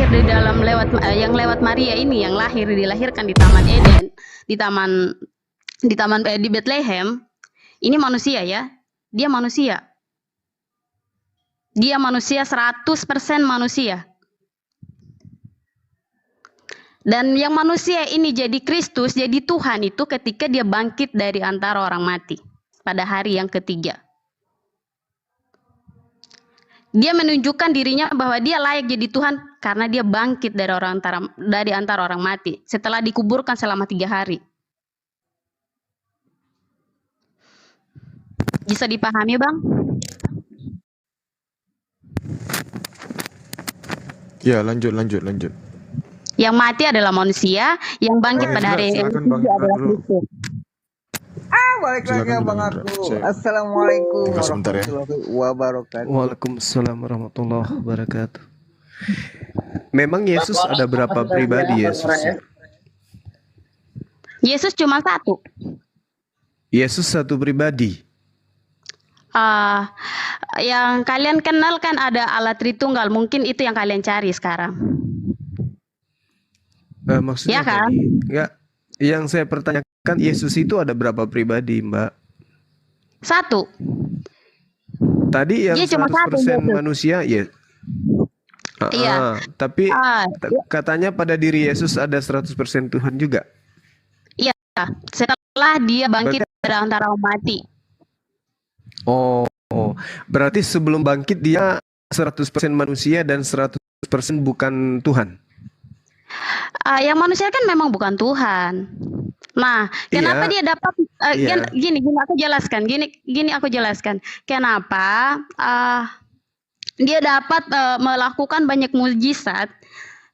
di dalam yang lewat Maria ini, yang dilahirkan di Taman Eden, di taman di Bethlehem, ini manusia ya. Dia manusia. Dia manusia 100% manusia. Dan yang manusia ini jadi Kristus, jadi Tuhan itu ketika dia bangkit dari antara orang mati pada hari yang ketiga. Dia menunjukkan dirinya bahwa dia layak jadi Tuhan karena dia bangkit dari antara orang mati setelah dikuburkan selama 3 hari. Bisa dipahami, Bang? Ya, lanjut. Yang mati adalah manusia, yang bangkit pada hari yang ketiga adalah Kristus. Balik lagi Bang aku. Assalamualaikum warahmatullahi wabarakatuh. Waalaikumsalam warahmatullahi wabarakatuh. Memang Yesus ada berapa pribadi Yesus? Yesus cuma satu. Yesus satu pribadi. Yang kalian kenal kan ada Allah Tritunggal, mungkin itu yang kalian cari sekarang. Maksudnya ya kan? Enggak. Yang saya pertanyakan, Yesus itu ada berapa pribadi, Mbak? Satu. Tadi yang Dia cuma 100% satu, manusia, ya. Iya. Tapi katanya pada diri Yesus ada 100% Tuhan juga. Iya. Setelah dia bangkit dari antara orang mati. Oh, berarti sebelum bangkit dia 100% manusia dan 100% bukan Tuhan. Yang manusia kan memang bukan Tuhan. Nah, kenapa dia dapat gini aku jelaskan. Kenapa dia dapat melakukan banyak mukjizat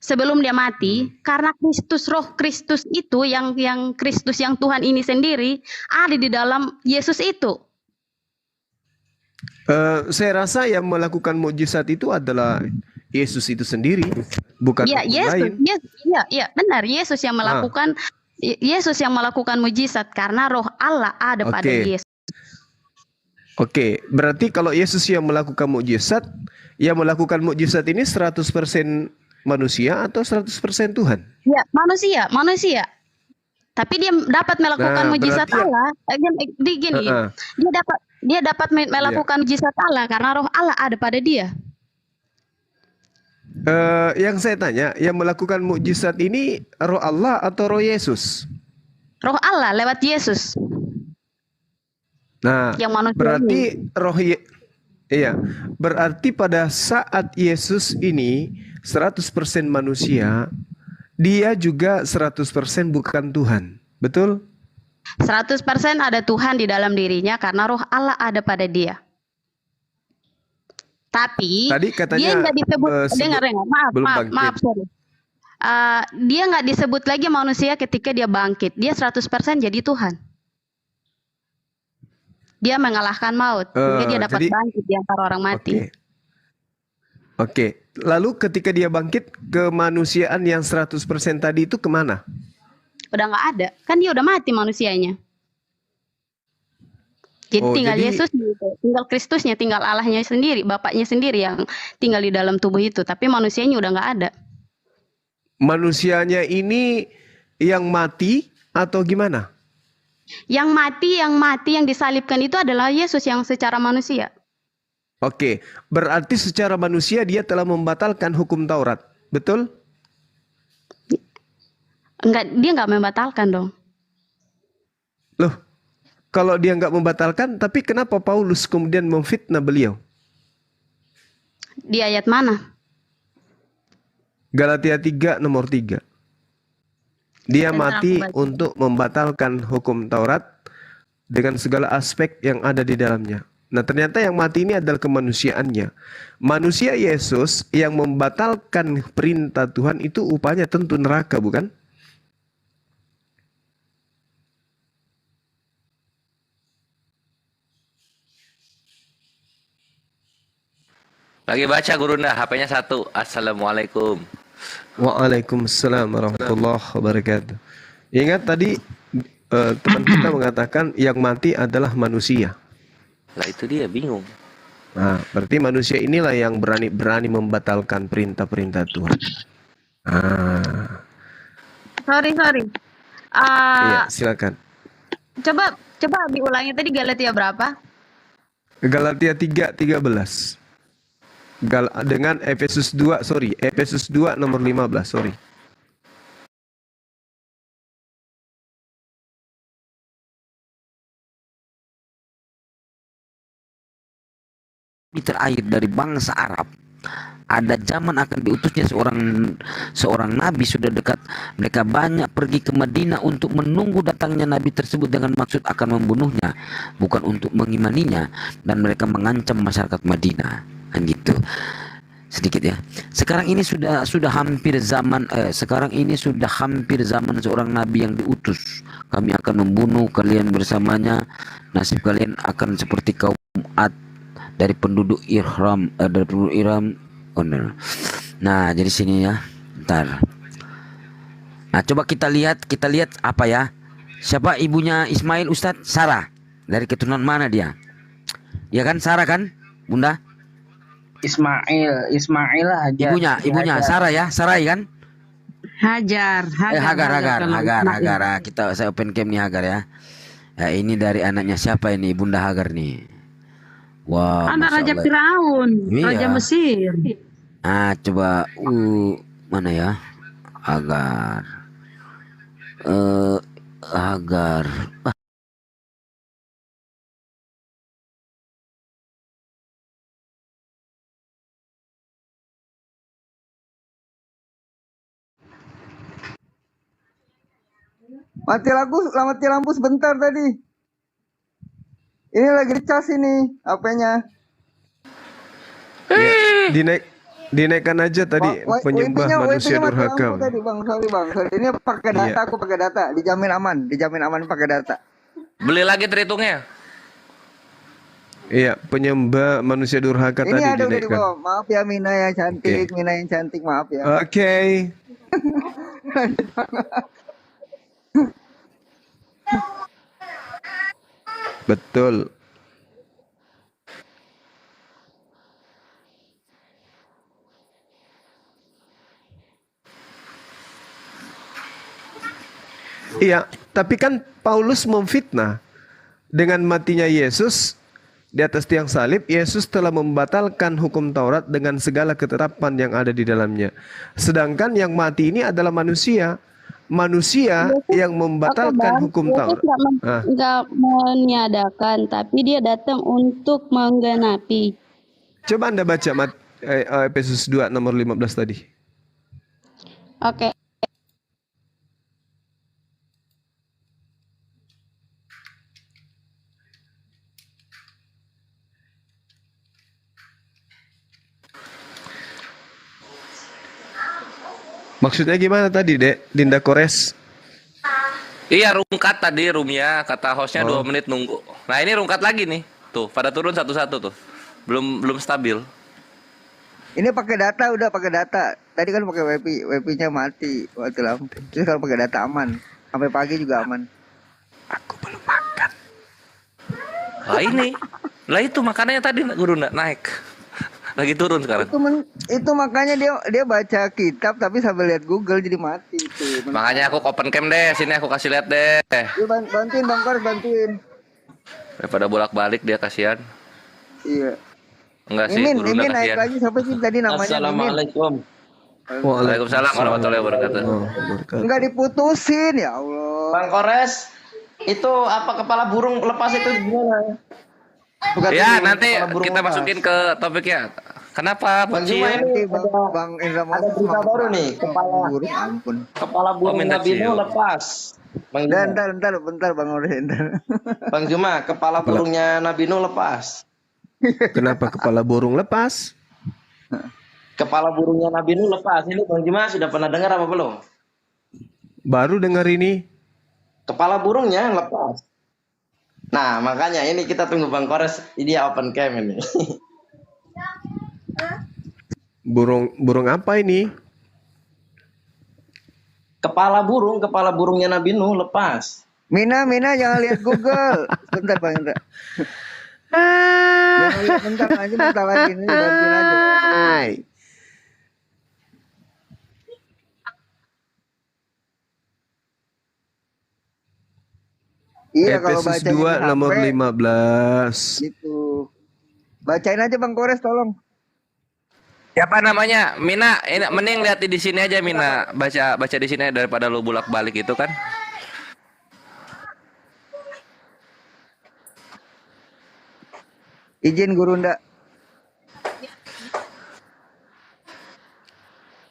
sebelum dia mati? Karena Roh Kristus itu yang Kristus yang Tuhan ini sendiri ada di dalam Yesus itu. Saya rasa yang melakukan mukjizat itu adalah Yesus itu sendiri, bukan orang lain. Iya, benar. Yesus yang melakukan mukjizat karena Roh Allah ada pada Yesus. Oke, berarti kalau Yesus yang melakukan mukjizat ini 100% manusia atau 100% Tuhan? Ya, manusia. Tapi dia dapat melakukan mukjizat Allah. Dia dapat melakukan mukjizat Allah karena Roh Allah ada pada dia. Yang saya tanya, yang melakukan mukjizat ini Roh Allah atau Roh Yesus? Roh Allah lewat Yesus. Nah, yang manusia berarti berarti pada saat Yesus ini 100% manusia, dia juga 100% bukan Tuhan. Betul? 100% ada Tuhan di dalam dirinya karena Roh Allah ada pada dia. Tapi tadi katanya dia nggak disebut, maaf, sorry. Dia nggak disebut lagi manusia ketika dia bangkit. Dia 100% jadi Tuhan. Dia mengalahkan maut, sehingga dia dapat bangkit di antara orang mati. Oke. Lalu ketika dia bangkit, kemanusiaan yang 100% tadi itu kemana? Udah nggak ada, kan dia udah mati manusianya. Jadi tinggal Yesus, tinggal Kristusnya, tinggal Allahnya sendiri, Bapaknya sendiri yang tinggal di dalam tubuh itu. Tapi manusianya udah nggak ada. Manusianya ini yang mati atau gimana? Yang mati yang disalibkan itu adalah Yesus yang secara manusia. Oke, berarti secara manusia dia telah membatalkan hukum Taurat, betul? Enggak, dia nggak membatalkan dong. Loh, kalau dia nggak membatalkan, tapi kenapa Paulus kemudian memfitnah beliau? Di ayat mana? Galatia 3 nomor 3. Dia mati untuk membatalkan hukum Taurat dengan segala aspek yang ada di dalamnya. Nah, ternyata yang mati ini adalah kemanusiaannya. Manusia Yesus yang membatalkan perintah Tuhan itu upahnya tentu neraka, bukan? Lagi baca Gurunda, HP-nya 1. Assalamualaikum. Waalaikumsalam warahmatullahi wabarakatuh. Ingat tadi teman kita mengatakan yang mati adalah manusia. Lah itu dia bingung. Nah, berarti manusia inilah yang berani membatalkan perintah-perintah Tuhan. Ah, Sorry. iya, Ah, silakan. coba diulangi tadi Galatia berapa? Galatia 3:13. Dengan Efesus 2 nomor 15, sorry. Terakhir dari bangsa Arab, ada zaman akan diutusnya seorang nabi sudah dekat. Mereka banyak pergi ke Madinah untuk menunggu datangnya nabi tersebut dengan maksud akan membunuhnya, bukan untuk mengimaninya, dan mereka mengancam masyarakat Madinah. Kan gitu. Sedikit ya. Sekarang ini sudah hampir zaman seorang nabi yang diutus. Kami akan membunuh kalian bersamanya. Nasib kalian akan seperti kaum Ad dari penduduk Iram. Oh, no. Nah, jadi sini ya. Ntar. Nah, coba kita lihat apa ya? Siapa ibunya Ismail, Ustadz? Sarah. Dari keturunan mana dia? Ya kan, Sarah kan, Bunda? Ismail aja. Ibunya Sarah ya, Sarai kan? Hajar. Hagar. Saya open cam nih Hagar ya. Ya, ini dari anaknya siapa ini? Bunda Hagar nih. Wah, Anak Masya Raja Allah. Firaun, Iya. Raja Mesir. Coba mana ya? Hagar. Hagar. Mati lampu sebentar tadi. Ini lagi dicas ini HP-nya. Ya, dinaikkan aja tadi penyembah manusia mati durhaka. lampu tadi, Bang. Sorry. Ini pakai data, aku pakai data. Dijamin aman pakai data. Beli lagi terhitungnya. Iya, penyembah manusia durhaka Ini tadi ada udah di dinaikkan. bawah. Maaf ya Mina yang cantik, maaf ya. Oke. Betul. Iya, tapi kan Paulus memfitnah. Dengan matinya Yesus di atas tiang salib, Yesus telah membatalkan hukum Taurat dengan segala ketetapan yang ada di dalamnya. Sedangkan yang mati ini adalah manusia. Manusia yang membatalkan hukum Taurat. Nggak meniadakan, tapi dia datang untuk menggenapi. Coba Anda baca Efesus 2 nomor 15 tadi. Oke. Maksudnya gimana tadi, Dek? Dinda Kores? Iya, rungkat tadi roomnya, kata hostnya 2 menit nunggu. Nah, ini rungkat lagi nih. Tuh, pada turun satu-satu tuh. Belum stabil. Ini pakai data, udah pakai data. Tadi kan pakai WiFi-nya mati lampu. Terus kalau pakai data aman. Sampai pagi juga aman. Aku belum makan. Lah ini. Lah itu makanannya tadi guru naik. Lagi turun sekarang. Itu makanya dia baca kitab tapi sambil lihat Google jadi mati itu. Makanya aku open cam deh, sini aku kasih lihat deh. Bantuin Bang Kor, bantuin. Daripada bolak-balik dia kasihan. Iya. Enggak sih, guru Mimin naik kasihan. lagi siapa sih tadi namanya? Assalamualaikum. Waalaikumsalam warahmatullahi wabarakatuh. Enggak diputusin ya Allah. Bang Kores, itu apa kepala burung lepas itu gimana? Bukan Ya, ini, nanti kepala burung kita lepas. masukin ke topiknya. Kenapa Bang Puci? Juma ini Bang Indra ada berita baru nih, burung ampun. kepala burung minta Nabi Nuh cium. lepas. Bang Juma. Bentar Bang Oriental. Bang Juma, kepala burungnya Nabi Nuh lepas. Kenapa kepala burung lepas? Kepala burungnya Nabi Nuh lepas. Ini Bang Juma sudah pernah dengar apa belum? Baru dengar ini. Kepala burungnya lepas. Nah, makanya ini kita tunggu Bang Kores, ini dia open cam ini. Burung apa ini? Kepala burungnya Nabi Nuh lepas. Mina jangan lihat Google. Bentar Bang Indra. Jangan lihat bentar lagi ini bantuin aja. Iya, kalau Efesus bacanya di 2 nomor HP 15. gitu. Bacain aja Bang Kores tolong. Siapa namanya? Mina, ini mending lihat di sini aja Mina. Baca di sini daripada lu bolak-balik itu kan. Izin Gurunda.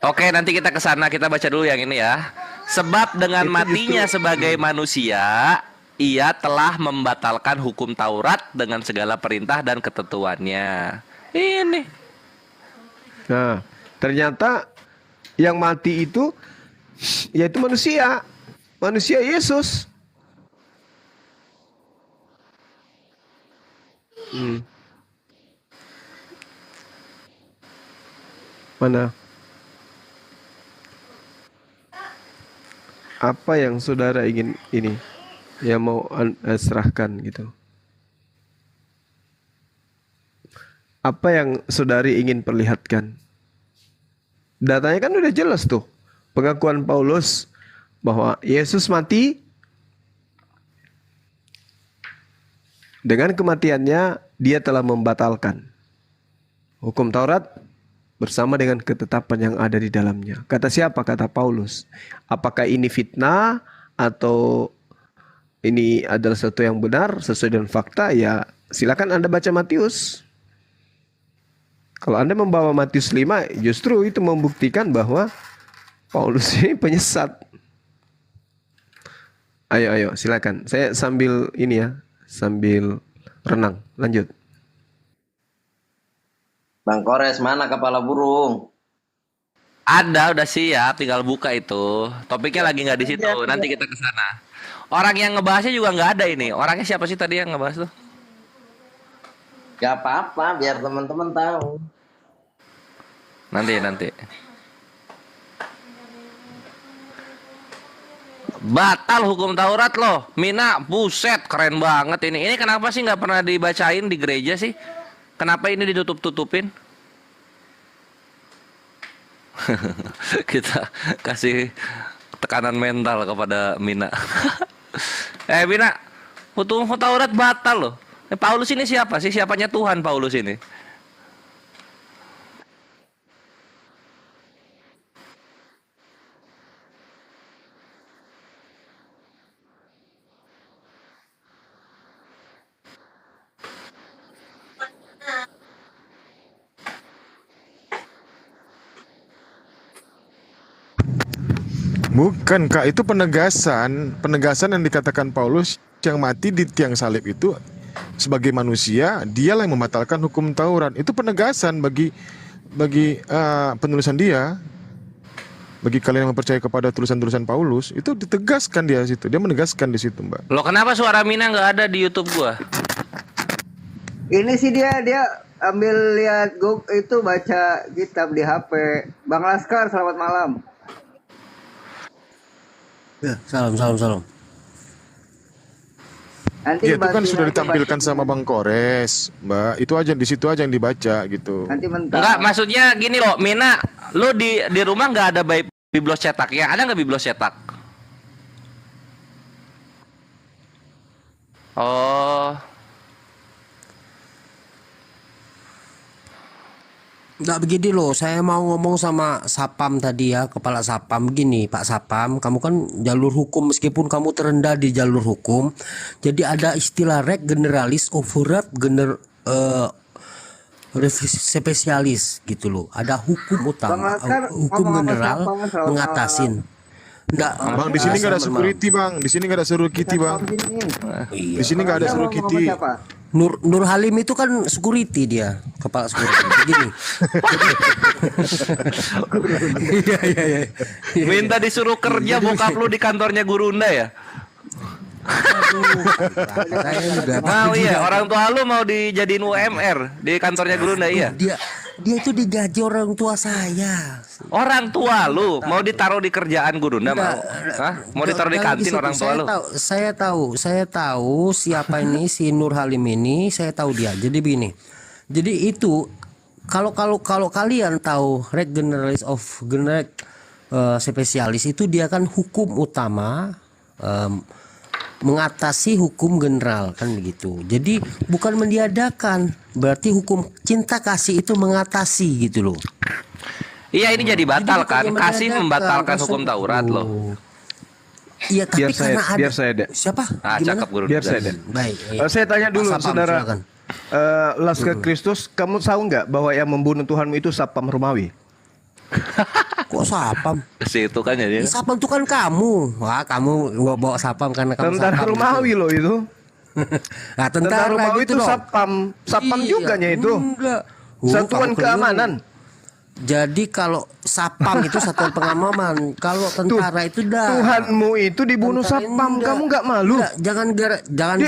Oke, nanti kita ke sana, kita baca dulu yang ini ya. Sebab dengan matinya sebagai manusia, ia telah membatalkan hukum Taurat dengan segala perintah dan ketentuannya. Ini. Nah, ternyata yang mati itu yaitu manusia. Manusia Yesus. Mana? Apa yang saudara ingin ini? Yang mau serahkan gitu. Apa yang saudari ingin perlihatkan? Datanya kan udah jelas tuh. Pengakuan Paulus bahwa Yesus mati, dengan kematiannya dia telah membatalkan hukum Taurat bersama dengan ketetapan yang ada di dalamnya. Kata siapa? Kata Paulus. Apakah ini fitnah atau ini adalah sesuatu yang benar sesuai dengan fakta? Ya silakan Anda baca Matius. Kalau Anda membawa Matius 5, justru itu membuktikan bahwa Paulus ini penyesat. Ayo, silakan. Saya sambil ini ya, sambil renang. Lanjut. Bang Kores, mana kepala burung? Ada, udah siap, tinggal buka itu. Topiknya lagi nggak di situ. Nanti kita ke sana. Orang yang ngebahasnya juga nggak ada ini. Orangnya siapa sih tadi yang ngebahas tuh? Gak apa-apa, biar teman-teman tahu. Nanti. Batal hukum Taurat loh, Mina, buset, keren banget ini. Ini kenapa sih nggak pernah dibacain di gereja sih? Kenapa ini ditutup-tutupin? Kita kasih tekanan mental kepada Mina. Mina, hukum Taurat batal loh. Paulus ini siapa sih? Siapanya Tuhan Paulus ini? Bukan Kak, itu penegasan yang dikatakan Paulus yang mati di tiang salib itu sebagai manusia, dialah yang membatalkan hukum Taurat. Itu penegasan bagi penulisan dia. Bagi kalian yang mempercayai kepada tulisan-tulisan Paulus, itu ditegaskan dia situ. Dia menegaskan di situ, Mbak. Loh, kenapa suara Mina nggak ada di YouTube gua? Ini sih dia ambil lihat itu baca kitab di HP. Bang Laskar, selamat malam. Ya, salam. Nanti Ya, itu kan sudah aja ditampilkan baca. sama Bang Kores, Mbak. Itu aja di situ aja yang dibaca gitu. Nanti mentah. Enggak, maksudnya gini loh, Mina, lu di rumah nggak ada biblos cetaknya? Ada nggak biblos cetak? Oh, Nggak begini loh, saya mau ngomong sama Sapam tadi ya, Kepala Sapam. Gini Pak Sapam, kamu kan jalur hukum, meskipun kamu terendah di jalur hukum, jadi ada istilah rek generalis overat spesialis gitu loh. Ada hukum utama, hukum general mengatasin. Enggak, Bang, di sini nggak ada security, Bang. Di sini nggak ada security, Bang. Iya. Di sini nggak ada security. Nur Halim itu kan security, dia kepala security. Gini. Iya. minta disuruh kerja bokap lu di kantornya Gurunda ya? Saya juga Mau iya, orang tua lu mau dijadiin UMR di kantornya Gurunda iya? Dia itu digaji orang tua saya. Orang tua lu mau ditaruh di kerjaan Gurunda mau? Hah? Mau ditaruh di kantin orang tua lu? Saya tahu siapa ini si Nur Halim ini, saya tahu dia. Jadi begini. Jadi itu kalau kalian tahu rek generalis of spesialis itu dia kan hukum utama mengatasi hukum general kan begitu. Jadi bukan meniadakan, berarti hukum cinta kasih itu mengatasi gitu loh. Iya, ini jadi batal Jadi kan? bukannya Kasih menadakan, membatalkan Rasul. hukum Taurat loh. Iya, tapi karena ada biar saya deh. siapa? Ah, Gimana? cakep guru. Biar saya deh. Baik. Saya tanya dulu, Pak Sapam, saudara. silakan. Laskar Kristus, kamu tahu nggak bahwa yang membunuh Tuhanmu itu Sapam Romawi? Kok Sapam? Situ kan jadi. Sapam itu kan kamu. Wah, kamu bawa Sapam karena kamu Tentara Sapam Romawi gitu. loh itu. Nah, Tentara Romawi gitu itu dong. Sapam Iya, juga nya itu. Enggak. Satuan kamu keliru. keamanan. Jadi kalau Sapam itu satuan pengamanan, kalau tentara itu dah. Tuhanmu itu dibunuh Tentara Sapam, enggak. kamu nggak malu? Enggak, jangan gara-gara kamu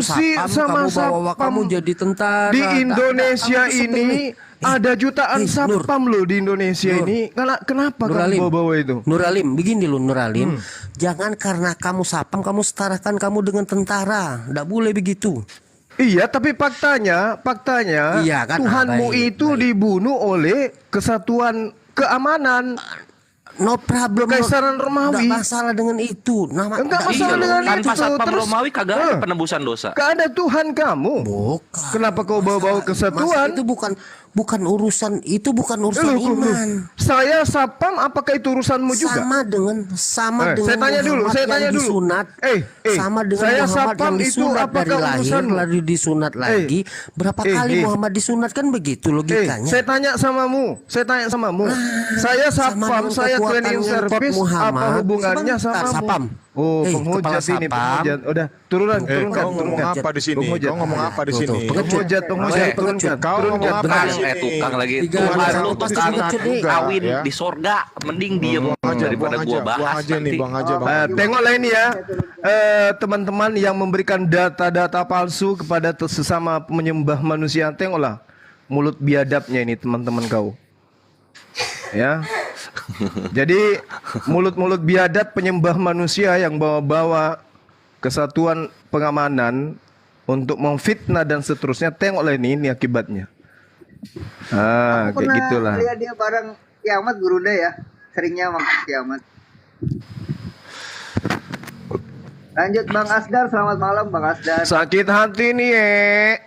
Dieksekusi Sapam, sama kamu bawa Sapam. kamu jadi tentara. Di Enggak, Indonesia kamu tuh ini sebetulnya- ada jutaan Nur. Sapam loh di Indonesia Nur. ini. Kenapa kamu Nuralim, bawa-bawa itu? Nuralim, begini loh Nuralim, jangan karena kamu Sapam kamu setarakan kamu dengan tentara, nggak boleh begitu. Iya, tapi faktanya Iya kan, Tuhanmu baik, itu dibunuh oleh kesatuan keamanan. No problem. Kekaisaran Romawi. Nggak masalah dengan itu. Enggak nggak masalah bisa. dengan Tanpa itu, Satpam terus- Romawi kagak ada penebusan dosa. Gak ada Tuhan kamu. Bukan. Kenapa kau bawa-bawa Masalah kesatuan? itu bukan urusan Loh, iman. Saya Sapam, apakah itu urusanmu juga? Sama dengan Saya tanya dulu, Muhammad saya yang tanya dulu. disunat. saya Sama dengan Muhammad Sapam yang itu disunat dari apakah lahir urusanmu? lalu disunat lagi. Berapa kali Muhammad disunat kan begitu logikanya. Saya tanya samamu. Saya Sama Sapam, dengan saya kekuatan cleaning ngentot service, apa Muhammad. hubungannya Sebentar, sama Sapam. Oh, Kepala penghujat ini, Sapam. penghujat. Udah, turunkan. Kau ngomong apa di sini? Penghujat. Kau ngomong apa di Tuh, sini? tuh, pengecut. Penghujat, Kau turunkan. ngomong apa Tukang, di sini? tukang lagi. Tiga Tuhan orang lu pasti tukang pengecut nih. kawin Ya. di sorga, mending diem daripada gua buang bahas aja nih, nanti. buang aja, bang. Tengoklah ini ya, teman-teman yang memberikan data-data palsu kepada sesama penyembah manusia. Tengoklah mulut biadabnya ini teman-teman kau. Ya. Jadi mulut-mulut biadab penyembah manusia yang bawa-bawa kesatuan pengamanan untuk memfitnah dan seterusnya. Tengoklah ini akibatnya. Aku Kayak pernah gitulah. lihat dia bareng kiamat Gurunda ya. Seringnya makan kiamat. Lanjut Bang Asdar, selamat malam Bang Asdar. Sakit hati nih,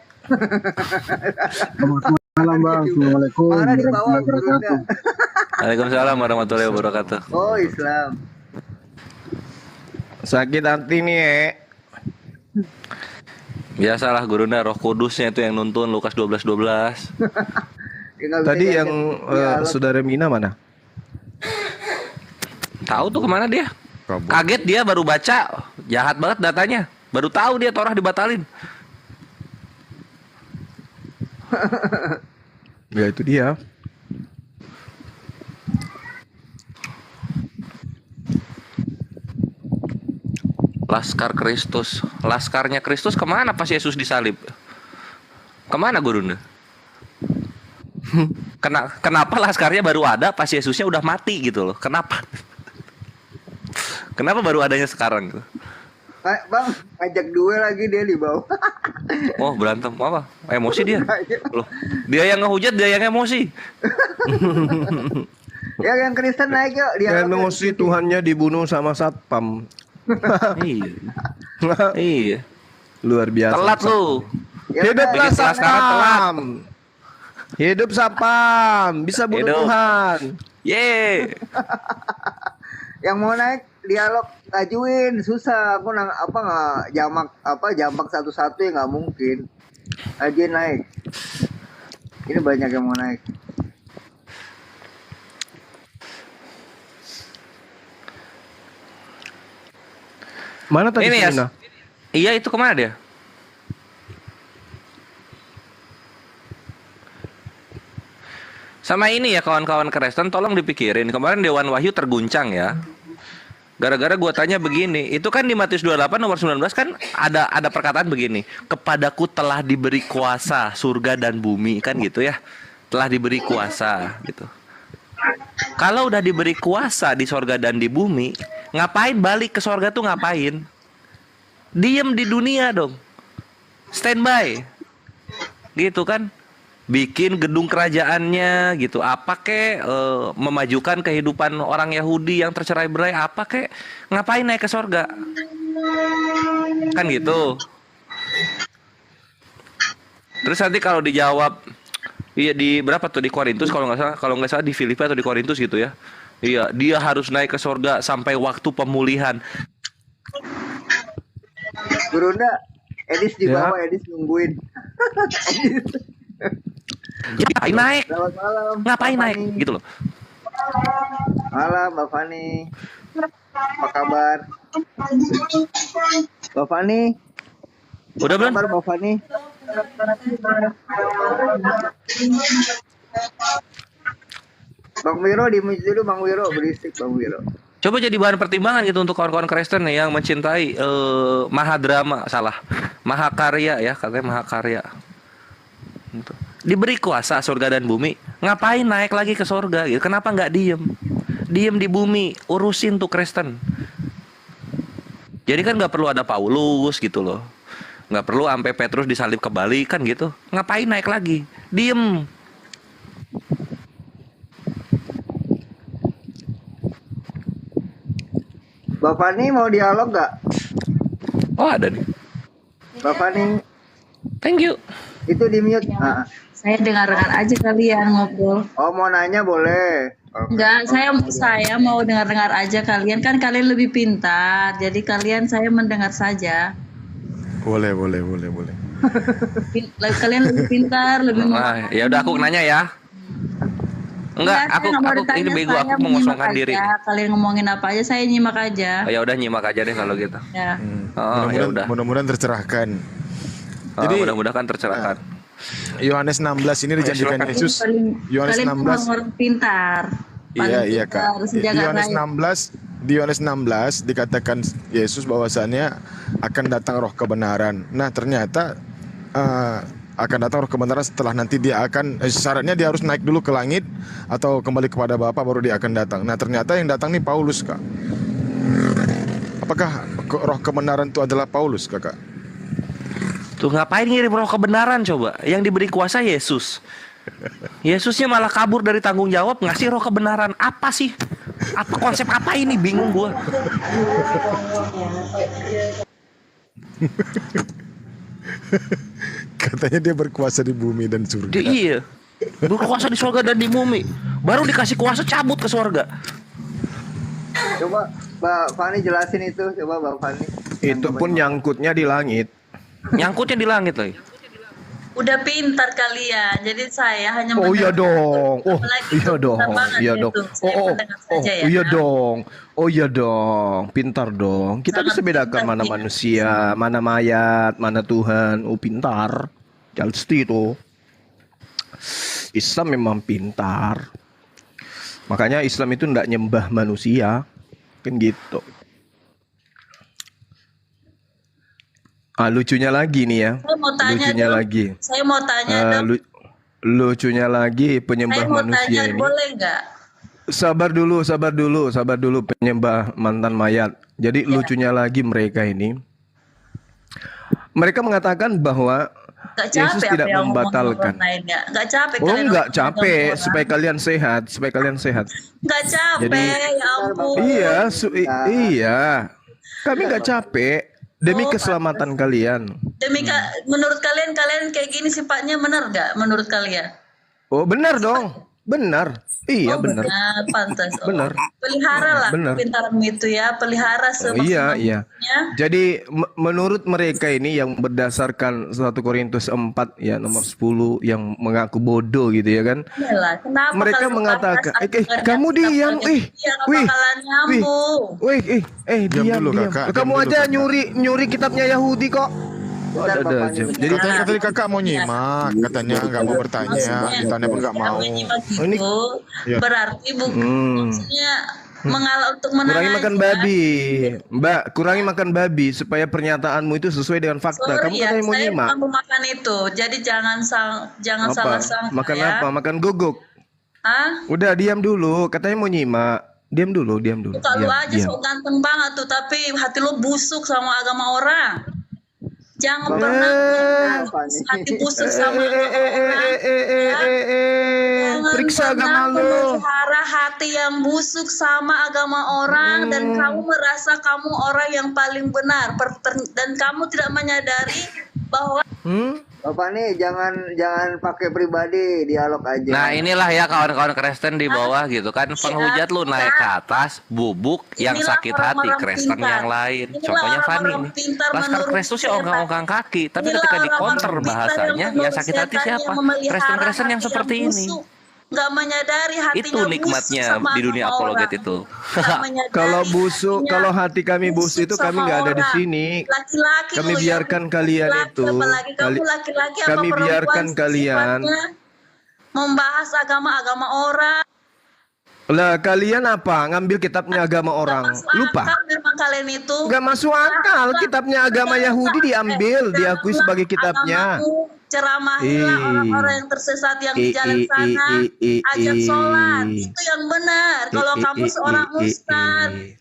Malam bang, assalamualaikum. Mana di bawah Gurunda? Waalaikumsalam warahmatullahi wabarakatuh. Oh Islam. Sakit hati nih, Biasalah Gurunda, Roh Kudusnya itu yang nuntun Lukas 12:12. Ya, nggak bisa Tadi diajak yang dialog. saudara Mina mana? Tahu tuh kemana dia? Kaget dia baru baca, jahat banget datanya. Baru tahu dia Torah dibatalin. Ya itu dia. Laskar Kristus, laskarnya Kristus kemana pas Yesus disalib? Kemana Gurunda? Kenapa laskarnya baru ada pas Yesusnya udah mati gitu loh? Kenapa? Kenapa baru adanya sekarang gitu? Bang, ngajak duel lagi dia di bawah. Oh berantem apa? Emosi dia. Loh, dia yang ngehujat, dia yang emosi. Ya yang Kristen naik yuk dia. Yang emosi Tuhannya dibunuh sama satpam. Iya. Iya. Luar biasa. Telat lu. Ya Hiduplah Bikin kelas sekarang telat. satpam. Hidup satpam. Bisa bunuh Hidup. Tuhan. Ye. Yang mau naik dialog ajuin susah. Aku nggak jamak satu-satu ya nggak mungkin. Ajuin naik. Ini banyak yang mau naik. Mana tadi Ini ya. Sina? Iya itu kemana dia? Sama ini ya kawan-kawan Kristen, tolong dipikirin. Kemarin Dewan Wahyu terguncang ya. Gara-gara gua tanya begini, itu kan di Matius 28 nomor 19 kan ada perkataan begini, kepadaku telah diberi kuasa surga dan bumi, kan gitu ya. Telah diberi kuasa gitu. Kalau udah diberi kuasa di sorga dan di bumi, ngapain balik ke sorga tuh ngapain? Diem di dunia dong. Standby. Gitu kan? Bikin gedung kerajaannya gitu. Apa kek memajukan kehidupan orang Yahudi yang tercerai berai, apa kek ngapain naik ke sorga? Kan gitu. Terus nanti kalau dijawab iya di berapa tuh di Korintus kalau nggak salah di Filipi atau di Korintus gitu ya. Iya, dia harus naik ke surga sampai waktu pemulihan. Gurunda, Edis di Ya. bawah, Edis nungguin. Jadi ngapain naik? Selamat malam. Ngapain Mbak naik Fani. gitu loh. Malam Mbak Fani. Apa kabar? Mbak Fani. Udah Apa belum? kabar Mbak Fani? Bang Wiro di mute dulu, Bang Wiro berisik Bang Wiro. Coba jadi bahan pertimbangan gitu untuk kawan-kawan Kristen nih yang mencintai mahadrama, mahakarya ya, katanya mahakarya. Gitu. Diberi kuasa surga dan bumi, ngapain naik lagi ke surga gitu? Kenapa nggak diem? Diem di bumi, urusin tuh Kristen. Jadi kan nggak perlu ada Paulus gitu loh, nggak perlu sampai Petrus disalib kembali kan gitu. Ngapain naik lagi? Diem. Mbak Fani mau dialog gak? Oh ada nih. Mbak Fani, Thank you. itu di mute. Ah. Saya dengar-dengar aja kalian ngobrol. Oh mau nanya boleh. Enggak, saya mau dengar-dengar aja kalian, kan kalian lebih pintar. Jadi saya mendengar saja. Boleh. Kalian lebih pintar, lebih Nah, ya udah aku nanya ya. Enggak, saya nggak mau aku ditanya, ini bego, saya aku menyimak mengosongkan aja. diri. Kalian ngomongin apa aja, saya nyimak aja. Ya udah nyimak aja deh kalau gitu. Ya. Oh, ya udah. Mudah-mudahan tercerahkan. Oh, Jadi- mudah-mudahan tercerahkan. Yohanes 16 ini dijanjikan silakan. Yesus. Yohanes Kalian 16. orang pintar. Iya Kak. Pintar, Di sejagat Yohanes raya. 16 di Yohanes 16 dikatakan Yesus bahwasannya akan datang roh kebenaran. Nah, ternyata akan datang roh kebenaran setelah nanti dia akan syaratnya dia harus naik dulu ke langit atau kembali kepada Bapa baru dia akan datang. Nah, ternyata yang datang nih Paulus, Kak. Apakah roh kebenaran itu adalah Paulus, Kakak? Tuh ngapain ngirim roh kebenaran coba? Yang diberi kuasa Yesus. Yesusnya malah kabur dari tanggung jawab ngasih roh kebenaran. Apa sih? Apa konsep apa ini? Bingung gua. Katanya dia berkuasa di bumi dan surga. Iya. Berkuasa di surga dan di bumi. Baru dikasih kuasa cabut ke surga. Coba Mbak Fani jelasin itu, coba Mbak Fani. Itu pun nyangkutnya di langit. Nyangkutnya di langit lagi. Udah pintar kalian. Jadi saya hanya Oh iya mendengar. dong. Oh Apalagi iya itu dong. pintar banget Iya itu. dong. Saya mendengar saja ya. Iya dong. Oh iya dong. Pintar dong. Kita Sangat bisa bedakan pintar, mana iya. manusia, mana mayat, mana Tuhan. Oh pintar. Jalsti itu. Islam memang pintar. Makanya Islam itu enggak nyembah manusia. Kan gitu. Lucunya lagi nih ya. Saya mau tanya Lucunya dong. lagi. Saya mau tanya dong. Lucunya lagi Saya penyembah mau manusia tanya, ini. boleh nggak? Sabar dulu penyembah mantan mayat. Jadi lucunya lagi mereka ini. Mereka mengatakan bahwa Nggak Yesus capek tidak apa yang ngomongin membatalkan. orang lain ya? Nggak capek Oh kalian enggak ngomongin capek, orang. supaya kalian sehat. Nggak capek, Jadi- ya ampun. Iya, iya. Kami nggak capek demi Oh, keselamatan kalian. Menurut kalian kayak gini sifatnya benar nggak? Menurut kalian? Oh benar dong, benar. Iya Oh, benar. pantas. Oh. Benar. Pelihara lah Benar. pintaranmu itu ya, pelihara Iya, iya. semaksimalnya. Jadi menurut mereka ini yang berdasarkan 1 Korintus 4 ya nomor 10 yang mengaku bodoh gitu ya kan. Iyalah, kenapa Mereka kalau mengatakan, bukan rasa kamu dengar diam, kalian? Iya, nggak bakalan nyambung. diam, Diam dulu, diam. Kakak, Kamu diam dulu, aja Kakak. nyuri kitabnya Yahudi kok. Bentar, Ada Mbak aja. Fani. Jadi Katanya tadi kakak mau nyimak, katanya nggak mau bertanya, ditanya pun nggak mau. Menyimak Oh, ini- gitu, Iya. berarti maksudnya mengalah untuk menang kurangi makan aja. babi, Mbak. Kurangi makan babi supaya pernyataanmu itu sesuai dengan fakta. Kamu Sorry ya, katanya mau saya nyimak. bukan makan itu. Jadi jangan Apa? salah sangka Makan ya. apa? Makan guguk. Hah? Udah diam dulu. Katanya mau nyimak. Diam dulu. Muka lu aja sok ganteng banget tuh, tapi hati lu busuk sama agama orang. Jangan pernah hati busuk sama orang. Periksa agama lo. Memelihara hati yang busuk sama agama orang dan kamu merasa kamu orang yang paling benar dan kamu tidak menyadari bahwa Bapak nih jangan pakai pribadi, dialog aja. Nah inilah ya kawan-kawan Kristen di bawah gitu kan, penghujat lu naik ke atas, bubuk yang sakit hati Kristen yang lain. Contohnya Fani nih, Laskar Kristus ya ongkang-ongkang kaki, tapi ketika dikonter bahasanya yang sakit hati siapa? Kristen-Kristen yang seperti ini. Nggak menyadari hatinya Itu nikmatnya di dunia apologet itu. Kalau busuk, kalau hati kami busuk itu kami nggak ada di sini. Laki-laki Kami biarkan kalian itu. Kami biarkan kalian. Membahas agama-agama orang. Lah kalian apa? Ngambil kitabnya agama orang. Lupa. Memang kalian itu Nggak masuk akal. Kitabnya agama Yahudi diambil, diakui sebagai kitabnya. Ceramahilah orang-orang yang tersesat yang di jalan sana, ajak sholat, itu yang benar. Kalau kamu seorang ustaz,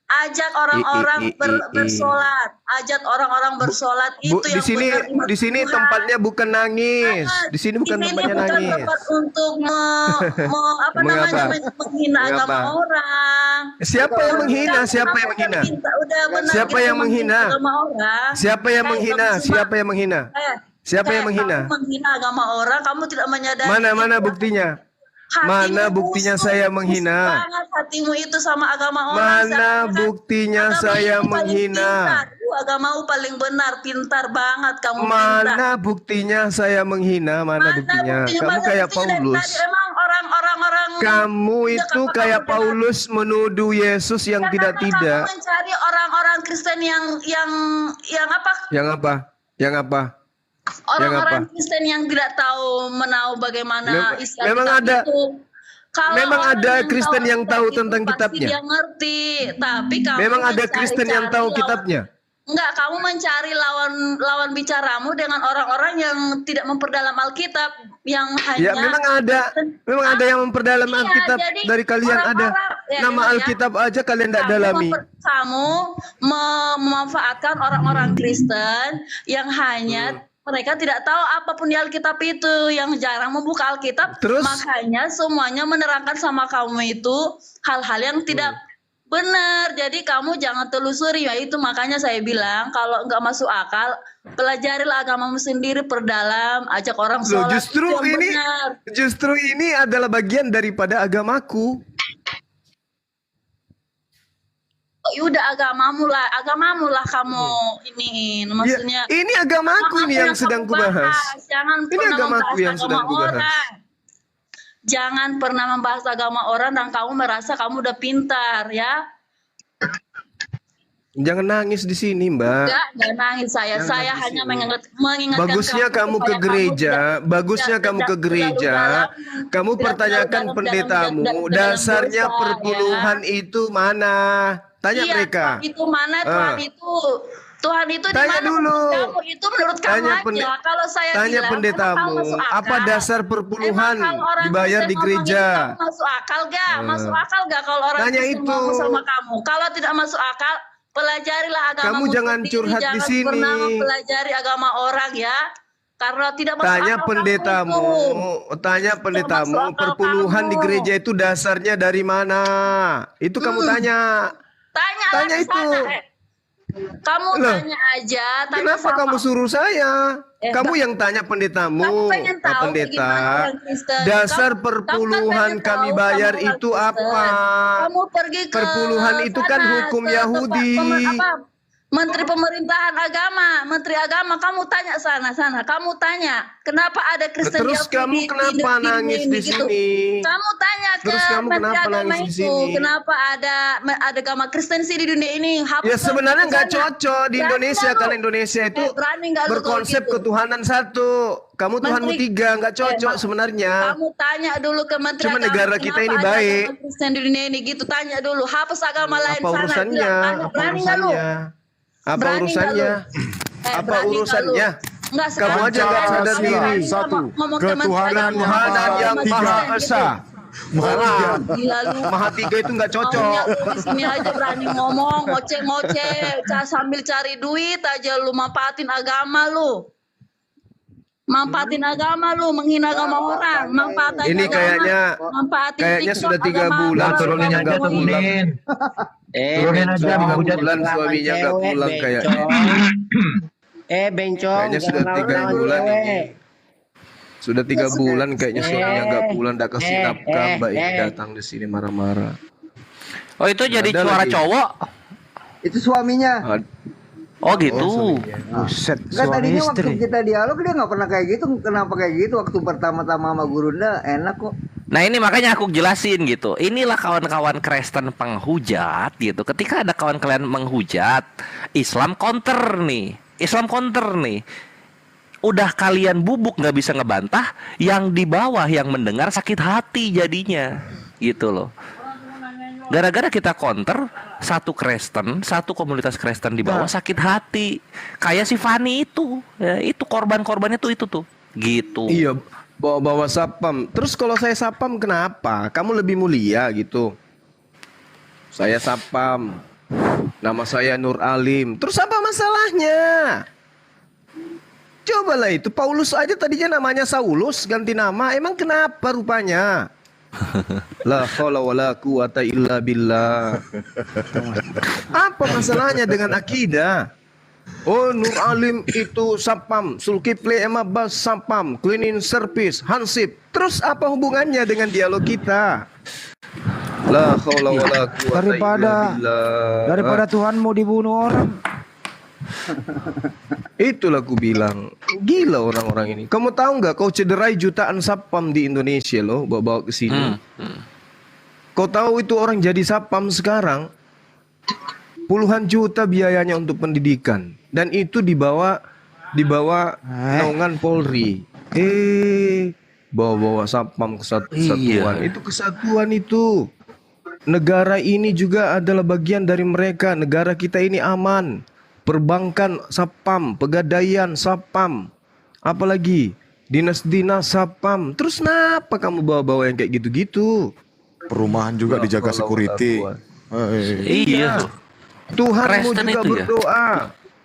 ajak orang-orang bersolat, ajak orang-orang bersolat, itu yang benar. Di sini tempatnya bukan nangis. Di sini bukan tempatnya nangis. Tempat untuk menghina agama orang. Siapa yang menghina? Siapa yang menghina? Siapa yang menghina? Siapa yang menghina? Siapa yang menghina? Siapa yang menghina? Kamu menghina agama orang, kamu tidak menyadari. Mana buktinya? Mana buktinya saya menghina? Banget hatimu itu sama agama orang. Mana buktinya saya menghina? Agamamu paling benar, pintar banget kamu. Mana buktinya saya menghina? Mana buktinya? Kamu kayak Paulus. Kamu itu kayak Paulus menuduh Yesus yang tidak-tidak. Kamu mencari orang-orang Kristen yang apa? Yang apa? Yang apa? Orang-orang Kristen yang tidak tahu bagaimana isi memang Alkitab ada itu. Memang ada Kristen yang tahu tentang kitabnya. Dia ngerti, tapi kamu memang ada Kristen yang tahu kitabnya. Enggak, kamu mencari lawan bicaramu dengan orang-orang yang tidak memperdalam Alkitab, yang hanya. Ya, memang ada yang memperdalam Alkitab dari kalian ada. Nama Alkitab aja kalian tidak dalami. Kamu memanfaatkan orang-orang Kristen yang hanya mereka tidak tahu apapun di Alkitab itu, yang jarang membuka Alkitab. Terus? Makanya semuanya menerangkan sama kamu itu hal-hal yang tidak benar. Jadi kamu jangan telusuri. Ya itu makanya saya bilang kalau nggak masuk akal, pelajarilah agamamu sendiri, perdalam, ajak orang sholat. Justru ini adalah bagian daripada agamaku. Udah agamamu lah kamu ini maksudnya. Ya, ini agamaku ini yang sedang kubahas. Jangan ini agamaku yang sedang kubahas. Jangan pernah membahas agama orang dan kamu merasa kamu udah pintar ya. Jangan nangis di sini, Mbak. Enggak nangis saya. Saya hanya mengingatkan bagusnya kamu ke gereja, kamu pertanyakan pendetamu, dasarnya perpuluhan itu mana? Tanya mereka. Itu mana Tuhan itu tanya dimana? dulu. Kamu itu menurut kamu aja. Kalau saya tanya bilang, pendetamu, apa dasar perpuluhan dibayar di gereja? Masuk akal gak? Masuk akal gak kalau orang tanya Kristen itu ngomong sama kamu? Kalau tidak masuk akal, pelajarilah agama. Kamu jangan curhat di sini. Jangan pernah mempelajari agama orang ya. Karena tidak masuk tanya akal pendetamu, perpuluhan di gereja itu dasarnya dari mana? Itu kamu tanya. Tanya itu. Kamu tanya aja. Kenapa kamu suruh saya? Kamu yang tanya pendetamu, Pak Pendeta. Dasar perpuluhan kami bayar itu apa? Kamu pergi ke perpuluhan itu kan hukum Yahudi. Menteri Pemerintahan Agama, Menteri Agama, kamu tanya sana. Kamu tanya, kenapa ada Kristen terus kamu kenapa nangis di sini? Kamu tanya ke Menteri Agama itu, kenapa ada agama Kristen sih di dunia ini? Ya sebenarnya nggak cocok di Indonesia, karena Indonesia itu berkonsep ketuhanan satu. Kamu Tuhanmu tiga, nggak cocok sebenarnya. Kamu tanya dulu ke Menteri Cuma Agama. negara kita ini baik. Kristen di dunia ini gitu, tanya dulu. Hapus agama lain apa urusannya? Apa urusannya? Apa urusannya? Apa urusannya? Enggak, kamu aja nggak sadar diri. Satu, ketuhanan yang Maha Esa. Maha Gila lu. Maha 3 itu nggak cocok. Maunya lu di sini aja berani ngomong, ngoceh-ngoceh, sambil cari duit aja lu manfaatin agama lu. Manfaatin agama lu, menghina agama orang, manfaatin Ini agama, kayaknya sudah 3 bulan suaminya nggak pulang. Turunin aja, Sudah 3 menghujat bulan suaminya nggak pulang kayaknya. bencong, Kayaknya sudah 3 bulan ini. Sudah 3 bulan kayaknya suaminya nggak pulang, nggak kasih nafkah. Mbak ini datang di sini marah-marah. Oh itu jadi Ada suara lagi. cowok. Itu suaminya. Oh gitu. Buset, Enggak, suami tadinya waktu istri. kita dialog dia nggak pernah kayak gitu. Kenapa kayak gitu? Waktu pertama-tama sama Gurunda enak kok. Nah ini makanya aku jelasin gitu. Inilah kawan-kawan Kristen penghujat gitu. Ketika ada kawan kalian menghujat, Islam counter nih. Islam counter nih. Udah kalian bubuk nggak bisa ngebantah, yang di bawah yang mendengar sakit hati jadinya, gitu loh. Gara-gara kita counter, satu Kristen, satu komunitas Kristen di bawah sakit hati. Kayak si Fani itu, ya, itu korban-korbannya tuh itu tuh, gitu. Iya, bawa-bawa sapam. Terus kalau saya sapam kenapa? Kamu lebih mulia gitu. Saya sapam. Nama saya Nur Alim. Terus apa masalahnya? Cobalah itu. Paulus aja tadinya namanya Saulus, ganti nama. Emang kenapa rupanya? La haula wala quwata illa billah. Apa masalahnya dengan akidah? Oh, Nur Alim itu sapam, Zulkifli Emabas sapam, cleaning service, hansip. Terus apa hubungannya dengan dialog kita? La haula wala quwata illa billah. Daripada Tuhanmu dibunuh orang. Itulah aku bilang, gila orang-orang ini. Kamu tahu nggak? Kau cederai jutaan sapam di Indonesia loh, bawa-bawa ke sini. Kau tahu itu orang jadi sapam sekarang puluhan juta biayanya untuk pendidikan, dan itu dibawa naungan Polri. Bawa-bawa sapam kesatuan. Itu kesatuan itu. Negara ini juga adalah bagian dari mereka. Negara kita ini aman. Perbankan sapam, pegadaian sapam, apalagi dinas-dinas sapam. Terus kenapa kamu bawa-bawa yang kayak gitu-gitu? Perumahan juga dijaga security. Iya. Tuhanmu Kristen juga itu ya? berdoa,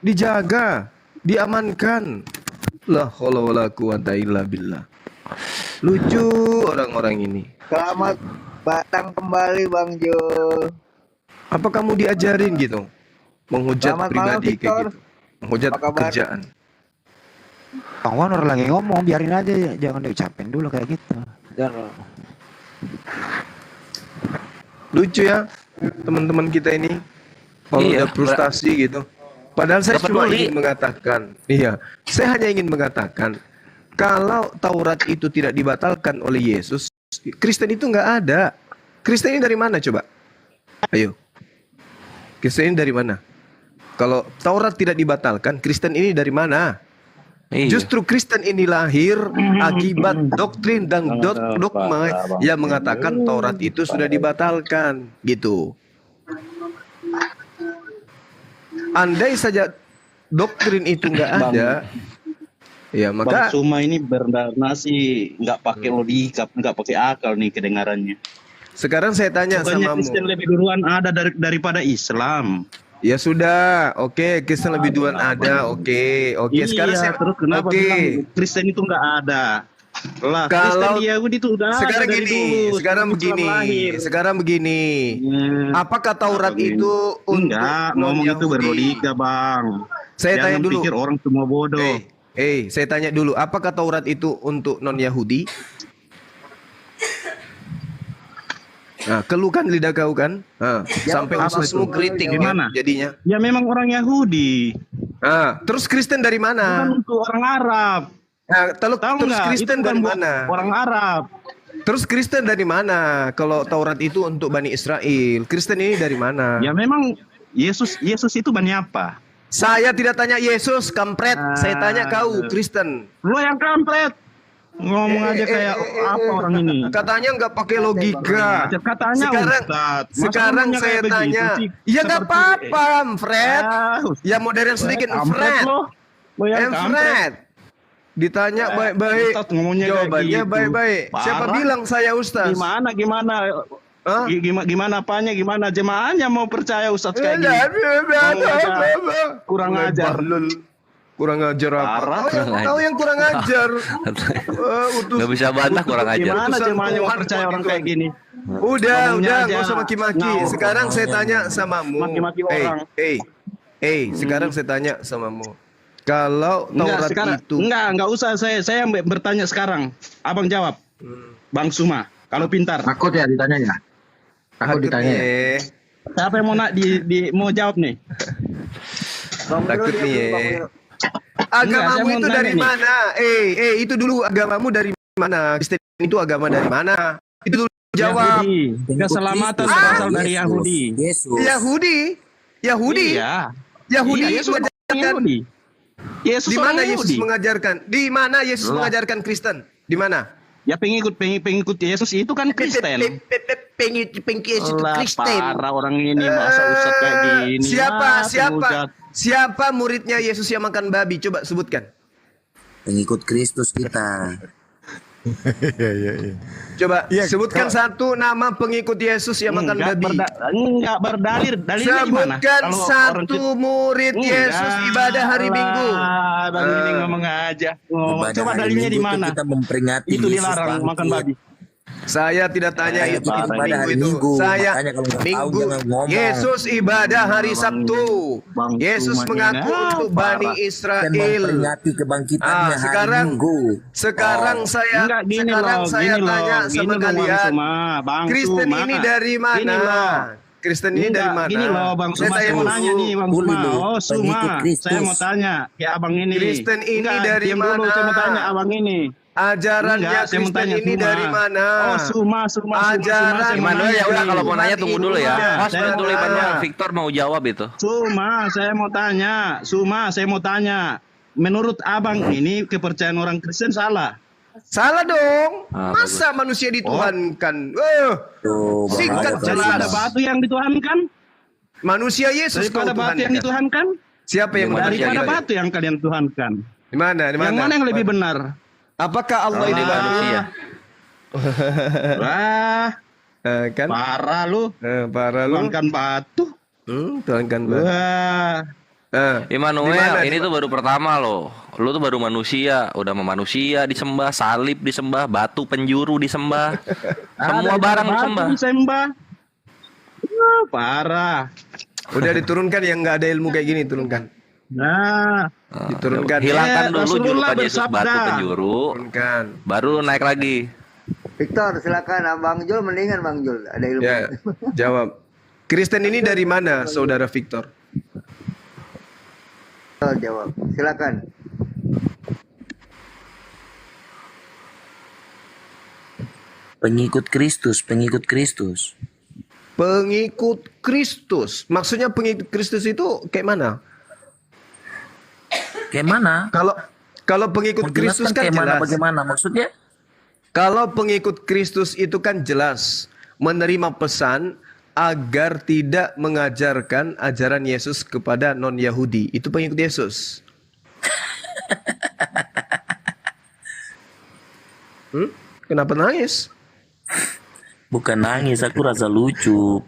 dijaga, diamankan. La haula wala quwata illa billah. Lucu orang-orang ini. Selamat datang kembali Bang Jo. Apa kamu diajarin gitu? Menghujat Selamat malam, pribadi Victor. kayak gitu. Menghujat Apa kabar? pekerjaan. Bang Wanor lagi ngomong, biarin aja, jangan diucapin dulu kayak gitu. Jangan. Lucu ya teman-teman kita ini. Kalau Iya, udah frustasi gitu. Padahal saya Nggak cuma peduli. ingin mengatakan, iya, saya hanya ingin mengatakan, kalau Taurat itu tidak dibatalkan oleh Yesus, Kristen itu nggak ada. Kristen ini dari mana coba? Ayo, Kristen ini dari mana? Kalau Taurat tidak dibatalkan, Kristen ini dari mana? Iya. Justru Kristen ini lahir akibat doktrin dan dogma yang mengatakan Taurat itu sudah dibatalkan, gitu. Andai saja doktrin itu nggak ada, ya maka Bang Suma ini bernarasi nggak pakai logika, nggak pakai akal nih kedengarannya. sekarang saya tanya Bukannya sama Kristen lebih duluan ada daripada Islam. ya sudah, oke, Kristen lebih duluan ada, oke. Iya, Sekarang saya, terus kenapa oke. bilang Kristen itu nggak ada? Lah, Kalau Kristen di Yahudi itu udah sekarang ada dari gini, dulu, sekarang sebelum Islam begini, lahir. sekarang begini. Apakah Taurat Apa itu untuk Enggak, ngomong itu non-Yahudi? berlogika, Bang. Saya Jangan tanya dulu. pikir orang semua bodoh. Saya tanya dulu, apakah Taurat itu untuk non-Yahudi? Nah, keluhkan lidah kau kan? Nah, sampai apa ususmu itu? keriting Gimana? jadinya. Ya memang orang Yahudi. Nah, terus Kristen dari mana? Bukan untuk orang Arab. Nah, terus nggak? Kristen Itu dari bukan mana? Orang Arab. Terus Kristen dari mana? Kalau Taurat itu untuk Bani Israel, Kristen ini dari mana? Ya memang Yesus itu Bani apa? Saya tidak tanya Yesus, kampret. Saya tanya kau, Kristen. Lo yang kampret. Ngomong aja kayak apa orang ini? Katanya nggak pakai logika. Katanya sekarang, Ustaz. Masa sekarang ngomongnya saya kayak begitu tanya. sih? Ya nggak Seperti- apa-apa, Fred. Ya modern sedikit, Kampret Fred. lo. Lo yang kampret. Fred. Ditanya baik-baik, Ustaz ngomongnya kayak jawabannya gitu. baik-baik. Siapa Parah. bilang saya Ustaz? Gimana? Hah? Gimana apanya? Gimana jemaahnya mau percaya Ustaz kayak gini? Kurang ajar. Kurang ajar apa? Parah. Kau yang kurang ajar. Nggak bisa bantah kurang ajar. Gimana Utusan jemaahnya mau Tuhan percaya kok orang gitu. kayak gini? Udah, Ngomongnya aja nggak usah maki-maki. ngawur. Sekarang saya tanya samamu. Maki-maki orang. Sekarang saya tanya samamu. Kalau Enggak, Taurat sekarang itu, enggak usah saya bertanya sekarang. Abang jawab. Bang Suma, kalau pintar. Takut ya ditanya ya. Takut ditanya ya. Siapa yang mau mau jawab nih? Takut nih ya. Enggak, saya Agamamu mau itu tanya dari nih. mana? Itu dulu agamamu dari mana? Kristen itu agama dari mana? Itu dulu jawab. Yahudi. Keselamatan berasal dari Yahudi. Yesus. Yahudi. Iya. Yahudi Iya, Yesus orang mengajarkan. Yahudi. Yesus Di orang mana Yesus Yahudi. mengajarkan? Di mana Yesus Lah. mengajarkan Kristen? Di mana? Ya pengikut Yesus itu kan Kristen. Pengikut Yesus itu Lah, Kristen. parah orang ini masa Ustaz kayak gini. Siapa muridnya Yesus yang makan babi? Coba sebutkan. Pengikut Kristus kita. Iya. Coba Iya, sebutkan kalau- satu nama pengikut Yesus yang makan babi. Enggak berdalil. Dalilnya gimana? Sebutkan Kalau orang satu kita- murid Yesus ibadah hari Minggu. Bang ini ngomong aja. Ibadah Coba hari dalilnya Minggu di itu mana? kita memperingati Itu Yesus dilarang bangkit. makan babi. Saya tidak tanya Eh, itu parah ibadah minggu hari itu. Minggu. Saya Makanya kalau nggak tahu minggu. jangan ngomong. Yesus ibadah hari Sabtu. Bang Yesus Cuma mengaku ini, untuk parah. Bani Dan Israel. memperingati kebangkitannya hari sekarang Minggu. sekarang saya Enggak gini sekarang loh, saya gini tanya loh, sama gini loh, Bang kalian. Suma, Bang Kristen Suma. ini dari Gini mana? loh. Kristen ini dari mana? Gini loh Bang Saya Suma, saya tanya mau dulu. nanya nih Bang Dulu, Suma. dulu. Oh Pengikut Suma, Kristus. saya mau tanya ya abang ini. Kristen ini dari diam dulu, mana? saya mau tanya abang ini. Ajarannya Enggak, saya mau Kristen tanya ini Suma. dari mana? Oh Suma. Ajaran saya mau Immanuel nanya ya udah nih. kalau mau nanya tunggu dulu ya. Iya, Mas saya dulu mau Immanuel. tanya. Victor mau jawab itu. Suma, saya mau tanya. Menurut abang ini kepercayaan orang Kristen salah? Salah dong. Ah, Masa manusia dituhankan? Tuh, Singkat bahaya. jelas. Daripada batu yang dituhankan? Manusia Yesus kau Daripada batu yang tuhankan. dituhankan? Siapa yang manusia Daripada kita? batu yang kalian tuhankan. Di mana? Di mana? Yang mana yang lebih benar? Apakah Allah ini manusia? Wah, Kan? parah lu. Parah lu. Tuhankan batu. Tuhankan batu. Wah. Di Immanuel, mana? ini tuh baru pertama loh. Lu tuh baru manusia, udah manusia disembah, salib disembah, batu penjuru disembah, semua Ada barang batu disembah. disembah. Wah, parah. Udah diturunkan yang nggak ada ilmu kayak gini, turunkan. Nah, Diturunkan. Hilangkan dulu Rasulullah julukan Yesus bersabda. batu penjuru, Turunkan. baru naik lagi. Victor, silakan Bang Jul, mendingan Bang Jul ada ilmu. Ya, jawab. Kristen ini dari mana, Saudara Victor? Jawab, silakan. Pengikut Kristus, pengikut Kristus. Pengikut Kristus. Maksudnya pengikut Kristus itu kayak mana? Kayak mana? Kalau pengikut Kristus Menjelaskan kan kayak mana, jelas. bagaimana maksudnya? Kalau pengikut Kristus itu kan jelas menerima pesan agar tidak mengajarkan ajaran Yesus kepada non-Yahudi. Itu pengikut Yesus. Kenapa nangis? Bukan nangis, aku rasa lucu.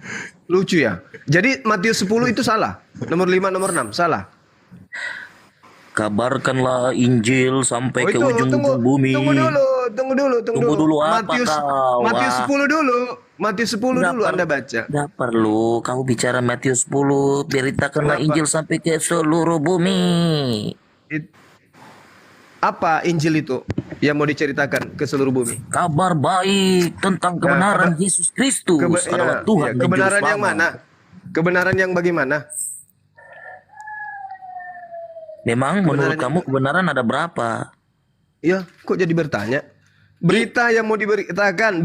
Lucu ya? Jadi Matius 10 itu salah? Nomor 5, nomor 6, salah? Kabarkanlah Injil sampai ke ujung-ujung bumi. Tunggu dulu. apa kau? Matius Wah. 10 dulu. Matius 10 Nggak dulu Anda baca. Tidak perlu kau bicara Matius 10. Beritakanlah Kenapa? Injil sampai ke seluruh bumi. Apa Injil itu yang mau diceritakan ke seluruh bumi? Kabar baik tentang kebenaran Yesus Kristus adalah Tuhan dan Juru kebenaran yang Selamat. mana? Kebenaran yang bagaimana? Memang menurut kamu kebenaran ada berapa? Ya, kok jadi bertanya? Berita yang mau diberitakan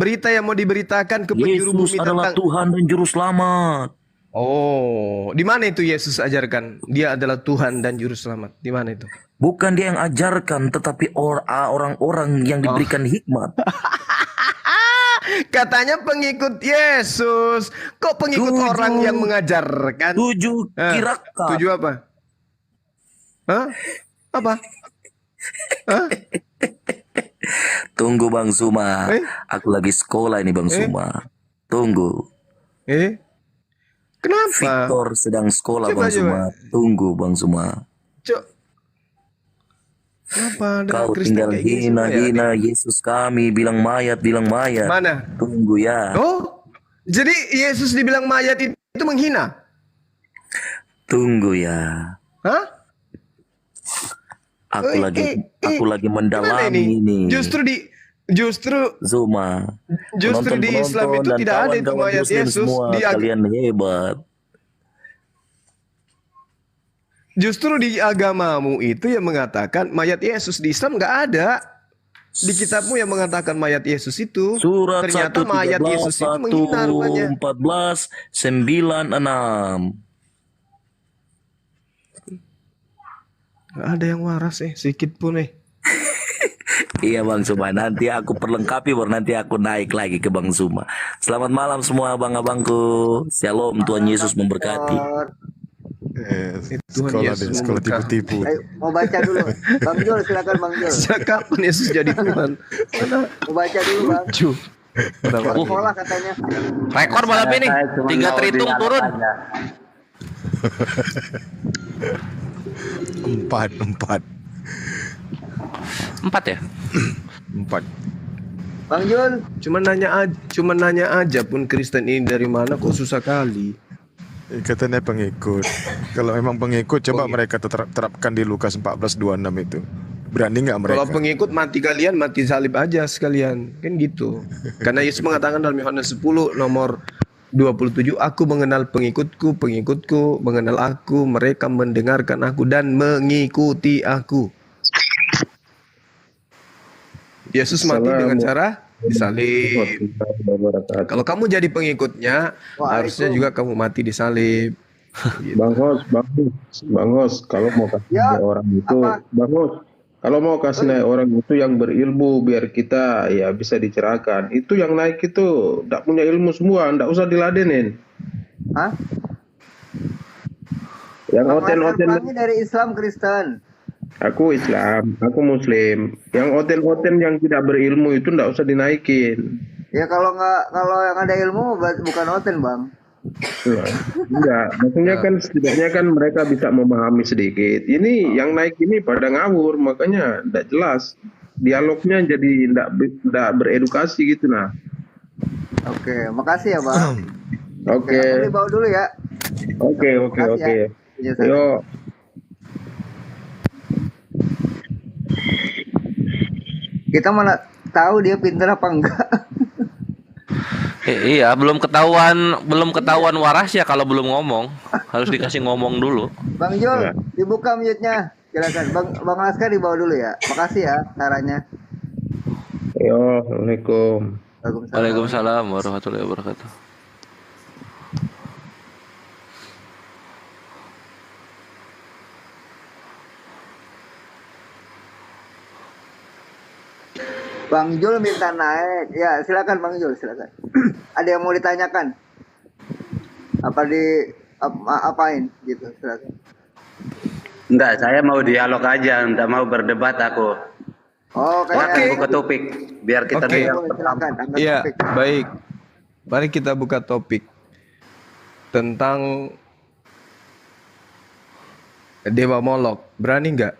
ke penjuru Yesus bumi adalah tentang Tuhan dan Juru Selamat. Oh, di mana itu Yesus ajarkan? Dia adalah Tuhan dan Juru Selamat. Di mana itu? Bukan dia yang ajarkan, tetapi orang-orang yang diberikan hikmat. Katanya pengikut Yesus. Kok pengikut orang yang mengajarkan? Tujuh kirakat. Tujuh apa? Hah? Apa? Tunggu Bang Suma. Aku lagi sekolah ini Bang Suma. Tunggu. Kenapa? Victor sedang sekolah Coba, Bang Suma. Tunggu Bang Suma. Kenapa dengan Kau Kristen tinggal kayak gini semua ya? hina-hina Yesus kami, bilang mayat. Mana? Tunggu ya. Oh, jadi Yesus dibilang mayat itu menghina? Tunggu ya. Hah? Aku lagi Gimana mendalami ini. Justru Zuma. di Islam itu tidak ada itu mayat Yesus. Kalian hebat. Justru di agamamu itu yang mengatakan mayat Yesus, di Islam nggak ada. Di kitabmu yang mengatakan mayat Yesus itu. Surat ternyata 1, mayat 13, Yesus itu menghina rupanya. 14, 96. Gak ada yang waras sedikit pun Iya Bang Suma, nanti aku perlengkapi baru nanti aku naik lagi ke Bang Suma. Selamat malam semua abang-abangku. Shalom, Tuhan Yesus memberkati. Sekolah tipu-tipu. Mau baca dulu. Bang Jul, silakan Bang Jul. Sejak kapan Yesus jadi Tuhan? Mau baca dulu Bang. Sekolah katanya. Rekor malam ini 3 tritung turun. 4 ya? 4. Bang Jul. Cuma nanya aja pun Kristen ini dari mana kok susah kali. Katanya pengikut. Kalau memang pengikut, coba mereka terapkan di Lukas 14:26 itu. Berani nggak mereka? Kalau pengikut mati kalian, mati salib aja sekalian. Kan gitu. Karena Yesus mengatakan dalam Yohanes 10 nomor 27, aku mengenal pengikutku mengenal aku, mereka mendengarkan aku dan mengikuti aku. Yesus mati dengan cara disalib. Kalau kamu jadi pengikutnya, harusnya juga kamu mati disalib. Gitu. Bang Hos, kalau mau kasih naik orang itu, kalau mau kasih naik orang itu yang berilmu biar kita ya bisa dicerahkan. Itu yang naik itu tidak punya ilmu semua, tidak usah diladenin. Hah? Yang oten-oten dari Islam Kristen. Aku Islam, aku Muslim. Yang oten-oten yang tidak berilmu itu tidak usah dinaikin. Ya kalau yang ada ilmu bukan oten Bang. Enggak, maksudnya kan setidaknya kan mereka bisa memahami sedikit. Ini yang naik ini pada ngawur, makanya tidak jelas. Dialognya jadi tidak beredukasi gitu nah. Oke, makasih ya Bang. Oke. Dibawa dulu ya. Oke. Ya. Yuk. Kita mana tahu dia pintar apa enggak? Iya, belum ketahuan waras ya kalau belum ngomong. Harus dikasih ngomong dulu. Bang Jul, dibuka mute-nya. Silakan. Bang Laskar dibawa dulu ya. Makasih ya sarannya. Yo, Assalamualaikum. Waalaikumsalam warahmatullahi wabarakatuh. Bang Jul minta naik. Ya, silakan Bang Jul, silakan. Ada yang mau ditanyakan? Apain gitu, silakan. Enggak, saya mau dialog aja, enggak mau berdebat aku. Oh, kayak buka topik biar kita Iya, baik. Mari kita buka topik tentang Dewa Molok. Berani nggak?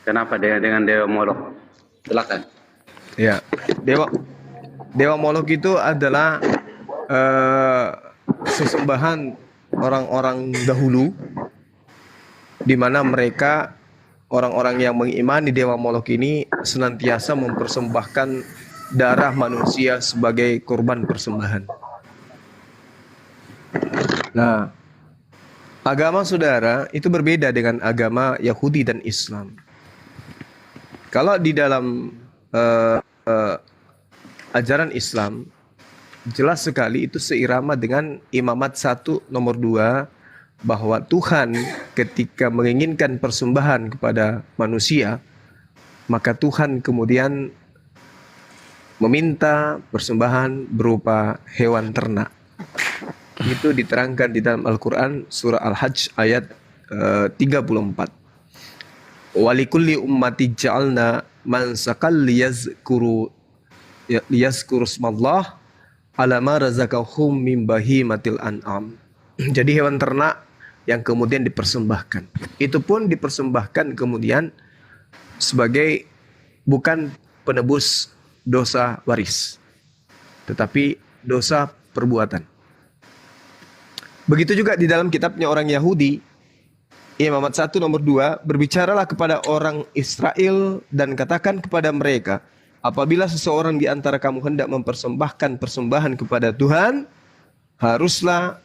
Kenapa dengan Dewa Molok? Silakan. Ya, Dewa Molok itu adalah sesembahan orang-orang dahulu, di mana mereka orang-orang yang mengimani Dewa Molok ini senantiasa mempersembahkan darah manusia sebagai korban persembahan. Nah, agama saudara itu berbeda dengan agama Yahudi dan Islam. Kalau di dalam ajaran Islam, jelas sekali itu seirama dengan Imamat 1 nomor 2, bahwa Tuhan ketika menginginkan persembahan kepada manusia, maka Tuhan kemudian meminta persembahan berupa hewan ternak. Itu diterangkan di dalam Al-Quran surah Al-Hajj ayat 34. Walikulli ummati ja'alna mansakal liyazkuru smallah ala ma razaqahum min bahimatil an'am. Jadi hewan ternak yang kemudian dipersembahkan. Itu pun dipersembahkan kemudian sebagai bukan penebus dosa waris, tetapi dosa perbuatan. Begitu juga di dalam kitabnya orang Yahudi, Imamat 1 nomor 2, berbicaralah kepada orang Israel dan katakan kepada mereka, apabila seseorang di antara kamu hendak mempersembahkan persembahan kepada Tuhan, haruslah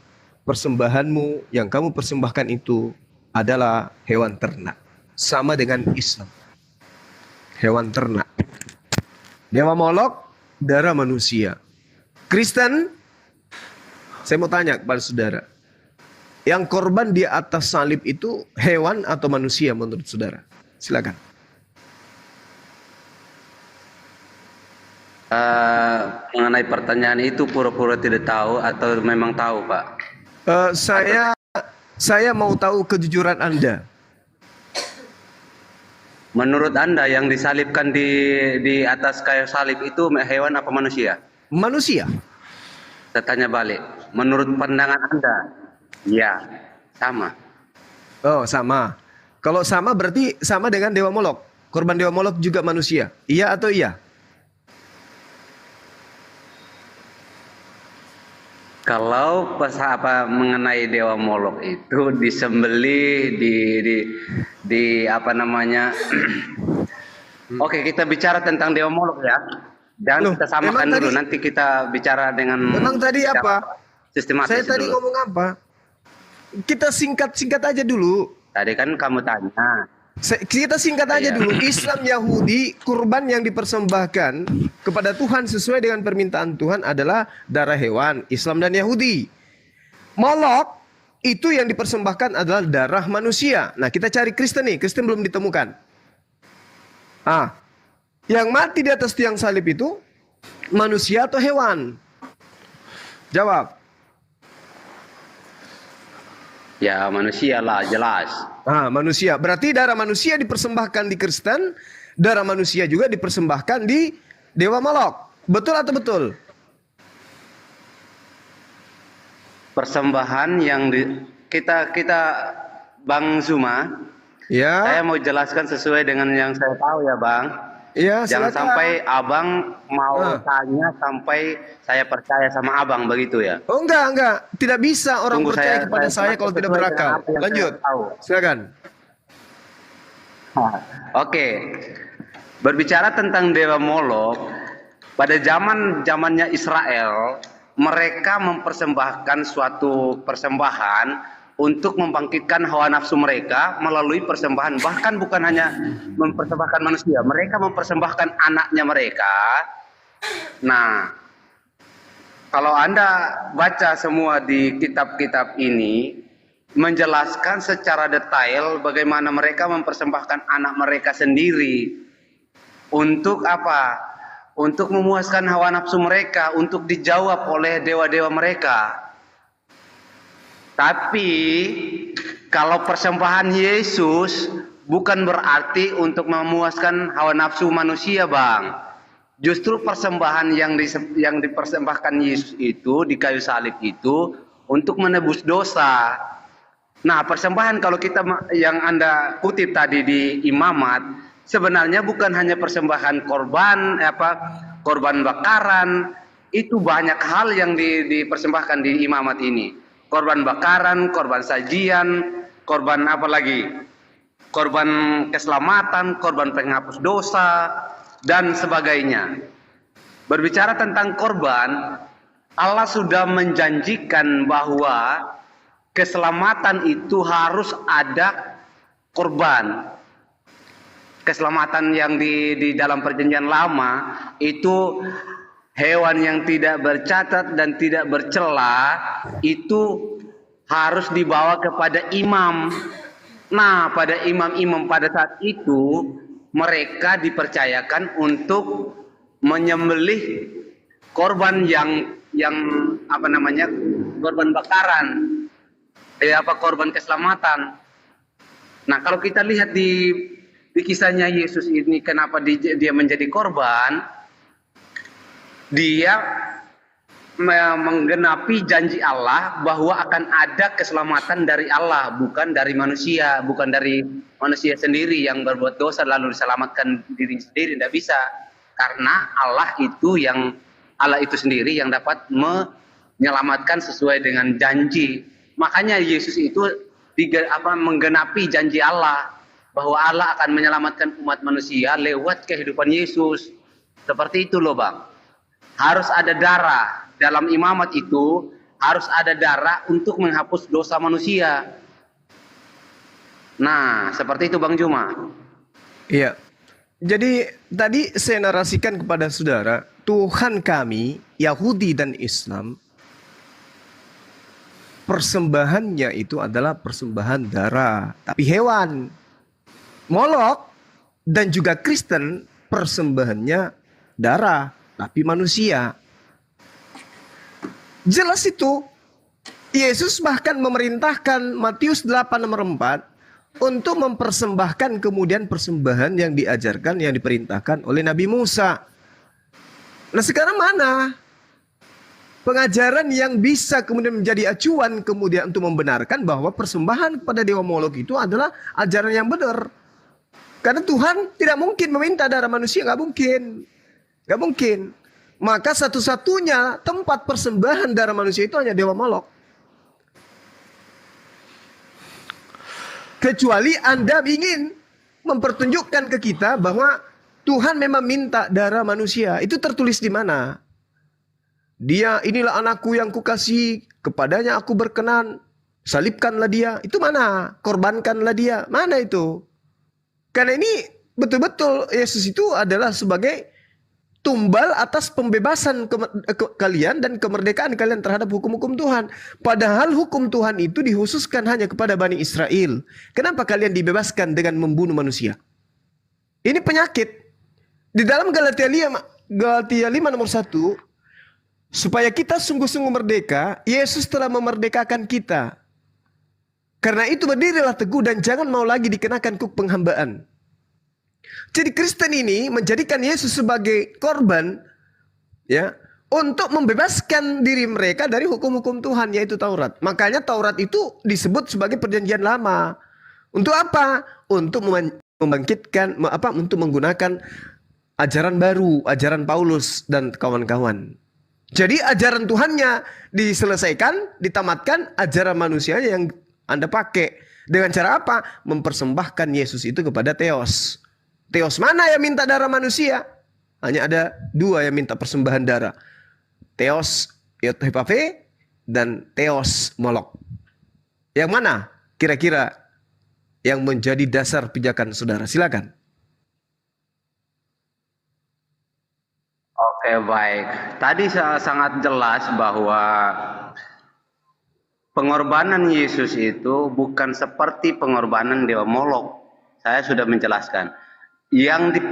persembahanmu yang kamu persembahkan itu adalah hewan ternak. Sama dengan Islam. Hewan ternak. Dewa Molok, darah manusia. Kristen, saya mau tanya kepada saudara, yang korban di atas salib itu hewan atau manusia menurut saudara? Silakan. Mengenai pertanyaan itu pura-pura tidak tahu atau memang tahu, Pak? Saya mau tahu kejujuran Anda. Menurut Anda yang disalibkan di atas kayu salib itu hewan apa manusia? Manusia. Saya tanya balik. Menurut pandangan Anda? Ya, sama. Oh, sama. Kalau sama berarti sama dengan Dewa Molok. Korban Dewa Molok juga manusia. Iya atau iya? Kalau mengenai Dewa Molok itu disembelih di apa namanya? Oke, kita bicara tentang Dewa Molok ya. Dan kita samakan dulu. Nanti kita bicara dengan. Memang tadi apa? Sistematis. Saya tadi ngomong apa? Kita singkat aja dulu. Tadi kan kamu tanya. Kita singkat aja dulu. Islam, Yahudi, kurban yang dipersembahkan kepada Tuhan sesuai dengan permintaan Tuhan adalah darah hewan. Islam dan Yahudi. Molok itu yang dipersembahkan adalah darah manusia. Nah, kita cari Kristen nih. Kristen belum ditemukan. Yang mati di atas tiang salib itu manusia atau hewan? Jawab. Ya, manusia lah, jelas. Manusia. Berarti darah manusia dipersembahkan di Kristen, darah manusia juga dipersembahkan di Dewa Molok. Betul atau betul? Persembahan yang kita Bang Zuma. Ya. Saya mau jelaskan sesuai dengan yang saya tahu ya, Bang. Iya, jangan silakan. sampai abang mau tanya sampai saya percaya sama abang begitu ya. Oh enggak. Tidak bisa orang Tunggu percaya kepada saya kalau tidak berakal. Lanjut. Silakan. Oke. Berbicara tentang Dewa Molok, pada zamannya Israel, mereka mempersembahkan suatu persembahan untuk membangkitkan hawa nafsu mereka melalui persembahan. Bahkan bukan hanya mempersembahkan manusia, mereka mempersembahkan anaknya mereka. Nah, kalau Anda baca semua di kitab-kitab ini, menjelaskan secara detail bagaimana mereka mempersembahkan anak mereka sendiri. Untuk apa? Untuk memuaskan hawa nafsu mereka, untuk dijawab oleh dewa-dewa mereka. Tapi kalau persembahan Yesus bukan berarti untuk memuaskan hawa nafsu manusia, Bang. Justru persembahan yang dipersembahkan Yesus itu di kayu salib itu untuk menebus dosa. Nah, persembahan kalau kita yang Anda kutip tadi di Imamat sebenarnya bukan hanya persembahan korban bakaran, itu banyak hal yang dipersembahkan di Imamat ini. Korban bakaran, korban sajian, korban apa lagi? Korban keselamatan, korban penghapus dosa, dan sebagainya. Berbicara tentang korban, Allah sudah menjanjikan bahwa keselamatan itu harus ada korban. Keselamatan yang di dalam perjanjian lama itu hewan yang tidak bercacat dan tidak bercela itu harus dibawa kepada imam. Nah, pada imam-imam pada saat itu mereka dipercayakan untuk menyembelih korban yang korban bakaran, korban keselamatan. Nah, kalau kita lihat di kisahnya Yesus ini, kenapa dia menjadi korban? Dia menggenapi janji Allah bahwa akan ada keselamatan dari Allah, bukan dari manusia, bukan dari manusia sendiri yang berbuat dosa lalu diselamatkan diri sendiri. Tidak bisa, karena Allah itu sendiri yang dapat menyelamatkan sesuai dengan janji. Makanya Yesus itu menggenapi janji Allah bahwa Allah akan menyelamatkan umat manusia lewat kehidupan Yesus. Seperti itu loh, Bang. Harus ada darah. Dalam imamat itu harus ada darah untuk menghapus dosa manusia. Nah, seperti itu Bang Juma. Iya. Jadi tadi saya narasikan kepada saudara, Tuhan kami, Yahudi dan Islam, persembahannya itu adalah persembahan darah, tapi hewan. Molok dan juga Kristen persembahannya darah, tapi manusia. Jelas itu. Yesus bahkan memerintahkan Matius 8 nomor 4 untuk mempersembahkan kemudian persembahan yang diajarkan, yang diperintahkan oleh Nabi Musa. Nah sekarang mana pengajaran yang bisa kemudian menjadi acuan kemudian untuk membenarkan bahwa persembahan kepada Dewa Molok itu adalah ajaran yang benar? Karena Tuhan tidak mungkin meminta darah manusia, nggak mungkin. Nggak mungkin. Maka satu-satunya tempat persembahan darah manusia itu hanya Dewa Molok. Kecuali Anda ingin mempertunjukkan ke kita bahwa Tuhan memang minta darah manusia. Itu tertulis di mana? Dia, inilah anakku yang kukasihi, kepadanya aku berkenan, salibkanlah dia. Itu mana? Korbankanlah dia. Mana itu? Karena ini betul-betul Yesus itu adalah sebagai tumbal atas pembebasan kalian dan kemerdekaan kalian terhadap hukum-hukum Tuhan. Padahal hukum Tuhan itu dikhususkan hanya kepada Bani Israel. Kenapa kalian dibebaskan dengan membunuh manusia? Ini penyakit. Di dalam Galatia 5 nomor 1, supaya kita sungguh-sungguh merdeka, Yesus telah memerdekakan kita. Karena itu berdirilah teguh dan jangan mau lagi dikenakan kuk penghambaan. Jadi Kristen ini menjadikan Yesus sebagai korban, ya, untuk membebaskan diri mereka dari hukum-hukum Tuhan, yaitu Taurat. Makanya Taurat itu disebut sebagai perjanjian lama. Untuk apa? Untuk membangkitkan, untuk menggunakan ajaran baru, ajaran Paulus dan kawan-kawan. Jadi ajaran Tuhannya diselesaikan, ditamatkan, ajaran manusianya yang Anda pakai. Dengan cara apa? Mempersembahkan Yesus itu kepada Theos. Theos mana yang minta darah manusia? Hanya ada dua yang minta persembahan darah. Theos Yotepave dan Theos Molok. Yang mana kira-kira yang menjadi dasar pijakan saudara? Silakan. Oke, baik. Tadi sangat jelas bahwa pengorbanan Yesus itu bukan seperti pengorbanan Dewa Molok. Saya sudah menjelaskan. Yang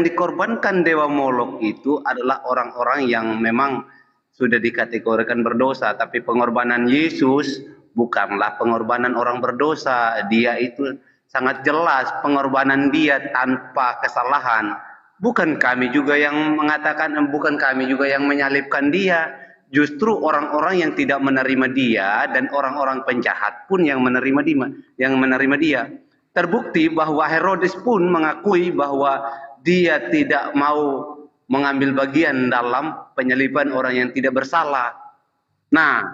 dikorbankan Dewa Molok itu adalah orang-orang yang memang sudah dikategorikan berdosa. Tapi pengorbanan Yesus bukanlah pengorbanan orang berdosa. Dia itu sangat jelas pengorbanan dia tanpa kesalahan. Bukan kami juga yang mengatakan, bukan kami juga yang menyalibkan dia. Justru orang-orang yang tidak menerima dia dan orang-orang penjahat pun yang menerima dia. Terbukti bahwa Herodes pun mengakui bahwa dia tidak mau mengambil bagian dalam penyaliban orang yang tidak bersalah. Nah,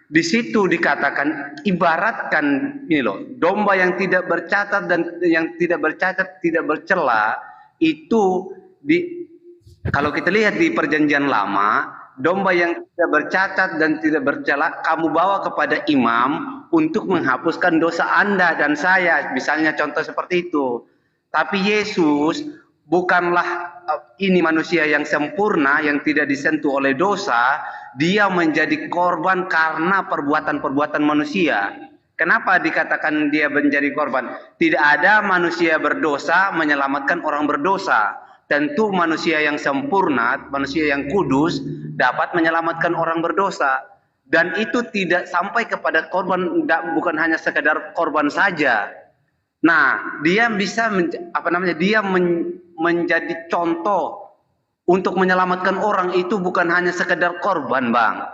di situ dikatakan, ibaratkan ini loh, domba yang tidak bercacat dan yang tidak bercela itu kalau kita lihat di perjanjian lama, domba yang tidak bercacat dan tidak bercela kamu bawa kepada imam untuk menghapuskan dosa Anda dan saya, misalnya contoh seperti itu. Tapi Yesus bukanlah ini manusia yang sempurna, yang tidak disentuh oleh dosa. Dia menjadi korban karena perbuatan-perbuatan manusia. Kenapa dikatakan dia menjadi korban? Tidak ada manusia berdosa menyelamatkan orang berdosa. Tentu manusia yang sempurna, manusia yang kudus dapat menyelamatkan orang berdosa. Dan itu tidak sampai kepada korban, bukan hanya sekedar korban saja. Nah, dia bisa menjadi contoh untuk menyelamatkan orang itu bukan hanya sekedar korban, Bang.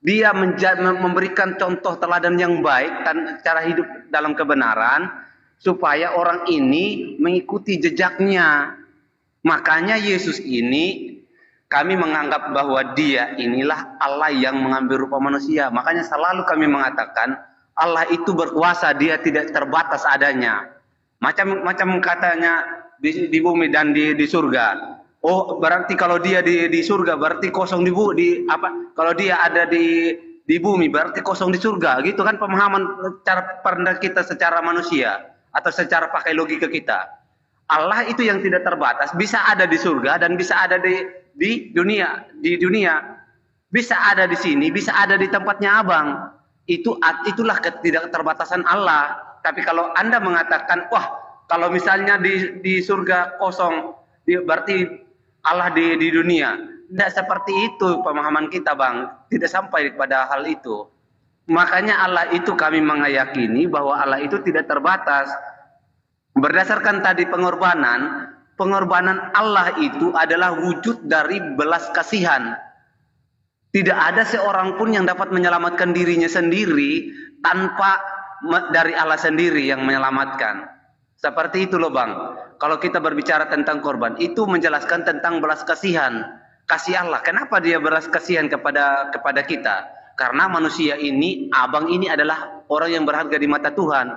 Dia memberikan contoh teladan yang baik dan cara hidup dalam kebenaran supaya orang ini mengikuti jejaknya. Makanya Yesus ini kami menganggap bahwa dia inilah Allah yang mengambil rupa manusia. Makanya selalu kami mengatakan Allah itu berkuasa, dia tidak terbatas adanya. Macam katanya di bumi dan di surga. Oh, berarti kalau dia di surga berarti kosong kalau dia ada di bumi berarti kosong di surga. Gitu kan pemahaman cara pandang kita secara manusia atau secara pakai logika kita. Allah itu yang tidak terbatas, bisa ada di surga dan bisa ada di dunia, bisa ada di sini, bisa ada di tempatnya Abang. Itulah ketidakterbatasan Allah. Tapi kalau Anda mengatakan, wah, kalau misalnya di surga kosong, berarti Allah di dunia. Tidak seperti itu pemahaman kita, Bang. Tidak sampai pada hal itu. Makanya Allah itu kami meyakini bahwa Allah itu tidak terbatas. Berdasarkan tadi pengorbanan Allah itu adalah wujud dari belas kasihan. Tidak ada seorang pun yang dapat menyelamatkan dirinya sendiri tanpa dari Allah sendiri yang menyelamatkan. Seperti itu loh, Bang. Kalau kita berbicara tentang korban, itu menjelaskan tentang belas kasihan. Kasih Allah. Kenapa dia belas kasihan kepada kita? Karena manusia ini, Abang ini adalah orang yang berharga di mata Tuhan,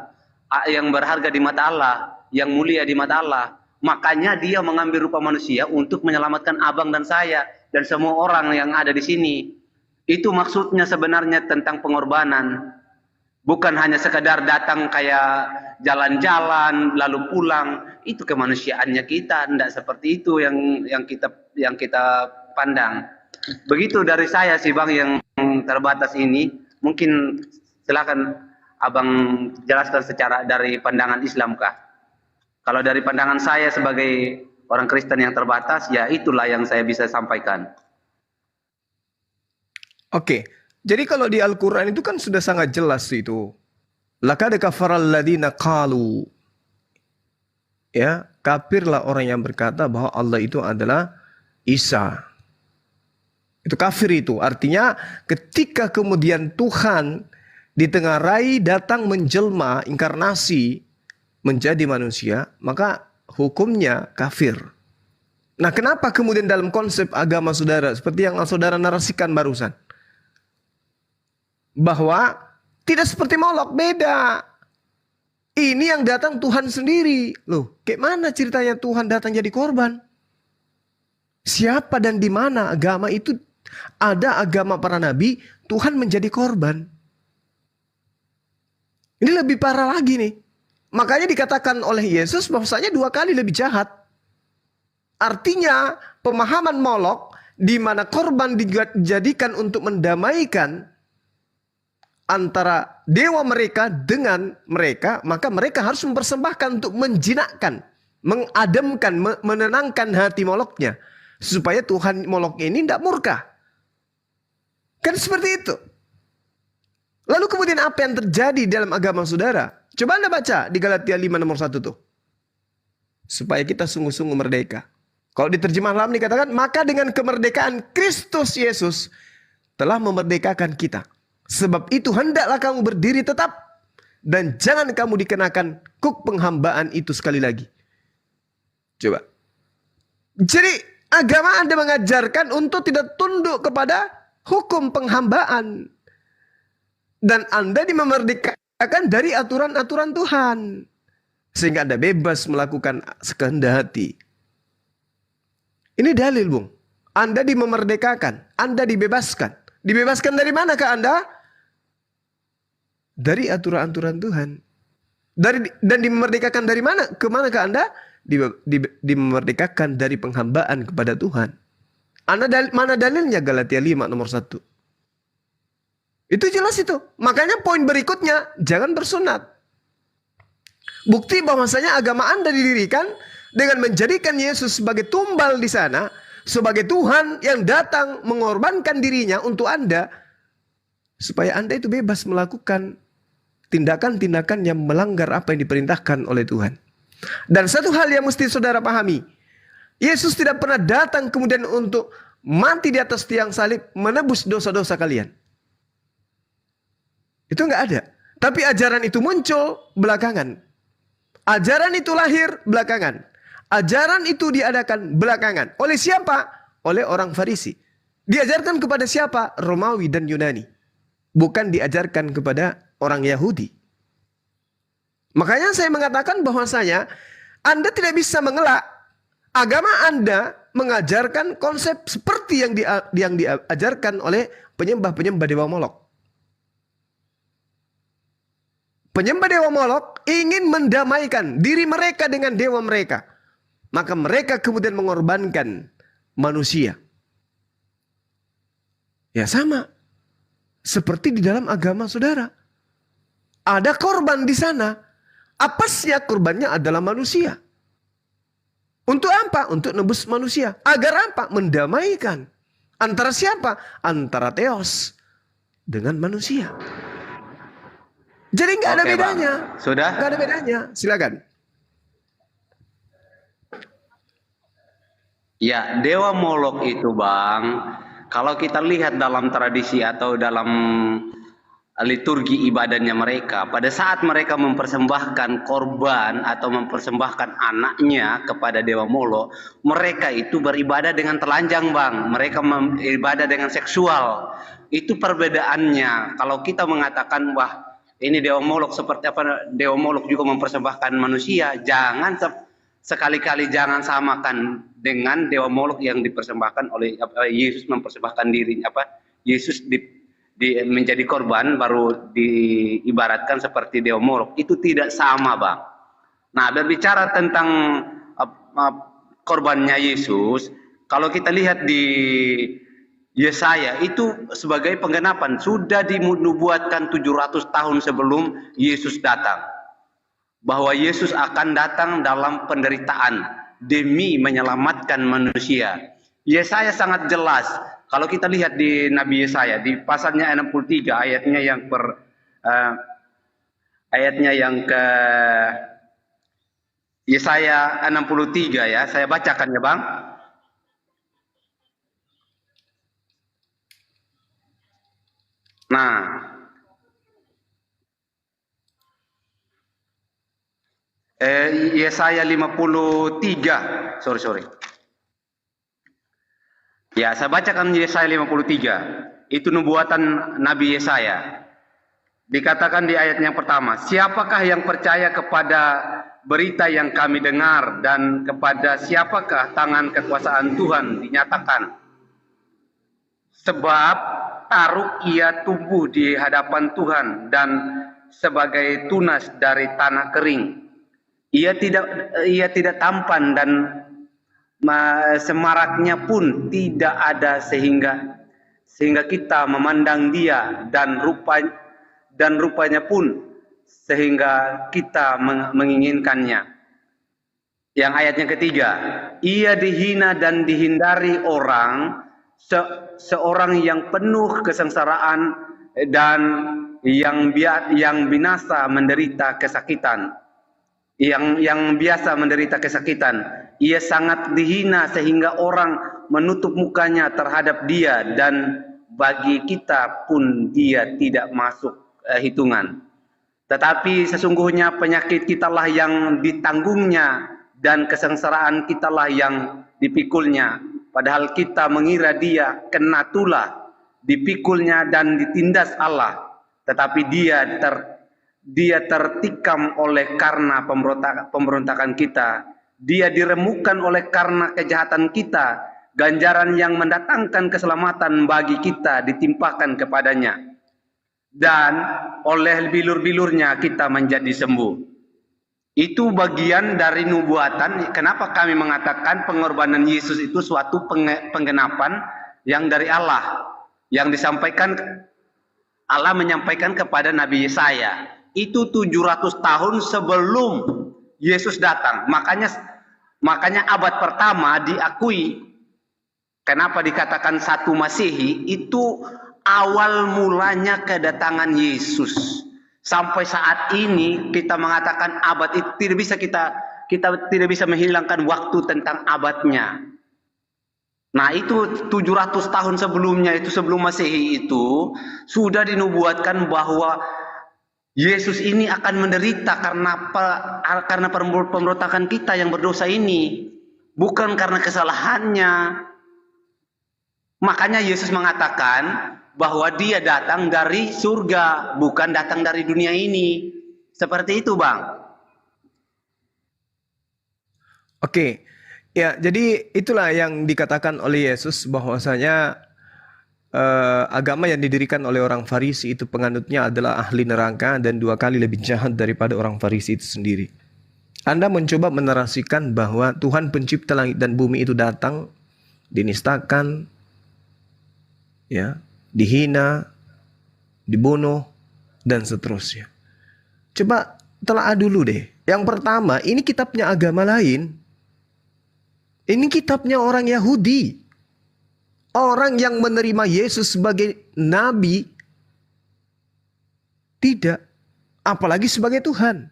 yang berharga di mata Allah, yang mulia di mata Allah. Makanya dia mengambil rupa manusia untuk menyelamatkan Abang dan saya dan semua orang yang ada di sini. Itu maksudnya sebenarnya tentang pengorbanan. Bukan hanya sekedar datang kayak jalan-jalan lalu pulang. Itu kemanusiaannya kita, tidak seperti itu yang kita pandang. Begitu dari saya sih, Bang, yang terbatas ini. Mungkin silakan Abang jelaskan secara dari pandangan Islam kah? Kalau dari pandangan saya sebagai orang Kristen yang terbatas, ya itulah yang saya bisa sampaikan. Oke, jadi kalau di Al-Quran itu kan sudah sangat jelas itu. Laqad kafaral ladzina qalu. Ya, kafirlah orang yang berkata bahwa Allah itu adalah Isa. Itu kafir itu. Artinya ketika kemudian Tuhan di tengah rai datang menjelma, inkarnasi, menjadi manusia, maka hukumnya kafir. Nah, kenapa kemudian dalam konsep agama saudara, seperti yang saudara narasikan barusan, bahwa tidak seperti Molok, beda. Ini yang datang Tuhan sendiri. Loh, kayak mana ceritanya Tuhan datang jadi korban? Siapa dan di mana agama itu? Ada agama para nabi, Tuhan menjadi korban. Ini lebih parah lagi nih. Makanya dikatakan oleh Yesus bahwasanya 2 kali lebih jahat. Artinya pemahaman Molok di mana korban dijadikan untuk mendamaikan antara dewa mereka dengan mereka, maka mereka harus mempersembahkan untuk menjinakkan, mengademkan, menenangkan hati Moloknya. Supaya Tuhan Molok ini tidak murka. Kan seperti itu. Lalu kemudian apa yang terjadi dalam agama saudara? Coba Anda baca di Galatia 5 nomor 1 tuh. Supaya kita sungguh-sungguh merdeka. Kalau di terjemahan lain dikatakan, maka dengan kemerdekaan Kristus Yesus telah memerdekakan kita. Sebab itu hendaklah kamu berdiri tetap dan jangan kamu dikenakan kuk penghambaan itu sekali lagi. Coba. Jadi agama Anda mengajarkan untuk tidak tunduk kepada hukum penghambaan. Dan Anda dimerdekakan dari aturan-aturan Tuhan. Sehingga Anda bebas melakukan sekehendak hati. Ini dalil, Bung. Anda dimerdekakan. Anda dibebaskan. Dibebaskan dari manakah Anda? Dari aturan-aturan Tuhan. Dan dimerdekakan dari mana? Kemanakah Anda? Dimerdekakan dari penghambaan kepada Tuhan. Mana dalilnya? Galatia 5 nomor 1. Itu jelas itu. Makanya poin berikutnya, jangan bersunat. Bukti bahwasanya agama Anda didirikan dengan menjadikan Yesus sebagai tumbal di sana, sebagai Tuhan yang datang mengorbankan dirinya untuk Anda, supaya Anda itu bebas melakukan tindakan-tindakan yang melanggar apa yang diperintahkan oleh Tuhan. Dan satu hal yang mesti saudara pahami, Yesus tidak pernah datang kemudian untuk mati di atas tiang salib menebus dosa-dosa kalian. Itu nggak ada. Tapi ajaran itu muncul belakangan. Ajaran itu lahir belakangan. Ajaran itu diadakan belakangan. Oleh siapa? Oleh orang Farisi. Diajarkan kepada siapa? Romawi dan Yunani. Bukan diajarkan kepada orang Yahudi. Makanya saya mengatakan bahwasanya Anda tidak bisa mengelak agama Anda mengajarkan konsep seperti yang diajarkan oleh penyembah-penyembah dewa Molok. Penyembah dewa Molok ingin mendamaikan diri mereka dengan dewa mereka. Maka mereka kemudian mengorbankan manusia. Ya sama. Seperti di dalam agama saudara. Ada korban di sana. Apasnya korbannya adalah manusia. Untuk apa? Untuk nebus manusia. Agar apa? Mendamaikan. Antara siapa? Antara Theos dengan manusia. Jadi nggak ada bedanya. Bang. Sudah? Nggak ada bedanya. Silakan. Ya, dewa Molok itu Bang, kalau kita lihat dalam tradisi atau dalam liturgi ibadahnya mereka, pada saat mereka mempersembahkan korban atau mempersembahkan anaknya kepada dewa Molok, mereka itu beribadah dengan telanjang Bang, mereka beribadah dengan seksual. Itu perbedaannya. Kalau kita mengatakan wah ini dewa Molok seperti apa, dewa Molok juga mempersembahkan manusia, jangan sekali-kali jangan samakan dengan dewa Molok yang dipersembahkan oleh Yesus, mempersembahkan dirinya Yesus menjadi korban baru diibaratkan seperti dewa Molok. Itu tidak sama Bang. Nah, berbicara tentang korbannya Yesus, kalau kita lihat di Yesaya itu sebagai penggenapan, sudah dinubuatkan 700 tahun sebelum Yesus datang, bahwa Yesus akan datang dalam penderitaan demi menyelamatkan manusia. Yesaya sangat jelas. Kalau kita lihat di Nabi Yesaya di pasalnya 63 ayatnya yang ke Yesaya 63 ya, saya bacakan ya Bang. Nah, Yesaya 53, sorry. Ya, saya bacakan Yesaya 53. Itu nubuatan Nabi Yesaya. Dikatakan di ayat yang pertama, siapakah yang percaya kepada berita yang kami dengar, dan kepada siapakah tangan kekuasaan Tuhan dinyatakan? Sebab taruk ia tumbuh di hadapan Tuhan dan sebagai tunas dari tanah kering. Ia tidak tampan dan semaraknya pun tidak ada sehingga kita memandang dia, dan rupanya pun sehingga kita menginginkannya. Yang ayatnya ketiga, ia dihina dan dihindari orang, seorang yang penuh kesengsaraan dan yang binasa menderita kesakitan. Yang biasa menderita kesakitan, ia sangat dihina sehingga orang menutup mukanya terhadap dia, dan bagi kita pun dia tidak masuk hitungan. Tetapi sesungguhnya penyakit kitalah yang ditanggungnya, dan kesengsaraan kitalah yang dipikulnya. Padahal kita mengira dia kena tulah, dipikulnya dan ditindas Allah. Tetapi dia tertikam oleh karena pemberontakan kita. Dia diremukkan oleh karena kejahatan kita. Ganjaran yang mendatangkan keselamatan bagi kita ditimpakan kepadanya. Dan oleh bilur-bilurnya kita menjadi sembuh. Itu bagian dari nubuatan. Kenapa kami mengatakan pengorbanan Yesus itu suatu penggenapan yang dari Allah. Yang disampaikan, Allah menyampaikan kepada Nabi Yesaya. Itu 700 tahun sebelum Yesus datang. Makanya abad pertama diakui. Kenapa dikatakan satu Masehi? Itu awal mulanya kedatangan Yesus. Sampai saat ini kita mengatakan abad itu tidak bisa kita tidak bisa menghilangkan waktu tentang abadnya. Nah itu 700 tahun sebelumnya, itu sebelum Masehi itu sudah dinubuatkan bahwa Yesus ini akan menderita karena pemberontakan kita yang berdosa ini, bukan karena kesalahannya. Makanya Yesus mengatakan bahwa dia datang dari surga, bukan datang dari dunia ini. Seperti itu, Bang. Oke, ya jadi itulah yang dikatakan oleh Yesus bahwasanya agama yang didirikan oleh orang Farisi itu penganutnya adalah ahli neraka dan 2 kali lebih jahat daripada orang Farisi itu sendiri. Anda mencoba menarasikan bahwa Tuhan pencipta langit dan bumi itu datang, dinistakan, ya, dihina, dibunuh, dan seterusnya. Coba telaah dulu deh. Yang pertama, ini kitabnya agama lain. Ini kitabnya orang Yahudi. Orang yang menerima Yesus sebagai nabi tidak, apalagi sebagai Tuhan.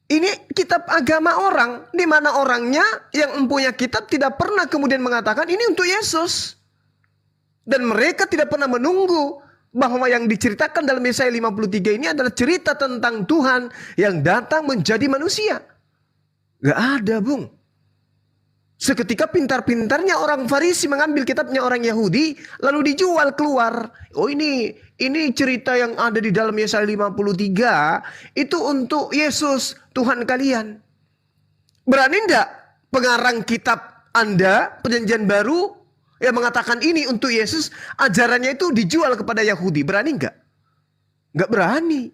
Ini kitab agama orang, di mana orangnya yang mempunyai kitab tidak pernah kemudian mengatakan ini untuk Yesus. Dan mereka tidak pernah menunggu bahwa yang diceritakan dalam Yesaya 53 ini adalah cerita tentang Tuhan yang datang menjadi manusia. Gak ada, Bung. Seketika pintar-pintarnya orang Farisi mengambil kitabnya orang Yahudi lalu dijual keluar. Oh ini cerita yang ada di dalam Yesaya 53 itu untuk Yesus Tuhan kalian. Berani enggak pengarang kitab Anda Perjanjian Baru yang mengatakan ini untuk Yesus, ajarannya itu dijual kepada Yahudi? Berani enggak? Enggak berani.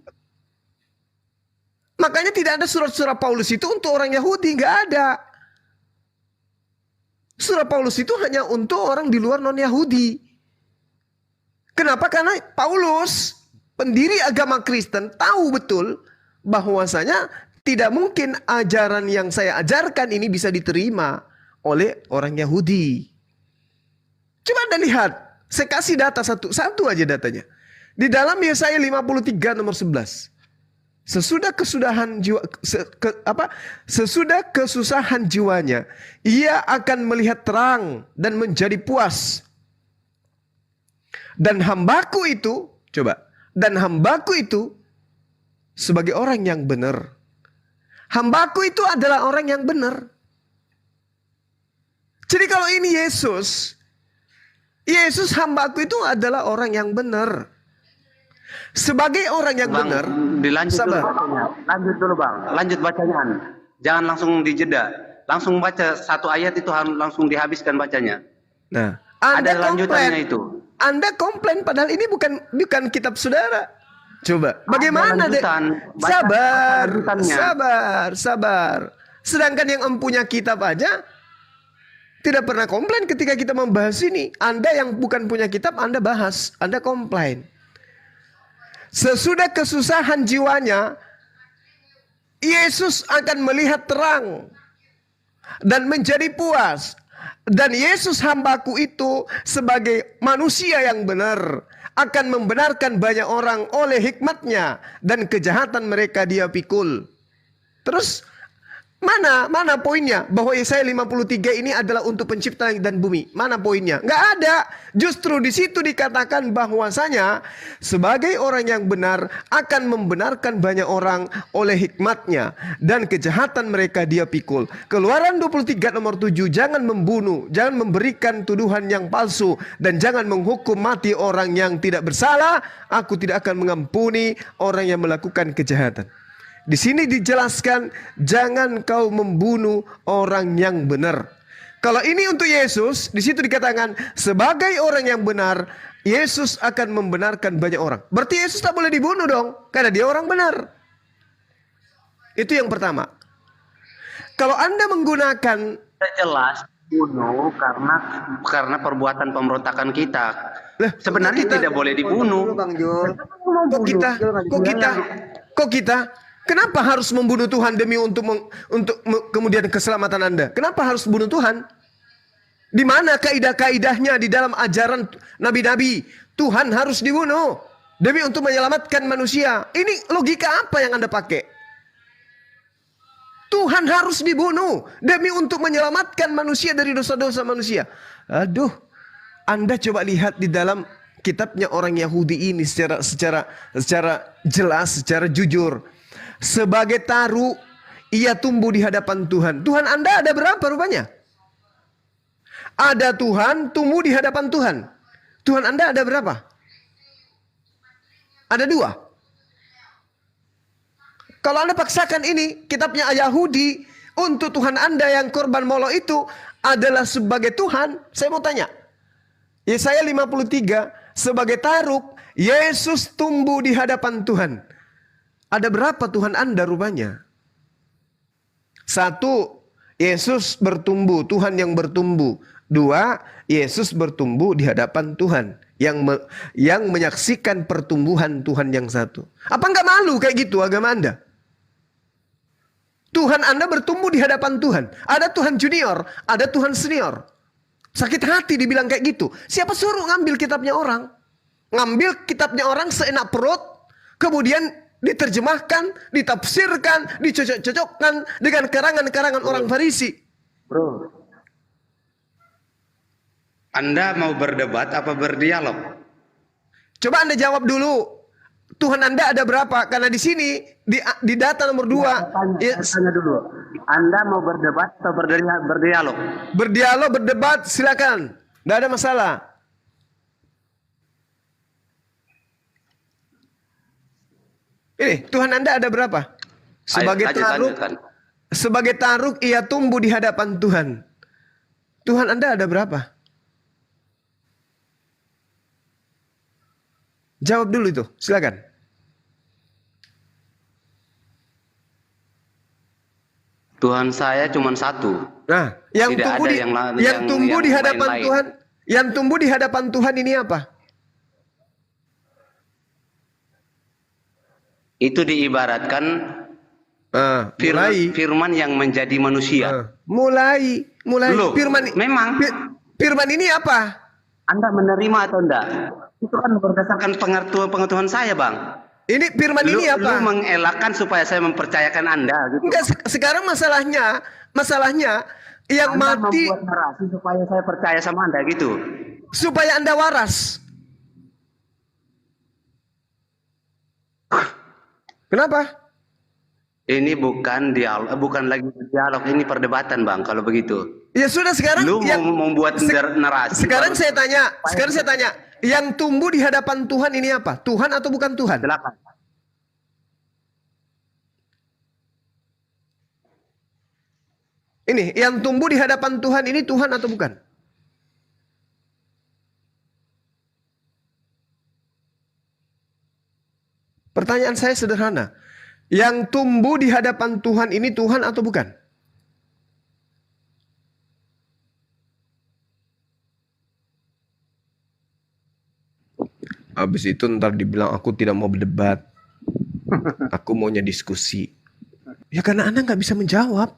Makanya tidak ada surat-surat Paulus itu untuk orang Yahudi, enggak ada. Surat Paulus itu hanya untuk orang di luar non-Yahudi. Kenapa? Karena Paulus, pendiri agama Kristen, tahu betul bahwasanya tidak mungkin ajaran yang saya ajarkan ini bisa diterima oleh orang Yahudi. Coba Anda lihat, saya kasih data satu aja datanya. Di dalam Yesaya 53 nomor 11. Sesudah kesusahan jiwanya, ia akan melihat terang dan menjadi puas. Dan hambaku itu sebagai orang yang benar. Hambaku itu adalah orang yang benar. Jadi kalau ini Yesus hambaku itu adalah orang yang benar. Sebagai orang yang Bang, benar, dilanjut sabar. dulu bacanya. Lanjut dulu, Bang. Lanjut bacanya. Jangan langsung dijeda. Langsung baca satu ayat itu harus langsung dihabiskan bacanya. Nah, ada lanjutannya itu. Anda komplain padahal ini bukan kitab saudara. Coba, bagaimana deh? Sabar. Sedangkan yang empunya kitab aja tidak pernah komplain ketika kita membahas ini. Anda yang bukan punya kitab, Anda bahas, Anda komplain. Sesudah kesusahan jiwanya, Yesus akan melihat terang dan menjadi puas. Dan Yesus hambaku itu sebagai manusia yang benar akan membenarkan banyak orang oleh hikmatnya dan kejahatan mereka dia pikul. Terus mana poinnya bahwa Yesaya 53 ini adalah untuk pencipta langit dan bumi? Mana poinnya? Nggak ada. Justru di situ dikatakan bahwasanya sebagai orang yang benar akan membenarkan banyak orang oleh hikmatnya dan kejahatan mereka dia pikul. Keluaran 23 nomor 7, jangan membunuh, jangan memberikan tuduhan yang palsu, dan jangan menghukum mati orang yang tidak bersalah. Aku tidak akan mengampuni orang yang melakukan kejahatan. Di sini dijelaskan jangan kau membunuh orang yang benar. Kalau ini untuk Yesus, di situ dikatakan sebagai orang yang benar, Yesus akan membenarkan banyak orang. Berarti Yesus tak boleh dibunuh dong, karena dia orang benar. Itu yang pertama. Kalau Anda menggunakan jelas bunuh karena perbuatan pemberontakan kita. Sebenarnya tidak boleh dibunuh. Kok kita kenapa harus membunuh Tuhan demi untuk kemudian keselamatan Anda? Kenapa harus bunuh Tuhan? Di mana kaidah-kaidahnya di dalam ajaran nabi-nabi? Tuhan harus dibunuh. Demi untuk menyelamatkan manusia. Ini logika apa yang Anda pakai? Tuhan harus dibunuh demi untuk menyelamatkan manusia dari dosa-dosa manusia. Aduh, Anda coba lihat di dalam kitabnya orang Yahudi ini secara jelas, secara jujur. Sebagai taru, ia tumbuh di hadapan Tuhan. Tuhan Anda ada berapa rupanya? Ada Tuhan tumbuh di hadapan Tuhan. Tuhan Anda ada berapa? Ada 2. Kalau Anda paksakan ini, kitabnya Yahudi, untuk Tuhan Anda yang korban molok itu adalah sebagai Tuhan, saya mau tanya. Yesaya 53, sebagai taruk, Yesus tumbuh di hadapan Tuhan. Ada berapa Tuhan Anda rupanya? 1, Yesus bertumbuh, Tuhan yang bertumbuh. 2, Yesus bertumbuh di hadapan Tuhan. Yang menyaksikan pertumbuhan Tuhan yang satu. Apa nggak malu kayak gitu agama Anda? Tuhan Anda bertumbuh di hadapan Tuhan. Ada Tuhan junior, ada Tuhan senior. Sakit hati dibilang kayak gitu. Siapa suruh ngambil kitabnya orang? Ngambil kitabnya orang seenak perut, kemudian diterjemahkan, ditafsirkan, dicocok-cocokkan dengan karangan-karangan orang Farisi. Bro, Anda mau berdebat apa berdialog? Coba Anda jawab dulu. Tuhan Anda ada berapa? Karena di sini di data nomor 2. Saya tanya dulu. Anda mau berdebat atau berdialog? Berdialog, berdebat, silakan. Tidak ada masalah. Ini Tuhan Anda ada berapa? Sebagai taruk ia tumbuh di hadapan Tuhan. Tuhan Anda ada berapa? Jawab dulu itu, silakan. Tuhan saya cuma 1. Nah, yang tumbuh di hadapan Tuhan, yang tumbuh di hadapan Tuhan ini apa? Itu diibaratkan firman yang menjadi manusia. Mulai. Loh, memang firman ini apa? Anda menerima atau enggak? Itu kan berdasarkan pengetahuan saya, Bang. Ini firman ini apa? Lu mengelakkan supaya saya mempercayakan Anda gitu. Enggak, sekarang masalahnya yang Anda mati membuat narasi supaya saya percaya sama Anda gitu. Supaya Anda waras. Kenapa? Ini bukan dialog, bukan lagi dialog, ini perdebatan, Bang, kalau begitu. Ya sudah, sekarang lu mau membuat narasi. Sekarang saya tanya, yang tumbuh di hadapan Tuhan ini apa? Tuhan atau bukan Tuhan? Silakan. Ini yang tumbuh di hadapan Tuhan ini Tuhan atau bukan? Pertanyaan saya sederhana. Yang tumbuh di hadapan Tuhan ini Tuhan atau bukan? Habis itu ntar dibilang aku tidak mau berdebat. Aku maunya diskusi. Ya karena Anda nggak bisa menjawab.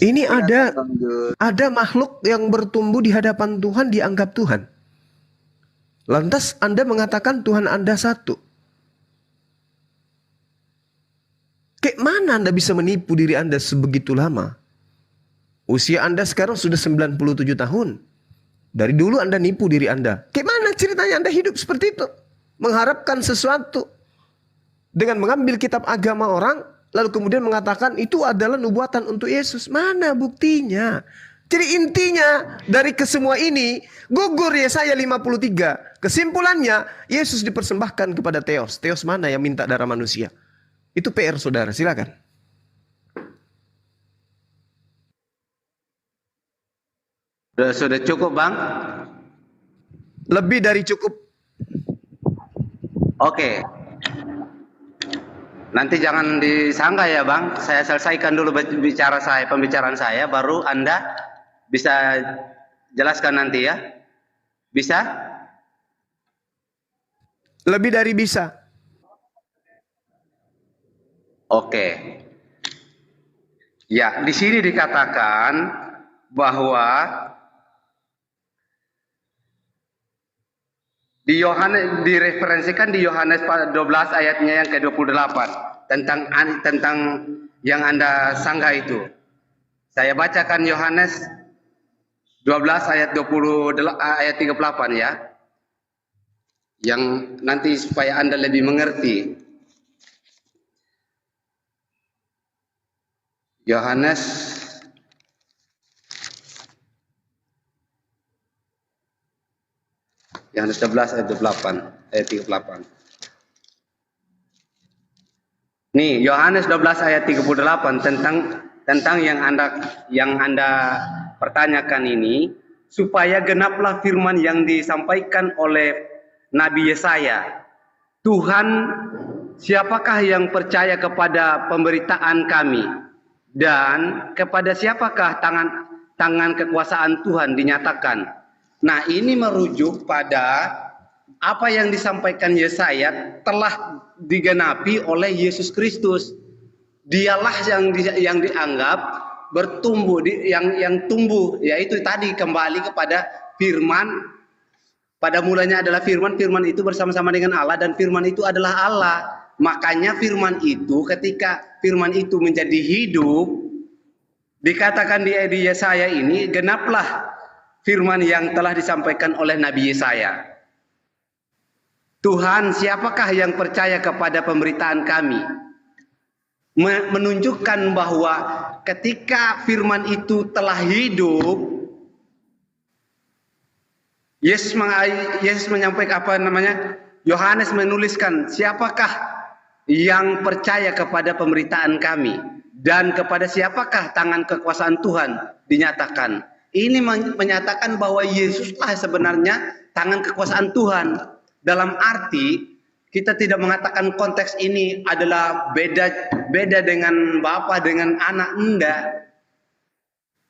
Ini ada makhluk yang bertumbuh di hadapan Tuhan dianggap Tuhan. Lantas Anda mengatakan Tuhan Anda 1. Kayak mana Anda bisa menipu diri Anda sebegitu lama? Usia Anda sekarang sudah 97 tahun. Dari dulu Anda nipu diri Anda. Kayak mana ceritanya Anda hidup seperti itu? Mengharapkan sesuatu. Dengan mengambil kitab agama orang, lalu kemudian mengatakan itu adalah nubuatan untuk Yesus. Mana buktinya? Jadi intinya dari kesemua ini, gugur Yesaya 53. Kesimpulannya, Yesus dipersembahkan kepada Theos. Theos mana yang minta darah manusia? Itu PR saudara, silakan. Sudah cukup, Bang? Lebih dari cukup. Oke. Nanti jangan disangka ya, Bang. Saya selesaikan dulu pembicaraan saya, baru Anda bisa jelaskan nanti ya. Bisa? Lebih dari bisa. Oke. Ya, di sini dikatakan bahwa Di Yohanes direferensikan di Yohanes 12 ayatnya yang ke-28 tentang yang Anda sanggah itu. Saya bacakan Yohanes 12 ayat 38 ya. Yang nanti supaya Anda lebih mengerti. Yohanes 11 ayat 38. Nih, Yohanes 12 ayat 38 tentang yang Anda pertanyakan ini, supaya genaplah firman yang disampaikan oleh Nabi Yesaya. Tuhan, siapakah yang percaya kepada pemberitaan kami? Dan kepada siapakah tangan kekuasaan Tuhan dinyatakan? Nah, ini merujuk pada apa yang disampaikan Yesaya telah digenapi oleh Yesus Kristus. Dialah yang dianggap bertumbuh, yang tumbuh, yaitu tadi kembali kepada firman. Pada mulanya adalah firman, firman itu bersama-sama dengan Allah, dan firman itu adalah Allah. Makanya firman itu, ketika firman itu menjadi hidup, dikatakan di Yesaya ini, genaplah firman yang telah disampaikan oleh Nabi Yesaya. Tuhan, siapakah yang percaya kepada pemberitaan kami? Menunjukkan bahwa ketika firman itu telah hidup, Yesus menyampaikan Yohanes menuliskan, siapakah yang percaya kepada pemberitaan kami, dan kepada siapakah tangan kekuasaan Tuhan dinyatakan. Ini menyatakan bahwa Yesuslah sebenarnya tangan kekuasaan Tuhan. Dalam arti kita tidak mengatakan konteks ini adalah beda dengan Bapa dengan anak, enggak.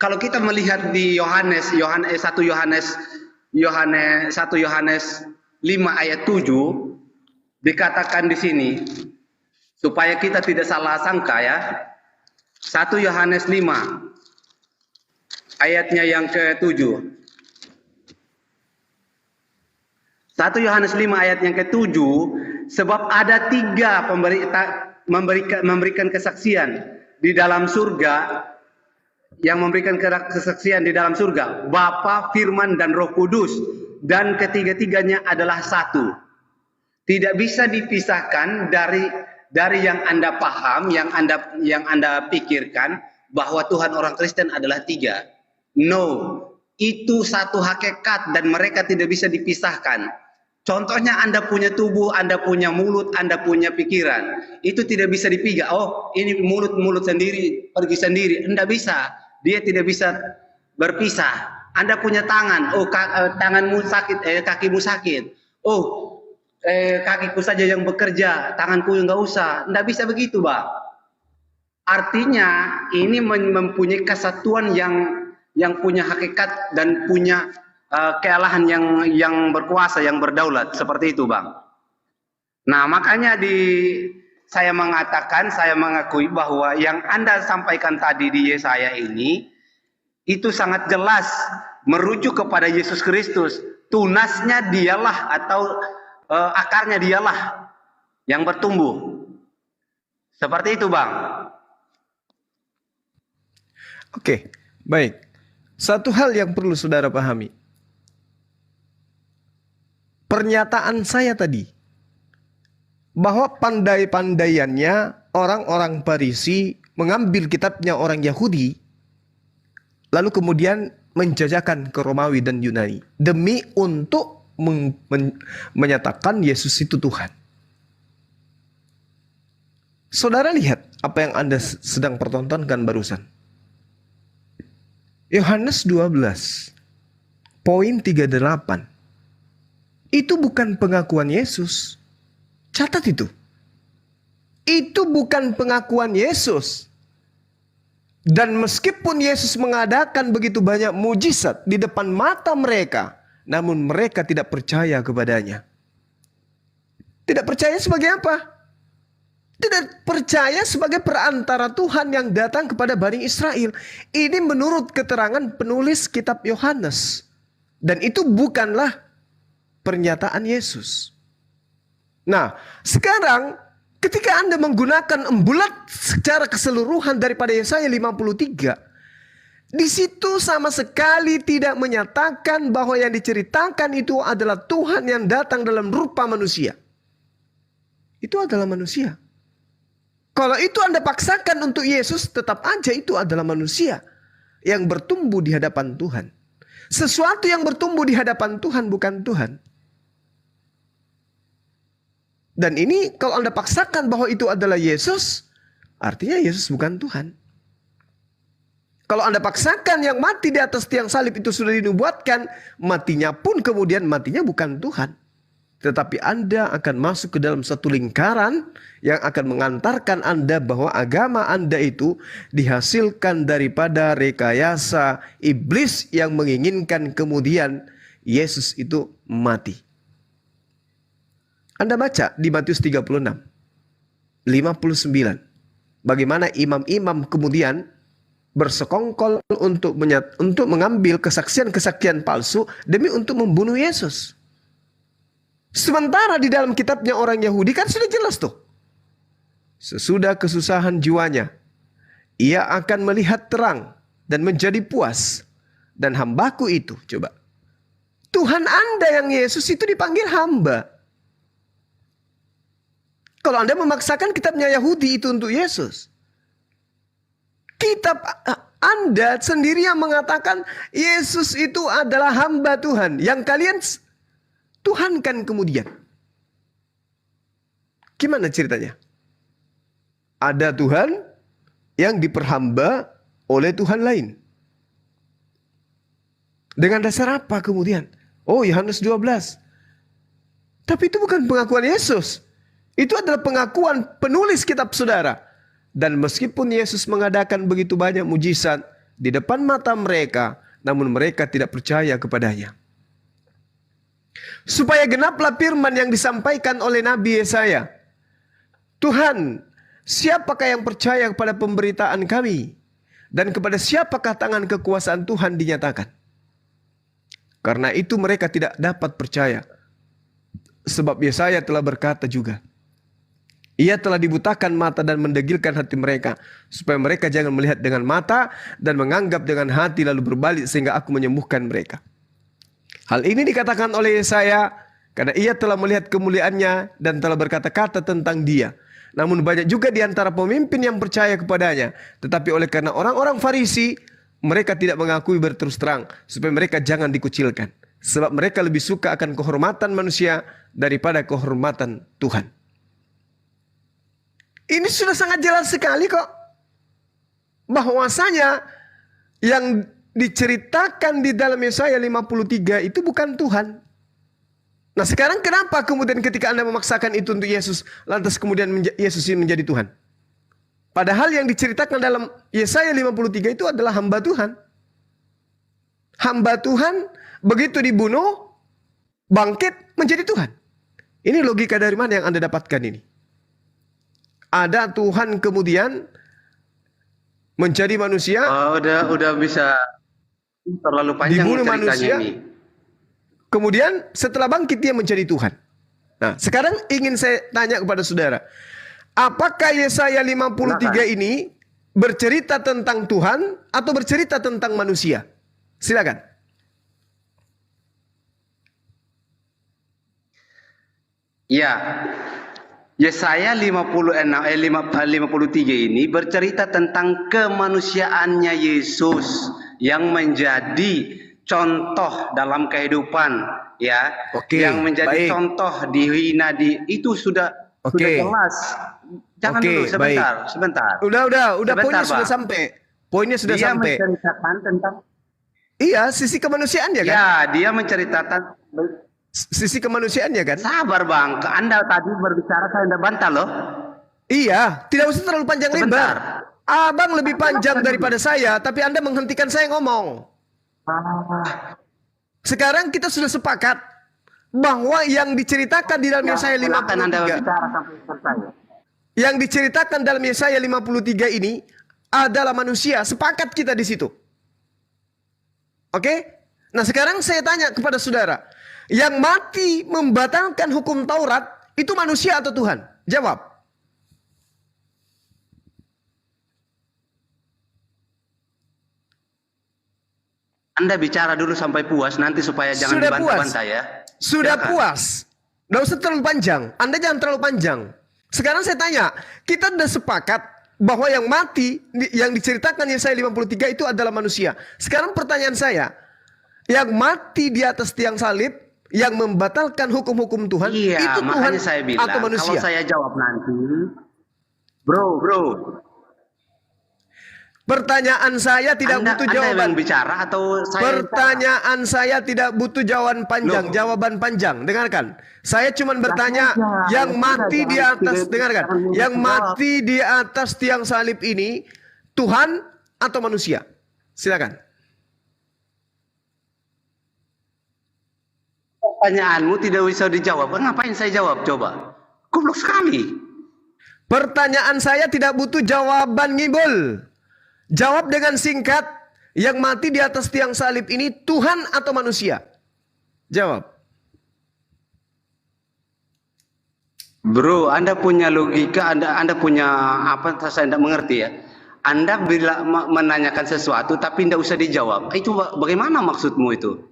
Kalau kita melihat di Yohanes 1 Yohanes 5 ayat 7 dikatakan di sini supaya kita tidak salah sangka ya. 1 Yohanes 5 ayatnya yang ke-7. 1 Yohanes 5 ayat yang ke-7, sebab ada 3 memberikan kesaksian di dalam surga, yang memberikan kesaksian di dalam surga, Bapa, Firman, dan Roh Kudus, dan ketiga-tiganya adalah satu. Tidak bisa dipisahkan dari yang Anda paham, yang Anda pikirkan bahwa Tuhan orang Kristen adalah 3. No, itu satu hakikat dan mereka tidak bisa dipisahkan. Contohnya Anda punya tubuh, Anda punya mulut, Anda punya pikiran. Itu tidak bisa dipisah. Oh, ini mulut sendiri, pergi sendiri. Tidak bisa. Dia tidak bisa berpisah. Anda punya tangan. Oh, tanganmu sakit, kakimu sakit. Oh, kakiku saja yang bekerja, tanganku yang nggak usah. Tidak bisa begitu, Bang. Artinya ini mempunyai kesatuan yang punya hakikat dan punya kealahan yang berkuasa, yang berdaulat, seperti itu, Bang. Nah, makanya saya mengakui bahwa yang Anda sampaikan tadi di Yesaya ini itu sangat jelas merujuk kepada Yesus Kristus. Tunasnya dialah atau akarnya dialah yang bertumbuh. Seperti itu, Bang. Oke, baik. Satu hal yang perlu saudara pahami. Pernyataan saya tadi, bahwa pandai-pandaiannya orang-orang Farisi mengambil kitabnya orang Yahudi, lalu kemudian menjajakan ke Romawi dan Yunani, demi untuk menyatakan Yesus itu Tuhan. Saudara lihat apa yang Anda sedang pertontonkan barusan. Yohanes 12, poin 38. Itu bukan pengakuan Yesus. Catat itu. Itu bukan pengakuan Yesus. Dan meskipun Yesus mengadakan begitu banyak mujizat di depan mata mereka, namun mereka tidak percaya kepadanya. Tidak percaya sebagai apa? Tidak percaya sebagai perantara Tuhan yang datang kepada Bani Israel. Ini menurut keterangan penulis kitab Yohanes. Dan itu bukanlah pernyataan Yesus. Nah, sekarang ketika Anda menggunakan embulat secara keseluruhan daripada Yesaya 53, di situ sama sekali tidak menyatakan bahwa yang diceritakan itu adalah Tuhan yang datang dalam rupa manusia. Itu adalah manusia. Kalau itu Anda paksakan untuk Yesus, tetap aja itu adalah manusia yang bertumbuh di hadapan Tuhan. Sesuatu yang bertumbuh di hadapan Tuhan bukan Tuhan. Dan ini kalau Anda paksakan bahwa itu adalah Yesus, artinya Yesus bukan Tuhan. Kalau Anda paksakan yang mati di atas tiang salib itu sudah dinubuatkan, matinya pun kemudian matinya bukan Tuhan. Tetapi Anda akan masuk ke dalam satu lingkaran yang akan mengantarkan Anda bahwa agama Anda itu dihasilkan daripada rekayasa iblis yang menginginkan kemudian Yesus itu mati. Anda baca di Matius 36, 59. Bagaimana imam-imam kemudian bersekongkol untuk mengambil kesaksian-kesaksian palsu demi untuk membunuh Yesus. Sementara di dalam kitabnya orang Yahudi kan sudah jelas tuh. Sesudah kesusahan jiwanya, ia akan melihat terang dan menjadi puas. Dan hambaku itu, coba. Tuhan Anda yang Yesus itu dipanggil hamba. Kalau Anda memaksakan kitabnya Yahudi itu untuk Yesus. Kitab Anda sendiri yang mengatakan Yesus itu adalah hamba Tuhan. Yang kalian Tuhan kan kemudian. Gimana ceritanya? Ada Tuhan yang diperhamba oleh Tuhan lain. Dengan dasar apa kemudian? Oh, Yohanes 12. Tapi itu bukan pengakuan Yesus. Itu adalah pengakuan penulis kitab saudara. Dan meskipun Yesus mengadakan begitu banyak mujizat di depan mata mereka, namun mereka tidak percaya kepadanya. Supaya genaplah firman yang disampaikan oleh Nabi Yesaya. Tuhan, siapakah yang percaya kepada pemberitaan kami? Dan kepada siapakah tangan kekuasaan Tuhan dinyatakan? Karena itu mereka tidak dapat percaya. Sebab Yesaya telah berkata juga. Ia telah dibutakan mata dan mendegilkan hati mereka. Supaya mereka jangan melihat dengan mata dan menganggap dengan hati lalu berbalik sehingga aku menyembuhkan mereka. Hal ini dikatakan oleh Yesaya karena ia telah melihat kemuliaannya dan telah berkata-kata tentang dia. Namun banyak juga di antara pemimpin yang percaya kepadanya. Tetapi oleh karena orang-orang Farisi, mereka tidak mengakui berterus terang supaya mereka jangan dikucilkan. Sebab mereka lebih suka akan kehormatan manusia daripada kehormatan Tuhan. Ini sudah sangat jelas sekali kok. Bahwasanya yang diceritakan di dalam Yesaya 53 itu bukan Tuhan. Nah sekarang kenapa kemudian ketika Anda memaksakan itu untuk Yesus, lantas kemudian Yesus ini menjadi Tuhan? Padahal yang diceritakan dalam Yesaya 53 itu adalah hamba Tuhan. Hamba Tuhan begitu dibunuh, bangkit menjadi Tuhan. Ini logika dari mana yang Anda dapatkan ini? Ada Tuhan kemudian menjadi manusia. Udah bisa terlalu panjang dibunuh ceritanya manusia, ini. Kemudian setelah bangkit dia menjadi Tuhan. Nah sekarang ingin saya tanya kepada saudara. Apakah Yesaya 53 ini bercerita tentang Tuhan atau bercerita tentang manusia? Silakan. Ya, Yesaya 53 ini bercerita tentang kemanusiaannya Yesus yang menjadi contoh dalam kehidupan, ya. Yang menjadi contoh dihina itu sudah jelas. Jangan dulu sebentar. Udah Sebentar, poinnya Bang. sudah sampai. Poinnya sudah Dia sampai. menceritakan tentang Sisi kemanusiaannya kan? Ya, dia menceritakan sisi kemanusiaannya kan? Sabar Bang, Anda tadi berbicara saya Anda bantah loh. Iya, tidak usah terlalu panjang lebar. Abang lebih panjang daripada saya, tapi Anda menghentikan saya ngomong. Sekarang kita sudah sepakat bahwa yang diceritakan di dalam Yesaya 53, yang diceritakan dalam Yesaya 53 ini adalah manusia. Sepakat kita di situ. Oke? Nah sekarang saya tanya kepada saudara, yang mati membatalkan hukum Taurat itu manusia atau Tuhan? Jawab. Anda bicara dulu sampai puas nanti supaya jangan dibantah-bantah ya. Sudah puas. Nggak usah terlalu panjang. Anda jangan terlalu panjang. Sekarang saya tanya, kita sudah sepakat bahwa yang mati yang diceritakan Yesaya 53 itu adalah manusia. Sekarang pertanyaan saya, yang mati di atas tiang salib yang membatalkan hukum-hukum Tuhan itu Tuhan saya bilang, atau manusia? Kalau saya jawab nanti, bro. Pertanyaan saya tidak butuh jawaban. Anda yang bicara atau saya Pertanyaan saya tidak butuh jawaban panjang, jawaban panjang. Dengarkan. Saya cuma bertanya, yang mati di atas, dengarkan. Yang mati di atas tiang salib ini Tuhan atau manusia? Silakan. Pertanyaanmu tidak bisa dijawab. Ngapain saya jawab coba? Goblok sekali. Pertanyaan saya tidak butuh jawaban ngibul. Jawab dengan singkat, yang mati di atas tiang salib ini Tuhan atau manusia? Jawab. Bro, Anda punya logika, Anda punya apa, saya tidak mengerti ya. Anda bila menanyakan sesuatu tapi tidak usah dijawab. Itu bagaimana maksudmu itu?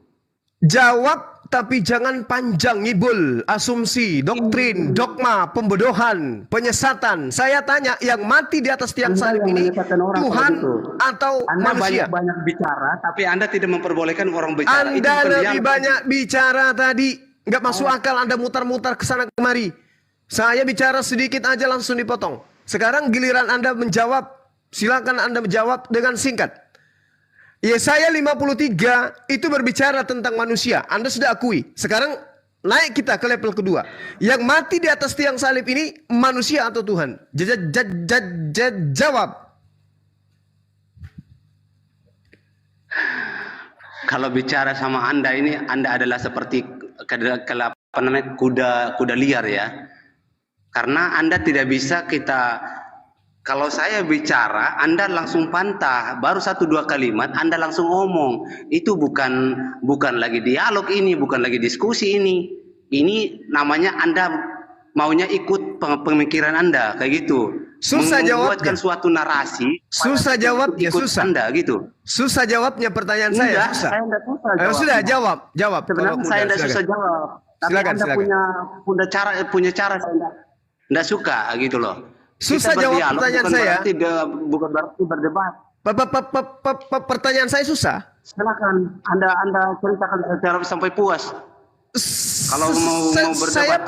Jawab tapi jangan panjang ngibul, asumsi, doktrin, dogma, pembodohan, penyesatan. Saya tanya, yang mati di atas tiang salib ini Tuhan atau Anda manusia? banyak bicara tapi Anda tidak memperbolehkan orang bicara. Anda lebih banyak bicara tadi, nggak masuk akal Anda mutar-mutar ke sana kemari. Saya bicara sedikit aja langsung dipotong. Sekarang giliran Anda menjawab, silakan Anda menjawab dengan singkat. Yesaya 53 itu berbicara tentang manusia. Anda sudah akui. Sekarang naik kita ke level kedua. Yang mati di atas tiang salib ini manusia atau Tuhan? Jawab. Kalau bicara sama Anda ini, Anda adalah seperti kuda liar ya. Karena Anda tidak bisa kalau saya bicara, Anda langsung pantah. Baru 1-2 kalimat, Anda langsung ngomong. Itu bukan lagi dialog ini, bukan lagi diskusi ini. Ini namanya Anda maunya ikut pemikiran Anda, kayak gitu. Susah jawabnya. Membuatkan suatu narasi. Susah jawabnya, susah. Anda gitu. Susah jawabnya pertanyaan saya. Susah. Saya enggak susah jawab. Sudah jawab. Sebenarnya saya tidak susah jawab. Tapi Anda punya cara saya enggak suka gitu loh. Susah jawab pertanyaan saya. Bukan berarti berdebat. Pertanyaan saya susah. Silakan Anda ceritakan secara sampai puas. Kalau mau berdebat, saya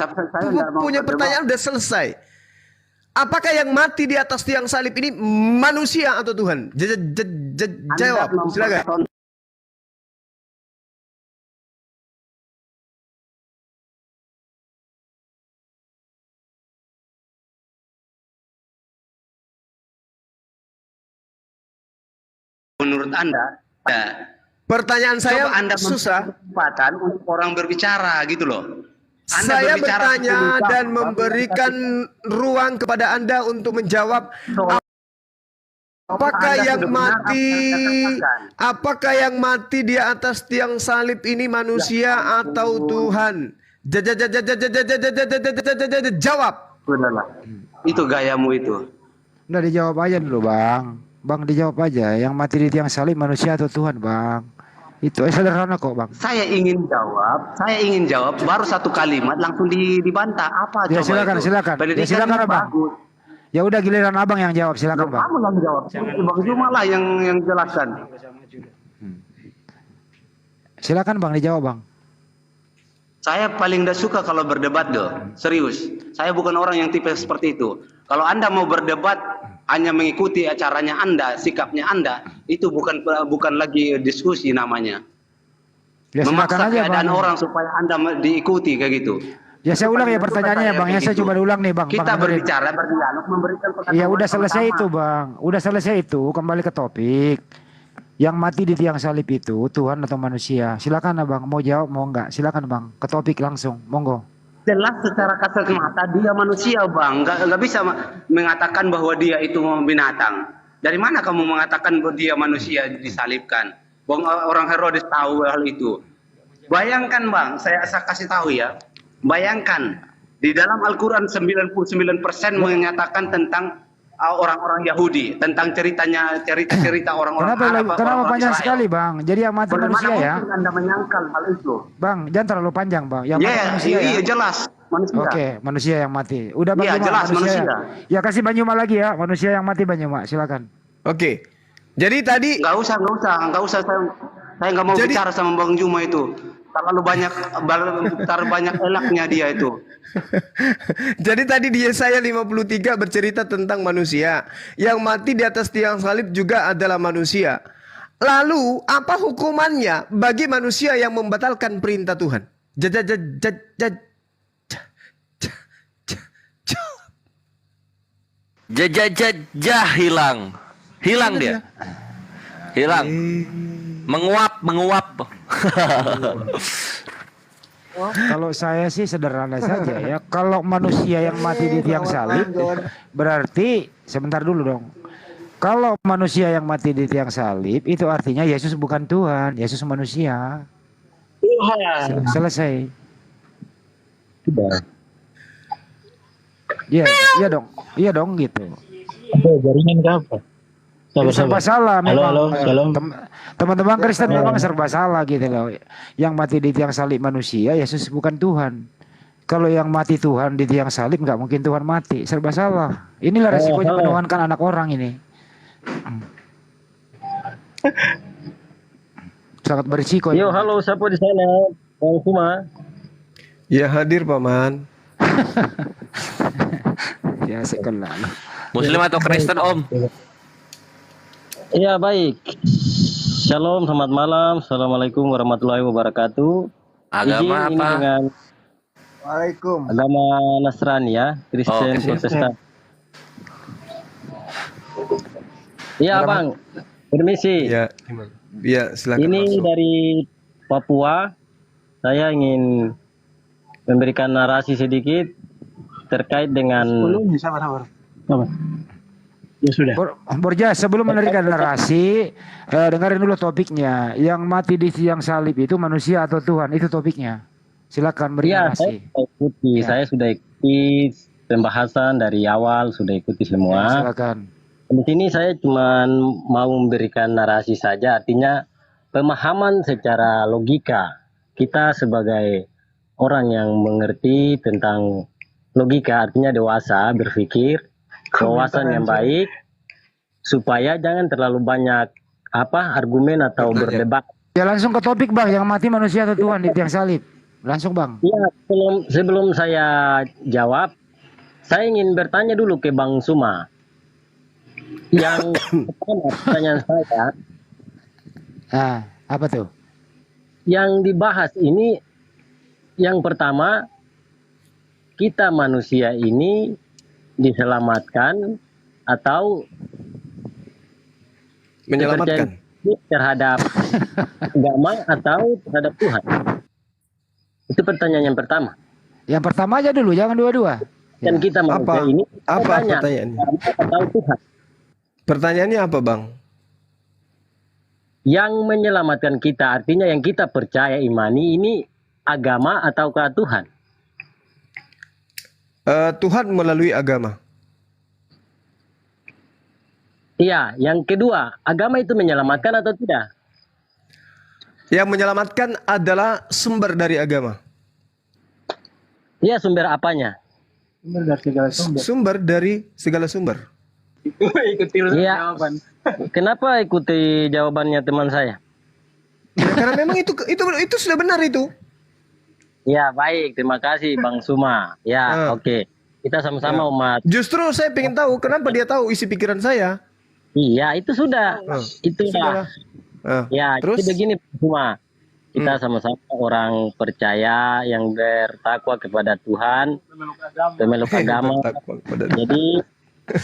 punya pertanyaan udah selesai. Apakah yang mati di atas tiang salib ini manusia atau Tuhan? Jawab. Silakan. Menurut Anda, pertanyaan saya Anda susah. Kesempatan untuk orang berbicara gitu loh. Saya bertanya dan memberikan ruang kepada Anda untuk menjawab. Apakah yang mati di atas tiang salib ini manusia atau Tuhan? Jawab. Udahlah. Itu gayamu itu. Udah dijawab aja dulu, Bang. Bang, dijawab aja. Yang mati di tiang salib manusia atau Tuhan, Bang? Itu sederhana kok, Bang. Saya ingin jawab. Baru 1 kalimat langsung dibantah. Apa ya, coba silakan. Ya, silakan, Bang. Ya udah, giliran Abang yang jawab. Silakan, Bang. Kamu yang jawab. Bang Juma lah yang jelaskan. Silakan, Bang, dijawab, Bang. Saya paling tidak suka kalau berdebat doh. Serius. Saya bukan orang yang tipe seperti itu. Kalau Anda mau berdebat hanya mengikuti acaranya Anda, sikapnya Anda, itu bukan lagi diskusi namanya. Ya, memaksa aja, keadaan Bang. orang supaya Anda diikuti kayak gitu. Ya, saya ulang ya pertanyaannya, Bang. Ya, saya coba ulang nih, Bang. Kita Bang, berbicara, berdialog, memberikan perkataan. Ya, udah selesai itu, Bang. Udah selesai itu, kembali ke topik. Yang mati di tiang salib itu Tuhan atau manusia? Silakan, Bang. Mau jawab, mau enggak? Silakan, Bang. Ke topik langsung. Monggo. Jelas secara kasat mata dia manusia, Bang. Nggak bisa mengatakan bahwa dia itu binatang. Dari mana kamu mengatakan bahwa dia manusia disalibkan? orang Herodes tahu hal itu. Bayangkan Bang, saya kasih tahu ya. Bayangkan di dalam Al-Quran 99% menyatakan tentang orang-orang Yahudi, tentang cerita orang-orang Arab. Kenapa panjang sekali Bang? Jadi yang mati manusia ya? Anda menyangkal hal itu? Bang, jangan terlalu panjang Bang. Yang mati manusia iya ya? jelas. Manusia. Oke, manusia yang mati. Udah Bang Iya Juma, jelas manusia. Ya kasih Banyuma lagi ya, manusia yang mati Banyuma, silakan. Oke. Jadi tadi nggak usah saya nggak mau bicara sama Bang Juma itu. Terlalu banyak elaknya dia itu. Jadi tadi di Yesaya 53 bercerita tentang manusia. Yang mati di atas tiang salib juga adalah manusia. Lalu apa hukumannya bagi manusia yang membatalkan perintah Tuhan? Hilang dia. Hilang. Menguap. Kalau saya sih sederhana saja ya. Kalau manusia yang mati di tiang salib, berarti sebentar dulu dong. Kalau manusia yang mati di tiang salib, itu artinya Yesus bukan Tuhan, Yesus manusia. Selesai. Iya dong gitu. Jaringan ke apa? Serba salah memang. Halo, shalom. Teman-teman Kristen memang serba salah gitu loh. Yang mati di tiang salib manusia, Yesus bukan Tuhan. Kalau yang mati Tuhan di tiang salib, nggak mungkin Tuhan mati. Serba salah. Inilah resikonya menuhankan anak orang ini. Sangat berisiko. Yo, halo, siapa di sana? Bang Suma. Ya hadir Paman. Ya sekolah. Muslim atau Kristen Om? Iya baik. Shalom, selamat malam. Assalamualaikum warahmatullahi wabarakatuh. Agama Izin apa? Dengan Waalaikum. agama Nasrani ya, Kristen, Protestan. Iya Bang, permisi. Ya silakan. Ini masuk. Dari Papua. Saya ingin memberikan narasi sedikit terkait dengan. Sabar. Ya sudah. Borja, sebelum memberikan narasi, dengarin dulu topiknya. Yang mati di tiang salib itu manusia atau Tuhan? Itu topiknya. Silakan beri narasi. Saya sudah ikuti pembahasan dari awal, sudah ikuti semua. Silakan. Di sini saya cuma mau memberikan narasi saja, artinya pemahaman secara logika. Kita sebagai orang yang mengerti tentang logika, artinya dewasa, berpikir, wawasan yang baik, supaya jangan terlalu banyak argumen atau berdebat. Ya langsung ke topik Bang, yang mati manusia atau Tuhan di tiang salib. Langsung Bang. Ya, sebelum saya jawab, saya ingin bertanya dulu ke Bang Suma. Yang pertama pertanyaan saya. Apa tuh? Yang dibahas ini, yang pertama, kita manusia ini diselamatkan atau menyelamatkan terhadap agama atau terhadap Tuhan? Itu pertanyaan yang pertama. Yang pertama aja dulu, jangan dua-dua. Dan kita manusia ini apa pertanyaannya? Atau Tuhan? Pertanyaannya apa Bang? Yang menyelamatkan kita, artinya yang kita percaya imani ini agama ataukah Tuhan? Tuhan melalui agama. Iya, yang kedua, agama itu menyelamatkan atau tidak? Yang menyelamatkan adalah sumber dari agama. Iya, sumber apanya? Sumber dari segala sumber. Ikuti jawaban. Kenapa ikuti jawabannya teman saya? Ya, karena memang itu sudah benar itu. Ya baik, terima kasih Bang Suma. Ya oke. Kita sama-sama umat. Justru saya ingin tahu kenapa dia tahu isi pikiran saya. Iya itu sudah. Itu sudah. Ya terus begini Bang Suma. Kita sama-sama orang percaya yang bertakwa kepada Tuhan, pemeluk agama. Jadi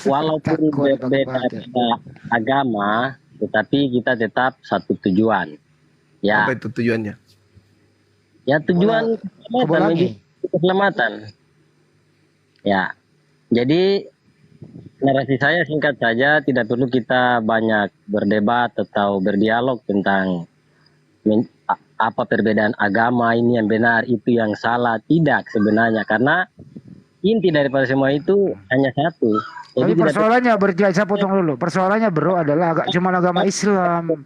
walaupun berbeda agama, tetapi kita tetap satu tujuan. Ya. Apa itu tujuannya? Ya tujuan keselamatan. Ya. Jadi narasi saya singkat saja, tidak perlu kita banyak berdebat atau berdialog tentang apa perbedaan agama ini yang benar, itu yang salah. Tidak sebenarnya, karena inti daripada semua itu hanya satu. Tapi persoalannya saya potong dulu. Persoalannya bro adalah cuma agama Islam.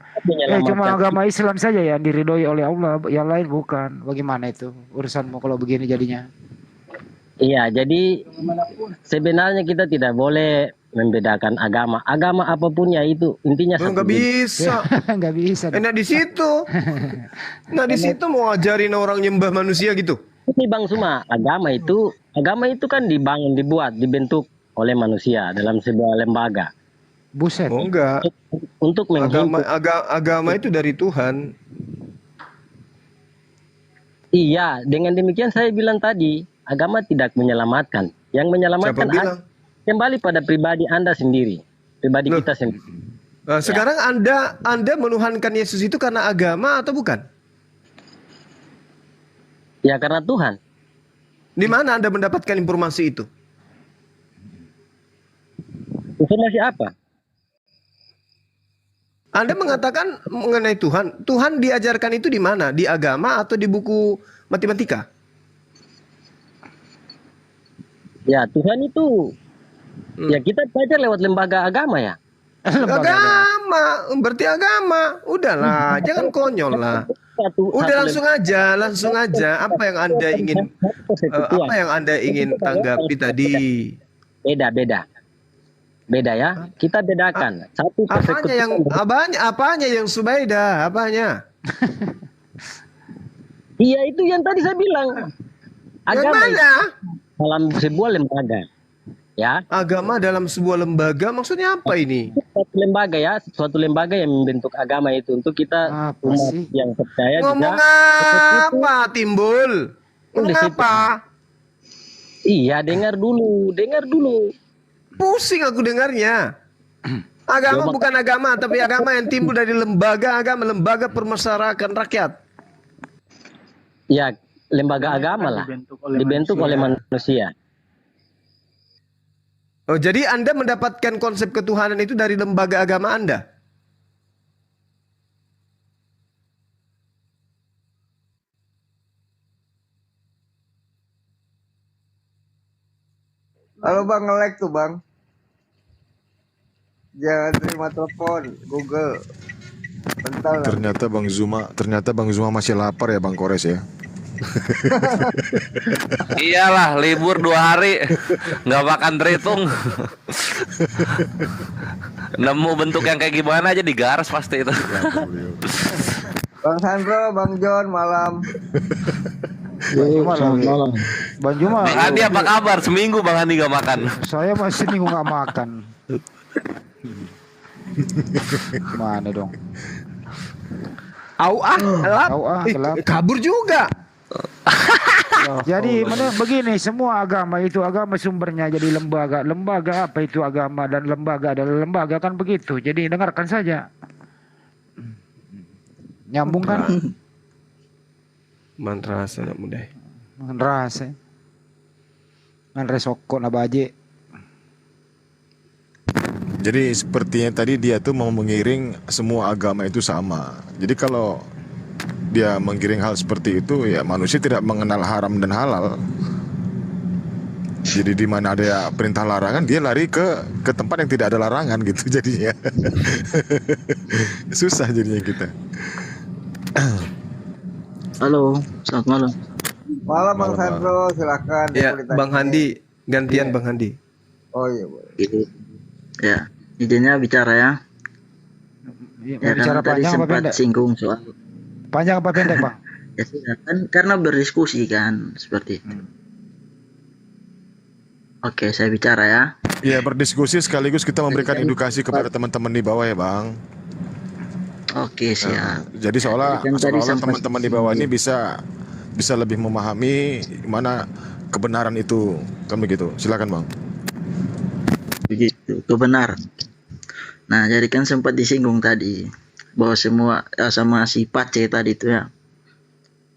Cuma agama Islam saja yang diridhoi oleh Allah, yang lain bukan. Bagaimana itu urusanmu kalau begini jadinya? Iya, jadi sebenarnya kita tidak boleh membedakan agama. Agama apapun ya itu intinya satu. Nggak bisa. Nggak bisa. Enak di situ. Nah di situ mau ajarin orang nyembah manusia gitu. Ini Bang Suma, agama itu kan dibangun, dibentuk oleh manusia dalam sebuah lembaga. Buset. Oh enggak. Untuk agama itu dari Tuhan. Iya, dengan demikian saya bilang tadi, agama tidak menyelamatkan. Yang menyelamatkan kembali pada pribadi Anda sendiri, pribadi kita sendiri. Sekarang Anda menuhankan Yesus itu karena agama atau bukan? Ya karena Tuhan. Di mana Anda mendapatkan informasi itu? Informasi apa? Anda mengatakan mengenai Tuhan. Tuhan diajarkan itu di mana? Di agama atau di buku matematika? Ya Tuhan itu ya kita belajar lewat lembaga agama ya. Agama, berarti agama. Udahlah, jangan konyol lah. Udah langsung aja. Apa yang Anda ingin tanggapi tadi? Beda ya. Kita bedakan. Satu apanya yang subeda? Apanya? Iya itu yang tadi saya bilang. Agama dalam sebuah lembaga. Ya. Agama dalam sebuah lembaga maksudnya apa ini? Suatu lembaga yang membentuk agama itu untuk kita umat yang percaya. Ngomong juga, apa Timbul? Ngomong apa? Iya, dengar dulu. Pusing aku dengarnya. Agama bukan agama, tapi agama yang timbul dari lembaga permasyarakatan rakyat. Ya, lembaga agama lah. Dibentuk oleh manusia. Oh, jadi Anda mendapatkan konsep ketuhanan itu dari lembaga agama Anda? Halo Bang, nge-lag tuh Bang. Jangan terima telepon Google. Bentar. Ternyata Bang Zuma masih lapar ya Bang Kores ya. Iyalah, libur 2 hari nggak makan terhitung. Nemu bentuk yang kayak gimana aja digaras pasti itu. Bang Sandro, Bang John, malam. Malam. Bang Juma. Bang Andi apa kabar? Seminggu Bang Andi nggak makan. Saya masih seminggu nggak makan. Mana dong? Kabur juga. Jadi begini, semua agama itu agama sumbernya jadi lembaga. Lembaga apa itu agama dan lembaga adalah lembaga kan begitu. Jadi dengarkan saja. Nyambung kan? Mantra anak muda. Mantra sokok nabaje. Jadi sepertinya tadi dia tuh mau mengiring semua agama itu sama. Jadi kalau dia menggiring hal seperti itu, ya manusia tidak mengenal haram dan halal. Jadi di mana ada perintah larangan, dia lari ke tempat yang tidak ada larangan gitu jadinya. Susah jadinya kita. Halo, selamat malam. Malam Bang Sandro, silakan. Ya, Bang Handi, gantian Bang Handi. Oh iya boleh. Ya, izinnya bicara ya. Ya bicara kan tadi sempat singgung soal. Panjang apa pendek Bang? Ya kan karena berdiskusi kan seperti itu. Oke, saya bicara ya. Ya, berdiskusi sekaligus kita memberikan edukasi kepada teman-teman di bawah ya Bang. Oke, siap. Jadi seolah teman-teman di bawah ini bisa lebih memahami mana kebenaran itu, kan begitu. Silakan Bang. Begitu, kebenaran. Nah, jadi kan sempat disinggung tadi bahwa semua sama si Pace tadi itu ya.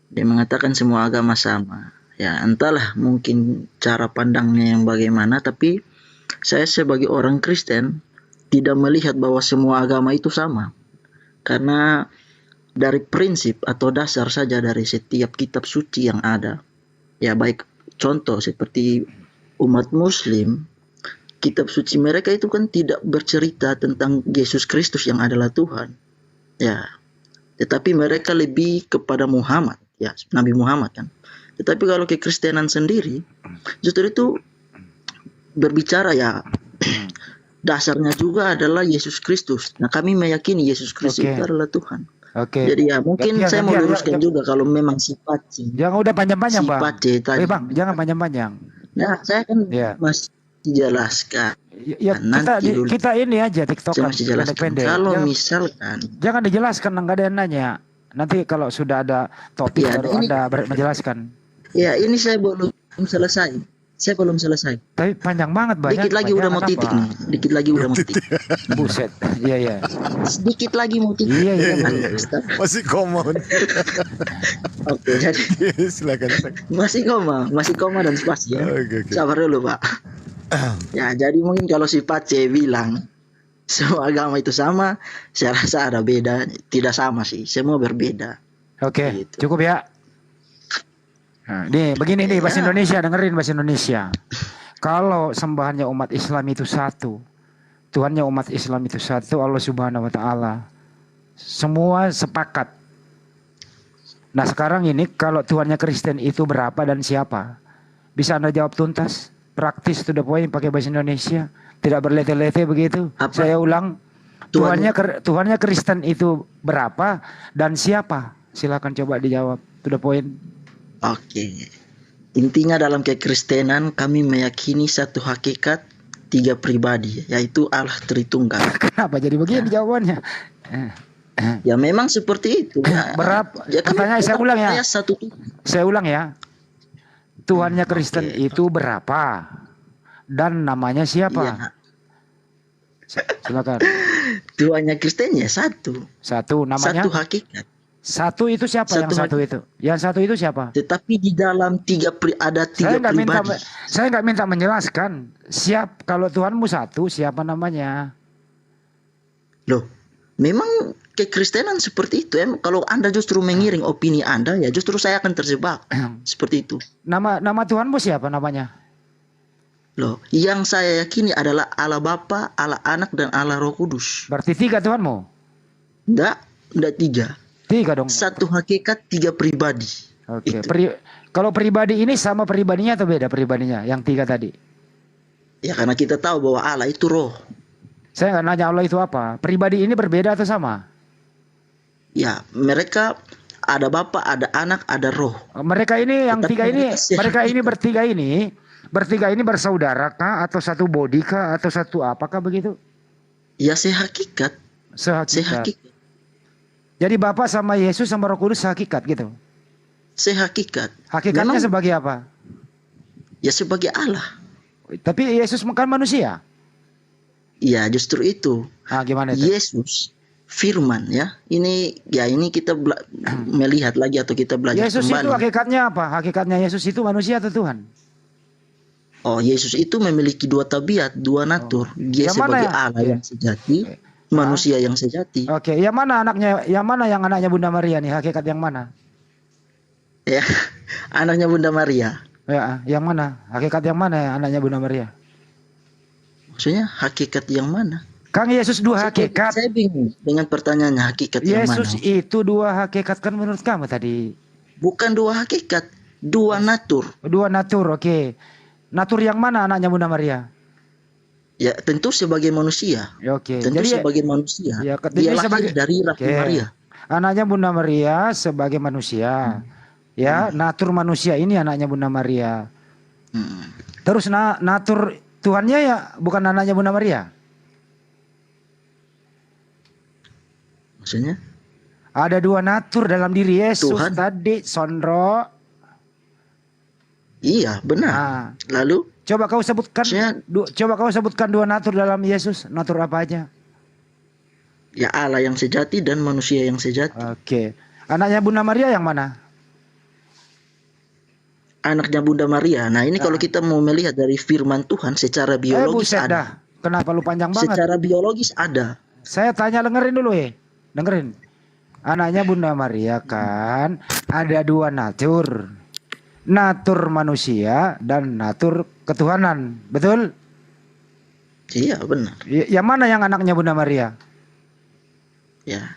Dia mengatakan semua agama sama. Ya, entahlah mungkin cara pandangnya yang bagaimana, tapi saya sebagai orang Kristen tidak melihat bahwa semua agama itu sama. Karena dari prinsip atau dasar saja dari setiap kitab suci yang ada. Ya baik contoh seperti umat Muslim, kitab suci mereka itu kan tidak bercerita tentang Yesus Kristus yang adalah Tuhan. Ya, tetapi mereka lebih kepada Muhammad, ya Nabi Muhammad kan. Tetapi kalau kekristenan sendiri, justru itu berbicara ya dasarnya juga adalah Yesus Kristus. Nah kami meyakini Yesus Kristus itu adalah Tuhan. Jadi ya mungkin saya mau luruskan juga kalau memang sifat jangan udah panjang-panjang Bang. Sifat tadi. Bang, jangan panjang-panjang. Nah saya kan masih jelaskan. Ya kita ini aja TikTok saya masih jelaskan. pendek. Kalau jangan, misalkan jangan dijelaskan, nggak ada yang nanya. Nanti kalau sudah ada topik ya, baru ini, Anda menjelaskan. Ya ini saya belum selesai. Saya belum selesai. Tapi panjang banget banyak. Dikit lagi udah mau titik nih. Dikit lagi udah mau titik. Buset. Iya iya. Sedikit lagi mau titik. Iya iya. Masih koma. Oke, jadi silakan. Masih koma dan spasi ya. Okay. Sabar dulu, Pak. Ya, jadi mungkin kalau si Pace bilang semua agama itu sama, saya rasa ada beda. Tidak sama sih, semua berbeda. Oke, cukup ya. Nah, nih begini nih bahasa Indonesia, dengerin bahasa Indonesia. Kalau sembahannya umat Islam itu satu, Tuhannya umat Islam itu satu, Allah Subhanahu wa taala. Semua sepakat. Nah, sekarang ini kalau Tuhannya Kristen itu berapa dan siapa? Bisa Anda jawab tuntas, praktis to the point pakai bahasa Indonesia, tidak berlete-lete begitu. Saya ulang. Tuhannya Kristen itu berapa dan siapa? Silakan coba dijawab to the point. Oke. Intinya dalam kekristenan kami meyakini satu hakikat, 3 pribadi, yaitu Allah Tritunggal. Kenapa jadi begini jawabannya? Ya memang seperti itu. Berapa? Ya, Katanya saya ulang ya. Saya ulang ya. Tuhannya Kristen itu berapa? Dan namanya siapa? Ya. Silakan. Tuhannya Kristen ya satu. Satu namanya? Satu hakikat. Satu itu siapa yang satu itu? Yang satu itu siapa? Tetapi di dalam ada tiga pribadi. Saya nggak minta menjelaskan. Kalau Tuhanmu satu, siapa namanya? Loh, memang kekristenan seperti itu. Kalau Anda justru mengiring opini Anda, ya justru saya akan terjebak. Seperti itu. Nama Tuhanmu siapa namanya? Loh, yang saya yakini adalah Allah Bapa, Allah Anak, dan Allah Roh Kudus. Berarti 3 Tuhanmu? Enggak 3. 3 dong. Satu hakikat, 3 pribadi. Oke. Kalau pribadi ini sama pribadinya atau beda pribadinya? Yang 3 tadi. Ya karena kita tahu bahwa Allah itu roh. Saya nggak nanya Allah itu apa. Pribadi ini berbeda atau sama? Ya mereka ada Bapa, ada Anak, ada Roh. Mereka ini yang 3 ini, mereka ini bertiga ini bersaudara kah atau satu body kah atau satu apakah begitu? Ya sehakikat. Sehakikat. Jadi Bapa sama Yesus sama Roh Kudus sehakikat gitu. Sehakikat. Hakikatnya memang, sebagai apa? Ya sebagai Allah. Tapi Yesus bukan manusia. Ya justru itu. Gimana itu? Yesus firman ya. Ini kita melihat lagi atau kita belajar Yesus kembali. Itu hakikatnya apa? Hakikatnya Yesus itu manusia atau Tuhan? Oh, Yesus itu memiliki 2 tabiat, 2 natur. Dia yang sebagai Allah yang sejati, manusia yang sejati. Oke, yang mana anaknya Bunda Maria nih? Hakikat yang mana? Ya, anaknya Bunda Maria. Ya, yang mana? Hakikat yang mana anaknya Bunda Maria? Maksudnya hakikat yang mana? Kang Yesus 2 hakikat. Saya bingung dengan pertanyaannya hakikat yang mana. Yesus itu 2 hakikat kan menurut kamu tadi? Bukan 2 hakikat, 2 natur. 2 natur, oke. Natur yang mana anaknya Bunda Maria? Ya tentu sebagai manusia. Oke. Tentu jadi, sebagai manusia. Ya, dia lahir dari rahim Maria. Anaknya Bunda Maria sebagai manusia. Ya, natur manusia ini anaknya Bunda Maria. Terus natur Tuhannya ya bukan anaknya Bunda Maria. Maksudnya? Ada 2 natur dalam diri Yesus Tuhan. tadi, Sondro. Iya, benar. Lalu coba kau sebutkan 2 natur dalam Yesus. Natur apa aja? Ya Allah yang sejati dan manusia yang sejati. Oke. Anaknya Bunda Maria yang mana? Anaknya Bunda Maria. Nah, ini kalau kita mau melihat dari firman Tuhan secara biologis ada. Dah. Kenapa lu panjang banget? Secara biologis ada. Saya tanya dengerin dulu Dengerin. anaknya Bunda Maria kan ada dua natur. Natur manusia dan natur ketuhanan. Betul? Iya, benar. Yang mana yang anaknya Bunda Maria? Ya.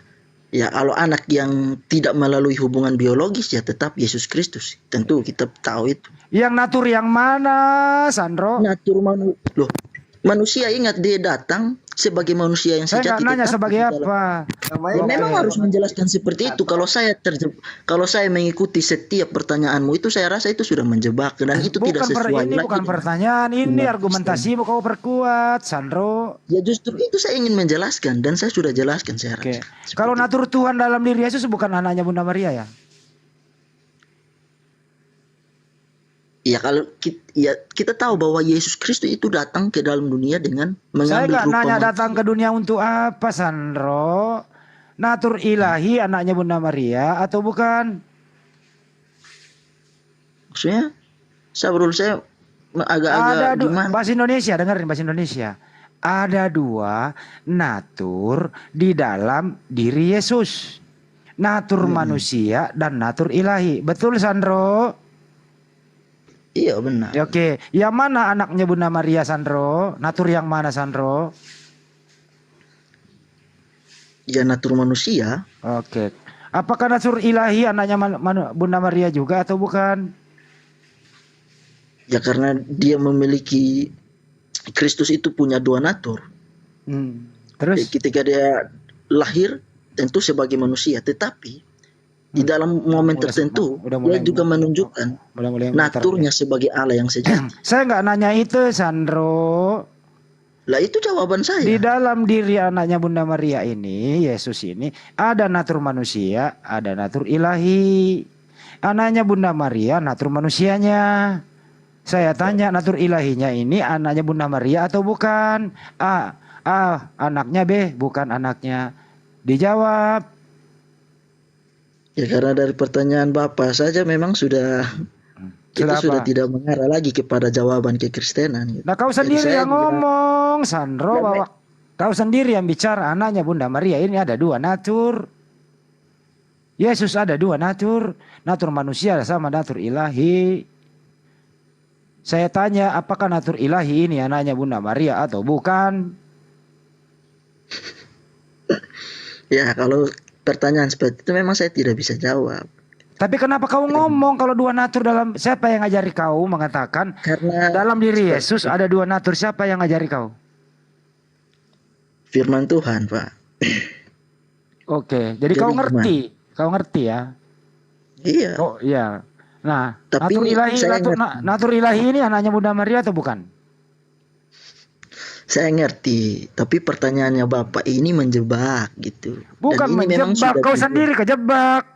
Ya, kalau anak yang tidak melalui hubungan biologis ya tetap Yesus Kristus. Tentu kita tahu itu. Yang natur yang mana, Sandro? Natur manusia, ingat dia datang sebagai manusia yang sejati. Saya nggak nanya sebagai apa. Ya, memang harus menjelaskan seperti itu. Kalau saya mengikuti setiap pertanyaanmu itu, saya rasa itu sudah menjebak dan itu tidak sesuai. Ini bukan pertanyaan, ini argumentasimu kau perkuat, Sandro. Ya justru itu saya ingin menjelaskan dan saya sudah jelaskan saya rasa. Kalau natur Tuhan dalam diri Yesus bukan anaknya Bunda Maria ya? Ya kalau kita tahu bahwa Yesus Kristus itu datang ke dalam dunia dengan mengambil saya nggak nanya datang ke dunia untuk apa, Sandro. Natur ilahi anaknya Bunda Maria atau bukan? Maksudnya, saya agak-agak gimana? Bahasa Indonesia, dengerin bahasa Indonesia. Ada dua natur di dalam diri Yesus. Natur manusia dan natur ilahi. Betul, Sandro? Iya, benar. Oke, yang mana anaknya Bunda Maria, Sandro? Natur yang mana, Sandro? Ya, natur manusia. Oke. Apakah natur ilahi anaknya Bunda Maria juga atau bukan? Ya, karena dia memiliki Kristus itu punya dua natur. Terus? Ketika dia lahir tentu sebagai manusia, tetapi di dalam momen tertentu dia juga menunjukkan naturnya sebagai Allah yang sejati. Saya nggak nanya itu, Sandro. Lah itu jawaban saya. Di dalam diri anaknya Bunda Maria ini, Yesus ini, ada natur manusia, ada natur ilahi. Anaknya Bunda Maria, natur manusianya. Saya tanya, natur ilahinya ini anaknya Bunda Maria atau bukan? Anaknya B, bukan anaknya. Dijawab. Ya karena dari pertanyaan Bapak saja memang sudah tidak mengarah lagi kepada jawaban kekristenan. Gitu. Nah kau sendiri yang ngomong, Sandro, bahwa kau sendiri yang bicara anaknya Bunda Maria ini ada dua natur. Yesus ada dua natur, natur manusia sama natur ilahi. Saya tanya, apakah natur ilahi ini anaknya Bunda Maria atau bukan? Ya kalau pertanyaan seperti itu memang saya tidak bisa jawab. Tapi kenapa kau ngomong kalau dua natur dalam, siapa yang ngajari kau mengatakan karena dalam diri Yesus ada dua natur, siapa yang ngajari kau? Firman Tuhan, Pak. Oke, jadi kau ngerti, kau ngerti ya? Iya. Oh iya. Nah, tapi natur ilahi ini anaknya Bunda Maria atau bukan? Saya ngerti, tapi pertanyaannya Bapak ini menjebak gitu. Bukan menjebak, kau sendiri kejebak.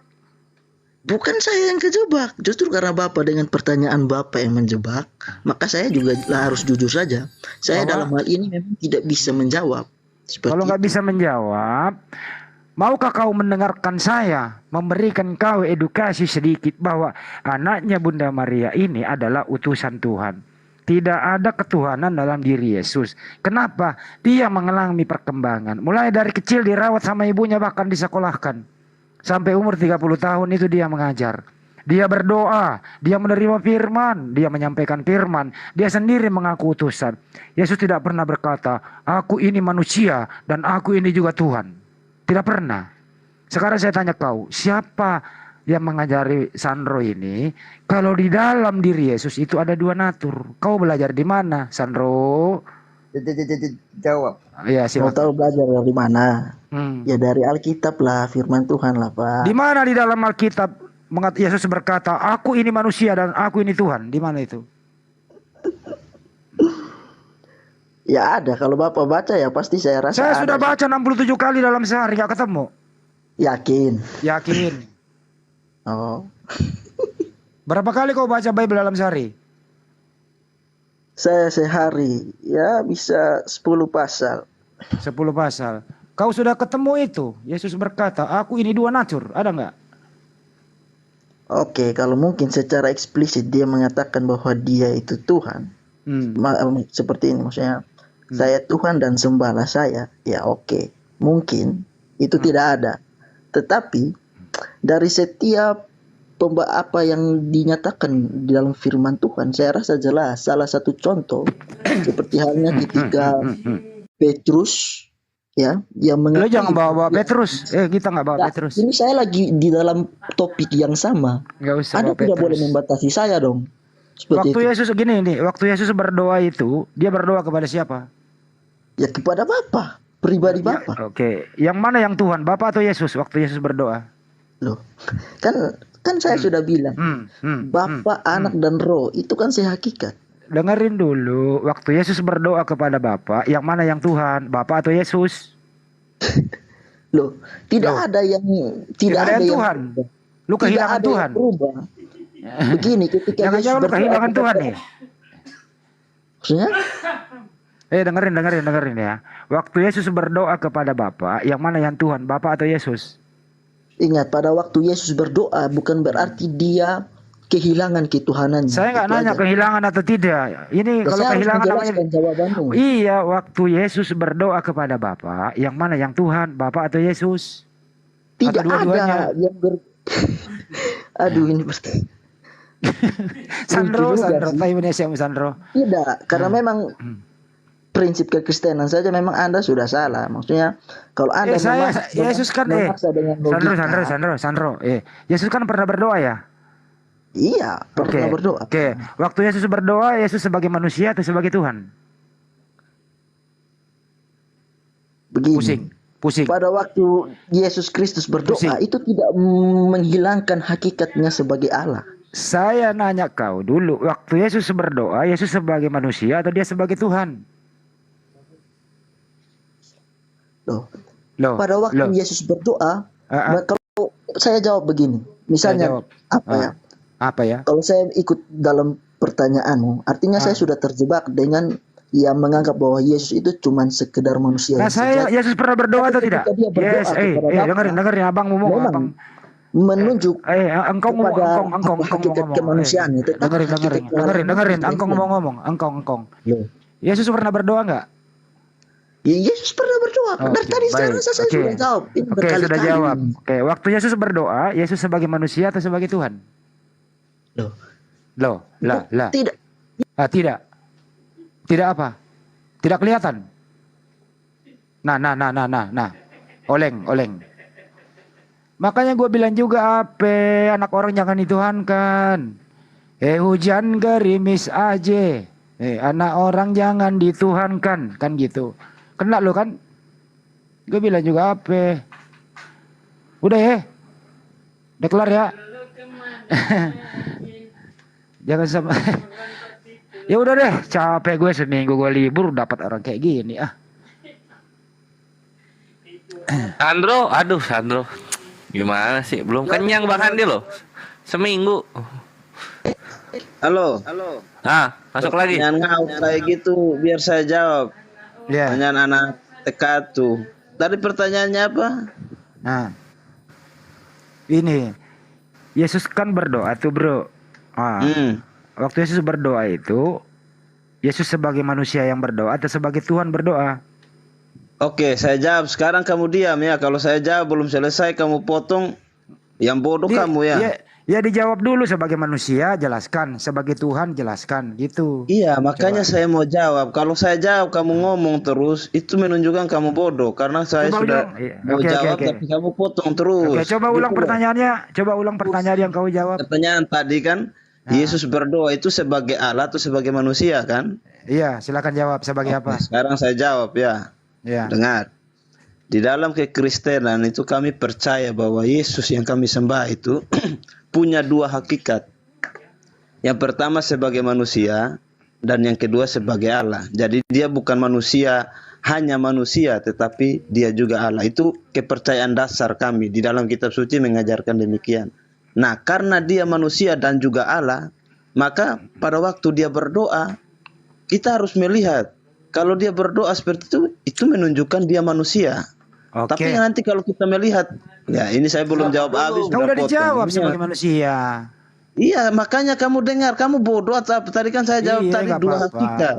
Bukan saya yang kejebak, justru karena Bapak dengan pertanyaan Bapak yang menjebak, maka saya juga harus jujur saja. Saya dalam hal ini memang tidak bisa menjawab. Kalau nggak bisa menjawab, maukah kau mendengarkan saya memberikan kau edukasi sedikit bahwa anaknya Bunda Maria ini adalah utusan Tuhan. Tidak ada ketuhanan dalam diri Yesus. Kenapa? Dia mengalami perkembangan. Mulai dari kecil dirawat sama ibunya, bahkan disekolahkan. Sampai umur 30 tahun itu dia mengajar. Dia berdoa, dia menerima firman, dia menyampaikan firman. Dia sendiri mengaku utusan. Yesus tidak pernah berkata, aku ini manusia dan aku ini juga Tuhan. Tidak pernah. Sekarang saya tanya kau, siapa yang mengajari Sandro ini kalau di dalam diri Yesus itu ada dua natur? Kau belajar di mana, Sandro? Jawab. Ya, mau tahu belajar dari mana? Ya dari Alkitab lah, firman Tuhan lah, Pak. Di mana di dalam Alkitab Yesus berkata, aku ini manusia dan aku ini Tuhan? Di mana itu? Ya ada, kalau Bapak baca ya pasti saya rasa. Saya sudah baca 67 kali dalam sehari, gak ketemu. Yakin? Yakin. Oh. Berapa kali kau baca Bible dalam sehari? Saya sehari ya bisa 10 pasal. 10 pasal. Kau sudah ketemu itu? Yesus berkata, aku ini dua natur. Ada nggak? Oke, kalau mungkin secara eksplisit dia mengatakan bahwa dia itu Tuhan. Seperti ini maksudnya. Saya Tuhan dan sembahlah saya. Ya oke. Mungkin itu tidak ada. Tetapi dari setiap apa yang dinyatakan di dalam firman Tuhan, saya rasa jelas. Salah satu contoh seperti halnya ketika Petrus ya yang Lo mengakui, jangan bawa-bawa Petrus. Kita nggak bawa Petrus. ini saya lagi di dalam topik yang sama. Nggak usah Anda bawa tidak boleh Petrus. membatasi saya dong. Seperti Waktu itu. Yesus gini nih, waktu Yesus berdoa itu, dia berdoa kepada siapa? Ya kepada Bapa, pribadi Ya, Bapa. Oke, yang mana yang Tuhan, Bapa atau Yesus waktu Yesus berdoa? Loh, kan saya sudah bilang, Bapa, Anak dan Roh itu kan sehakikat. Dengerin dulu, waktu Yesus berdoa kepada Bapa, yang mana yang Tuhan, Bapa atau Yesus? Loh, tidak ada yang Tidak ada yang Tuhan. Lu Tidak kehilangan ada Tuhan. yang berubah. Begini, ketika Jangan Yesus jangan lu berdoa kehilangan Tuhan kepada- nih. Maksudnya? Dengerin ya. Waktu Yesus berdoa kepada Bapa, yang mana yang Tuhan, Bapa atau Yesus? Ingat, pada waktu Yesus berdoa bukan berarti dia kehilangan ketuhanannya. Saya nggak Itu nanya aja. kehilangan atau tidak. Ini Ya, kalau saya harus kehilangan menjelaskan namanya. jawabanmu. Iya, waktu Yesus berdoa kepada Bapa, yang mana yang Tuhan, Bapa atau Yesus? Tidak Atau dua-duanya? ada yang Aduh, ini pasti. Sandro, Lucu juga Sandro, sih. Tahu Indonesia Sandro. Tidak, karena memang prinsip kekristenan saja memang Anda sudah salah. Maksudnya kalau Anda Yesus kan memaksa dengan logika. Sandro. Yesus kan pernah berdoa ya? Iya, pernah berdoa. Oke. Waktu Yesus berdoa, Yesus sebagai manusia atau sebagai Tuhan? Begini. Pusing. Pada waktu Yesus Kristus berdoa itu tidak menghilangkan hakikatnya sebagai Allah. Saya nanya kau dulu, waktu Yesus berdoa, Yesus sebagai manusia atau dia sebagai Tuhan? Loh. Pada waktu Yesus berdoa, kalau saya jawab begini, misalnya apa ya? Kalau saya ikut dalam pertanyaanmu, artinya saya sudah terjebak dengan yang menganggap bahwa Yesus itu cuma sekedar manusia. Nah, Yesus pernah berdoa atau tidak? Yes, dengerin abang ngomong, abang menunjuk engkau ngomong, kemanusiaan itu. Dengerin, engkau ngomong. Yesus pernah berdoa nggak? Yesus pernah berdoa. Dari tadi saya rasa saya sudah jawab. Oke, sudah jawab. Oke, waktu Yesus berdoa, Yesus sebagai manusia atau sebagai Tuhan? Loh. Tidak. Tidak. Tidak apa? Tidak kelihatan. Nah. Oleng. Makanya gue bilang juga anak orang jangan dituhankan. Hujan gerimis aja. Anak orang jangan dituhankan. Kan gitu. Kena lo kan? Gue bilang juga Udah udah kelar ya. Jangan sama. Ya udah deh, capek gue seminggu gue libur dapat orang kayak gini Sandro. Gimana sih? Belum kenyang bahkan dia loh. Seminggu. Halo. Masuk lagi. Jangan kayak gitu biar saya jawab. Pertanyaan anak TK tuh. Tadi pertanyaannya apa? Nah. Ini. Yesus kan berdoa tuh, Bro. Waktu Yesus berdoa itu, Yesus sebagai manusia yang berdoa atau sebagai Tuhan berdoa? Oke, saya jawab. Sekarang kamu diam ya. Kalau saya jawab belum selesai kamu potong. Yang bodoh kamu ya. Ya dijawab dulu sebagai manusia, jelaskan. Sebagai Tuhan, jelaskan. Gitu. Iya, makanya saya mau jawab. Kalau saya jawab kamu ngomong terus, itu menunjukkan kamu bodoh. Karena saya sudah mau jawab tapi kamu potong terus. Oke, coba ulang pertanyaannya. Coba ulang pertanyaan yang kau jawab. Pertanyaan tadi kan, Yesus berdoa itu sebagai Allah atau sebagai manusia kan? Iya, silakan jawab sebagai apa? Sekarang saya jawab ya. Dengar. Di dalam kekristenan itu kami percaya bahwa Yesus yang kami sembah itu punya dua hakikat. Yang pertama sebagai manusia dan yang kedua sebagai Allah. Jadi dia bukan manusia, hanya manusia tetapi dia juga Allah. Itu kepercayaan dasar kami. Di dalam kitab suci mengajarkan demikian. Nah, karena dia manusia dan juga Allah, maka pada waktu dia berdoa, kita harus melihat kalau dia berdoa seperti itu menunjukkan dia manusia. Tapi nanti kalau kita melihat, ya ini saya belum jawab habis. Kau udah dijawab sebagai manusia. Iya, makanya kamu dengar, kamu bodoh atau apa? Tadi kan saya jawab tadi dua hakikat.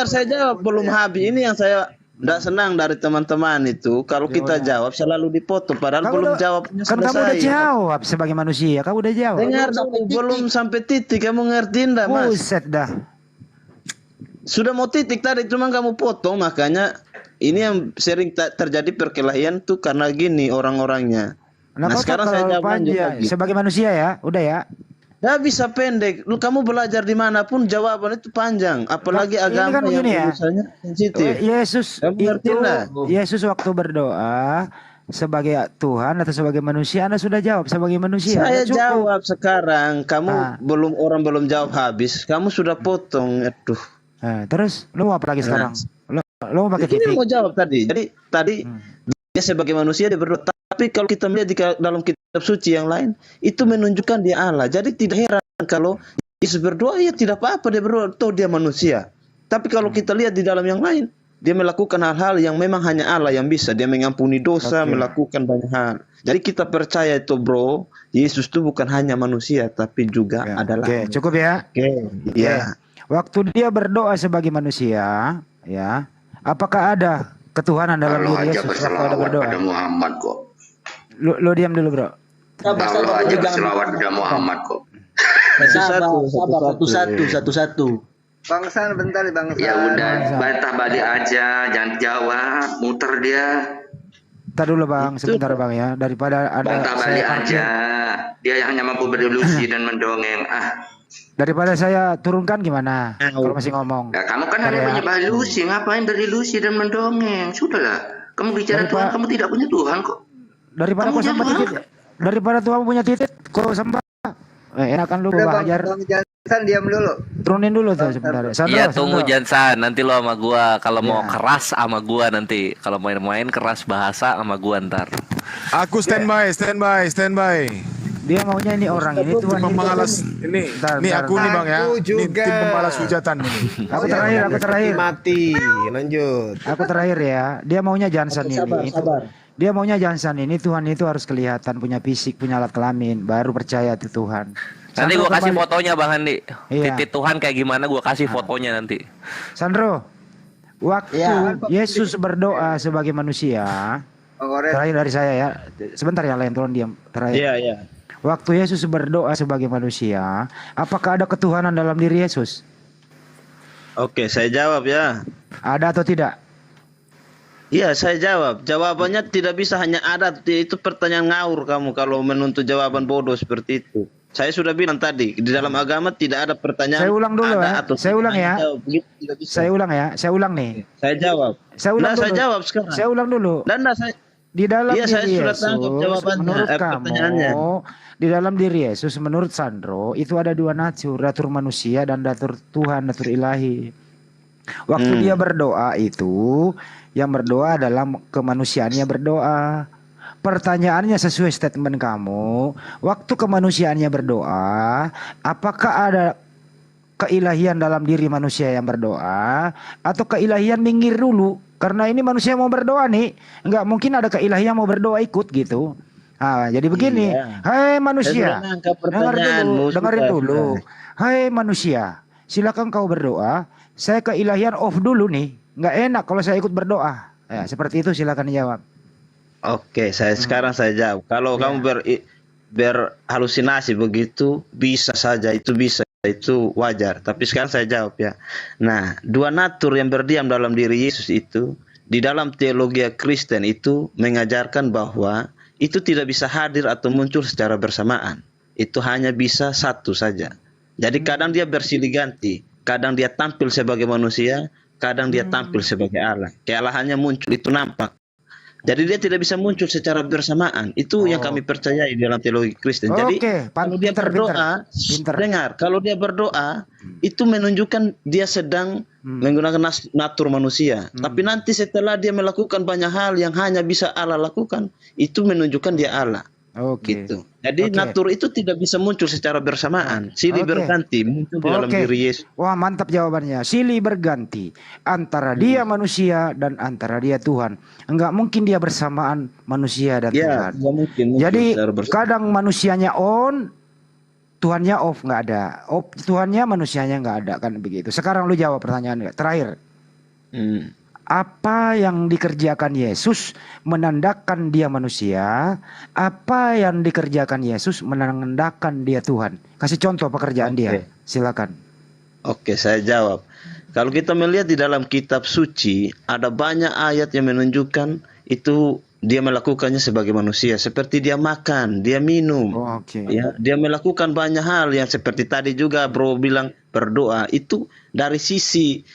Saya jawab belum habis. Ini yang saya Nggak senang dari teman-teman itu kalau kita jawab selalu dipotong padahal belum jawabnya Kan kamu udah selesai. jawab sebagai manusia, kamu udah jawab. Dengar dulu, belum sampai titik, kamu ngerti enggak, Mas? Buset dah. Sudah mau titik tadi, cuma kamu potong, makanya ini yang sering terjadi perkelahian tuh karena gini orang-orangnya. Nah, kau sekarang saya terlalu jawab lanjut panjang. lagi. Sebagai manusia ya, udah ya. Nggak bisa pendek. Lu kamu belajar dimanapun jawaban itu panjang. Apalagi Ini agama kan yang begini ya. urusannya sensitif. Yesus Kamu ngerti itu, nggak? Yesus waktu berdoa sebagai Tuhan atau sebagai manusia, Anda sudah jawab sebagai manusia. Saya Udah cukup. jawab sekarang. Kamu belum jawab habis. Kamu sudah potong. Aduh. Nah, terus lu mau apa lagi sekarang? Lu mau pakai Ini titik? mau jawab tadi. Jadi tadi dia sebagai manusia dia berdoa. Tapi kalau kita melihat di dalam kitab suci yang lain, itu menunjukkan dia Allah. Jadi tidak heran kalau Yesus berdoa, ya tidak apa-apa dia berdoa, toh dia manusia. Tapi kalau kita lihat di dalam yang lain, dia melakukan hal-hal yang memang hanya Allah yang bisa. Dia mengampuni dosa, melakukan banyak hal. Jadi kita percaya itu, bro, Yesus itu bukan hanya manusia, tapi juga adalah. Oke, cukup ya. Ya. Waktu dia berdoa sebagai manusia, ya, apakah ada ketuhanan dalam diri Yesus waktu ada berdoa? Pada Muhammad kok. Lu diam dulu, bro. Kalau aja berselawat pada Muhammad kok. Satu-satu. Bang San, bentar Bang San. Ya udah, bantah balik aja, jangan jawab, muter dia. Ntar dulu Bang, sebentar Bang ya. Daripada ada Bantah balik aja. Dia yang hanya mampu berilusi dan mendongeng. Daripada saya turunkan gimana? Kalau masih ngomong. Ya, kamu kan hanya punya ilusi, ngapain berilusi dan mendongeng? Sudahlah, kamu bicara Tuhan, kamu tidak punya Tuhan kok. Daripada kau sembah titit, daripada Tuhan punya titit, kau sembah. Enakan lu hajar. Bang Jansan diam dulu. Turunin dulu tuh sebentar. Iya tunggu Jansan, nanti lo sama gua kalau mau keras sama gua nanti. Kalau main-main keras bahasa sama gua ntar. Aku standby. Dia maunya ini orang ini Tuhan ini. Membalas ini. Ini aku nih Bang ya. Ini tim pembalas hujatan ini. Aku terakhir. Mati. Lanjut. Aku terakhir ya. Dia maunya Jansan ini. Dia maunya Jansan ini Tuhan itu harus kelihatan punya fisik, punya alat kelamin, baru percaya itu Tuhan. Nanti gua kasih fotonya Bang Andi. Iya. Titik Tuhan kayak gimana gua kasih fotonya nanti. Sandro, waktu Yesus berdoa sebagai manusia, terakhir dari saya ya. Sebentar yang lain tolong diam. Terakhir. Iya. Waktu Yesus berdoa sebagai manusia, apakah ada ketuhanan dalam diri Yesus? Oke, saya jawab ya. Ada atau tidak? Iya, saya jawab. Jawabannya tidak bisa hanya ada. Itu pertanyaan ngawur kamu kalau menuntut jawaban bodoh seperti itu. Saya sudah bilang tadi, di dalam agama tidak ada pertanyaan. Saya ulang dulu ya. Saya ulang ya. Saya ulang nih. Saya jawab. Saya jawab sekarang. Saya ulang dulu. Di dalam diri saya sudah Yesus, tangkap jawabannya. menurut Pertanyaannya. kamu, di dalam diri Yesus, menurut Sandro, itu ada dua natur manusia dan natur Tuhan, natur ilahi. Waktu dia berdoa itu, yang berdoa dalam kemanusiaannya berdoa. Pertanyaannya sesuai statement kamu, waktu kemanusiaannya berdoa, apakah ada keilahian dalam diri manusia yang berdoa, atau keilahian minggir dulu? Karena ini manusia mau berdoa nih, nggak mungkin ada keilahian mau berdoa ikut gitu. Jadi begini, hai manusia, dengerin dulu. Hai manusia, silakan kau berdoa. Saya keilahian off dulu nih, nggak enak kalau saya ikut berdoa. Ya, seperti itu silakan jawab. Oke, sekarang saya jawab. Kalau kamu berhalusinasi begitu, bisa saja, itu wajar. Tapi sekarang saya jawab ya. Nah, dua natur yang berdiam dalam diri Yesus itu, di dalam teologi Kristen itu mengajarkan bahwa itu tidak bisa hadir atau muncul secara bersamaan. Itu hanya bisa satu saja. Jadi kadang dia bersilih ganti. Kadang dia tampil sebagai manusia, kadang dia tampil sebagai Allah. Kealahannya muncul, itu nampak. Jadi dia tidak bisa muncul secara bersamaan. Itu yang kami percayai dalam teologi Kristen. Jadi kalau dia berdoa, dengar, kalau dia berdoa, itu menunjukkan dia sedang menggunakan natur manusia. Tapi nanti setelah dia melakukan banyak hal yang hanya bisa Allah lakukan, itu menunjukkan dia Allah. Gitu. Jadi natur itu tidak bisa muncul secara bersamaan. Silih berganti muncul di dalam diri Yesus. Wah, mantap jawabannya. Silih berganti antara dia manusia dan antara dia Tuhan. Enggak mungkin dia bersamaan manusia dan Tuhan. Mungkin jadi kadang manusianya on, Tuhannya off, nggak ada. Tuhannya manusianya nggak ada, kan begitu. Sekarang lu jawab pertanyaan terakhir. apa yang dikerjakan Yesus menandakan dia manusia, apa yang dikerjakan Yesus menandakan dia Tuhan. Kasih contoh pekerjaan dia, silakan. Oke, saya jawab. Kalau kita melihat di dalam kitab suci, ada banyak ayat yang menunjukkan itu dia melakukannya sebagai manusia, seperti dia makan, dia minum, ya, dia melakukan banyak hal yang seperti tadi juga bro bilang berdoa. Itu dari sisi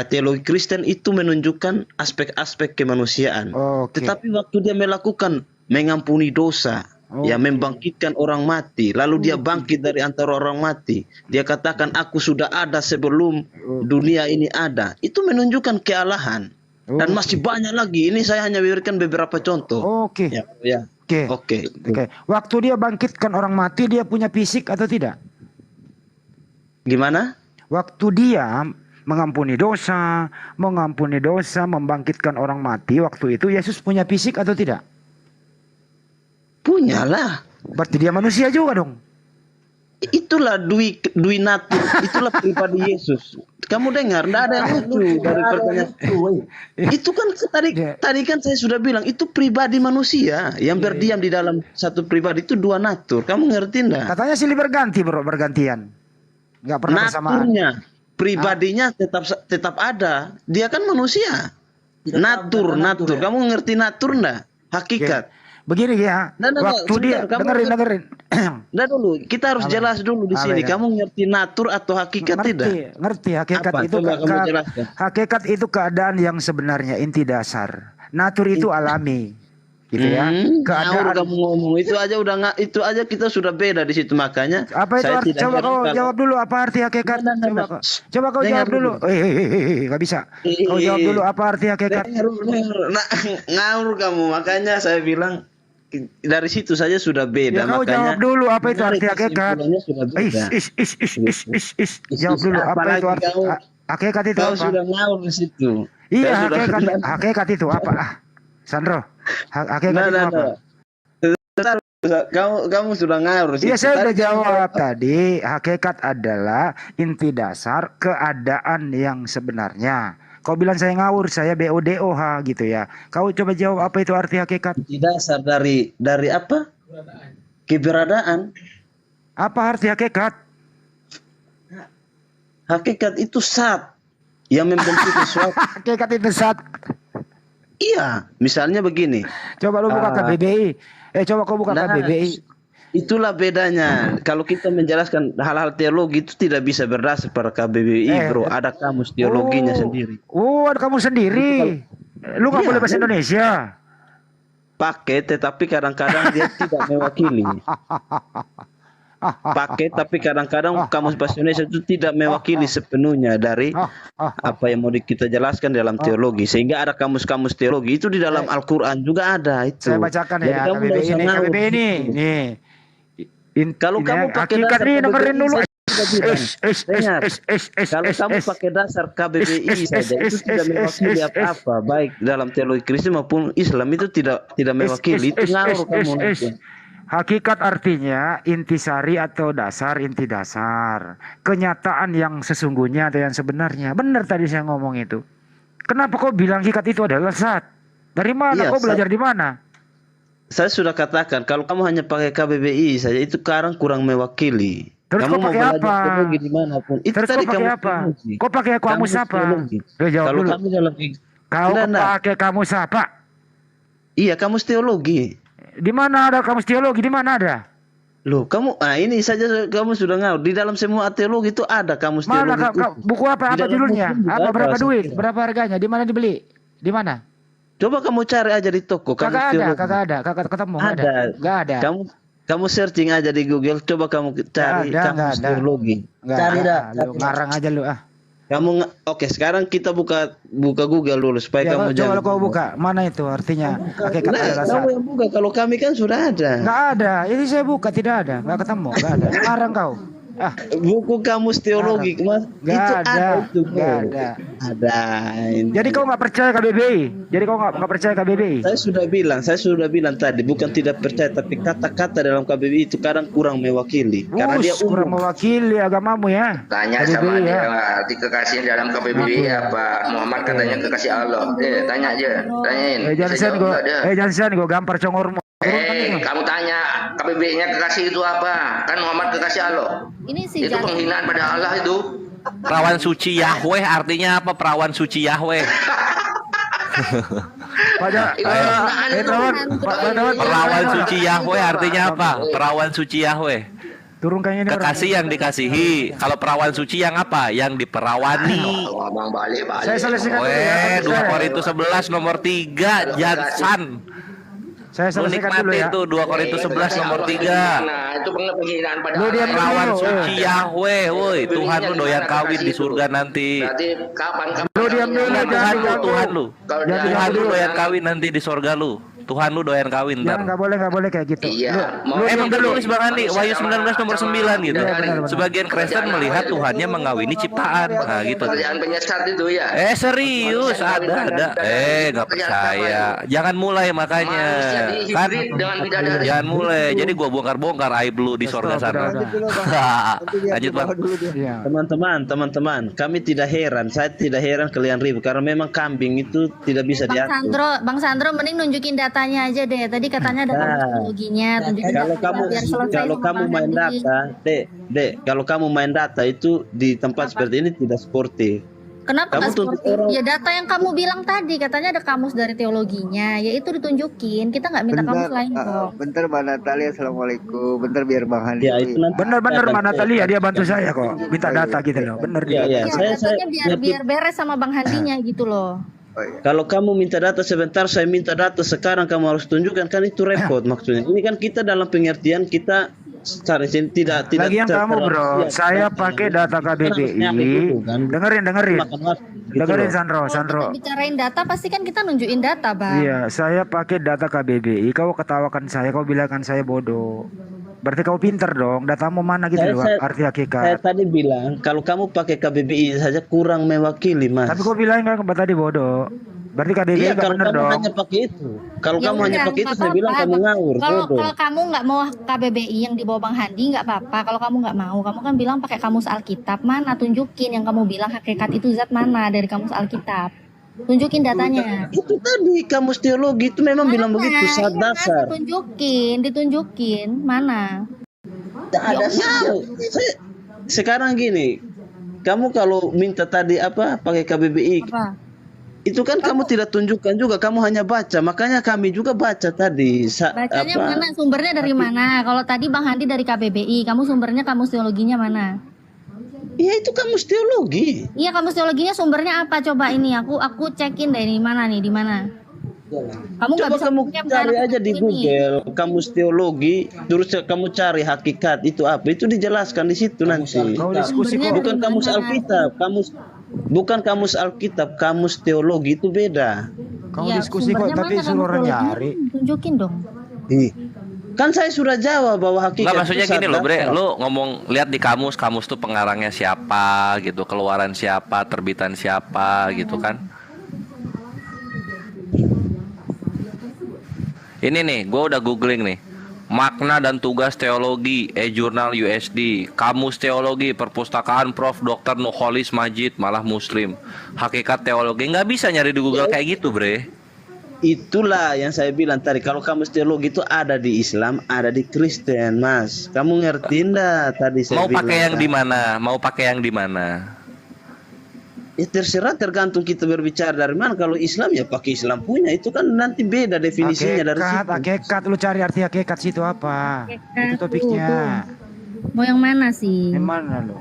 teologi Kristen itu menunjukkan aspek-aspek kemanusiaan. Tetapi waktu dia melakukan mengampuni dosa, ya membangkitkan orang mati, lalu dia bangkit dari antara orang mati, dia katakan aku sudah ada sebelum dunia ini ada, itu menunjukkan kealahan. Dan masih banyak lagi. Ini saya hanya berikan beberapa contoh. Oke. Waktu dia bangkitkan orang mati, dia punya fisik atau tidak? Gimana? Waktu dia mengampuni dosa, membangkitkan orang mati, waktu itu Yesus punya fisik atau tidak? Punyalah. Berarti dia manusia juga dong. Itulah dui natur, itulah pribadi Yesus. Kamu dengar, tidak ada yang lucu dari pertanyaan itu kan tadi kan saya sudah bilang itu pribadi manusia yang berdiam di dalam satu pribadi itu dua natur. Kamu ngerti enggak? Katanya silih berganti bro, bergantian. Enggak pernah bersamaan. Naturnya, pribadinya tetap ada. Dia kan manusia. Natur. Kamu ngerti natur enggak? Hakikat. Begini ya, waktu dia dengerin. Nah dulu, kita harus jelas dulu di sini. Kamu ngerti natur atau hakikat tidak? Ngerti hakikat itu. Hakikat itu keadaan yang sebenarnya inti dasar. Natur itu alami, gitu ya. Keadaan kamu ngomong itu aja kita sudah beda di situ, makanya. Apa itu arti? Coba kau jawab dulu apa arti hakikat. Coba kau jawab dulu. Nggak bisa. Kau jawab dulu apa arti hakikat. Ngawur kamu, makanya saya bilang. Dari situ saja sudah beda. Ya, kau makanya jawab dulu apa itu arti hakikat. Jawab dulu apa itu arti hakikat itu kau apa? Sudah ngawur di situ. Iya, hakikat itu apa? Sandro, hakikat itu apa? Kamu sudah ngawur. Iya, saya sudah jawab tadi. Hakikat adalah inti dasar keadaan yang sebenarnya. Kau bilang saya ngawur, saya BODOH gitu ya. Kau coba jawab apa itu arti hakikat? Dasar dari apa? Keberadaan. Apa arti hakikat? Hakikat itu zat yang membentuk sesuatu. Hakikat itu zat. Iya, misalnya begini. Coba lu buka KBBI. Coba kau buka KBBI. Itulah bedanya. Kalau kita menjelaskan hal-hal teologi itu tidak bisa berdasar pada KBBI, bro. Ada kamus teologinya sendiri. Ada kamus sendiri. Lu nggak boleh bahasa Indonesia. Pakai, tetapi kadang-kadang dia tidak mewakili. Pakai, tapi kadang-kadang kamus bahasa Indonesia itu tidak mewakili sepenuhnya dari apa yang mau kita jelaskan dalam teologi. Sehingga ada kamus-kamus teologi itu di dalam Al-Quran juga ada itu. Saya bacakan ya KBBI ini. Nih. Kalau kamu pakai dasar KBBI dulu. Kalau kamu pakai dasar KBBI saja itu tidak mewakili apa-apa, baik dalam teologi Kristen maupun Islam itu tidak mewakili. Itu ngawur kamu. Hakikat artinya intisari atau dasar, inti dasar. Kenyataan yang sesungguhnya atau yang sebenarnya. Benar tadi saya ngomong itu. Kenapa kau bilang hakikat itu adalah zat? Dari mana? Kau belajar di mana? Saya sudah katakan, kalau kamu hanya pakai KBBI saja itu sekarang kurang mewakili. Terus kamu kau pakai apa? Dimanapun. Itu terus tadi kau pakai apa? Kau pakai kamus apa? Jawab kalau dulu. kamu dalam kau pakai kamus apa? Iya, kamus teologi. Di mana ada kamus teologi? Di mana ada? Loh, kamu ini saja kamu sudah ngawur. Di dalam semua teologi itu ada kamus teologi. Mana buku apa judulnya? Apa berapa duit? Berapa harganya? Di mana dibeli? Di mana? Coba kamu cari aja di toko. Kagak ada, kagak ketemu. Gak ada. Kamu searching aja di Google. Coba kamu cari kamus teologi. Cari dah. Ngarang aja lu Kamu oke, sekarang kita buka Google dulu supaya kamu coba kau buka. Mana itu artinya? Kamu yang buka. Kalau kami kan sudah ada. Nggak ada. Ini saya buka tidak ada. Nggak ketemu. Nggak ada. Ngarang kau. Buku kamus teologi, Mas. Nggak Itu ada, itu. nggak ada. Ada. Jadi kau nggak percaya KBBI? Jadi kau nggak percaya KBBI? Saya sudah bilang tadi, bukan tidak percaya, tapi kata-kata dalam KBBI itu kadang kurang mewakili. Karena dia kurang mewakili agamamu ya. Tanya KBBI sama dia, ya. di kekasih dalam KBBI apa? Muhammad katanya kekasih Allah. Tanya aja, tanyain. Jansen gue gampar congormu. Kamu tanya KBBI-nya kekasih itu apa? Kan Muhammad kekasih Allah. Ini si Itu penghinaan pada Allah itu. Perawan suci Yahweh artinya apa? Perawan suci Yahweh. Perawan suci Yahweh artinya apa? Perawan suci Yahweh. Turunkan ini kekasih yang dikasihi. Kalau perawan suci yang apa? Yang diperawani. Saya selesaikan dulu ya. 2 Korintus 11 nomor 3 Jansan. Saya selesaikan dulu ya. Itu 2 Korintus 11 nomor 3. Nah, itu penghinaan pada Allah. Perawan suci Yahweh, woi. Tuhan lu doyan kawin di surga nanti. Berarti kapan Tuhan lu doyan kawin nanti di surga lu. Tuhan lu doyan kawin ntar. Nggak boleh kayak gitu. Iya. Emang tulis Bang Andi, Wahyu 19 nomor 9 gitu. Sebagian Kristen melihat Tuhannya mengawini ciptaan. Nah gitu. Kerjaan penyesat itu ya. Serius ada. Nggak percaya. Jangan mulai makanya. Kan jangan mulai. Jadi gua bongkar-bongkar aib lu di surga sana. Lanjut Bang. Teman-teman, kami tidak heran. Saya tidak heran kalian ribut karena memang kambing itu tidak bisa diatur. Bang Sandro mending nunjukin datanya aja deh. Tadi katanya ada teknologinya. Kalau kamu main data, kalau kamu main data itu di tempat seperti ini tidak sportif. Kenapa nggak sportif? Ya data yang kamu bilang tadi katanya ada kamus dari teologinya, ya itu ditunjukin. Kita nggak minta kamus lain kok. Bentar Mbak Natalia, assalamualaikum. Bentar biar Bang Handi. Ya, itu bener Mbak Natalia dia bantu saya kok. Minta data gitu loh. Bener dia. Iya, datanya biar beres sama Bang Handinya gitu loh. Kalau kamu minta data sebentar, saya minta data sekarang, kamu harus tunjukkan, kan itu repot maksudnya. Ini kan kita dalam pengertian kita cari tidak. Lagian kamu bro, saya pakai data KBBI. Dengerin Sandro. Kalau bicarain data pasti kan kita nunjukin data, Bang. Iya, saya pakai data KBBI. Kau ketawakan saya, kau bilangkan saya bodoh. Berarti kau pinter dong, datamu mana gitu loh, arti hakikat. Saya tadi bilang, kalau kamu pakai KBBI saja kurang mewakili, Mas. Tapi kau bilang kan tadi bodoh. Berarti KBBI iya, nggak bener dong. Hanya pakai itu. Kalau kamu hanya pakai itu, saya bilang kamu ngawur. Kalau kamu nggak mau KBBI yang dibawa Bang Handi nggak apa-apa. Kalau kamu nggak mau, kamu kan bilang pakai kamus Alkitab. Mana tunjukin yang kamu bilang hakikat itu zat mana dari kamus Alkitab. Tunjukin datanya. Itu tadi kamus teologi itu memang bilang begitu saat dasar. Ditunjukin mana? Ada sekarang gini, kamu kalau minta tadi apa pakai KBBI, itu kan kamu tidak tunjukkan juga, kamu hanya baca. Makanya kami juga baca tadi. Bacanya mana? Sumbernya dari mana? Kalau tadi Bang Handi dari KBBI, kamu sumbernya kamus teologinya mana? Iya itu kamus teologi. Iya kamus teologinya sumbernya apa? Coba ini aku cekin deh di mana nih, di mana? Kamu coba kamu cari aja di Google kamus teologi, terus kamu cari hakikat itu apa? Itu dijelaskan di situ nanti. Bukan kamus Alkitab, bukan kamus Alkitab, kamus teologi itu beda. Kamu diskusi kok, tapi suruh orang nyari. Tunjukin dong. Kan saya sudah jawab bahwa hakikat. Nggak, maksudnya gini loh Bre, lu ngomong lihat di kamus tuh pengarangnya siapa gitu, keluaran siapa, terbitan siapa gitu kan. Ini nih, gue udah googling nih. Makna dan tugas teologi, e-jurnal USD, kamus teologi, perpustakaan Prof. Dr. Nurholis Majid, malah Muslim. Hakikat teologi, nggak bisa nyari di Google kayak gitu Bre. Itulah yang saya bilang tadi, kalau kamus teologi itu ada di Islam, ada di Kristen, Mas. Kamu ngerti enggak tadi saya bilang? Mau pakai yang di mana? Ya terserah, tergantung kita berbicara dari mana. Kalau Islam ya pakai Islam punya, itu kan nanti beda definisinya dari situ. Hakikat, lu cari arti hakikat situ apa? Itu topiknya. Mau yang mana sih? Yang mana lu?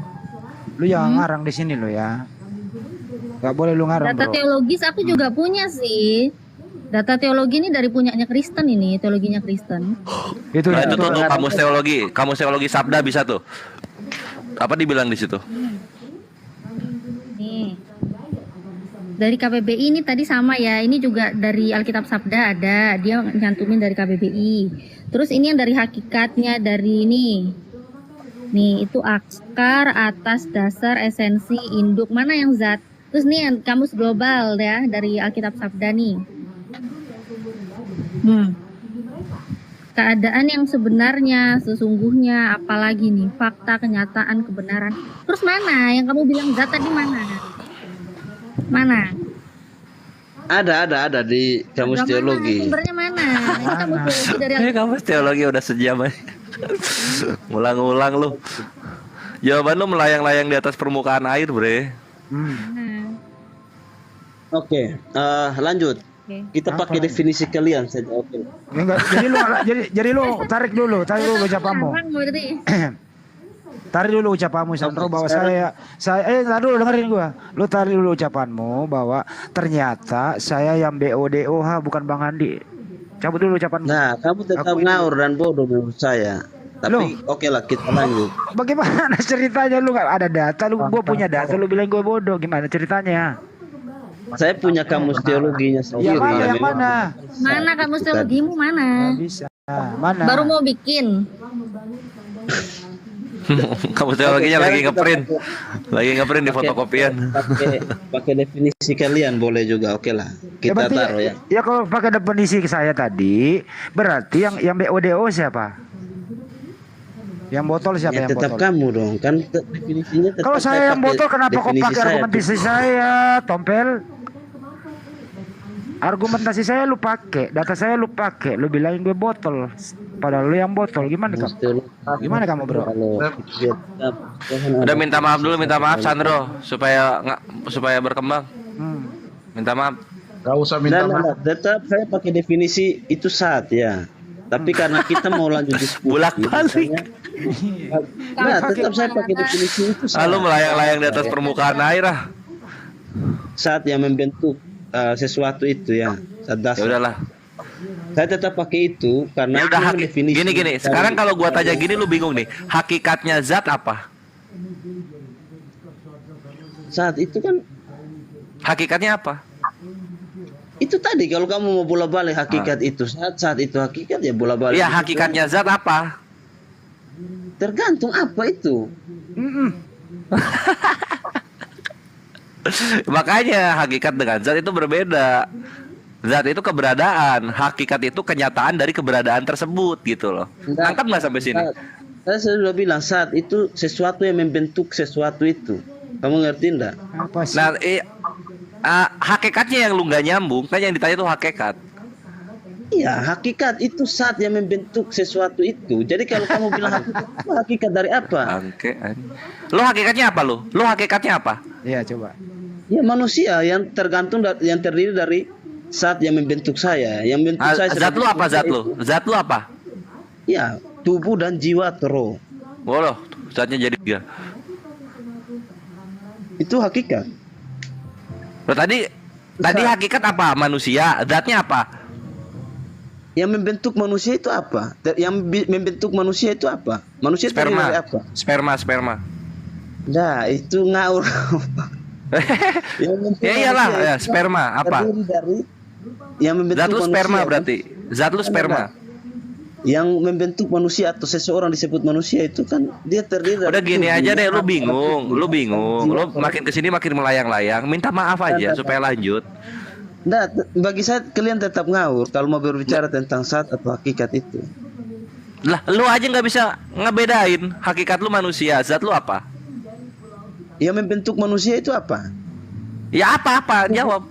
Lu yang ngarang di sini lo ya. Gak boleh lu ngarang. Data teologis aku juga punya sih. Data teologi ini dari punyanya Kristen ini, teologinya Kristen. Itu tuh kamus teologi Sabda bisa tuh. Apa dibilang di situ? Nih. Dari KBBI ini tadi sama ya. Ini juga dari Alkitab Sabda ada, dia nyantumin dari KBBI. Terus ini yang dari hakikatnya dari ini. Nih, itu akar atas dasar esensi induk. Mana yang zat? Terus nih yang kamus global ya dari Alkitab Sabda nih. Keadaan yang sebenarnya, sesungguhnya, apalagi nih, fakta, kenyataan, kebenaran. Terus mana yang kamu bilang zat tadi mana? Mana? Ada di kamus teologi. Sumbernya mana? Ini kamus teologi dari Kamus teologi udah sejam aja. Ngulang-ngulang lu. Jawaban lu melayang-layang di atas permukaan air, Bre. Oke, lanjut. Kita pakai definisi kalian saja. Oke. Enggak, jadi lu tarik dulu ucapanmu. Tarik dulu ucapanmu Sandro bahwa saya entar dulu dengerin gua. Lu tarik dulu ucapanmu bahwa ternyata saya yang BODOH bukan Bang Andi. Cabut dulu ucapanmu. Nah, kamu tetap ngawur dan bodoh menurut saya. Tapi oke lah kita lanjut. Bagaimana ceritanya lu nggak ada data, gua punya data, lu bilang gua bodoh, gimana ceritanya? Saya punya kamus teologinya sendiri. Yang mana? Mana kamus teologimu mana? Bisa. Mana? Baru mau bikin. Kamus teologinya lagi ngeprint di fotokopian. Pakai definisi kalian boleh juga, oke lah. Kita taruh ya. Ya kalau pakai definisi saya tadi, berarti yang BODO siapa? Yang botol siapa ya, yang tetap botol? Kamu dong, kan definisinya tetap. Kalau saya yang botol kenapa kau pakai argumentasi saya, Tompel? Argumentasi saya lu pakai, data saya lu pakai, lu bilangin gue botol, padahal lu yang botol. Gimana kamu? Gimana kamu, Bro? Udah minta maaf Sandro supaya berkembang. Minta maaf. Gak usah minta maaf. Tetap saya pakai definisi itu saat ya. Tapi karena kita mau lanjut diskusi, bolak-balik. Nah, tetap saya pakai definisi itu. Lalu melayang-layang di atas permukaan air ah. Saat yang membentuk sesuatu itu ya. Ya udahlah. Saya tetap pakai itu karena ya itu definisi. Gini. Sekarang kalau gua tanya gini lu bingung nih. Hakikatnya zat apa? Saat itu kan hakikatnya apa? Itu tadi kalau kamu mau bola balik hakikat itu saat itu hakikat ya bola balik. Iya, hakikatnya zat apa? Tergantung apa itu. Makanya hakikat dengan zat itu berbeda. Zat itu keberadaan, hakikat itu kenyataan dari keberadaan tersebut gitu loh. Nangkap nggak sampai sini? Saya sudah bilang saat itu sesuatu yang membentuk sesuatu itu. Kamu ngerti enggak? Nah, hakikatnya yang lu nggak nyambung, kan yang ditanya itu hakikat. Iya, hakikat itu saat yang membentuk sesuatu itu. Jadi kalau kamu bilang hakikat dari apa? Oke. Lo hakikatnya apa lo? Lo hakikatnya apa? Iya, coba. Ya manusia yang tergantung yang terdiri dari saat yang membentuk saya, yang membentuk saya. Zat lu apa zat lu? Zat lu apa? Ya, tubuh dan jiwa roh. Oh loh, zatnya jadi 3. Itu hakikat. Loh, tadi hakikat apa? Manusia. Zatnya apa? Yang membentuk manusia itu apa? Yang membentuk manusia itu apa? Manusia sperma. Dari apa? Sperma. Nah, itu ngawur. Ya iyalah, ya, sperma apa? Dari yang membentuk zat lu sperma manusia, berarti. Zat lu sperma. Yang membentuk manusia atau seseorang disebut manusia itu kan dia terdiri dari. Udah gini aja deh, lu bingung. Lu makin kesini makin melayang-layang. Minta maaf aja supaya lanjut. Nah, bagi saya kalian tetap ngawur kalau mau berbicara tentang zat atau hakikat itu. Lah, lu aja nggak bisa ngebedain hakikat lu manusia, zat lu apa? Yang membentuk manusia itu apa? Ya apa? Jawab.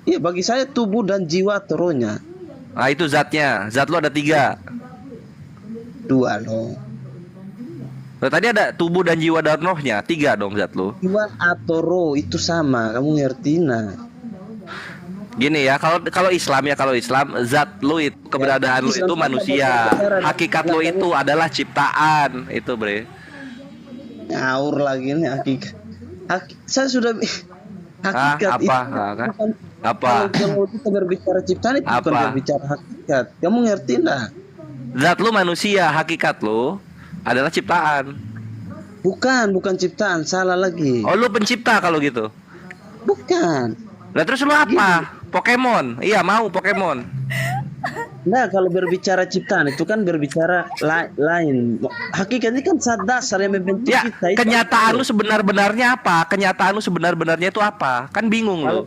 Ya bagi saya tubuh dan jiwa rohnya. Nah itu zatnya. Zat lu ada 3. 2 loh. Nah, tadi ada tubuh dan jiwa dan rohnya. 3 dong zat lu. Jiwa atau roh itu sama. Kamu ngerti nah? Gini ya, kalau Islam zat lu itu keberadaan lu itu manusia. Hakikat lu itu adalah ciptaan. Itu, Bre. Ngawur lagi nih hakikat. Saya sudah hakikat apa? Itu apa? Kalau kita berbicara ciptaan itu bukan berbicara hakikat. Kamu ngerti enggak? Zat lu manusia, hakikat lu adalah ciptaan. Bukan ciptaan, salah lagi. Oh, lu pencipta kalau gitu? Bukan. Lah terus lu apa? Pokemon. Iya, mau Pokemon. Nah, kalau berbicara ciptaan itu kan berbicara lain. Hakikatnya kan zat dasar yang membentuk Ya, kita. Itu kenyataan lu sebenar-benarnya apa? Kenyataan lu sebenar-benarnya itu apa? Kan bingung lu.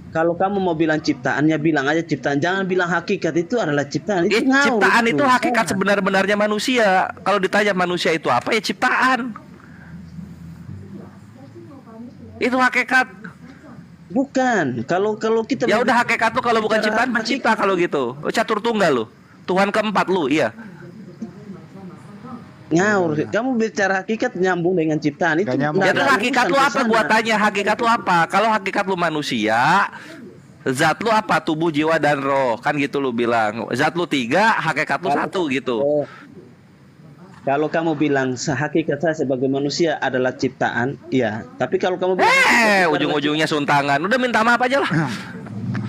Kalau kamu mau bilang ciptaan, ya bilang aja ciptaan. Jangan bilang hakikat itu adalah ciptaan. Itu ngawur Ciptaan itu hakikat sebenar-benarnya manusia. Kalau ditanya manusia itu apa, ya ciptaan. Itu hakikat. Bukan. Kalau kita Ya udah hakikat lu kalau bukan ciptaan pencipta kalau gitu. Catur tunggal lu. Tuhan keempat lu, iya. Ngawur. Kamu bicara hakikat nyambung dengan ciptaan itu. Ya terus hakikat lu apa? Gua tanya hakikat lu apa? Kalau hakikat lu manusia, zat lu apa? Tubuh, jiwa, dan roh. Kan gitu lu bilang. Zat lu 3, hakikat lu 1 gitu. Kalau kamu bilang hakikat saya sebagai manusia adalah ciptaan, iya. Tapi kalau kamu bilang ujung-ujungnya suntangan. Udah minta maaf aja lah.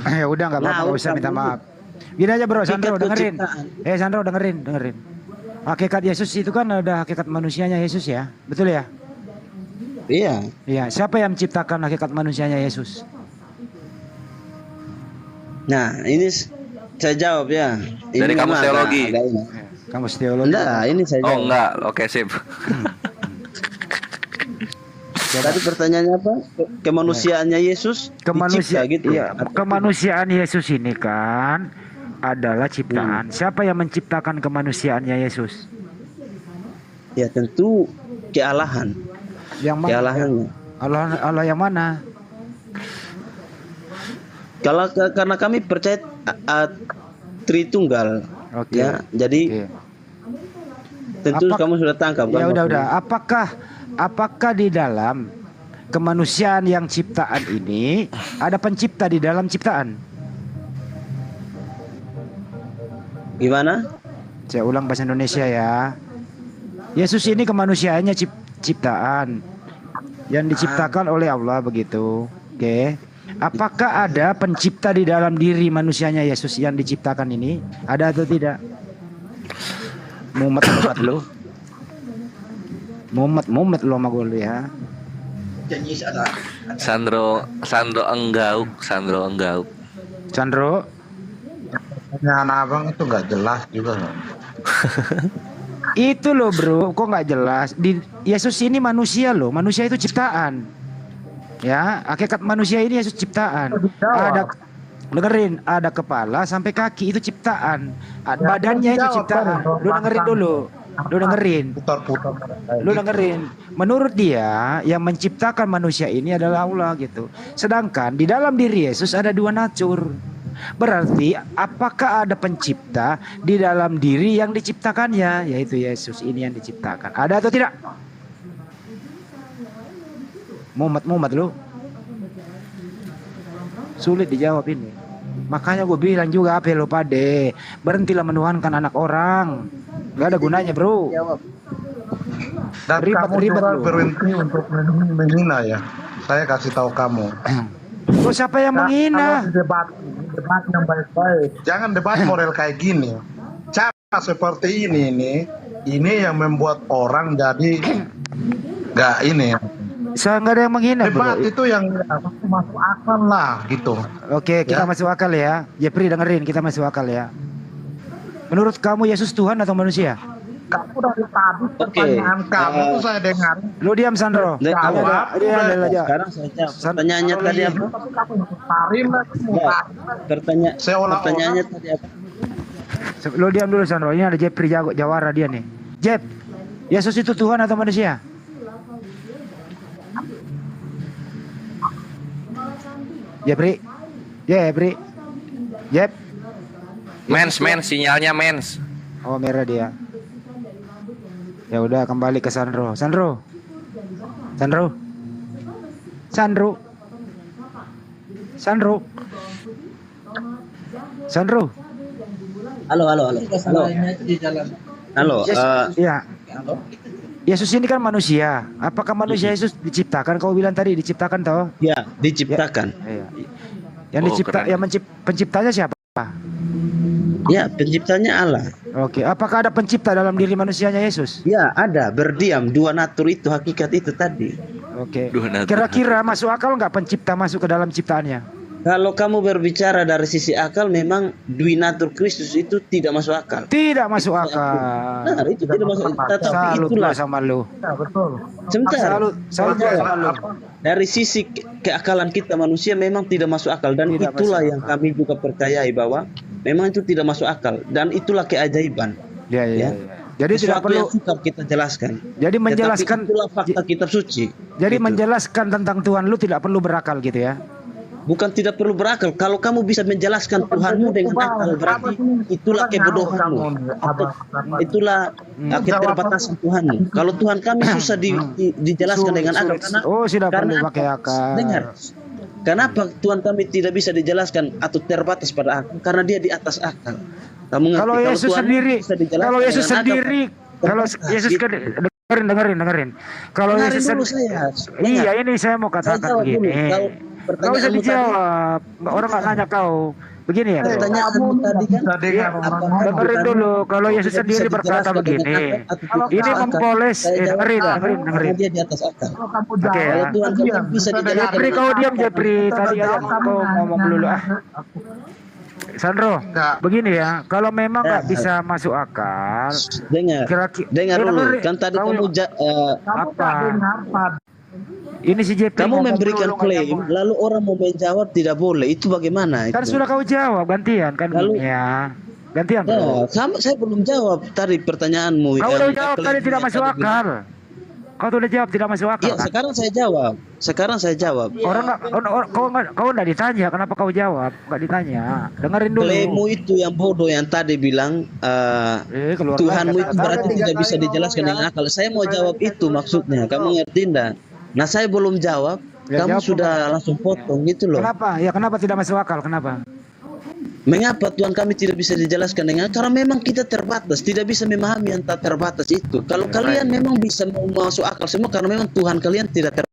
Ya udah nggak apa-apa, nggak usah minta maaf. Gini aja bro, Sandro dengerin. Sandro dengerin. Hakikat Yesus itu kan ada hakikat manusianya Yesus ya, betul ya? Iya. Iya. Siapa yang menciptakan hakikat manusianya Yesus? Nah, ini saya jawab ya. Dari kamus teologi. Kamus teologi. Enggak, ini saya jawab. Oh enggak, oke sip. Tadi pertanyaannya apa? Kemanusiaannya Yesus Kemanusiaan gitu. Iya, kemanusiaan Yesus ini kan adalah ciptaan. Siapa yang menciptakan kemanusiaannya Yesus? Ya tentu kealahan. Yang mana? Kealahannya. Allah yang mana? Karena kami percaya Tritunggal. Ya, jadi tentu kamu sudah tangkap. Ya udah. Apakah di dalam kemanusiaan yang ciptaan ini ada pencipta di dalam ciptaan? Gimana? Saya ulang bahasa Indonesia ya. Yesus ini kemanusiaannya ciptaan yang diciptakan oleh Allah begitu. Oke. Apakah ada pencipta di dalam diri manusianya Yesus yang diciptakan ini? Ada atau tidak? Mumet lu. Mumet lu sama gue lu ya. Sandro enggauk. Sandro. Pertanyaan abang itu nggak jelas juga. Itu loh bro, kok nggak jelas? Yesus ini manusia loh, manusia itu ciptaan. Ya, hakikat manusia ini Yesus ciptaan. Dengerin, ada kepala sampai kaki itu ciptaan. Badannya itu ciptaan. Lu dengerin. Menurut dia yang menciptakan manusia ini adalah Allah gitu. Sedangkan di dalam diri Yesus ada 2 natur. Berarti apakah ada pencipta di dalam diri yang diciptakannya, yaitu Yesus ini yang diciptakan? Ada atau tidak? Mumet lu. Sulit dijawab ini. Makanya gue bilang juga apa lo pade, berhentilah menuhankan anak orang. Gak ada gunanya bro. Dan kamu juga berhenti untuk menghina ya. Saya kasih tahu kamu. Kok siapa yang menghina? Debat yang baik-baik. Jangan debat model kayak gini. Cara seperti ini yang membuat orang jadi nggak ini. Saya nggak ada yang menghina. Debat itu yang masuk akal lah gitu. Oke, kita masuk akal ya. Jepri dengerin, kita masuk akal ya. Menurut kamu Yesus Tuhan atau manusia? Kamu dari tadi pertanyaan kamu tuh saya dengar. Lu diam Sandro. Jawab. Sekarang saya jawab. Pertanyaannya tadi apa? Pertanyaannya tadi apa? Lu diam dulu Sandro. Ini ada Jepri Jawara dia nih. Jep, Yesus itu Tuhan atau manusia? Jepri. Jep. Mens, sinyalnya mens. Oh merah dia. Ya udah kembali ke Sandro. Sandro. Halo. Iya. Yesus ini kan manusia. Apakah manusia Yesus diciptakan? Kau bilang tadi diciptakan toh? Ya, diciptakan. Ya. Yang penciptanya siapa? Ya, penciptanya Allah. Oke, apakah ada pencipta dalam diri manusianya Yesus? Ya, ada. Berdiam 2 natur itu, hakikat itu tadi. Oke. Kira-kira masuk akal nggak pencipta masuk ke dalam ciptaannya? Kalau kamu berbicara dari sisi akal, memang duinatur Kristus itu tidak masuk akal. Tidak masuk akal. Nah, itu tidak masuk akal. Tetapi Salut itulah. sama lu. Ya, betul. Sebentar. Salut sama lu. Dari sisi keakalan kita manusia memang tidak masuk akal, dan Tidak itulah masuk yang kami juga percayai bahwa memang itu tidak masuk akal, dan itulah keajaiban. Ya. Jadi tidak Sesuatu perlu yang sukar kita jelaskan. Jadi menjelaskan Tetapi itulah fakta kitab suci. Jadi Gitu. menjelaskan tentang Tuhan lu tidak perlu berakal gitu ya. Bukan tidak perlu berakal. Kalau kamu bisa menjelaskan Tuhanmu dengan akal, berarti itulah kebodohanmu. Atau itulah keterbatasan Tuhanmu. Kalau Tuhan kami susah dijelaskan dengan akal. Sudah perlu pakai akal. Dengar. Kenapa Tuhan kami tidak bisa dijelaskan atau terbatas pada akal? Karena dia di atas akal. Kamu ngerti? Kalau Yesus sendiri, kalau Yesus sendiri, kalau Yesus dengerin. Kalau Yesus iya, ini saya mau katakan begini. Kau usah dijawab, orang nggak nanya kau. Begini ya. Pertanyaanmu tadi kan, dengerin dulu. Kalau Yesus sendiri berkata begini, ini mempoles. Dengerin. Dia di atas akal. Oke. Kalau Tuhan kami bisa dijelaskan. Jepri, kau diam Jepri. Tadi aja kau ngomong dulu Sandro, begini ya, kalau memang nggak bisa masuk akal, dengar dulu. Kan tadi kamu apa? Ini si JP kamu memberikan klaim, lalu orang mau menjawab tidak boleh. Itu bagaimana? Kan sudah kau jawab, gantian kan? Lalu ya, gantian. Saya belum jawab tadi pertanyaanmu. Kau udah jawab tadi tidak masuk akal. Kau tuh udah jawab tidak masuk akal. Iya, sekarang saya jawab. Kau nggak ditanya, kenapa kau jawab? Nggak ditanya. Dengerin dulu. Klaimmu itu yang bodoh yang tadi bilang Tuhanmu itu berarti tidak bisa dijelaskan dengan akal. Saya mau jawab itu maksudnya. Kamu ngerti enggak? Nah, saya belum jawab. Kamu sudah langsung potong gitu loh. Kenapa? Ya kenapa tidak masuk akal? Kenapa? Mengapa Tuhan kami tidak bisa dijelaskan dengan karena memang kita terbatas, tidak bisa memahami yang tak terbatas itu. Kalau kalian memang bisa masuk akal semua karena memang Tuhan kalian tidak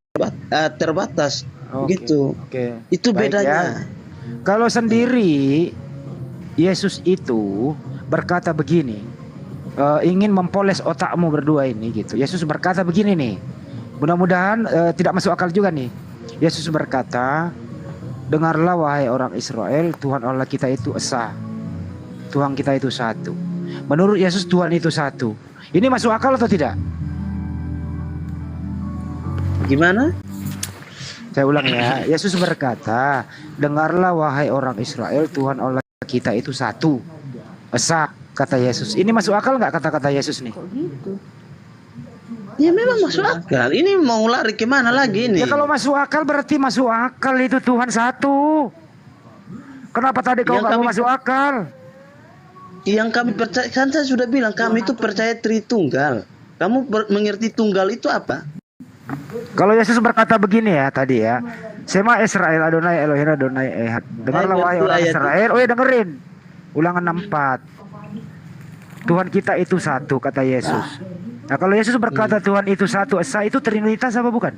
terbatas. Gitu. Itu bedanya. Kalau sendiri Yesus itu berkata begini, ingin mempoles otakmu berdua ini gitu. Yesus berkata begini nih. Mudah-mudahan tidak masuk akal juga nih. Yesus berkata, dengarlah wahai orang Israel, Tuhan Allah kita itu esa. Tuhan kita itu satu. Menurut Yesus Tuhan itu satu. Ini masuk akal atau tidak? Gimana? Saya ulang ya. Yesus berkata, dengarlah wahai orang Israel, Tuhan Allah kita itu satu. Esa, kata Yesus. Ini masuk akal nggak kata-kata Yesus nih? Kok gitu? Ya memang masuk akal. Ini mau lari kemana lagi ini? Ya kalau masuk akal berarti masuk akal itu Tuhan satu. Kenapa tadi kau nggak mau masuk akal? Yang kami percaya, kan saya sudah bilang kami itu percaya Tritunggal. Kamu mengerti tunggal itu apa? Kalau Yesus berkata begini ya tadi ya, Sema Israel Adonai Elohim Adonai Ehad. Dengarlah wahai orang Israel. Oh ya dengerin. Ulangan 64. Tuhan kita itu satu kata Yesus. Nah kalau Yesus berkata Tuhan itu satu esa, itu Trinitas apa bukan?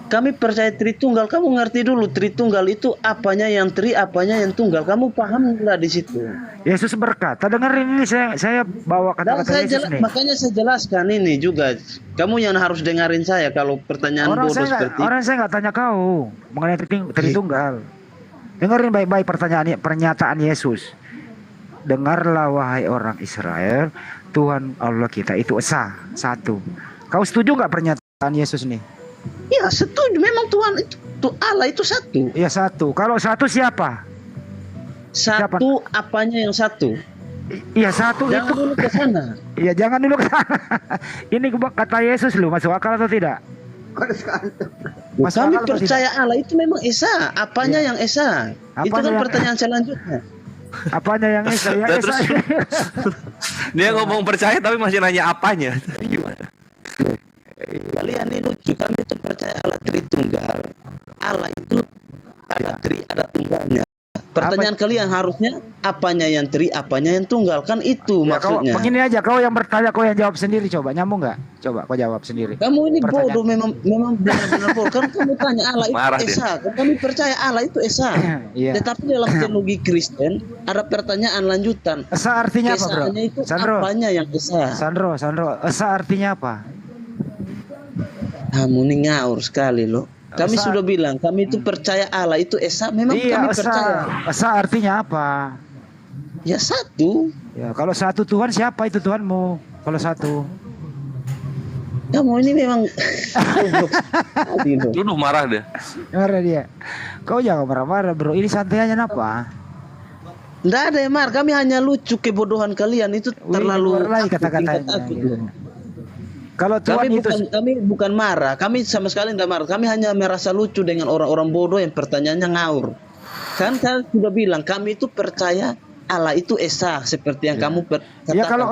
Kami percaya Tritunggal. Kamu ngerti dulu Tritunggal itu apanya yang tri, apanya yang tunggal. Kamu paham nggak di situ? Yesus berkata, dengerin ini saya bawa kata-kata Yesus nih. Makanya saya jelaskan ini juga. Kamu yang harus dengerin saya kalau pertanyaan bodoh seperti itu. Orang saya nggak tanya kau mengenai Tritunggal. Dengerin baik-baik pernyataan Yesus. Dengarlah wahai orang Israel, Tuhan Allah kita itu esa, satu. Kau setuju nggak pernyataan Yesus nih? Ya setuju, memang Tuhan itu Allah itu satu. Iya satu. Kalau satu siapa? Satu apanya yang satu? Iya satu. Jangan dulu ke sana. Iya jangan dulu ke sana. Ini kata Yesus lu masuk akal atau tidak? Kami percaya Allah itu memang esa. Apanya yang esa? Itu kan pertanyaan selanjutnya. Apanya yang esa? Ya, terus dia ngomong percaya tapi masih nanya apanya. Gimana? Kalian ini lucu, kami itu percaya Allah Tritunggal. Allah itu ada tri, ada tunggalnya. Pertanyaan kalian harusnya apanya yang tri, apanya yang tunggal, kan itu ya, maksudnya. Begini aja, kau yang bertanya, kau yang jawab sendiri, coba nyambung nggak? Coba kau jawab sendiri. Kamu ini bodoh, memang benar-benar bodoh. Kan kamu tanya Allah itu esa, kami percaya Allah itu esa. Tetapi dalam teologi Kristen ada pertanyaan lanjutan. Esa artinya apa, bro? Itu Sandro, apanya yang esa? Sandro, esa artinya apa? Kamu ini ngawur sekali loh. Kami sudah bilang, kami itu percaya Allah itu esa, memang kami percaya. Esa artinya apa? Ya satu. Ya, kalau satu Tuhan, siapa itu Tuhanmu? Kalau satu. Kamu ini memang Lu marah deh. Marah dia. Kau jangan marah-marah, bro. Ini santai aja apa? Nggak ada yang marah. Kami hanya lucu kebodohan kalian itu terlalu. Kata-katanya. Kalau Tuhan kami bukan marah. Kami sama sekali tidak marah. Kami hanya merasa lucu dengan orang-orang bodoh yang pertanyaannya ngaur. Kan kalian sudah bilang kami itu percaya Allah itu esa seperti yang kamu katakan. Ya kalau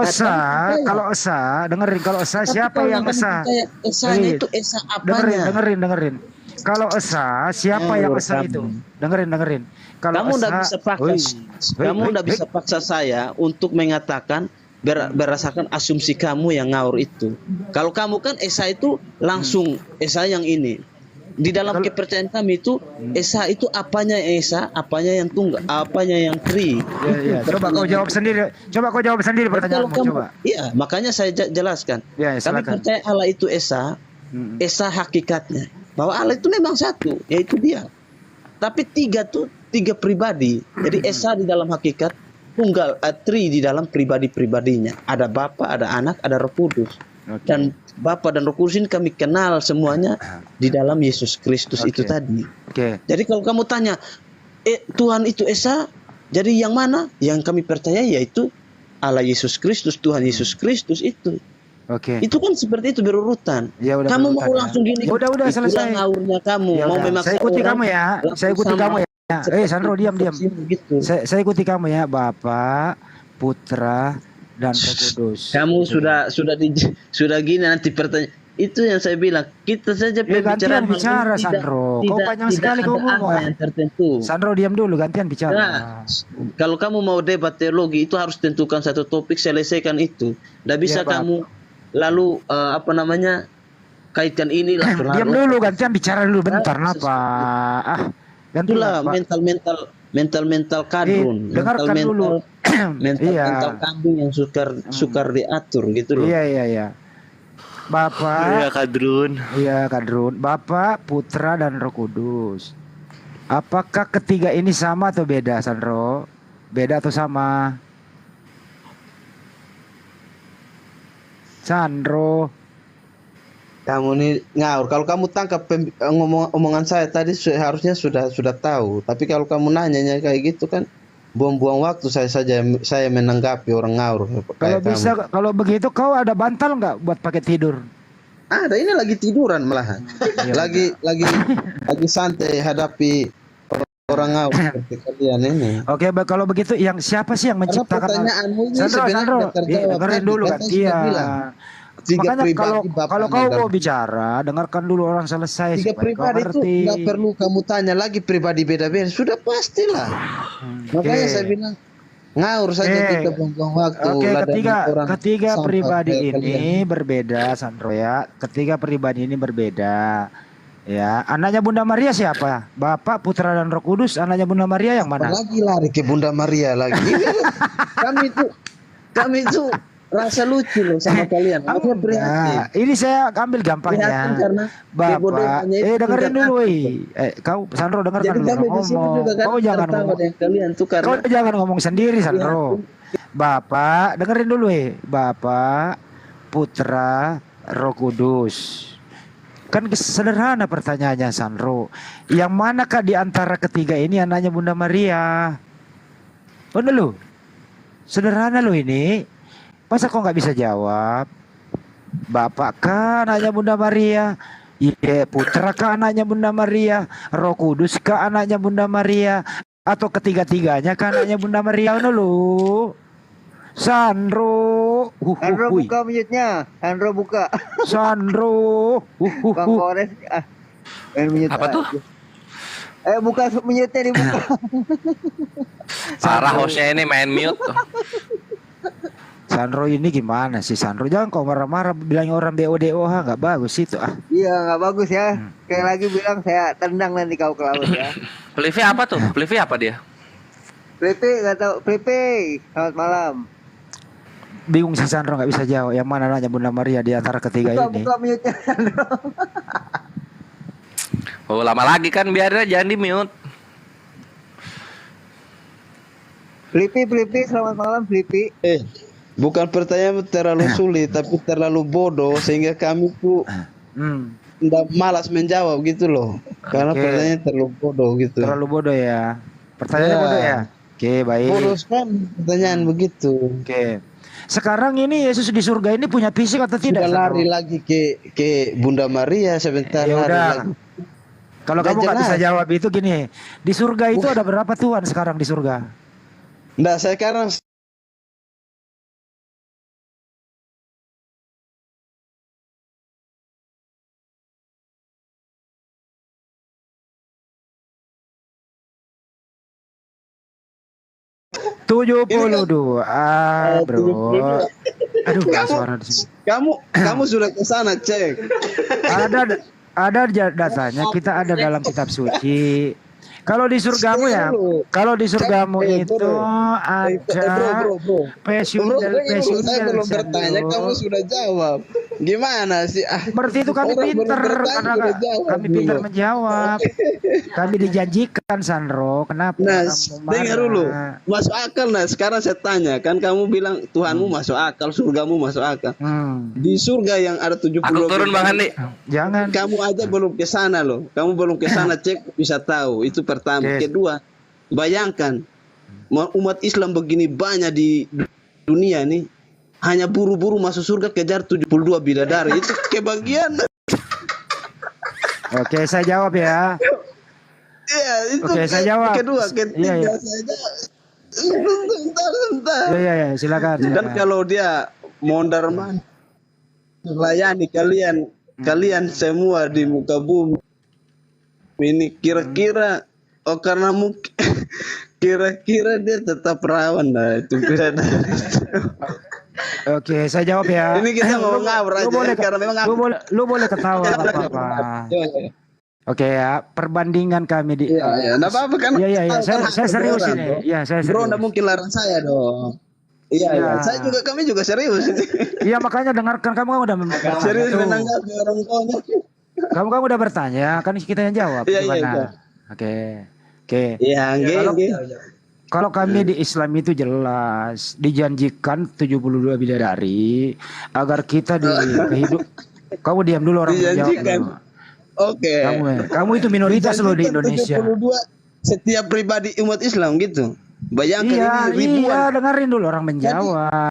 esa, dengerin kalau esa siapa yang esa? Esanya itu esa apanya? Dengerin. Kalau esa siapa yang esa itu? Dengerin. Kalau kamu tidak bisa paksa, bisa paksa saya untuk mengatakan berdasarkan asumsi kamu yang ngaur itu. Kalau kamu kan esa itu langsung esa yang ini. Di dalam kepercayaan kami itu esa itu apanya esa, apanya yang tunggal, apanya yang tri. Ya. Coba kau jawab sendiri pertanyaanmu. Coba. Iya, makanya saya jelaskan. Ya, kami percaya Allah itu esa, esa hakikatnya. Bahwa Allah itu memang satu, yaitu Dia. Tapi tiga pribadi. Jadi esa di dalam hakikat, tunggal tri di dalam pribadi-pribadinya. Ada Bapa, ada Anak, ada Roh Kudus. Dan Bapa dan Roh Kudus ini kami kenal semuanya di dalam Yesus Kristus itu tadi. Jadi kalau kamu tanya, Tuhan itu esa, jadi yang mana? Yang kami percaya yaitu Allah Yesus Kristus, Tuhan Yesus Kristus itu. Itu kan seperti itu berurutan. Ya, kamu mau langsung gini? Udah selesai. Ngaurnya kamu mau memaksa saya ikuti kamu ya. Sandro diam. Gitu. Saya ikuti kamu ya, Bapak, Putra, dan Roh Kudus. Kamu sudah gini nanti pertanyaan. Itu yang saya bilang, kita saja gantian bicara Sandro. Kau panjang sekali kau ngomong. Yang tertentu. Sandro diam dulu, gantian bicara. Nah, kalau kamu mau debat teologi itu harus tentukan satu topik, selesaikan itu. Tidak bisa kamu lalu kaitkan ini lah. Diam dulu, gantian bicara dulu bentar. Kenapa? Itulah mental kadrun, mental kambing yang sukar diatur gitu loh. Iya. Bapak. Iya kadrun. Bapak, Putra dan Roh Kudus. Apakah ketiga ini sama atau beda, Sandro? Beda atau sama? Sandro. Kamu ini ngaur. Kalau kamu tangkap omongan saya tadi harusnya sudah tahu. Tapi kalau kamu nanyanya kayak gitu kan buang-buang waktu saya menanggapi orang ngaur. Kalau bisa, kalau begitu kau ada bantal nggak buat pakai tidur? Ada, ini lagi tiduran malahan. lagi santai hadapi orang ngaur seperti kalian ini. Oke, kalau begitu yang siapa sih yang menciptakan? Sandro, dengerin dulu kan. Iya. Makanya kalau kau mau bicara, dengarkan dulu orang selesai. Tiga pribadi itu nggak perlu kamu tanya lagi pribadi beda-beda, sudah pastilah. Makanya saya bilang ngaur saja kita buang-buang waktu. Ketiga pribadi ini berbeda, Sandro ya. Ketiga pribadi ini berbeda. Ya, anaknya Bunda Maria siapa? Bapak, Putra dan Roh Kudus. Anaknya Bunda Maria yang mana? Lagi lari ke Bunda Maria lagi. kami itu rasa lucu loh sama kalian. Ini saya ambil gampangnya. Bapak, dengerin dulu, kau Sandro dengarkan dulu ngomong. Kau jangan ngomong. Kau jangan ngomong sendiri, Sandro. Bapak, dengerin dulu, Bapak, Putra, Roh Kudus. Kan sederhana pertanyaannya, Sandro. Yang manakah di antara ketiga ini anaknya Bunda Maria? Bener lu? Sederhana lu ini. Masa kok nggak bisa jawab? Bapak kah anaknya Bunda Maria? Iya, Putra kah anaknya Bunda Maria? Roh Kudus kah anaknya Bunda Maria? Atau ketiga-tiganya kah anaknya Bunda Maria? Dulu. Sandro. Sandro buka mute-nya. Sandro buka. Sandro. Bang Kores. Apa tuh? Buka mute-nya dibuka. Parah hostnya ini main mute. Sandro ini gimana sih Sandro? Jangan kau marah-marah bilang orang BODO nggak bagus itu Iya nggak bagus ya. Kayak lagi bilang saya tendang nanti kau ke laut ya. Plivi apa tuh? Plivi apa dia? Plivi nggak tahu. Plivi selamat malam. Bingung si Sandro nggak bisa jawab. Yang mana nanya Bunda Maria di antara ketiga ini? Buka mute-nya Sandro. Oh, lama lagi kan, biarin aja, jangan di mute. Flippy, selamat malam Flippy. Bukan pertanyaan terlalu sulit, tapi terlalu bodoh sehingga kami tuh malas menjawab gitu loh. Karena pertanyaan terlalu bodoh gitu. Terlalu bodoh ya. Pertanyaannya bodoh ya. Oke, baik. Bodoh sekali pertanyaan begitu. Oke. Sekarang ini Yesus di surga ini punya fisik atau tidak? Sudah lari lagi ke Bunda Maria sebentar. Ya lari udah. lagi. Kalau kamu nggak bisa jawab itu gini, di surga itu ada berapa Tuhan sekarang di surga? Nggak, saya sekarang Tujuh puluh dua, bro. Aduh, suara di sini. Kamu sudah ke sana cek. Ada datanya, kita ada dalam kitab suci. Kalau di surgamu ya, kalau di surgamu itu ada passion saya belum bertanya, kamu sudah jawab. Gimana sih? Berarti itu kami pinter karena kami pinter menjawab. Kami dijanjikan, Sandro. Kenapa? Nah, dengar dulu. Masuk akal. Nah, sekarang saya tanya, kan kamu bilang Tuhanmu masuk akal, surgamu masuk akal. Di surga yang ada 70. Aku turun Bang Andi. Jangan. Kamu aja belum ke sana loh. Kamu belum ke sana, cek bisa tahu. Itu pertama. Kedua, bayangkan umat Islam begini banyak di dunia nih, hanya buru-buru masuk surga kejar 72 bidadari. Itu kebagian. Oke, saya jawab ya. Iya, itu Oke, saya jawab. Ketiga Iya. Sebentar. Iya, silakan. Dan kalau dia mondar melayani kalian semua di muka bumi ini, kira-kira karena mungkin kira-kira dia tetap rawan lah itu bidadari. Oke, saya jawab ya. Ini kita mau ngawur aja karena memang lu boleh ketawa apa-apa. Oke ya, perbandingan kami di enggak apa-apa kan. Iya, saya serius ini. Iya, saya serius. Bro, enggak mungkin larang saya dong. Iya. Kami juga serius. Iya, makanya dengarkan, kamu udah serius menanggapi orang tuanya. Kamu udah bertanya, kan kita yang jawab. Iya. Oke. Iya, kalau kami di Islam itu jelas dijanjikan 72 bidadari agar kita di kehidupan. Kamu diam dulu, orang menjawab. Oke. Kamu itu minoritas loh di Indonesia. 72 setiap pribadi umat Islam gitu. Bayangkan ini ribuan. Iya, dengerin dulu orang menjawab.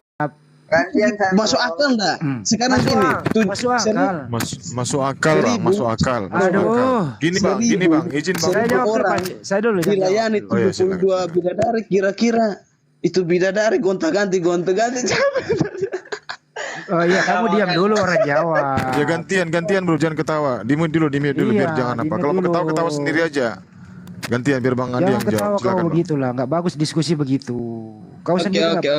Masuk akal enggak? Sekarang gini, masuk akal. Masuk akal lah, masuk akal. Aduh. Gini bang, izin bang. Saya jawab saya dulu. Dilayani 72 bidadari, kira-kira itu bidadari gonta-ganti. Oh iya, kamu diam dulu, orang jawab. Ya gantian bro, jangan ketawa. Di-mute dulu biar jangan apa. Kalau mau ketawa sendiri aja. Gantian biar Bang Andi yang jawab. Jangan kau begitulah, nggak bagus diskusi begitu. Kau sendiri Oke.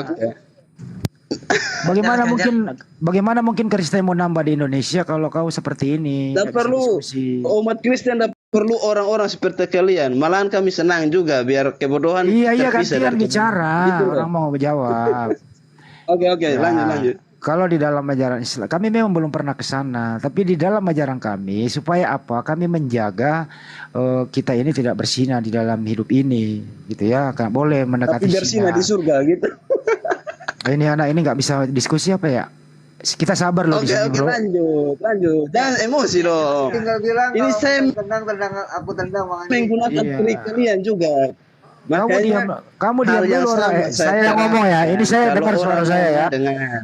Bagaimana mungkin Kristen mau nambah di Indonesia kalau kau seperti ini? Tidak perlu umat Kristen, tidak perlu orang-orang seperti kalian. Malahan kami senang juga biar kebodohan. Iya, gantian bicara. Gitu, orang mau menjawab. Oke, lanjut. Kalau di dalam ajaran Islam, kami memang belum pernah ke sana, tapi di dalam ajaran kami supaya apa? Kami menjaga kita ini tidak bersinah di dalam hidup ini, gitu ya. Kan boleh mendekati tapi bersinah di surga gitu. Ini anak ini nggak bisa diskusi apa ya? Kita sabar loh. Oke, lanjut. Jangan emosi dong. Tinggal bilang ini saya tendang aku tendang menggunakan kalian juga. Kamu diam dulu. Saya yang ngomong ya. Ini saya dengar suara saya ya.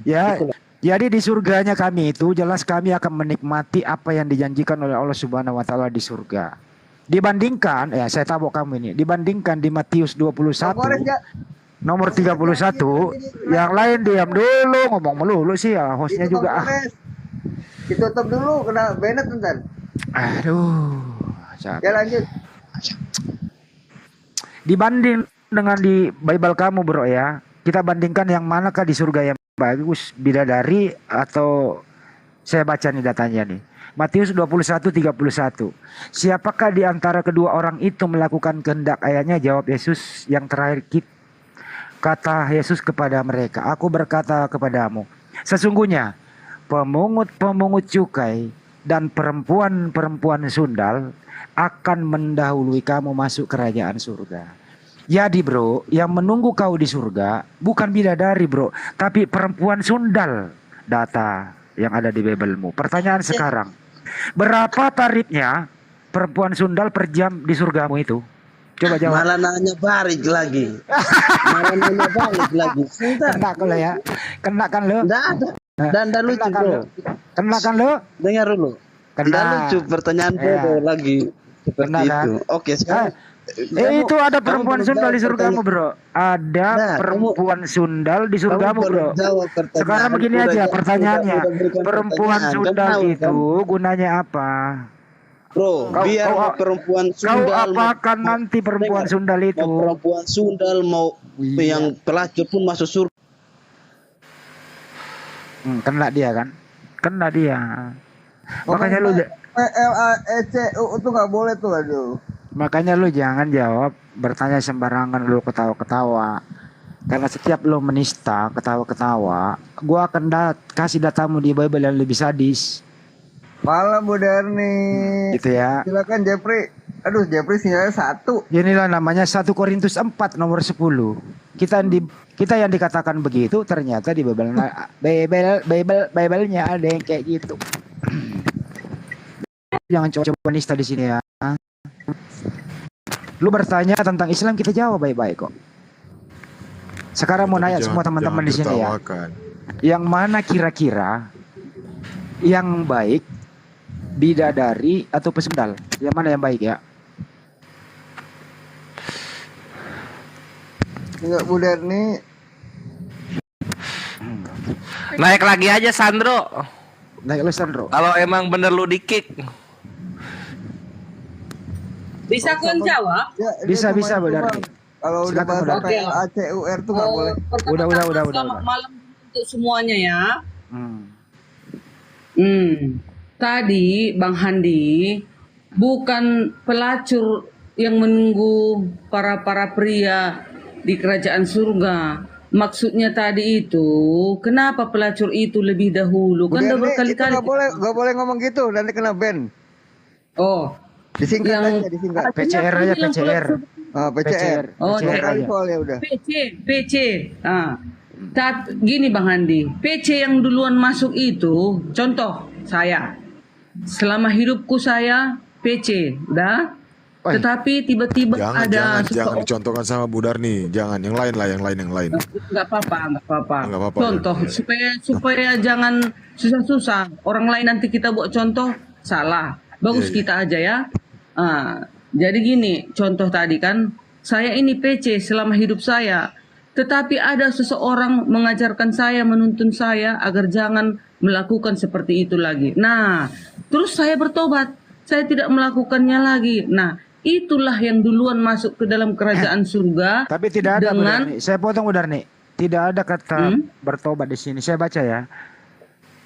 Ya. Jadi di surganya kami itu jelas kami akan menikmati apa yang dijanjikan oleh Allah Subhanahu wa taala di surga. Dibandingkan saya tabok kamu ini. Dibandingkan di Matius 21 nomor 31, yang lain diam dulu, ngomong melulu sih ya, hostnya juga. Ditutup dulu, kena Bennett ntar. Aduh. Ya lanjut. Dibanding dengan di Bible kamu bro ya, kita bandingkan yang manakah di surga yang bagus, bidadari atau saya baca nih datanya nih. Matius 21:31. Siapakah di antara kedua orang itu melakukan kehendak ayahnya? Jawab Yesus yang terakhir. Kata Yesus kepada mereka, aku berkata kepadamu, sesungguhnya pemungut-pemungut cukai dan perempuan-perempuan sundal akan mendahului kamu masuk kerajaan surga. Jadi bro, yang menunggu kau di surga bukan bidadari bro, tapi perempuan sundal. Data yang ada di Biblemu. Pertanyaan sekarang, berapa tarifnya perempuan sundal per jam di surgamu itu? Coba jawab. Malah nanya balik lagi. Malah nanya balik lagi. Kena kalau ya. Kena kan lo? Nggak ada. Dan lucu bro. Kena kan lo? Dengar dulu. Nggak lucu pertanyaan bodoh lagi. Seperti itu. Oke sekarang. Itu ada perempuan sundal di surgamu bro. Ada perempuan sundal di surgamu bro. Sekarang begini aja pertanyaannya. Perempuan sundal itu gunanya apa? Bro, biar perempuan sundal. Kau apakan nanti perempuan sundal itu? Perempuan sundal mau yang pelacur pun masuk surga. Kena dia kan? Kena dia. Makanya lu PLAECU itu nggak boleh tuh, aduh. Makanya lu jangan jawab bertanya sembarangan lu ketawa-ketawa. Karena setiap lu menista ketawa-ketawa, gua akan kasih datamu di Bible yang lebih sadis. Malam Bu Darni. Gitu ya. Silakan Jeffrey. Aduh, Jeffrey sinyalnya 1. Inilah namanya 1 Korintus 4 nomor 10. Kita yang dikatakan begitu ternyata di Bible-nya ada yang kayak gitu. Jangan coba nista di sini ya. Lu bertanya tentang Islam, kita jawab baik-baik kok. Sekarang mau nanya semua teman-teman di sini ya. Yang mana kira-kira yang baik, bidadari atau pesundal? Yang mana yang baik ya? Enggak Bu Darni. Naik lagi aja Sandro. Naik lu Sandro. Kalau emang bener lu di-kick. Bisa aku jawab? Ya, bisa Bu Darni. Kalau udah bahasa PLACUR tuh nggak boleh. Udah. Selamat malam untuk semuanya ya. Tadi Bang Handi, bukan pelacur yang menunggu para pria di kerajaan surga. Maksudnya tadi itu, kenapa pelacur itu lebih dahulu? Kan udah berkali-kali. Nggak boleh ngomong gitu, nanti kena ban. Oh, disingkat aja, disingkat. PCR aja, PCR. PCR. Oh, ya udah. PC. Gini Bang Handi, PC yang duluan masuk itu, contoh saya, selama hidupku saya PC, udah. Tetapi tiba-tiba jangan dicontohkan sama Bu Darni, jangan yang lain. Nggak apa-apa. Contoh supaya jangan susah-susah. Orang lain nanti kita buat contoh salah. Bagus kita aja ya. Jadi gini, contoh tadi kan, saya ini PC selama hidup saya. Tetapi ada seseorang mengajarkan saya, menuntun saya agar jangan melakukan seperti itu lagi. Nah, terus saya bertobat. Saya tidak melakukannya lagi. Nah, itulah yang duluan masuk ke dalam kerajaan surga. Tapi tidak ada dengan... Saya potong Bu Darni. Tidak ada kata bertobat di sini. Saya baca ya.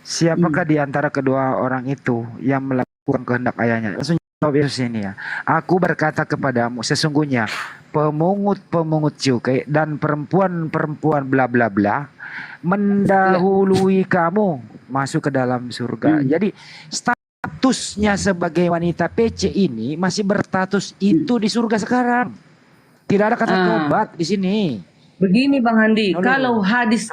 Siapakah di antara kedua orang itu yang melakukan kehendak ayahnya? Langsung jawab Yesus ini ya. Aku berkata kepadamu, sesungguhnya pemungut-pemungut cukai dan perempuan-perempuan bla bla bla mendahului kamu masuk ke dalam surga. Jadi statusnya sebagai wanita PC ini masih berstatus itu di surga sekarang. Tidak ada kata tobat di sini. Begini Bang Handi, kalau hadis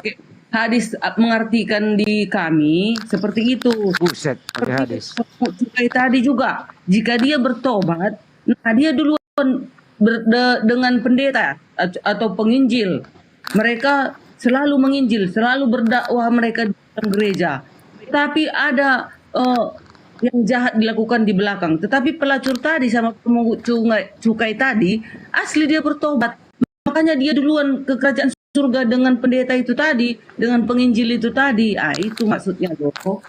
mengartikan di kami seperti itu. Buset, hadis. Tadi juga, jika dia bertobat, nah dia duluan dengan pendeta atau penginjil. Mereka selalu menginjil, selalu berdakwah mereka di dalam gereja. Tapi ada yang jahat dilakukan di belakang. Tetapi pelacur tadi sama pemungut cukai tadi, asli dia bertobat. Makanya dia duluan ke kerajaan surga dengan pendeta itu tadi, dengan penginjil itu tadi. Itu maksudnya loh.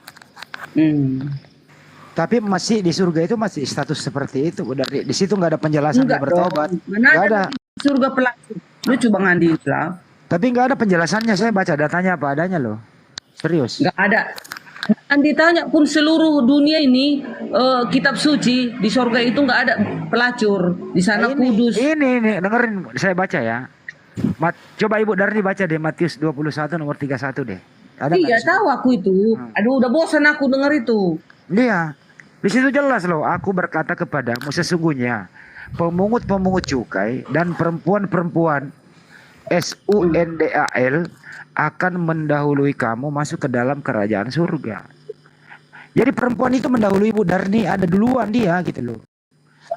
Tapi masih di surga itu masih status seperti itu. Di situ nggak ada penjelasan dia bertobat. Nggak ada. Surga pelacur. Lucu Bang Andi lah. Tapi nggak ada penjelasannya. Saya baca datanya apa adanya loh. Serius. Nggak ada. Dan ditanya pun seluruh dunia ini kitab suci di surga itu nggak ada pelacur. Di sana kudus. Ini dengerin saya baca ya. Coba Ibu Darni baca deh Matius 21 nomor 31 deh. Iya tahu aku itu. Aduh udah bosan aku denger itu. Iya. Di situ jelas loh, aku berkata kepadamu sesungguhnya pemungut-pemungut cukai dan perempuan-perempuan SUNDAL akan mendahului kamu masuk ke dalam kerajaan surga. Jadi perempuan itu mendahului Ibu Darni, ada duluan dia gitu loh.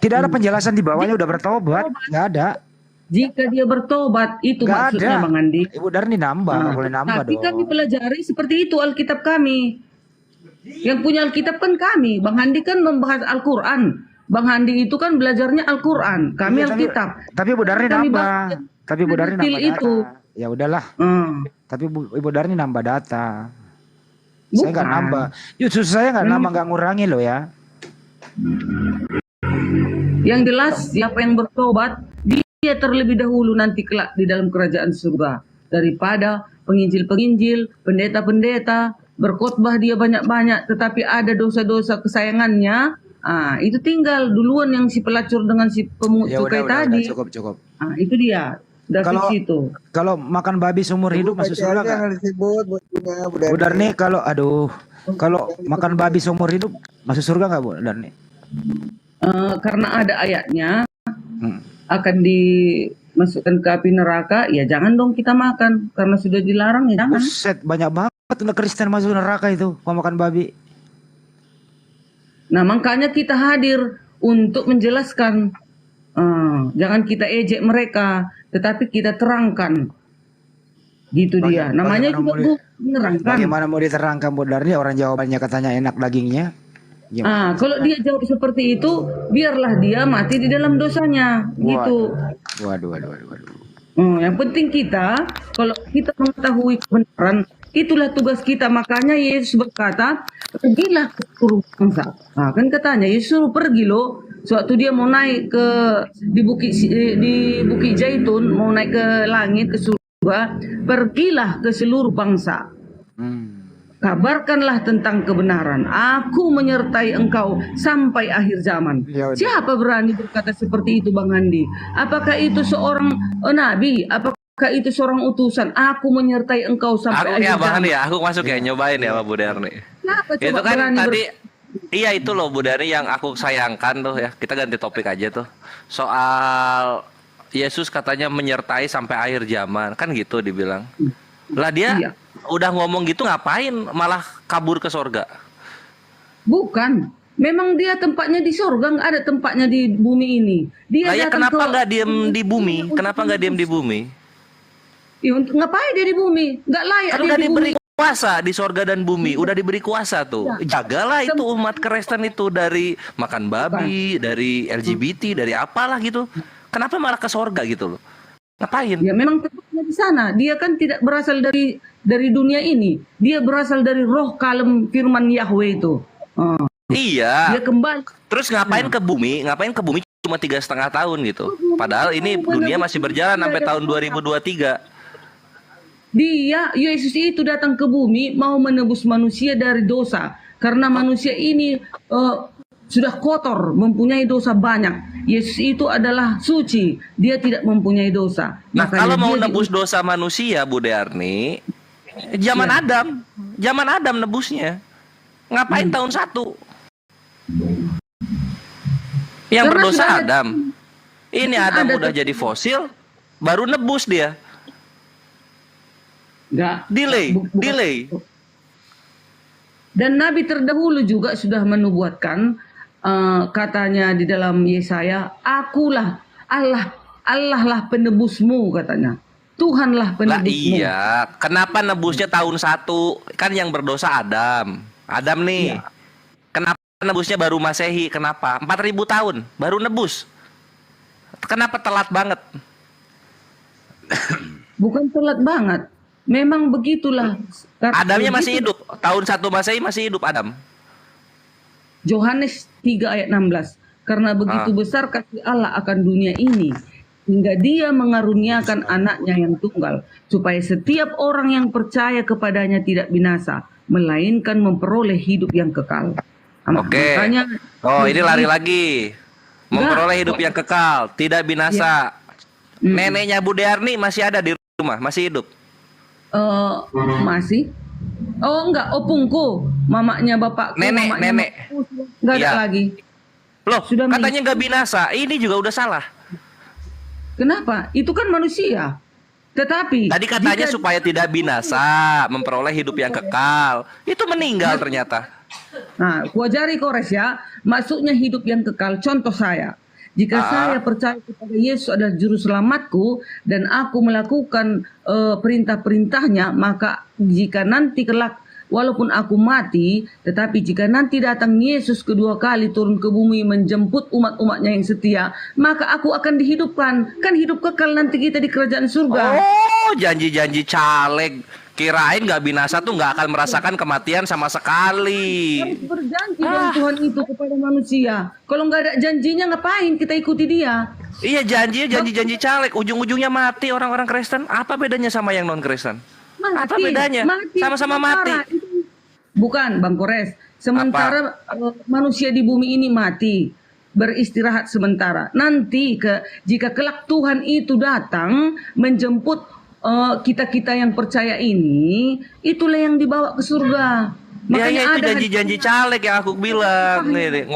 Tidak ada penjelasan di bawahnya udah bertobat, nggak ada. Jika dia bertobat, itu Nggak maksudnya ada. Bang Andi. Ibu Darni nambah, boleh nambah Tapi dong. kami pelajari seperti itu Alkitab kami. Yang punya Alkitab kan kami. Bang Andi kan membahas Al-Quran. Bang Andi itu kan belajarnya Al-Quran. Kami Iya, Alkitab. Tapi Ibu Darni Kami nambah. bahas Tapi Ibu Darni detail nambah data. itu. Ya udahlah. Tapi Ibu Darni nambah data. Saya nggak Bukan. nambah. Justru saya nggak nambah, nggak ngurangi loh ya. Yang jelas siapa yang bertobat, dia terlebih dahulu nanti kelak di dalam kerajaan surga. Daripada penginjil-penginjil, pendeta-pendeta, berkhotbah dia banyak-banyak, tetapi ada dosa-dosa kesayangannya. Itu tinggal duluan yang si pelacur dengan si pemungut Ya cukai udah, tadi. cukup. Itu dia. Udah Kalau fix itu. kalau makan babi seumur hidup masuk surga nggak? Jangan disebut Bu Darni kalau kalau makan babi seumur hidup masuk surga nggak Bu Darni? Karena ada ayatnya akan dimasukkan ke api neraka, ya jangan dong kita makan karena sudah dilarang, ya jangan. Buset, banyak banget udah Kristen masuk neraka itu mau makan babi. Nah makanya kita hadir untuk menjelaskan, jangan kita ejek mereka, tetapi kita terangkan. Gitu dia. Namanya juga menerangkan. Bagaimana mau diterangkan Bu Darni, orang jawabannya katanya enak dagingnya. Kalau dia jawab seperti itu, biarlah dia mati di dalam dosanya, gitu. Waduh. Yang penting kita, kalau kita mengetahui kebenaran, itulah tugas kita. Makanya Yesus berkata, pergilah ke seluruh bangsa. Kan katanya Yesus suruh pergi loh. Suatu dia mau naik ke di Bukit Zaitun, mau naik ke langit, ke surga, pergilah ke seluruh bangsa. Kabarkanlah tentang kebenaran. Aku menyertai engkau sampai akhir zaman. Siapa berani berkata seperti itu Bang Andi? Apakah itu seorang nabi? Apakah itu seorang utusan? Aku menyertai engkau sampai akhir zaman. Bang Andi ya, aku masuk ya nyobain ya Bu Darni. Kenapa Itu coba kan berani tadi iya itu loh Bu Darni yang aku sayangkan tuh ya. Kita ganti topik aja tuh. Soal Yesus katanya menyertai sampai akhir zaman, kan gitu dibilang. Lah dia udah ngomong gitu ngapain malah kabur ke sorga? Bukan, memang dia tempatnya di sorga, nggak ada tempatnya di bumi ini. Dia ya kenapa nggak diem di bumi? Kenapa nggak diem di bumi? Ya, untuk ngapain dia di bumi? Nggak layak Kan dia udah di diberi bumi. kuasa di sorga dan bumi, udah diberi kuasa tuh. Jagalah itu umat Kristen itu dari makan babi, dari LGBT, dari apalah gitu. Kenapa malah ke sorga gitu loh? Ngapain? Ya memang tempatnya di sana. Dia kan tidak berasal dari dunia ini. Dia berasal dari roh kalem firman Yahweh itu. Iya. Dia kembali. Terus ngapain ke bumi? Ngapain ke bumi cuma 3,5 tahun gitu? Padahal ini dunia masih berjalan sampai tahun 2023. Yesus itu datang ke bumi mau menebus manusia dari dosa. Karena manusia ini sudah kotor, mempunyai dosa banyak. Yesus itu adalah suci, dia tidak mempunyai dosa. Nah, Makanya kalau mau dia nebus dosa manusia, Bu Darni, zaman Adam nebusnya. Ngapain tahun 1? Yang Karena berdosa sudah ada- Adam. Ini Adam ada udah jadi fosil, baru nebus dia. Enggak. Delay. Dan Nabi terdahulu juga sudah menubuatkan, katanya di dalam Yesaya, akulah Allah lah penebusmu katanya. Tuhanlah Lah penebusmu. iya, kenapa nebusnya tahun 1? Kan yang berdosa Adam. Adam nih. Kenapa nebusnya baru Masehi? Kenapa? 4.000 tahun baru nebus. Kenapa telat banget? Bukan telat banget. Memang begitulah. Adamnya masih hidup. Tahun 1 Masehi masih hidup Adam. Yohanes 3 ayat 16. Karena begitu besar kasih Allah akan dunia ini, hingga dia mengaruniakan anaknya yang tunggal, supaya setiap orang yang percaya kepadanya tidak binasa, melainkan memperoleh hidup yang kekal. Oke. Makanya, ini lari lagi. Memperoleh hidup yang kekal, tidak binasa. Neneknya Bu Darni masih ada di rumah, masih hidup. masih. Oh enggak, opungku, mamanya bapakku, Nenek, mamanya nenek. mamaku, enggak ada Iya. lagi. Loh, Sudah katanya nggak binasa. Ini juga udah salah. Kenapa? Itu kan manusia. Tetapi Tadi katanya jika- supaya tidak binasa, memperoleh hidup yang kekal. Itu meninggal ternyata. Nah, kuajari Kores ya, maksudnya hidup yang kekal. Contoh saya, jika saya percaya kepada Yesus adalah juru selamatku dan aku melakukan perintah-perintahnya, maka jika nanti kelak walaupun aku mati, tetapi jika nanti datang Yesus kedua kali turun ke bumi menjemput umat-umatnya yang setia, maka aku akan dihidupkan. Kan hidup kekal nanti kita di kerajaan surga. Oh, janji-janji caleg. Kirain nggak binasa tuh nggak akan merasakan kematian sama sekali. Harus berjanji dengan Tuhan itu kepada manusia. Kalau nggak ada janjinya ngapain kita ikuti dia? Iya, janji caleg. Ujung-ujungnya mati orang-orang Kristen. Apa bedanya sama yang non Kristen? Apa bedanya? Sama-sama mati. Bukan, Bang Kores. Sementara manusia di bumi ini mati, beristirahat sementara. Nanti jika kelak Tuhan itu datang menjemput kita-kita yang percaya ini, itulah yang dibawa ke surga. Ya itu janji-janji caleg yang aku bilang. Nih,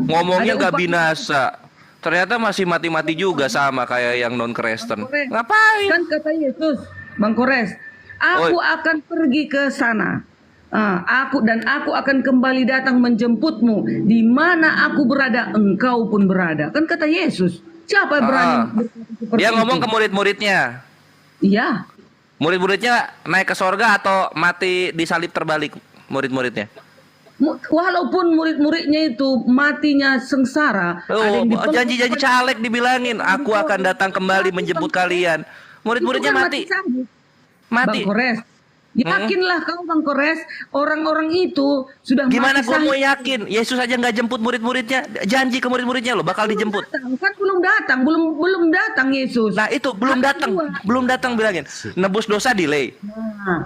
ngomongnya nggak binasa. Ternyata masih mati-mati juga sama kayak yang non Kristen. Ngapain? Kan kata Yesus, Bang Kores, aku akan pergi ke sana. Aku akan kembali datang menjemputmu. Di mana aku berada, engkau pun berada. Kan kata Yesus. Siapa yang berani berkata seperti Dia ngomong itu? ke murid-muridnya. Iya. Murid-muridnya naik ke sorga atau mati disalib terbalik murid-muridnya? Walaupun murid-muridnya itu matinya sengsara. Oh, janji-janji caleg dibilangin, aku akan datang kembali menjemput kalian. Murid-muridnya Itu kan mati. Bang Kores, yakinlah kau Bang Kores, orang-orang itu sudah Gimana mati gua mau sanggup. yakin? Yesus aja nggak jemput murid-muridnya, janji ke murid-muridnya loh bakal dijemput. Kan belum datang Yesus. Nah itu belum datang bilangin. Nebus dosa delay.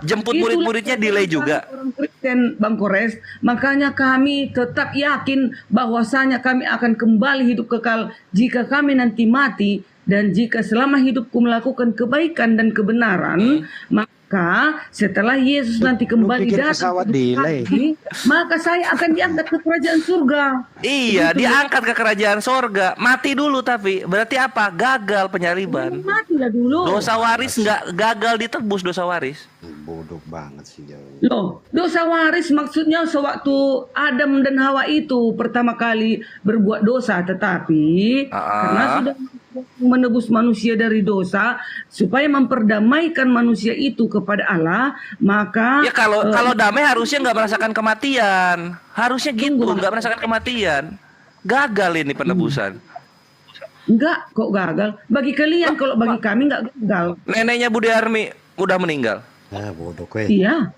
Jemput itulah murid-muridnya delay juga. Orang Kristen Bang Kores, makanya kami tetap yakin bahwasanya kami akan kembali hidup kekal jika kami nanti mati, dan jika selama hidupku melakukan kebaikan dan kebenaran, maka setelah Yesus nanti kembali datang maka saya akan diangkat ke kerajaan surga. Iya, diangkat ke kerajaan sorga. Mati dulu tapi berarti apa? Gagal penyaliban. Matilah dulu. Dosa waris nggak gagal ditebus dosa waris. Bodoh banget sih jauh. Loh, dosa waris maksudnya sewaktu Adam dan Hawa itu pertama kali berbuat dosa, tetapi karena sudah menebus manusia dari dosa supaya memperdamaikan manusia itu kepada Allah, maka Ya kalau damai harusnya nggak merasakan kematian. Harusnya gitu, nggak merasakan kematian. Gagal ini penebusan. enggak kok gagal. Bagi kalian, kalau bagi kami enggak gagal. Neneknya Budi Armi udah meninggal. Bodoh kue. Iya.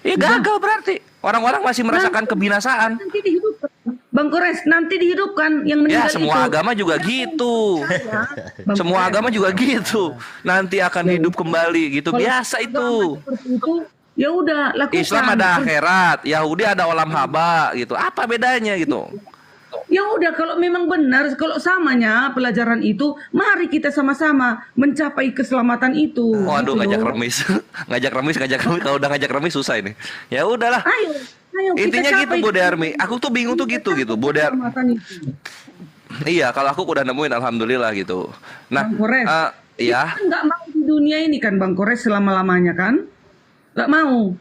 Iya gagal berarti. Orang-orang masih merasakan kebinasaan. Nanti dihidupkan. Bang Kores, nanti dihidupkan yang meninggal Ya semua itu. agama juga gitu. Semua agama juga gitu. Nanti akan hidup kembali gitu. Biasa itu. Ya udah, lakukan. Islam ada akhirat, Yahudi ada olam haba gitu. Apa bedanya gitu? Ya udah, kalau memang benar, kalau samanya pelajaran itu, mari kita sama-sama mencapai keselamatan itu. Waduh, gitu ngajak loh. remis. ngajak remis. Kalau udah ngajak remis susah ini. Ya udahlah. Ayo, kita Intinya gitu capai Bode Armi. Aku tuh bingung tuh gitu Bode Armi. keselamatan itu. Iya, kalau aku udah nemuin alhamdulillah gitu. Nah, Bang Kores, iya. kita nggak mau di dunia ini kan Bang Kores selama-lamanya kan? Nggak mau.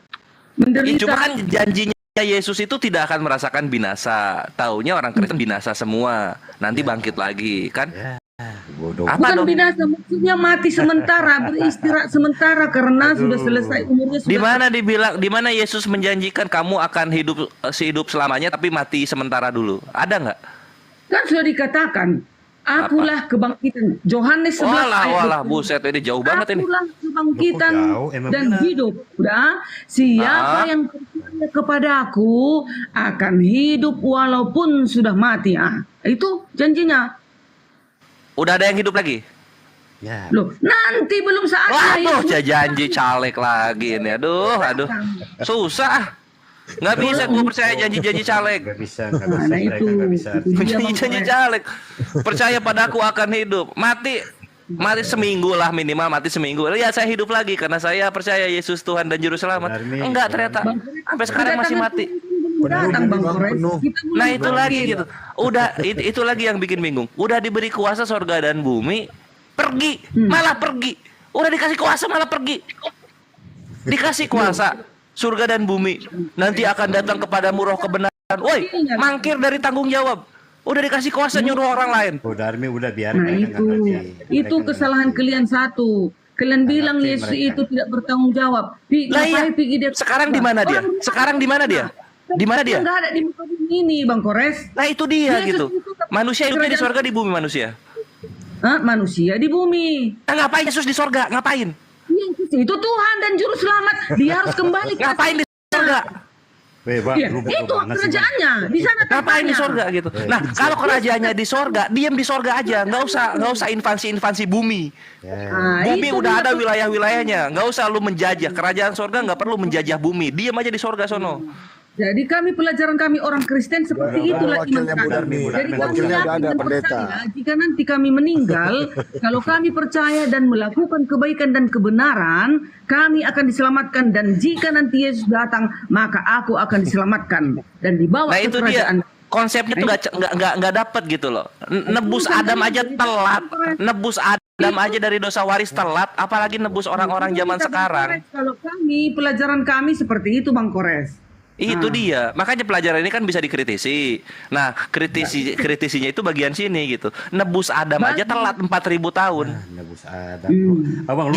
Menderita. Ya, cuma kan janjinya Yesus itu tidak akan merasakan binasa. Taunya orang Kristen binasa semua. Nanti bangkit lagi, kan? Bodoh. Bukan binasa, maksudnya mati sementara, beristirahat sementara karena sudah selesai umurnya. Di mana Yesus menjanjikan kamu akan hidup selamanya tapi mati sementara dulu? Ada nggak? Kan sudah dikatakan, akulah kebangkitan. Yohanes 11 Walah, ayat 20. buset ini jauh banget ini. Akulah kebangkitan dan hidup. Udah, siapa yang percaya kepada aku akan hidup walaupun sudah mati. Itu janjinya. Udah ada yang hidup lagi? Ya. Loh, nanti belum saatnya. Waduh, Yesus. janji caleg lagi ini. Aduh. Susah. Nggak bisa gue percaya janji-janji caleg. Nggak bisa. Nah, itu. Janji-janji caleg. Percaya padaku akan hidup. Mati Mati seminggu lah minimal, mati seminggu. Ya saya hidup lagi karena saya percaya Yesus Tuhan dan Juru Selamat. Enggak ternyata. Sampai sekarang masih mati. Datang Bang Kores. Nah itu lagi gitu. Udah itu lagi yang bikin bingung. Udah diberi kuasa sorga dan bumi, pergi, malah pergi. Udah dikasih kuasa malah pergi. Dikasih kuasa surga dan bumi. Nanti akan datang kepadamu roh kebenaran. Woi, mangkir dari tanggung jawab. Udah dikasih kuasa nyuruh orang lain. Udah Army udah biar Nah itu kesalahan kalian satu. Kalian bilang Yesus itu tidak bertanggung jawab. Lah iya. Sekarang di mana dia? Sekarang di mana dia? Di mana dia? Enggak ada di muka bumi ini, Bang Kores. Nah itu dia gitu. Manusia hidupnya di sorga, di bumi manusia. Hah? Manusia di bumi. Nah, ngapain Yesus di sorga? Ngapain? Yesus itu Tuhan dan Juru Selamat. Dia harus kembali. Ngapain di sorga? Ya, itu kerajaannya di sana. Ngapain di sorga gitu? Nah kalau kerajaannya di sorga, diam di sorga aja, nggak usah invasi bumi. Bumi udah ada wilayah-wilayahnya, nggak usah lu menjajah. Kerajaan sorga nggak perlu menjajah bumi, diam aja di sorga sono. Jadi pelajaran kami orang Kristen seperti itulah iman kami. Jadi kami yakin dan percaya jika nanti kami meninggal, kalau kami percaya dan melakukan kebaikan dan kebenaran, kami akan diselamatkan. Dan jika nanti Yesus datang, maka aku akan diselamatkan dan dibawa nah, ke itu kerajaan. Dia. Konsepnya tuh nggak dapet gitu loh. Nebus Adam aja telat, nebus Adam aja dari dosa waris telat, apalagi nebus orang-orang zaman sekarang. Kalau kami pelajaran kami seperti itu, Bang Kores. Itu dia. Makanya pelajaran ini kan bisa dikritisi. Nah, kritisinya itu bagian sini gitu. Nebus Adam aja telat 4.000 tahun. Nebus Adam. Abang,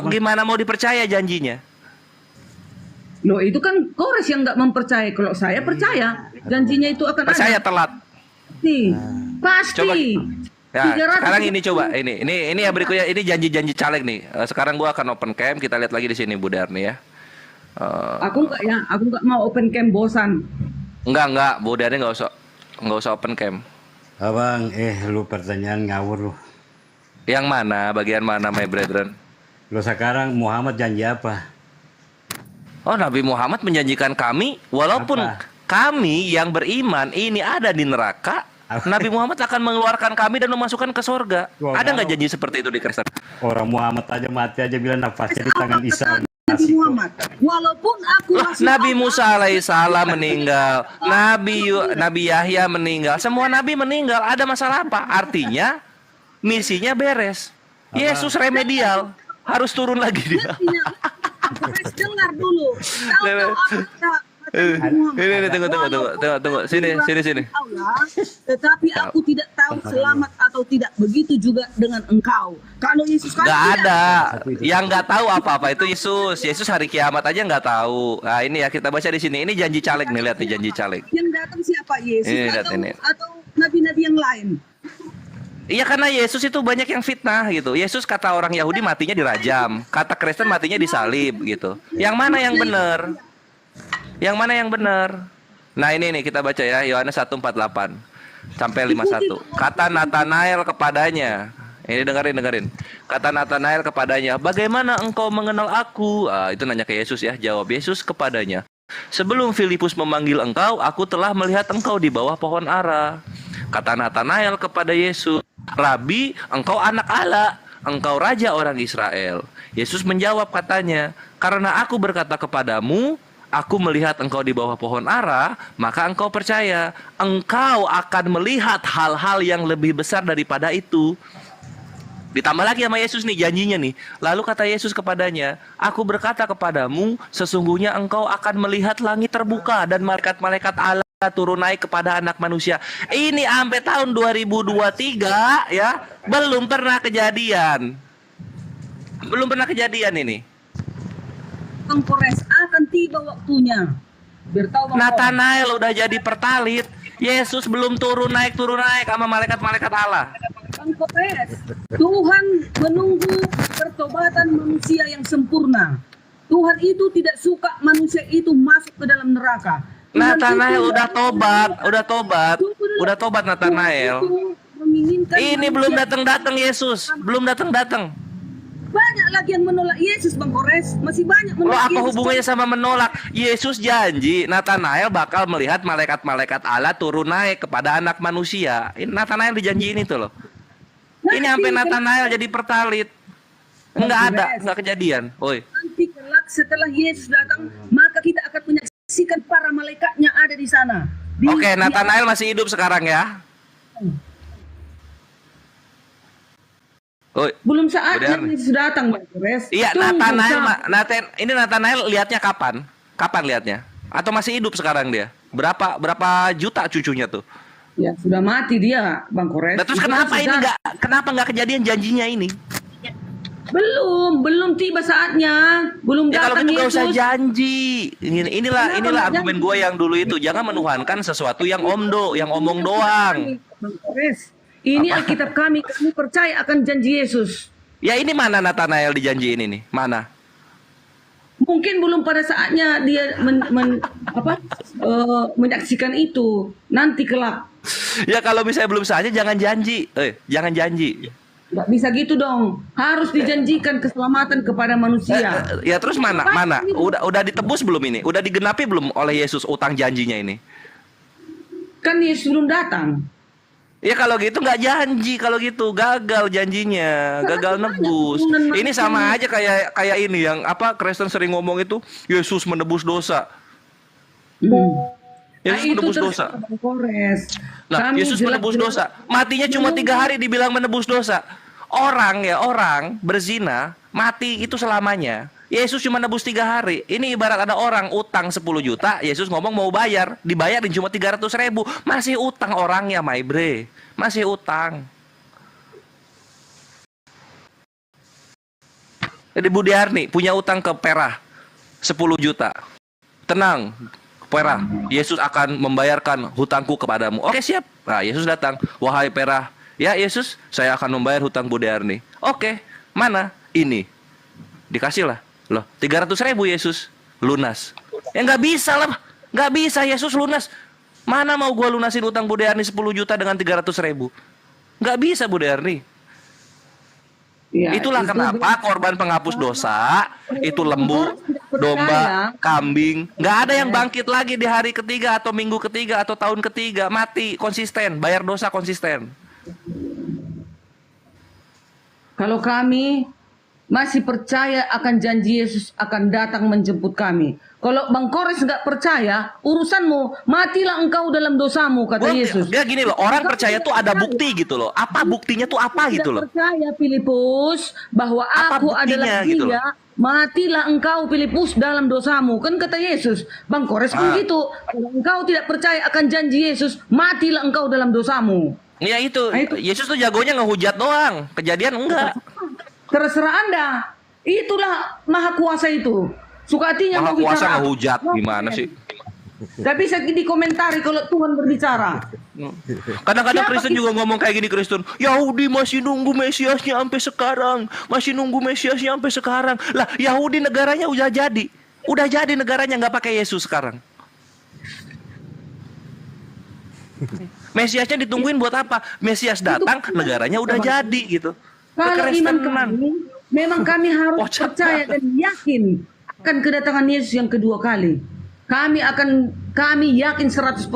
Gimana mau dipercaya janjinya? Loh, itu kan Kores yang nggak mempercayai. Kalau saya percaya janjinya itu akan percaya ada. Telat. Pasti. Coba. Ya, sekarang ini coba ini ya berikutnya ini janji-janji caleg nih. Sekarang gua akan open cam, kita lihat lagi di sini Bu Darni ya. Aku nggak mau open cam, bosan. Enggak, Bu Darni nggak usah open cam. Abang, lu pertanyaan ngawur lu. Yang mana? Bagian mana, my brethren? Lu sekarang Muhammad janji apa? Oh, Nabi Muhammad menjanjikan kami, walaupun kami yang beriman ini ada di neraka, Nabi Muhammad akan mengeluarkan kami dan memasukkan ke surga. Ada nggak janji seperti itu di Kristen? Orang Muhammad aja mati aja bilang nafasnya di tangan Isa. Nabi Muhammad, walaupun aku masih Nabi Musa alaihissalam meninggal, Nabi Yahya meninggal, semua nabi meninggal. Ada masalah apa? Artinya misinya beres. Yesus remedial, harus turun lagi dia. Dengar dulu. Ini tunggu. Sini. Tetapi aku tidak tahu selamat atau tidak. Begitu juga dengan engkau. Kalau Yesus kan nggak ada. Yang nggak tahu apa-apa itu Yesus. Yesus hari kiamat aja nggak tahu. Nah ini ya kita baca di sini. Ini janji caleg nih, lihat nih janji caleg. Yang datang siapa? Yesus ini, atau nabi-nabi yang lain? Iya karena Yesus itu banyak yang fitnah gitu. Yesus kata orang Yahudi matinya dirajam, kata Kristen matinya disalib gitu. Yang mana yang benar? Yang mana yang benar? Nah ini nih kita baca ya, Yohanes 1:48 sampai 51. Kata Natanael kepadanya, ini dengerin. Kata Natanael kepadanya, bagaimana engkau mengenal aku? Itu nanya ke Yesus ya. Jawab Yesus kepadanya, sebelum Filipus memanggil engkau, aku telah melihat engkau di bawah pohon ara. Kata Natanael kepada Yesus, Rabi, engkau anak Allah, engkau raja orang Israel. Yesus menjawab katanya, karena aku berkata kepadamu, aku melihat engkau di bawah pohon ara, maka engkau percaya. Engkau akan melihat hal-hal yang lebih besar daripada itu. Ditambah lagi sama Yesus nih janjinya nih. Lalu kata Yesus kepadanya, aku berkata kepadamu, sesungguhnya engkau akan melihat langit terbuka dan malaikat-malaikat Allah turun naik kepada anak manusia. Ini sampai tahun 2023 ya, belum pernah kejadian. Belum pernah kejadian ini. Bang Kores, akan tiba waktunya. Natanael udah jadi pertalit. Yesus belum turun naik sama malaikat-malaikat Allah. Bang Kores, Tuhan menunggu pertobatan manusia yang sempurna. Tuhan itu tidak suka manusia itu masuk ke dalam neraka. Natanael udah tobat Natanael. Ini belum datang Yesus, belum datang. Banyak lagi yang menolak Yesus, Bang Kores. Masih banyak menolak Yesus. Apa hubungannya sama menolak? Yesus janji Natanael bakal melihat malaikat-malaikat Allah turun naik kepada anak manusia. Ini Natanael dijanjiin itu loh. Ini sampai Nathanael jadi pertalit. Enggak ada, enggak kejadian. Oi. Nanti kelak setelah Yesus datang, maka kita akan menyaksikan para malaikatnya ada di sana. Oke, Nathanael masih hidup sekarang ya. Oi. Belum saatnya Yesus datang, Bang Kores. Iya, ini Nathanael lihatnya kapan? Kapan lihatnya? Atau masih hidup sekarang dia? Berapa juta cucunya tuh? Ya, sudah mati dia, Bang Kores. Nah, terus kenapa ini nggak kejadian janjinya ini? Belum tiba saatnya, belum Ya, kalau datang gitu nggak Yesus. usah janji. Inilah argumen gue yang dulu itu. Jangan menuhankan sesuatu yang yang omong doang. Bang Kores, ini Alkitab kami percaya akan janji Yesus. Ya ini mana Nathanael dijanjiin ini? Mana? Mungkin belum pada saatnya dia menyaksikan itu. Nanti kelak. Ya kalau misalnya belum saatnya jangan janji. Jangan janji. Nggak bisa gitu dong. Harus dijanjikan keselamatan kepada manusia. Ya terus mana? Udah ditebus belum ini? Udah digenapi belum oleh Yesus utang janjinya ini? Kan Yesus belum datang. Ya kalau gitu nggak janji, kalau gitu gagal janjinya, gagal nebus. Ini sama aja kayak ini yang Kristen sering ngomong itu Yesus menebus dosa. Yesus menebus dosa. Nah, Yesus menebus dosa. Matinya cuma 3 hari dibilang menebus dosa. Orang berzina mati itu selamanya. Yesus cuma nebus 3 hari. Ini ibarat ada orang utang 10 juta, Yesus ngomong mau bayar, dibayarin cuma 300.000. Masih utang orangnya, my bre. Masih utang. Jadi Budi Arni punya utang ke Perah 10 juta. Tenang, Perah, Yesus akan membayarkan hutangku kepadamu. Oke, siap. Nah, Yesus datang. Wahai Perah, ya Yesus, saya akan membayar hutang Budi Arni. Oke, mana? Ini. Dikasih lah. Loh, 300.000 Yesus lunas. Ya nggak bisa lah. Nggak bisa Yesus lunas. Mana mau gua lunasin utang Budi Arni 10 juta dengan 300.000? Nggak bisa Budi Arni. Ya, itulah kenapa korban penghapus dosa itu lembu, domba, kambing, nggak ada yang bangkit lagi di hari ketiga atau minggu ketiga atau tahun ketiga. Mati konsisten, bayar dosa konsisten. Kalau kami masih percaya akan janji Yesus akan datang menjemput kami. Kalau Bang Kores nggak percaya, urusanmu, matilah engkau dalam dosamu, kata Yesus. Ya gini loh, orang percaya tuh ada bukti gitu loh. Apa buktinya tuh apa gitu loh? Percaya Filipus bahwa aku adalah gitu dia, matilah engkau Filipus dalam dosamu. Kan kata Yesus, Bang Kores pun gitu. Kalau engkau tidak percaya akan janji Yesus, matilah engkau dalam dosamu. Ya itu, Yesus tuh jagonya ngehujat doang, kejadian enggak. Terserah Anda. Itulah maha kuasa itu. Suka hatinya maha mau bicara. Kuasa ngehujat gimana sih? Gak bisa dikomentari kalau Tuhan berbicara. Kadang-kadang Kristen juga ngomong kayak gini, Kristen. Yahudi masih nunggu Mesiasnya sampai sekarang. Masih nunggu Mesiasnya sampai sekarang. Lah, Yahudi negaranya udah jadi. Udah jadi negaranya nggak pakai Yesus sekarang. Mesiasnya ditungguin buat apa? Mesias datang, negaranya udah jadi gitu. Kalau iman kami, memang kami harus percaya dan yakin akan kedatangan Yesus yang kedua kali. Kami yakin 100%,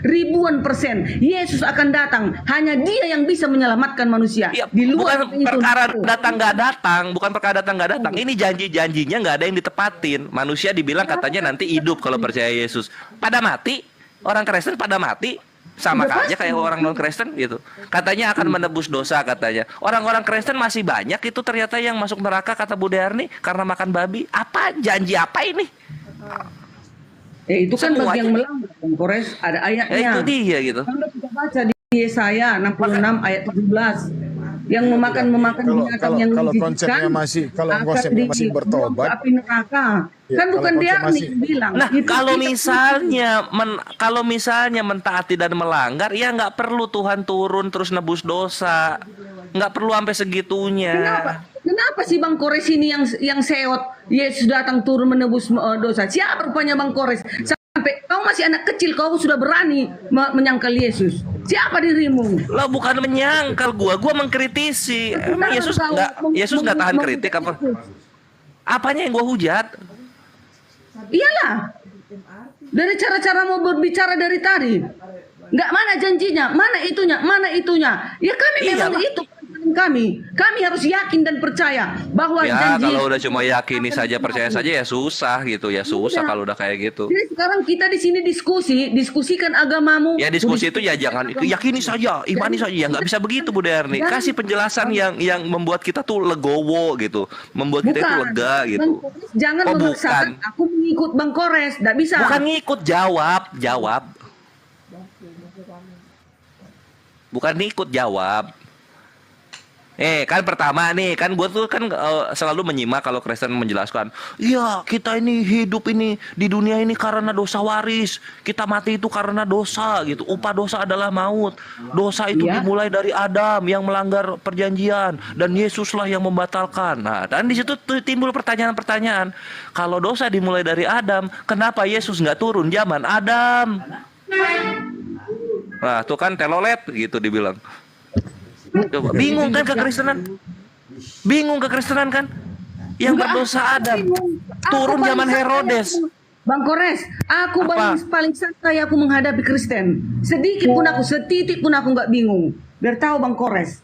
ribuan persen Yesus akan datang. Hanya Dia yang bisa menyelamatkan manusia. Ya, di luar bukan perkara datang nggak datang, bukan perkara datang nggak datang. Ini janji-janjinya nggak ada yang ditepatin. Manusia dibilang katanya nanti hidup kalau percaya Yesus. Pada mati, orang Kristen pada mati. Sama aja kayak orang non Kristen gitu. Katanya akan menebus dosa katanya. Orang-orang Kristen masih banyak itu ternyata yang masuk neraka kata Budi Arni karena makan babi. Apa janji apa ini? Itu kan bagi yang melanggar, Kores, ada ayatnya. Itu dia gitu. Kalau kita baca di Yesaya 66 ayat 17 yang memakan binatang yang kalau konsepnya masih bertobat api neraka. Ya, kan bukan dia yang bilang. Nah, kalau misalnya mentaati dan melanggar, ya nggak perlu Tuhan turun terus nebus dosa. Nggak perlu sampai segitunya. Kenapa sih Bang Kores ini yang seot Yesus datang turun menebus dosa? Siapa rupanya Bang Kores? Sampai kau masih anak kecil kau sudah berani menyangkal Yesus. Siapa dirimu? Lah bukan menyangkal gua mengkritisi. Emang Yesus nggak tahan kritik apa? Apanya yang gua hujat? Iyalah. Dari cara-cara mau berbicara dari tadi. Nggak mana janjinya, mana itunya. Ya kami memang itu kami. Kami harus yakin dan percaya bahwa Ya janji kalau udah cuma yakini saja percaya saja ya susah gitu ya susah Iya. kalau udah kayak gitu. Jadi sekarang kita di sini diskusikan agamamu. Ya diskusi itu ya jangan yakini saja, imani saja ya nggak bisa begitu Bu Derni. Kasih penjelasan yang membuat kita tuh legowo gitu, membuat kita itu lega gitu. Jangan Oh, memaksakan bukan. aku mengikut Bang Kores, tidak bisa. Bukan ngikut, jawab. Bukan ngikut, jawab. Kan pertama nih, kan gue tuh kan selalu menyimak kalau Kristen menjelaskan, iya kita ini hidup ini di dunia ini karena dosa waris, kita mati itu karena dosa gitu, upah dosa adalah maut, dosa itu dimulai dari Adam yang melanggar perjanjian dan Yesuslah yang membatalkan. Nah, dan di situ tuh timbul pertanyaan-pertanyaan, kalau dosa dimulai dari Adam, kenapa Yesus nggak turun zaman Adam? Nah, tuh kan telolet gitu dibilang. Coba bingung kan kekristenan? Bingung kekristenan kan? Yang berdosa Adam turun zaman Herodes. Bang Kores, aku paling santai aku menghadapi Kristen. Sedikit pun aku, setitik pun aku nggak bingung. Biar tahu Bang Kores.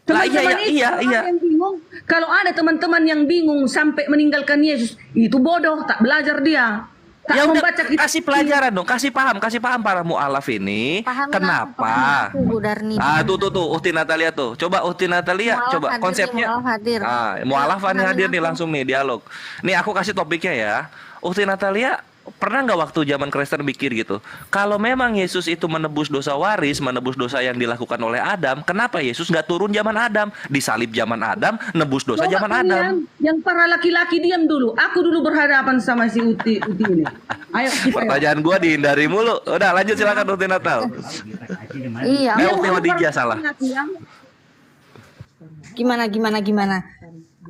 Teman-teman yang bingung. Kalau ada teman-teman yang bingung sampai meninggalkan Yesus, itu bodoh, tak belajar dia. Tak Ya udah membaca kasih pelajaran dong, kasih paham para mualaf ini kenapa? Bu Darni. Tuh Uhti Natalia tuh. Coba Uhti Natalia, Mualaf coba hadir konsepnya. nih, mualaf hadir. Mualaf nih hadir nih langsung nih dialog. Nih aku kasih topiknya ya. Uhti Natalia pernah nggak waktu zaman Kristen mikir gitu, kalau memang Yesus itu menebus dosa waris, menebus dosa yang dilakukan oleh Adam, kenapa Yesus nggak turun zaman Adam, disalib zaman Adam, nebus dosa zaman Adam? Yang para laki-laki diam dulu. Aku dulu berhadapan sama si Uti ini. Ayo kita. Pertanyaan gua dihindari mulu. Udah lanjut silakan Uhti Natal. Iya. Uhti Hadijah salah. Gimana?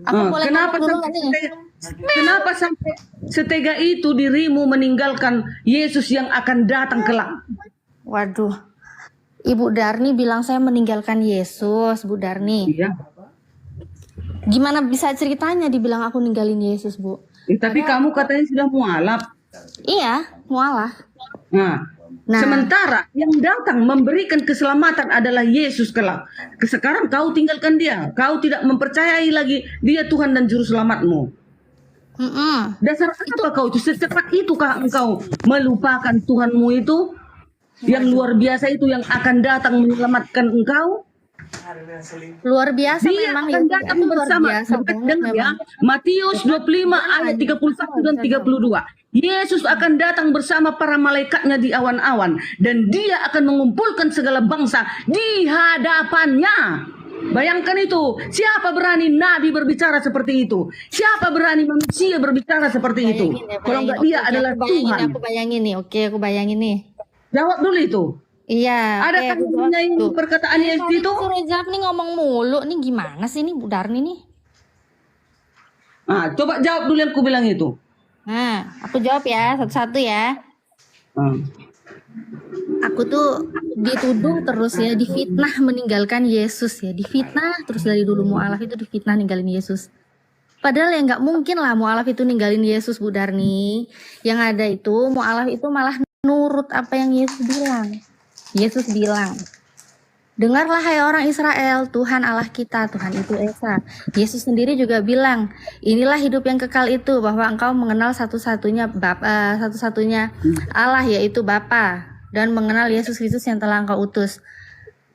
Aku boleh Kenapa ngomong dulu sampai nggak nih? Kenapa sampai setega itu dirimu meninggalkan Yesus yang akan datang kelak? Waduh, Ibu Darni bilang saya meninggalkan Yesus, Bu Darni. Iya. Gimana bisa ceritanya dibilang aku ninggalin Yesus, Bu? Tapi kamu katanya sudah mualaf. Iya, mualaf. Nah, sementara yang datang memberikan keselamatan adalah Yesus kelak. Sekarang kau tinggalkan dia. Kau tidak mempercayai lagi dia Tuhan dan Juru Selamatmu. Dasar apa kau itu? Secepat itukah engkau melupakan Tuhanmu itu yang luar biasa itu yang akan datang menyelamatkan engkau? Luar biasa dia memang akan datang bersama. Dengar ya, Matius 25 ayat 31 dan 32. Yesus akan datang bersama para malaikatnya di awan-awan dan dia akan mengumpulkan segala bangsa di hadapannya. Bayangkan itu, siapa berani nabi berbicara seperti itu? Siapa berani manusia berbicara seperti itu? Kalau enggak dia adalah Tuhan. Aku bayangin nih, aku bayangin nih. Jawab dulu itu. Iya. Ada kandungnya ini perkataan Yesus itu? Suruh jawab nih ngomong mulu, nih gimana sih nih Bu Darni nih? Nah, coba jawab dulu yang aku bilang itu. Nah, aku jawab ya, satu-satu ya. Aku tuh dituduh terus ya, difitnah meninggalkan Yesus ya, difitnah terus dari dulu mualaf itu difitnah ninggalin Yesus. Padahal ya nggak mungkin lah mualaf itu ninggalin Yesus, Bu Darni. Yang ada itu mualaf itu malah nurut apa yang Yesus bilang. Yesus bilang, dengarlah hai orang Israel, Tuhan Allah kita, Tuhan itu Esa. Yesus sendiri juga bilang, inilah hidup yang kekal itu, bahwa engkau mengenal satu-satunya Allah yaitu Bapa, dan mengenal Yesus Kristus yang telah engkau utus.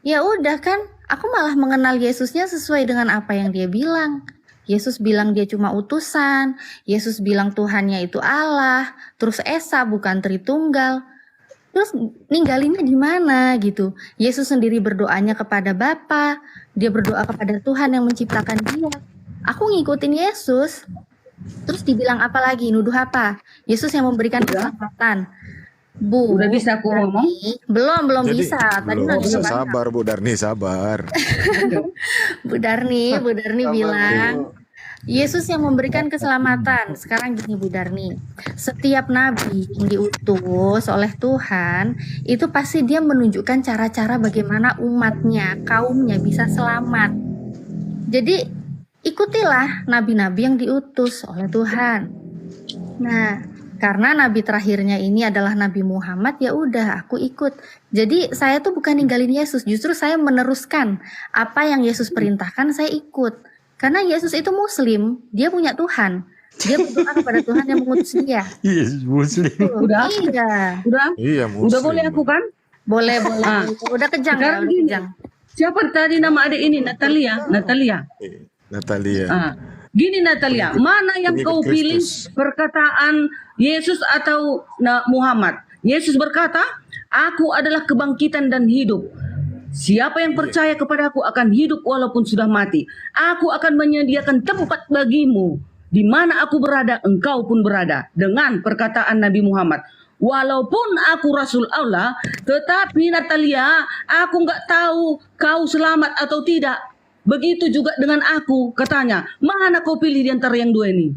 Ya udah kan, aku malah mengenal Yesusnya sesuai dengan apa yang dia bilang. Yesus bilang dia cuma utusan, Yesus bilang Tuhannya itu Allah, terus Esa bukan Tritunggal. Terus ninggalinnya di mana gitu? Yesus sendiri berdoanya kepada Bapa, dia berdoa kepada Tuhan yang menciptakan dia. Aku ngikutin Yesus. Terus dibilang apa lagi? Nuduh apa? Yesus yang memberikan keselamatan. Bu, udah bisa aku ngomong? Belum Jadi, bisa. Tadi belum, udah sabar Bu Darni, sabar. Bu Darni bilang Yesus yang memberikan keselamatan. Sekarang gini Bu Darni, setiap nabi yang diutus oleh Tuhan itu pasti dia menunjukkan cara-cara bagaimana umatnya, kaumnya bisa selamat. Jadi ikutilah nabi-nabi yang diutus oleh Tuhan. Nah, Karena nabi terakhirnya ini adalah Nabi Muhammad, ya udah aku ikut. Jadi saya tuh bukan ninggalin Yesus, justru saya meneruskan apa yang Yesus perintahkan, saya ikut. Karena Yesus itu Muslim, dia punya Tuhan. Dia berdoa kepada Tuhan yang mengutus dia. Yesus Muslim. Udah? Iya. Udah? Iya, Udah boleh aku kan? Boleh. Udah kejang ya, Sekarang udah gini, kejang. siapa tadi nama adik ini? Natalia. Natalia. Gini Natalia, mana yang kau pilih perkataan Yesus atau Muhammad? Yesus berkata, aku adalah kebangkitan dan hidup. Siapa yang percaya kepadaku akan hidup walaupun sudah mati. Aku akan menyediakan tempat bagimu. Di mana aku berada, engkau pun berada. Dengan perkataan Nabi Muhammad. Walaupun aku Rasul Allah, tetapi Natalia, aku nggak tahu kau selamat atau tidak. Begitu juga dengan aku, katanya. Mana kau pilih di antara yang dua ini?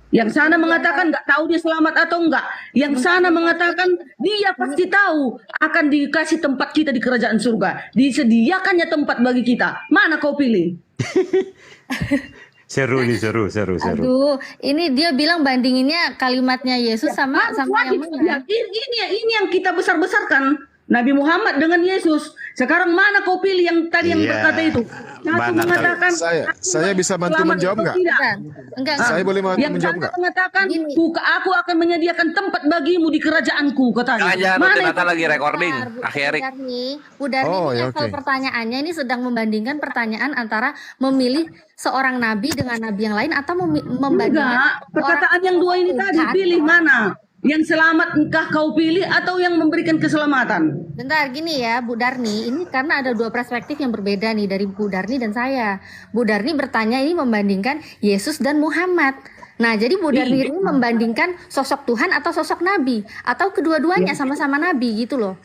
Yang sana mengatakan nggak tahu dia selamat atau enggak. Yang sana mengatakan dia pasti tahu akan dikasih tempat kita di kerajaan surga. Disediakannya tempat bagi kita. Mana kau pilih? Seru nih, seru. Aduh, ini dia bilang bandinginnya kalimatnya Yesus sama yang mana? Ini yang kita besar-besarkan. Nabi Muhammad dengan Yesus. Sekarang mana kau pilih yang tadi yang berkata itu? Satu mengatakan saya bisa bantu menjawab nggak? Enggak. Saya boleh menjawab Yang nggak? satu mengatakan, aku akan menyediakan tempat bagimu di kerajaanku, katanya. Jangan nanti lagi recording. Akhirnya. Bu Darni, level pertanyaannya ini sedang membandingkan pertanyaan antara memilih seorang nabi dengan nabi yang lain atau membandingkan. Enggak, perkataan yang dua ini tadi pilih mana? Yang selamat entah kau pilih atau yang memberikan keselamatan? Bentar, gini ya Bu Darni, ini karena ada dua perspektif yang berbeda nih dari Bu Darni dan saya. Bu Darni bertanya ini membandingkan Yesus dan Muhammad. Nah, jadi Bu Darni ini membandingkan sosok Tuhan atau sosok Nabi, atau kedua-duanya sama-sama Nabi gitu loh.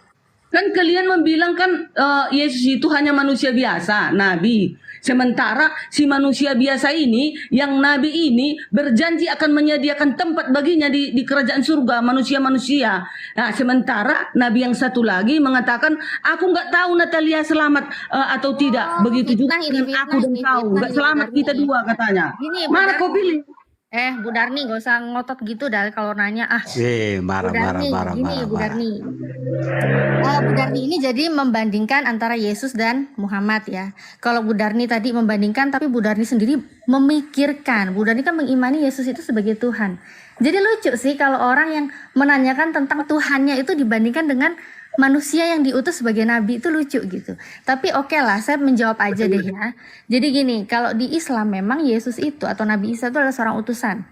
Kan kalian membilang kan Yesus itu hanya manusia biasa, Nabi. Sementara si manusia biasa ini, yang Nabi ini berjanji akan menyediakan tempat baginya di kerajaan surga, manusia-manusia. Nah, sementara Nabi yang satu lagi mengatakan, aku nggak tahu Natalia selamat atau tidak. Begitu juga dengan aku dan kau, nggak selamat kita dua, katanya. Mana kau pilih? Bu Darni gak usah ngotot gitu dah kalau nanya marah. Bu Darni. Bu Darni ini jadi membandingkan antara Yesus dan Muhammad ya. Kalau Bu Darni tadi membandingkan, tapi Bu Darni sendiri memikirkan. Bu Darni kan mengimani Yesus itu sebagai Tuhan. Jadi lucu sih kalau orang yang menanyakan tentang Tuhannya itu dibandingkan dengan manusia yang diutus sebagai nabi, itu lucu gitu. Tapi oke lah, saya menjawab aja deh ya. Jadi gini, kalau di Islam memang Yesus itu atau Nabi Isa itu adalah seorang utusan.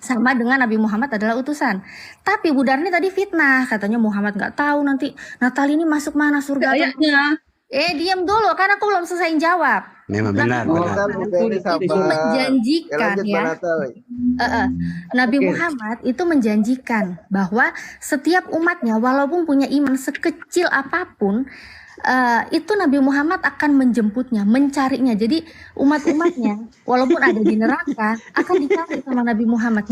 Sama dengan Nabi Muhammad adalah utusan. Tapi Bu Darni tadi fitnah, katanya Muhammad nggak tahu nanti Natali ini masuk mana surga atau diam dulu, kan aku belum selesai jawab. Memang benar. Itu menjanjikan ya. Nabi Muhammad itu menjanjikan bahwa setiap umatnya walaupun punya iman sekecil apapun, itu Nabi Muhammad akan menjemputnya, mencarinya. Jadi umat-umatnya walaupun ada di neraka akan dicari sama Nabi Muhammad.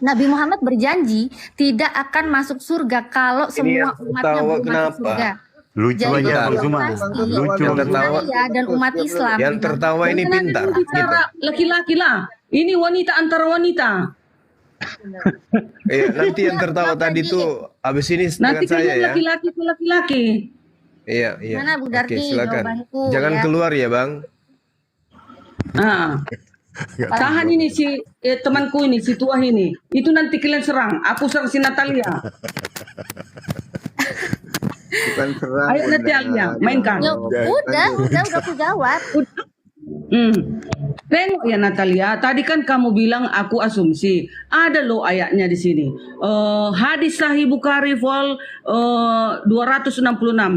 Nabi Muhammad berjanji tidak akan masuk surga kalau semua umatnya belum masuk surga. Lucu aja Bang Zuma. Lucu tertawa dan umat Islam. Yang tertawa ini pintar. Bicara laki-laki lah. Ini wanita antara wanita. Nanti yang tertawa tadi tuh abis ini dengan saya ya. Laki-laki ke laki-laki. Iya. Mana Bu Darni, silakan. jawabanku Jangan ya. keluar ya Bang. Tahan ini si temanku ini, si tua ini. Itu nanti kalian serang. Aku serang si Natalia. Bukan serang. Ayo Natalia, mainkan. Udah aku jawab. Tengok ya Natalia, tadi kan kamu bilang aku asumsi. Ada loh ayatnya di sini. Hadis Sahih Bukhari vol 266.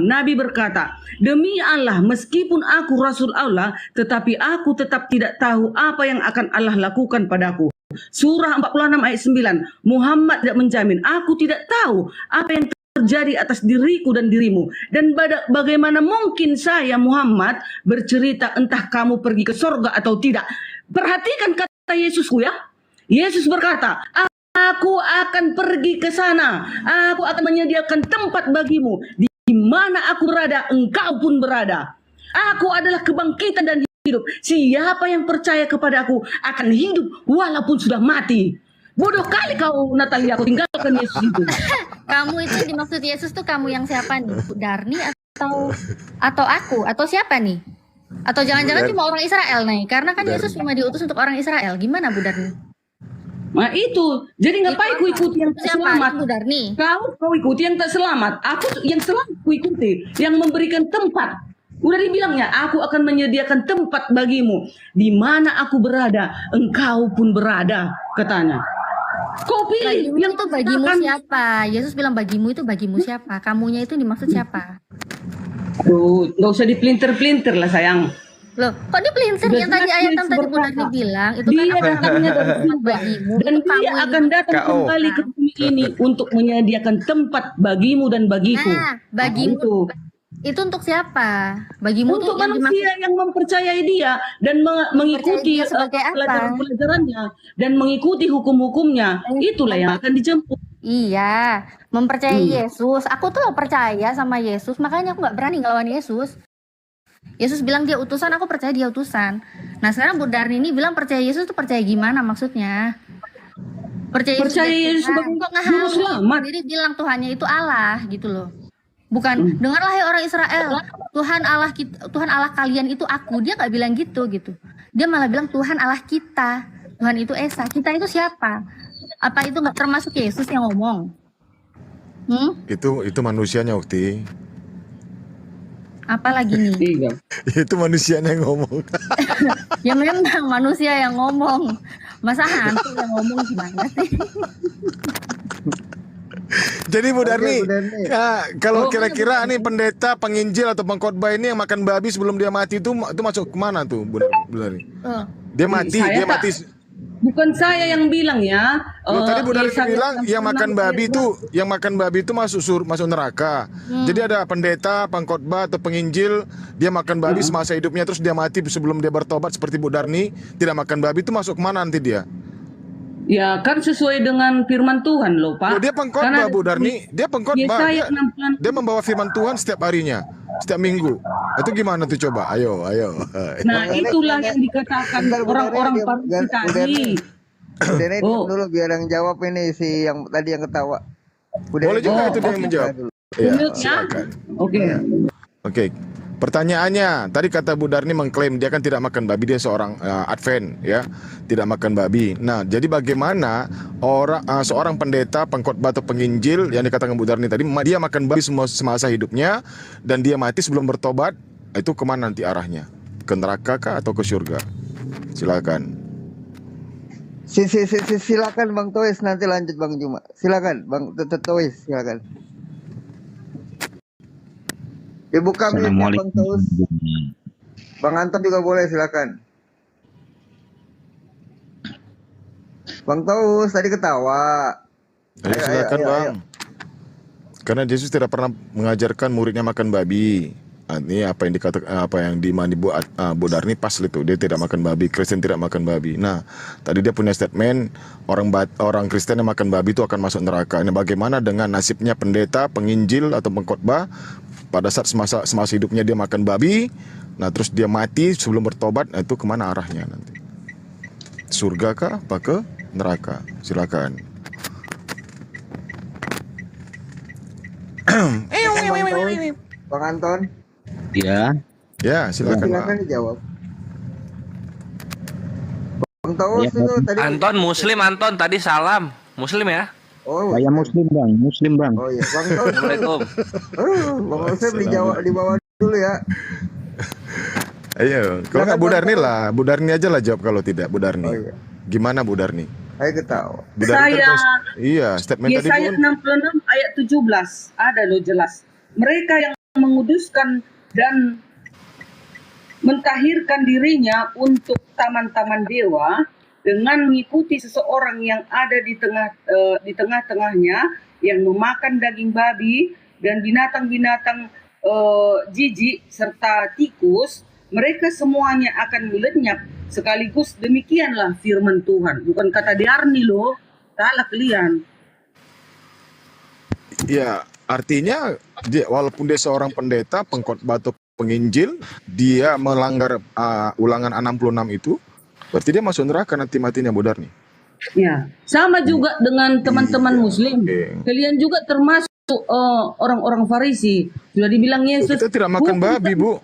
Nabi berkata, demi Allah, meskipun aku Rasul Allah, tetapi aku tetap tidak tahu apa yang akan Allah lakukan padaku. Surah 46 ayat 9. Muhammad tidak menjamin, aku tidak tahu apa yang terjadi atas diriku dan dirimu, dan bagaimana mungkin saya Muhammad bercerita entah kamu pergi ke surga atau tidak. Perhatikan kata Yesusku ya. Yesus berkata, aku akan pergi ke sana, aku akan menyediakan tempat bagimu. Di mana aku berada, engkau pun berada. Aku adalah kebangkitan dan hidup. Siapa yang percaya kepada aku akan hidup walaupun sudah mati. Bodoh kali kau, Natalia, aku tinggalkan Yesus itu. Kamu itu dimaksud Yesus tuh kamu yang siapa nih? Bu Darni atau aku atau siapa nih? Atau jangan-jangan cuma orang Israel nih? Karena kan Yesus cuma diutus untuk orang Israel. Gimana Bu Darni? Nah itu, jadi ngapain ku ikuti yang tak selamat? Bu Darni? Kau ikuti yang tak selamat. Aku yang selamat ku ikuti, yang memberikan tempat. Udah dibilangnya, aku akan menyediakan tempat bagimu. Di mana aku berada, engkau pun berada, katanya. Kau pilih bagimu yang itu bagimu siapa? Yesus bilang bagimu itu bagimu siapa? Kamunya itu dimaksud siapa? Aduh, nggak usah dipelintir-pelintir lah sayang. Loh, kok dipelintir? Yang tadi ayat yang tadi Bu Darni bilang itu dia kan datangnya dari bagimu. Dan dia akan datang kembali ke bumi ini untuk menyediakan tempat bagimu dan bagiku. Nah, bagimu itu untuk siapa? Bagimu untuk tuh manusia yang mempercayai dia dan mengikuti pelajaran-pelajarannya dan mengikuti hukum-hukumnya. Itulah yang akan dijemput. Iya, mempercayai Yesus. Aku tuh percaya sama Yesus, makanya aku nggak berani ngelawan Yesus. Yesus bilang dia utusan, aku percaya dia utusan. Nah sekarang Bu Darni ini bilang percaya Yesus tuh percaya gimana maksudnya? Percaya Yesus sebagai juru selamat. Jadi bilang Tuhannya itu Allah gitu loh. Bukan dengarlah hai orang Israel, Tuhan Allah kita, Tuhan Allah kalian itu aku. Dia nggak bilang gitu. Dia malah bilang Tuhan Allah kita. Tuhan itu Esa. Kita itu siapa? Apa itu nggak termasuk Yesus yang ngomong? Itu manusianya, Ukti. Apalagi nih? Itu manusianya yang ngomong. Ya memang manusia yang ngomong. Masa hantu yang ngomong gimana sih? Jadi Bu Darni, kalau kira-kira nih pendeta, penginjil atau pengkhotbah ini yang makan babi sebelum dia mati itu masuk kemana tuh Bu Darni? Dia mati. Bukan saya yang bilang ya. Tadi Bu Darni bilang yang makan babi itu masuk neraka. Jadi ada pendeta, pengkhotbah atau penginjil dia makan babi semasa hidupnya terus dia mati sebelum dia bertobat seperti Bu Darni tidak makan babi itu masuk kemana nanti dia? Ya kan sesuai dengan firman Tuhan loh Pak. Dia pengkhotbah Bu Darni, dia pengkhotbah. Dia membawa firman Tuhan setiap harinya, setiap minggu. Itu gimana tuh coba? Ayo. Nah itulah yang dikatakan orang-orang Farisi tadi. Dulu biar yang jawab ini si yang tadi yang ketawa. Boleh juga itu dia yang menjawab. Ya, silakan. Oke. Pertanyaannya, tadi kata Bu Darni mengklaim dia kan tidak makan babi, dia seorang Advent ya, tidak makan babi. Nah, jadi bagaimana seorang pendeta, pengkhotbah atau penginjil yang dikatakan Bu Darni tadi, dia makan babi semasa hidupnya dan dia mati sebelum bertobat, itu kemana nanti arahnya? Ke neraka kah atau ke surga? Silakan. Silakan Bang Tois, nanti lanjut Bang Juma. Silakan Bang Tois, silakan. Dibuka mic-nya Bang Taus. Bang Anton juga boleh, silakan. Bang Taus tadi ketawa. Silakan Bang. Karena Yesus tidak pernah mengajarkan muridnya makan babi. Ini apa yang dikatakan, apa yang dimani Bu Darni pas itu, dia tidak makan babi, Kristen tidak makan babi. Nah, tadi dia punya statement orang Kristen yang makan babi itu akan masuk neraka. Ini bagaimana dengan nasibnya pendeta, penginjil atau pengkhotbah pada saat semasa hidupnya dia makan babi, nah terus dia mati sebelum bertobat, nah itu kemana arahnya nanti? Surga kah? Apa ke neraka? Silakan. Bang Anton. Ya. Ya, silakan. Silakan dijawab. Bang Taus itu tadi. Anton Muslim, Anton tadi salam. Muslim ya? Oh, saya Muslim Bang. Oh iya, Bang Taus. Assalamualaikum. Bang Taus di bawah dulu ya. Ayo, kalau nggak Bu Darni lah, Bu Darni aja lah jawab kalau tidak, Bu Darni. Gimana Bu Darni? Saya ketawa. Iya, statement tadi Yesaya 66 ayat 17 ada loh jelas. Mereka yang menguduskan dan mentahirkan dirinya untuk taman-taman dewa dengan mengikuti seseorang yang ada di tengah-tengahnya yang memakan daging babi dan binatang-binatang jijik serta tikus, mereka semuanya akan lenyap sekaligus. Demikianlah firman Tuhan. Bukan kata Darni loh, salah kalian. Ya, artinya walaupun dia seorang pendeta, pengkhotbah atau penginjil, dia melanggar ulangan 66 itu, berarti dia masuk neraka nanti matinya, Bu Darni. Ya, sama juga dengan teman-teman Muslim. Kalian juga termasuk orang-orang Farisi. Sudah dibilang Yesus. Kita tidak makan babi, Bu.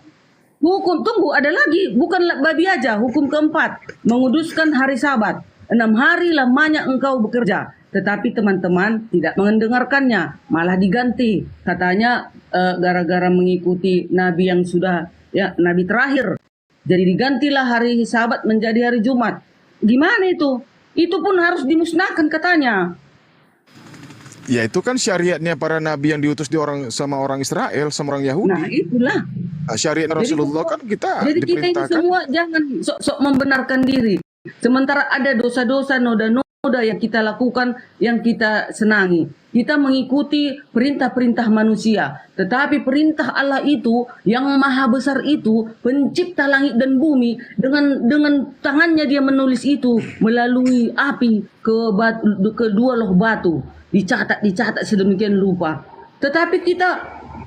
Hukum, tunggu, ada lagi. Bukan babi aja. Hukum keempat, menguduskan hari Sabat. 6 hari lamanya engkau bekerja. Tetapi teman-teman tidak mendengarkannya, malah diganti. Katanya gara-gara mengikuti Nabi yang sudah, ya, Nabi terakhir. Jadi digantilah hari Sabat menjadi hari Jumat. Gimana itu? Itu pun harus dimusnahkan katanya. Ya itu kan syariatnya para nabi yang diutus sama orang Israel, sama orang Yahudi. Nah itulah. Syariat Rasulullah kan kita jadi kita ini semua jangan sok-sok membenarkan diri. Sementara ada dosa-dosa, noda-noda yang kita lakukan, yang kita senangi. Kita mengikuti perintah-perintah manusia. Tetapi perintah Allah itu, yang maha besar itu, pencipta langit dan bumi, dengan tangannya dia menulis itu melalui api ke dua loh batu. Dicatat sedemikian rupa. Tetapi kita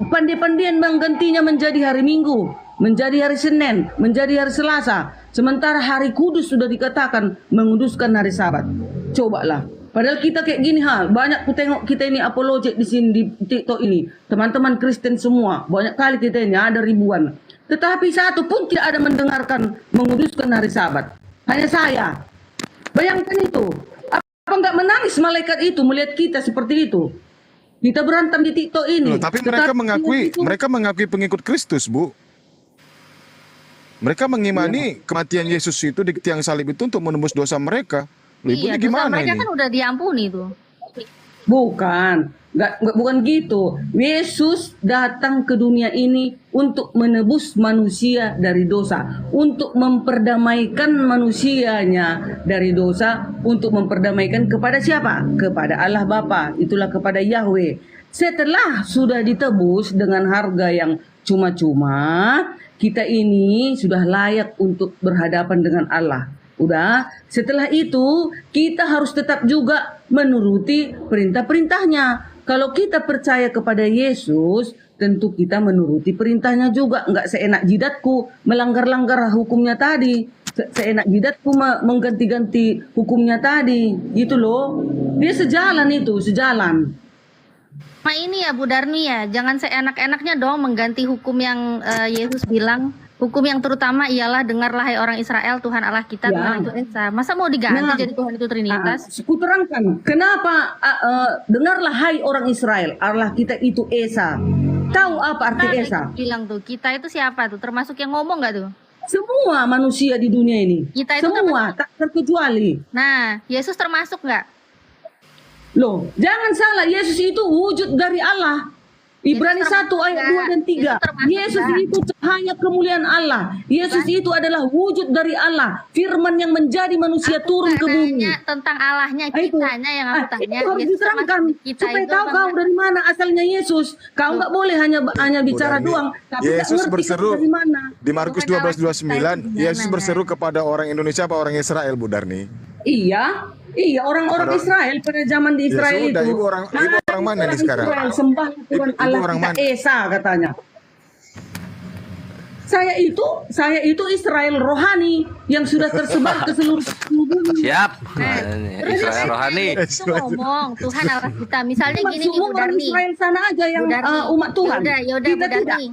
pandai-pandaian menggantinya menjadi hari Minggu, menjadi hari Senin, menjadi hari Selasa. Sementara hari kudus sudah dikatakan menguduskan hari Sabat. Cobalah. Padahal kita kayak gini banyak ku tengok kita ini apologet di sini di TikTok ini. Teman-teman Kristen semua, banyak kali kita ini ada ribuan. Tetapi satu pun tidak ada mendengarkan menguduskan hari Sabat. Hanya saya. Bayangkan itu. Apa enggak menangis malaikat itu melihat kita seperti itu? Kita berantem di TikTok ini. Tapi mereka mengakui pengikut Kristus, Bu. Mereka mengimani kematian Yesus itu di tiang salib itu untuk menembus dosa mereka. Iya, dosa mereka kan udah diampuni tuh. Bukan gitu. Yesus datang ke dunia ini untuk menebus manusia dari dosa, untuk memperdamaikan manusianya dari dosa, untuk memperdamaikan kepada siapa? Kepada Allah Bapa, itulah kepada Yahweh. Setelah sudah ditebus dengan harga yang cuma-cuma, kita ini sudah layak untuk berhadapan dengan Allah. Udah, setelah itu kita harus tetap juga menuruti perintah-perintahnya. Kalau kita percaya kepada Yesus, tentu kita menuruti perintahnya juga. Enggak seenak jidatku melanggar-langgar hukumnya tadi. Seenak jidatku mengganti-ganti hukumnya tadi. Gitu loh. Dia sejalan itu, sejalan. Ma ini ya Bu Darni ya, jangan seenak-enaknya dong mengganti hukum yang Yesus bilang. Hukum yang terutama ialah dengarlah hai orang Israel, Tuhan Allah kita, Tuhan itu Esa. Masa mau diganti jadi Tuhan itu Trinitas? Aku terangkan, kenapa dengarlah hai orang Israel, Allah kita itu Esa. Tahu apa arti Esa? Bilang tuh, kita itu siapa tuh? Termasuk yang ngomong nggak tuh? Semua manusia di dunia ini. Kita itu semua, tak terkecuali. Nah, Yesus termasuk nggak? Loh, jangan salah, Yesus itu wujud dari Allah. Ibrani 1 ayat 2 dan 3. Yesus itu cahaya kemuliaan Allah. Yesus itu adalah wujud dari Allah. Firman yang menjadi manusia turun ke bumi. Tentang Allahnya, kitanya yang aku tanya. Itu harus diterangkan supaya tahu kau dari mana asalnya Yesus. Kau nggak boleh hanya bicara doang. Yesus berseru di Markus 12:29. Yesus berseru kepada orang Indonesia apa orang Israel, Bu Darni? Iya, orang-orang Israel pada zaman di Israel itu. Ibu orang mana nih sekarang? Israel sembah Tuhan Allah kita Esa katanya. Saya itu Israel rohani yang sudah tersebar ke seluruh bumi. Siap. Israel rohani. Itu ngomong Tuhan Allah kita. Misalnya gini nih Bu Darni. Israel sana aja yang umat Tuhan. Yaudah Bu Darni.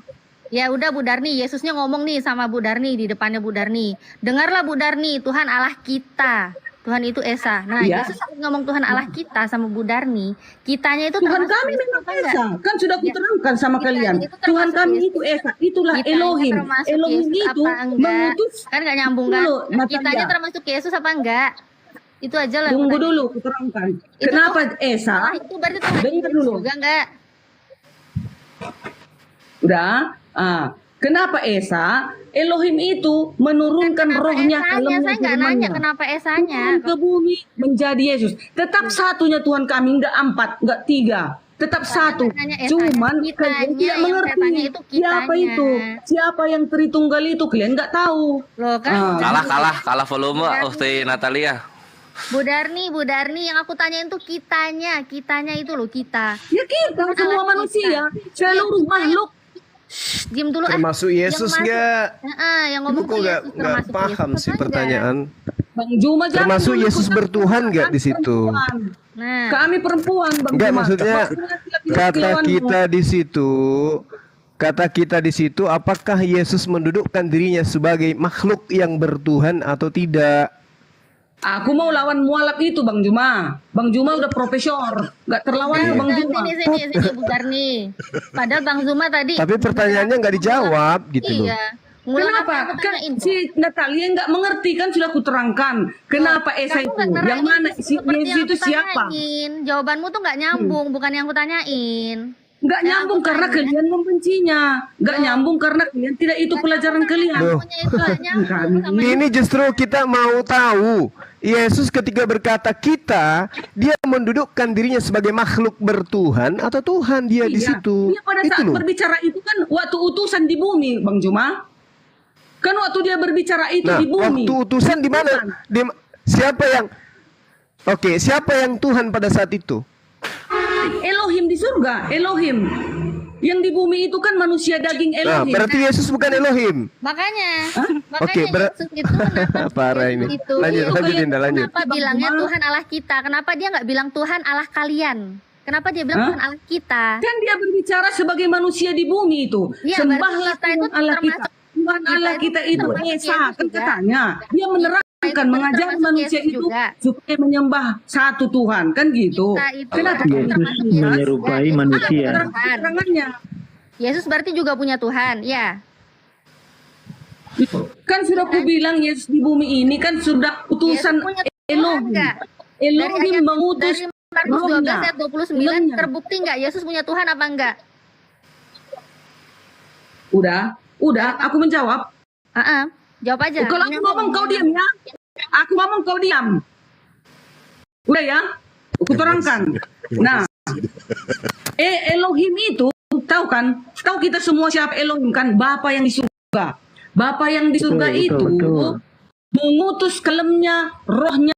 Ya udah Bu Darni, Yesusnya ngomong nih sama Bu Darni di depannya Bu Darni. Dengarlah Bu Darni, Tuhan Allah kita. Tuhan itu Esa. Nah, Yesus ngomong Tuhan Allah kita sama Bu Darni. Kitanya itu Tuhan kami memang Esa. Kan sudah kuterangkan sama kalian. Tuhan kami itu Esa. Itulah Elohim. Elohim itu mengutus. Kan nggak nyambung kan? Kitanya termasuk Yesus apa enggak? Itu aja lah. Tunggu dulu kuterangkan. Kenapa Esa? Itu berarti Tuhan dengar dulu. Juga enggak? Udah. Kenapa Esa? Elohim itu menurunkan rohnya ke lemah saya nggak nanya kenapa Esanya ke bumi menjadi Yesus. Tetap satunya Tuhan kami, nggak 4, nggak 3, tetap satu. Cuman kalian tidak mengerti siapa itu, siapa yang Tritunggal itu, kalian nggak tahu. Loh kan? Kalah volume, Ukti Natalia. Bu Darni, yang aku tanyain tuh kitanya itu loh kita. Ya kita semua manusia, seluruh makhluk. Diam dulu. Termasuk Yesus nggak? Yang ngomong Kok nggak paham Yesus sih aja. pertanyaan. Bang Juma jangan Termasuk dulu Yesus ikut bertuhan nggak di situ? perempuan. Nah, Kami perempuan, Bang Enggak, Juma. maksudnya kata kita di situ apakah Yesus mendudukkan dirinya sebagai makhluk yang bertuhan atau tidak? Aku mau lawan mualaf itu, Bang Juma. Bang Juma udah profesor, nggak terlawan ke Bang Juma. Sini Bu Darni. Padahal Bang Zuma tadi. Tapi pertanyaannya nggak dijawab gitu loh. Iya. Kenapa? Kan si Natalia nggak mengerti, kan sudah kuterangkan. Kenapa Esa itu? Yang mana? Si Yesus itu siapa? Jawabanmu tuh nggak nyambung, bukan yang aku tanyain. Nggak nyambung karena kalian membencinya. Nggak nyambung karena kalian tidak itu pelajaran kalian. Loh. Ini justru kita mau tahu. Yesus ketika berkata kita, dia mendudukkan dirinya sebagai makhluk bertuhan atau Tuhan dia di situ. Dia pada saat berbicara itu kan waktu utusan di bumi, Bang Juma. Kan waktu dia berbicara itu di bumi. Waktu utusan di mana? Siapa yang Tuhan pada saat itu? Elohim di surga, Elohim. Yang di bumi itu kan manusia daging Elohim. Berarti Yesus bukan Elohim. Makanya Oke, Yesus itu kenapa parah ini. Lanjut. Kenapa bilangnya Tuhan Allah kita? Kenapa dia nggak bilang Tuhan Allah kalian? Kenapa dia bilang Tuhan Allah kita? Kan dia berbicara sebagai manusia di bumi itu. Ya, Sembahlah Tuhan Allah kita. Tuhan Allah kita itu Esa, kan katanya. Dia menerangkan, mengajar manusia itu supaya menyembah satu Tuhan, kan gitu. Kenapa Yesus menyerupai manusia? Yesus berarti juga punya Tuhan, ya. Kan sudah aku bilang Yesus di bumi ini kan sudah utusan Elohim. Elohim mengutus dari Markus 12 ayat 29 terbukti nggak Yesus punya Tuhan apa enggak? Udah, aku menjawab. Jawab aja. Kalau aku ngomong kau diam ya. Aku ngomong kau diam. Udah ya? Aku terangkan. Nah, Elohim itu tahu kan? Tahu kita semua siapa Elohim kan? Bapa yang di surga. Bapa yang di surga itu mengutus kelemnya, rohnya,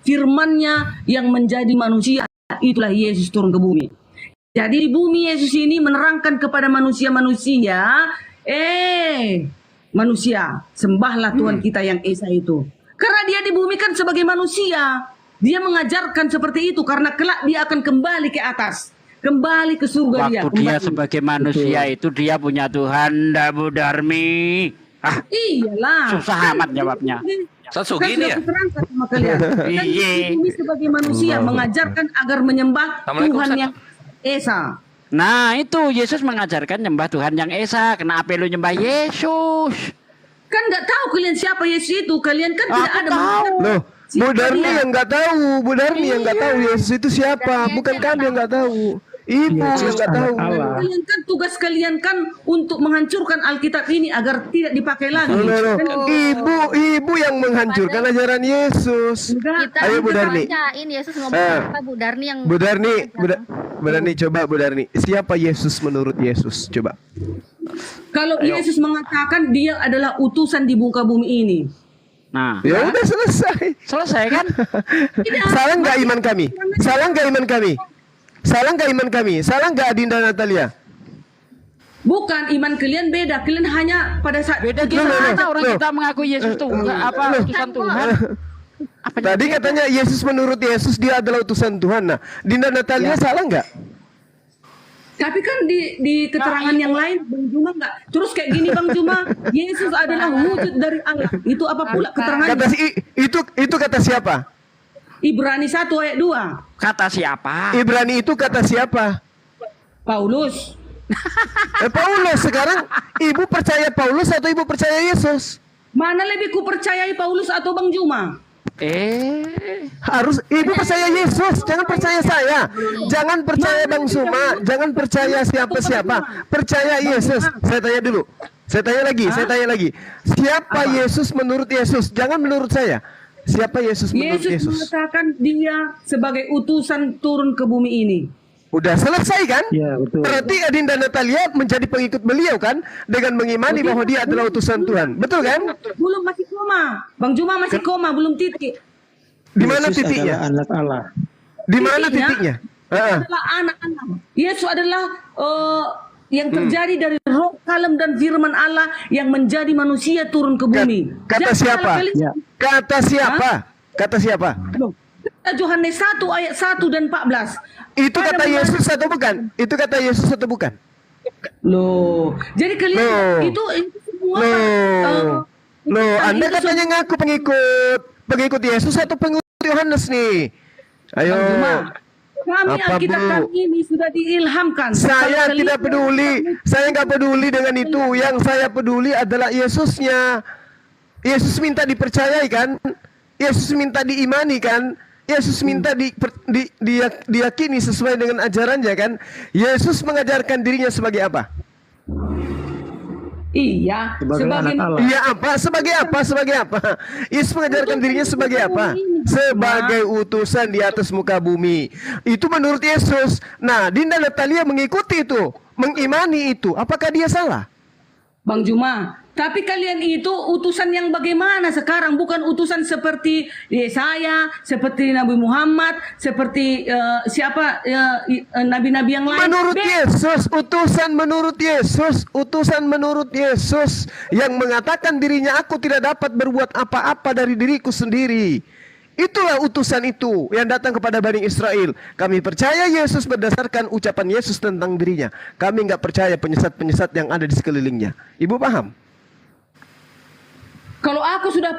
firmannya yang menjadi manusia. Itulah Yesus turun ke bumi. Jadi di bumi Yesus ini menerangkan kepada manusia-manusia, manusia, sembahlah Tuhan kita yang Esa itu. Karena dia di bumi kan sebagai manusia. Dia mengajarkan seperti itu karena kelak dia akan kembali ke atas. Kembali ke surga dia. Waktu dia sebagai manusia itu dia punya Tuhan, Bu Darmi. Iyalah. Susah amat jawabnya. Segini ya? Sama kalian. Dan ini sebagai manusia mengajarkan agar menyembah Tuhan yang Esa. Nah itu Yesus mengajarkan nyembah Tuhan yang Esa. Kenapa lu nyembah Yesus? Kan nggak tahu kalian siapa Yesus itu. Kalian kan tidak ada. Loh, Bu Darni yang nggak tahu. Bu Darni yang nggak tahu Yesus itu siapa. Bukan kami yang nggak tahu. Ibu yang nggak tahu. Kalian kan tugas kalian kan untuk menghancurkan Alkitab ini agar tidak dipakai lagi. Ibu yang menghancurkan ajaran Yesus. Ayo Bu Darni. Yesus ngomong apa Bu Darni yang Bu Darni coba Bu Darni. Siapa Yesus menurut Yesus? Coba. Kalau Yesus mengatakan dia adalah utusan di muka bumi ini. Nah, ya udah selesai kan? Salah nggak iman kami? Salah nggak iman kami? Salah nggak iman kami? Salah nggak Adinda Natalia? Bukan, iman kalian beda. Kalian hanya pada saat beda kita orang kita mengaku Yesus itu apa utusan Tuhan. Tadi katanya Yesus menurut Yesus dia adalah utusan Tuhan. Nah, Dinda Natalia salah nggak? Tapi kan di keterangan yang lain Bang Juma nggak. Terus kayak gini Bang Juma, Yesus adalah wujud dari Allah. Itu apa pula keterangannya? Itu kata siapa? Ibrani 1 ayat 2. Kata siapa? Ibrani itu kata siapa? Paulus. Paulus. Sekarang ibu percaya Paulus atau ibu percaya Yesus? Mana lebih ku percayai Paulus atau Bang Juma? Harus ibu percaya Yesus, jangan percaya saya. Jangan percaya Bang Suma, jangan percaya siapa-siapa. Percaya Yesus. Saya tanya dulu. Saya tanya lagi. Siapa Yesus menurut Yesus? Jangan menurut saya. Siapa Yesus menurut Yesus? Yesus mengatakan dia sebagai utusan turun ke bumi ini. Udah selesai kan? Ya, betul. Berarti Adinda Natalia menjadi pengikut beliau kan? Dengan mengimani bahwa dia adalah utusan Tuhan. Betul kan? Belum, masih koma. Bang Juma masih koma, belum titik. Di mana titiknya? Anak Allah. Di mana titiknya? Adalah anak-anak. Yesus adalah yang terjadi dari roh kalem dan firman Allah yang menjadi manusia turun ke bumi. Kata Jadi siapa? kalau kalian- Kata siapa? Kata siapa? Yohanes 1 ayat 1 dan 14. Itu kata Yesus atau bukan? Itu kata Yesus atau bukan? Loh, jadi kalian itu semua Loh, Anda katanya ngaku pengikut Yesus atau pengikut Yohanes nih? Ayo. kami Apa, Alkitab Bu? kami ini sudah diilhamkan. Saya Kalau tidak kalian- peduli. Saya nggak peduli dengan itu. Yang saya peduli adalah Yesusnya. Yesus minta dipercayai kan? Yesus minta diimani kan? Yesus minta diyakini sesuai dengan ajarannya kan? Yesus mengajarkan dirinya sebagai apa? Iya, sebagai Iya apa? Sebagai apa? Sebagai apa? Yesus mengajarkan dirinya sebagai apa? Sebagai utusan di atas muka bumi. Itu menurut Yesus. Nah, Dinda Natalia mengikuti itu, mengimani itu. Apakah dia salah? Bang Juma, tapi kalian itu utusan yang bagaimana sekarang? Bukan utusan seperti Yesaya, seperti Nabi Muhammad, seperti nabi-nabi yang lain. Menurut Yesus, utusan menurut Yesus yang mengatakan dirinya, aku tidak dapat berbuat apa-apa dari diriku sendiri. Itulah utusan itu yang datang kepada Bani Israel. Kami percaya Yesus berdasarkan ucapan Yesus tentang dirinya. Kami nggak percaya penyesat-penyesat yang ada di sekelilingnya. Ibu paham? Kalau aku sudah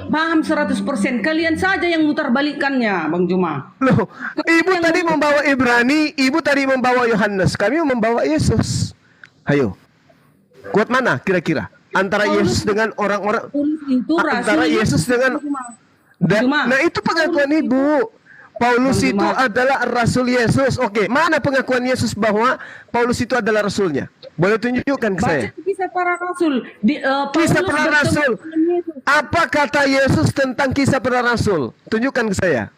paham 100%, kalian saja yang mutar balikannya, Bang Juma. Loh, ibu tadi membawa Ibrani, ibu tadi membawa Yohanes, kami membawa Yesus. Ayo, kuat mana kira-kira? Antara Yesus dengan orang-orang, antara Yesus dengan... Nah itu pengakuan ibu. Paulus itu adalah Rasul Yesus. Oke, mana pengakuan Yesus bahwa Paulus itu adalah Rasulnya? Boleh tunjukkan ke saya? Baca kisah para Rasul. Kisah para Rasul. Apa kata Yesus tentang kisah para Rasul? Tunjukkan ke saya.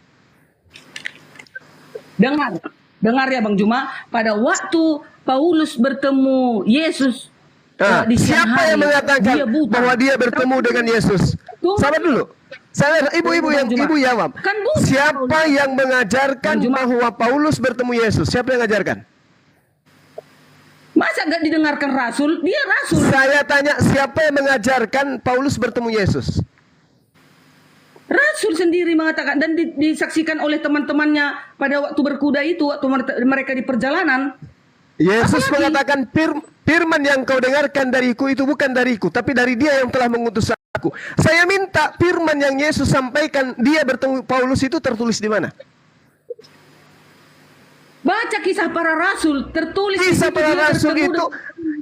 Dengar ya Bang Juma. Pada waktu Paulus bertemu Yesus di siang siapa hari, yang mengatakan bahwa dia bertemu dengan Yesus? Sabar dulu. Saya ibu-ibu yang ibu jawab. Siapa yang mengajarkan bahwa Paulus bertemu Yesus? Siapa yang mengajarkan? Masa gak didengarkan Rasul? Dia Rasul. Saya tanya, siapa yang mengajarkan Paulus bertemu Yesus? Rasul sendiri mengatakan dan disaksikan oleh teman-temannya pada waktu berkuda itu, waktu mereka di perjalanan. Yesus mengatakan firman yang kau dengarkan dariku itu bukan dariku, tapi dari Dia yang telah mengutus aku. Saya minta firman yang Yesus sampaikan dia bertemu Paulus itu tertulis di mana? Baca kisah para rasul, tertulis kisah para rasul itu.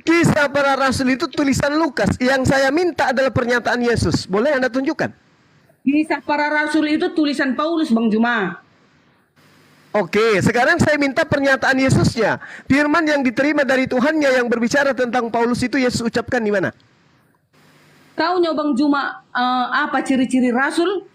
Kisah para rasul itu tulisan Lukas. Yang saya minta adalah pernyataan Yesus. Boleh Anda tunjukkan? Kisah para rasul itu tulisan Paulus, Bang Juma. Oke, sekarang saya minta pernyataan Yesusnya. Firman yang diterima dari Tuhannya yang berbicara tentang Paulus itu Yesus ucapkan di mana? Taunya Bang Juma apa ciri-ciri rasul?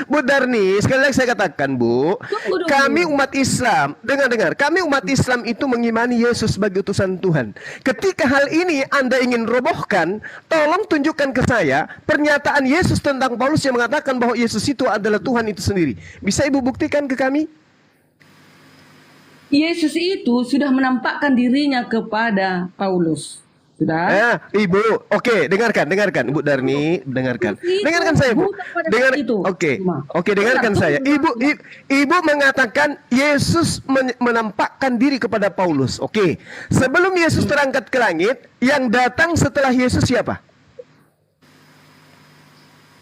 Bu Darni, sekali lagi saya katakan Bu, kami umat Islam, dengar, kami umat Islam itu mengimani Yesus sebagai utusan Tuhan. Ketika hal ini Anda ingin robohkan, tolong tunjukkan ke saya pernyataan Yesus tentang Paulus yang mengatakan bahwa Yesus itu adalah Tuhan itu sendiri. Bisa Ibu buktikan ke kami? Yesus itu sudah menampakkan dirinya kepada Paulus. Sudah? Ibu, oke, dengarkan, Bu Darni, dengarkan saya, Bu. Oke, dengarkan saya. Ibu mengatakan Yesus menampakkan diri kepada Paulus. Oke, sebelum Yesus terangkat ke langit, yang datang setelah Yesus siapa?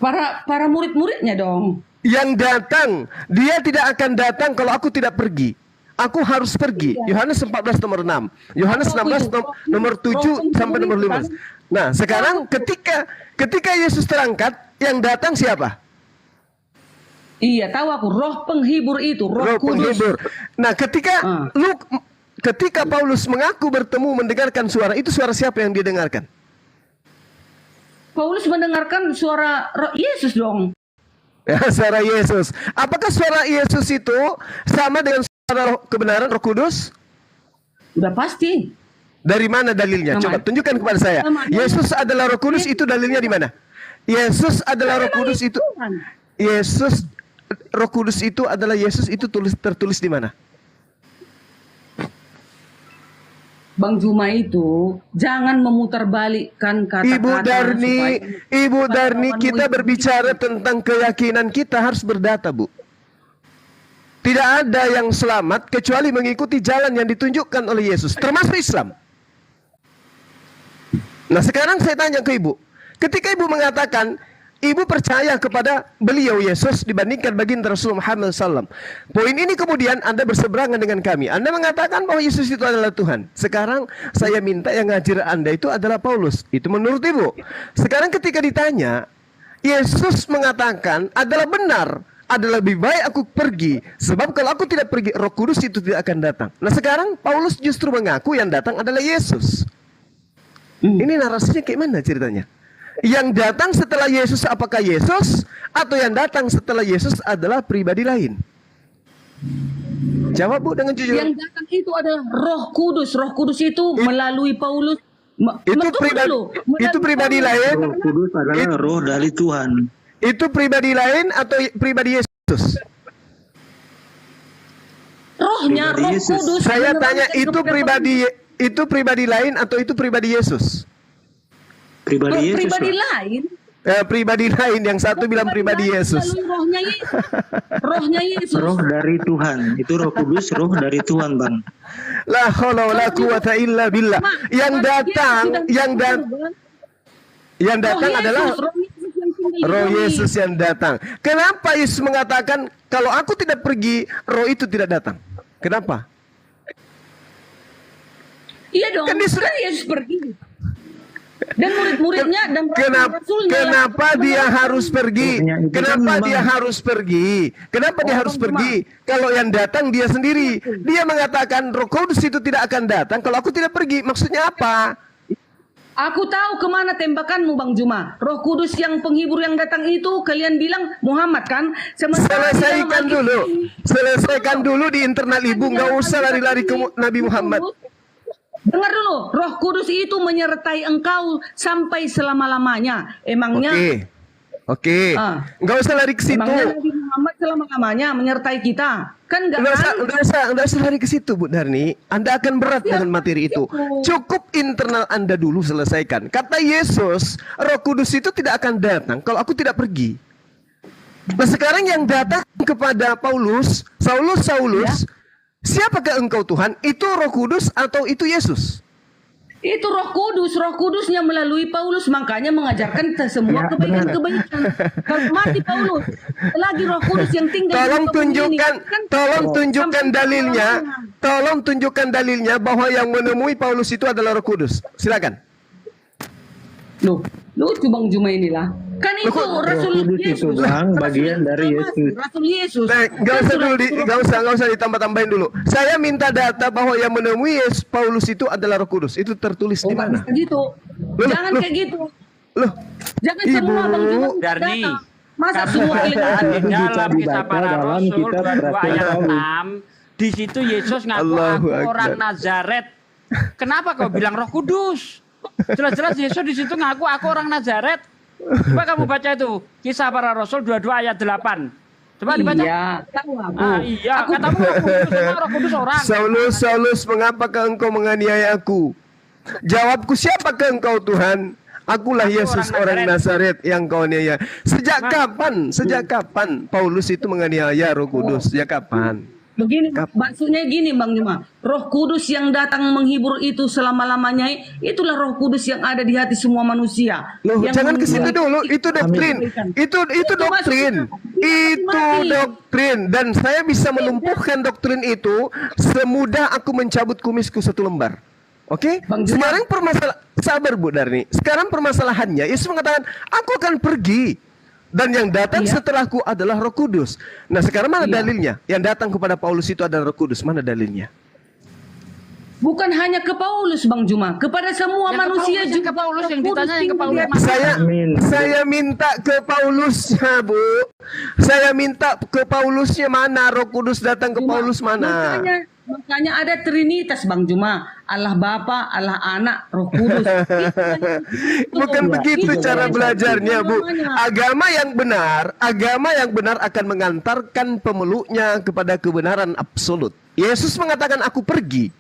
Para murid-muridnya dong. Yang datang, dia tidak akan datang kalau aku tidak pergi. Aku harus pergi. Yohanes 14 nomor 6. Yohanes 16 nomor 7 sampai nomor 15. Nah, sekarang ketika Yesus terangkat, yang datang siapa? Iya, tahu aku. Roh penghibur itu, Roh Kudus. Penghibur. Nah, ketika Paulus mengaku bertemu mendengarkan suara, itu suara siapa yang dia dengarkan? Paulus mendengarkan suara Yesus dong. Ya, suara Yesus. Apakah suara Yesus itu sama dengan suara kebenaran Roh Kudus? Udah pasti. Dari mana dalilnya? Coba tunjukkan kepada saya. Yesus adalah Roh Kudus, itu dalilnya di mana? Yesus adalah Roh Kudus itu. Yesus Roh Kudus itu adalah Yesus itu tertulis di mana? Bang Juma itu jangan memutarbalikkan kata-kata. Ibu Darni, kita berbicara tentang keyakinan kita harus berdata, Bu. Tidak ada yang selamat kecuali mengikuti jalan yang ditunjukkan oleh Yesus, termasuk Islam. Nah, sekarang saya tanya ke Ibu. Ketika Ibu mengatakan Ibu percaya kepada beliau Yesus dibandingkan baginda Rasul Muhammad SAW. Poin ini kemudian Anda berseberangan dengan kami. Anda mengatakan bahwa Yesus itu adalah Tuhan. Sekarang saya minta yang ngajar Anda itu adalah Paulus. Itu menurut Ibu. Sekarang ketika ditanya, Yesus mengatakan adalah benar. Adalah lebih baik aku pergi. Sebab kalau aku tidak pergi, Roh Kudus itu tidak akan datang. Nah sekarang Paulus justru mengaku yang datang adalah Yesus. Ini narasinya kayak mana ceritanya? Yang datang setelah Yesus apakah Yesus, atau yang datang setelah Yesus adalah pribadi lain? Jawab Bu dengan jujur. Yang datang itu adalah Roh Kudus. Roh Kudus itu melalui Paulus. Itu pribadi lain. Roh Kudus adalah roh dari Tuhan. Itu pribadi lain atau pribadi Yesus? Rohnya Roh Kudus. Saya tanya itu pribadi lain atau itu pribadi Yesus? Pribadi Yesus. Pribadi lain. Yang satu bilang pribadi Yesus. Rohnya Yesus. Rohnya Yesus. Roh dari Tuhan. Itu Roh Kudus, roh dari Tuhan, Bang. La haula wala quwata illa billah. Yang datang adalah Roh Yesus yang datang. Kenapa Yesus mengatakan kalau aku tidak pergi, roh itu tidak datang? Kenapa? Iya dong. Kan Yesus pergi. Dan murid-muridnya dan kenapa dia harus pergi? Kenapa dia harus pergi? Kenapa dia harus pergi? Kalau yang datang dia sendiri. Dia mengatakan Roh Kudus itu tidak akan datang kalau aku tidak pergi. Maksudnya apa? Aku tahu kemana tembakanmu Bang Juma. Roh Kudus yang penghibur yang datang itu kalian bilang Muhammad kan? Selesaikan dulu di internal Ibu. Nggak usah lari-lari ke Nabi Muhammad. Dengar dulu, Roh Kudus itu menyertai engkau sampai selama-lamanya. Emangnya? Oke. Nggak usah lari ke situ. Emangnya Nabi Muhammad selama-lamanya menyertai kita? Kan nggak usah lari ke situ, Bu Darni. Anda akan berat dengan materi itu. Cukup internal Anda dulu selesaikan. Kata Yesus, Roh Kudus itu tidak akan datang kalau aku tidak pergi. Nah sekarang yang datang kepada Paulus, Saulus. Siapakah engkau Tuhan? Itu Roh Kudus atau itu Yesus? Itu Roh Kudusnya melalui Paulus, makanya mengajarkan semua kebaikan-kebaikan. Kalau mati Paulus, lagi Roh Kudus yang tinggal. Tolong tunjukkan dalilnya bahwa yang menemui Paulus itu adalah Roh Kudus. Silakan. Lucu Bang Juma inilah. Kan itu Rasul Yesus. Bang, bagian dari Yesus. Rasul Yesus. Gak usah ditambah-tambahin dulu. Saya minta data bahwa yang menemui Paulus itu adalah Roh Kudus. Itu tertulis di mana? Gitu. Jangan kayak gitu. Jangan semua Bang Juma Darni. Masa semua di dalam kisah para Rasul 22 ayat 6 di situ Yesus ngaku aku orang Nazaret. Kenapa kau bilang Roh Kudus? Jelas-jelas Yesus di situ ngaku aku orang Nazaret. Coba kamu baca itu kisah para Rasul 22 ayat 8. Coba dibaca. Iya, tahu aku. Iya, katamu Roh Kudus orang. Saulus, mengapakah engkau menganiaya aku? Jawabku, siapakah engkau Tuhan? Akulah Yesus orang Nazaret yang kau aniaya. Sejak kapan Paulus itu menganiaya Roh Kudus? Sejak kapan? Begini, maksudnya gini Bang Juma, Roh Kudus yang datang menghibur itu selama-lamanya, itulah Roh Kudus yang ada di hati semua manusia. Jangan ke situ dulu, itu doktrin. Itu doktrin. Dan saya bisa melumpuhkan doktrin itu semudah aku mencabut kumisku satu lembar. Oke? Sekarang sabar Bu Darni. Sekarang permasalahannya, Yesus mengatakan, aku akan pergi. Dan yang datang setelahku adalah Roh Kudus. Nah sekarang mana dalilnya? Yang datang kepada Paulus itu adalah Roh Kudus. Mana dalilnya? Bukan hanya ke Paulus Bang Juma, kepada semua manusia juga. Ke Paulus yang ditanya yang ke Paulus. Saya minta ke Paulusnya, Bu. Saya minta ke Paulusnya mana? Roh Kudus datang ke Paulus mana? Makanya ada Trinitas Bang Juma, Allah Bapa, Allah Anak, Roh Kudus. Bukan begitu cara belajarnya, Bu. Agama yang benar akan mengantarkan pemeluknya kepada kebenaran absolut. Yesus mengatakan aku pergi.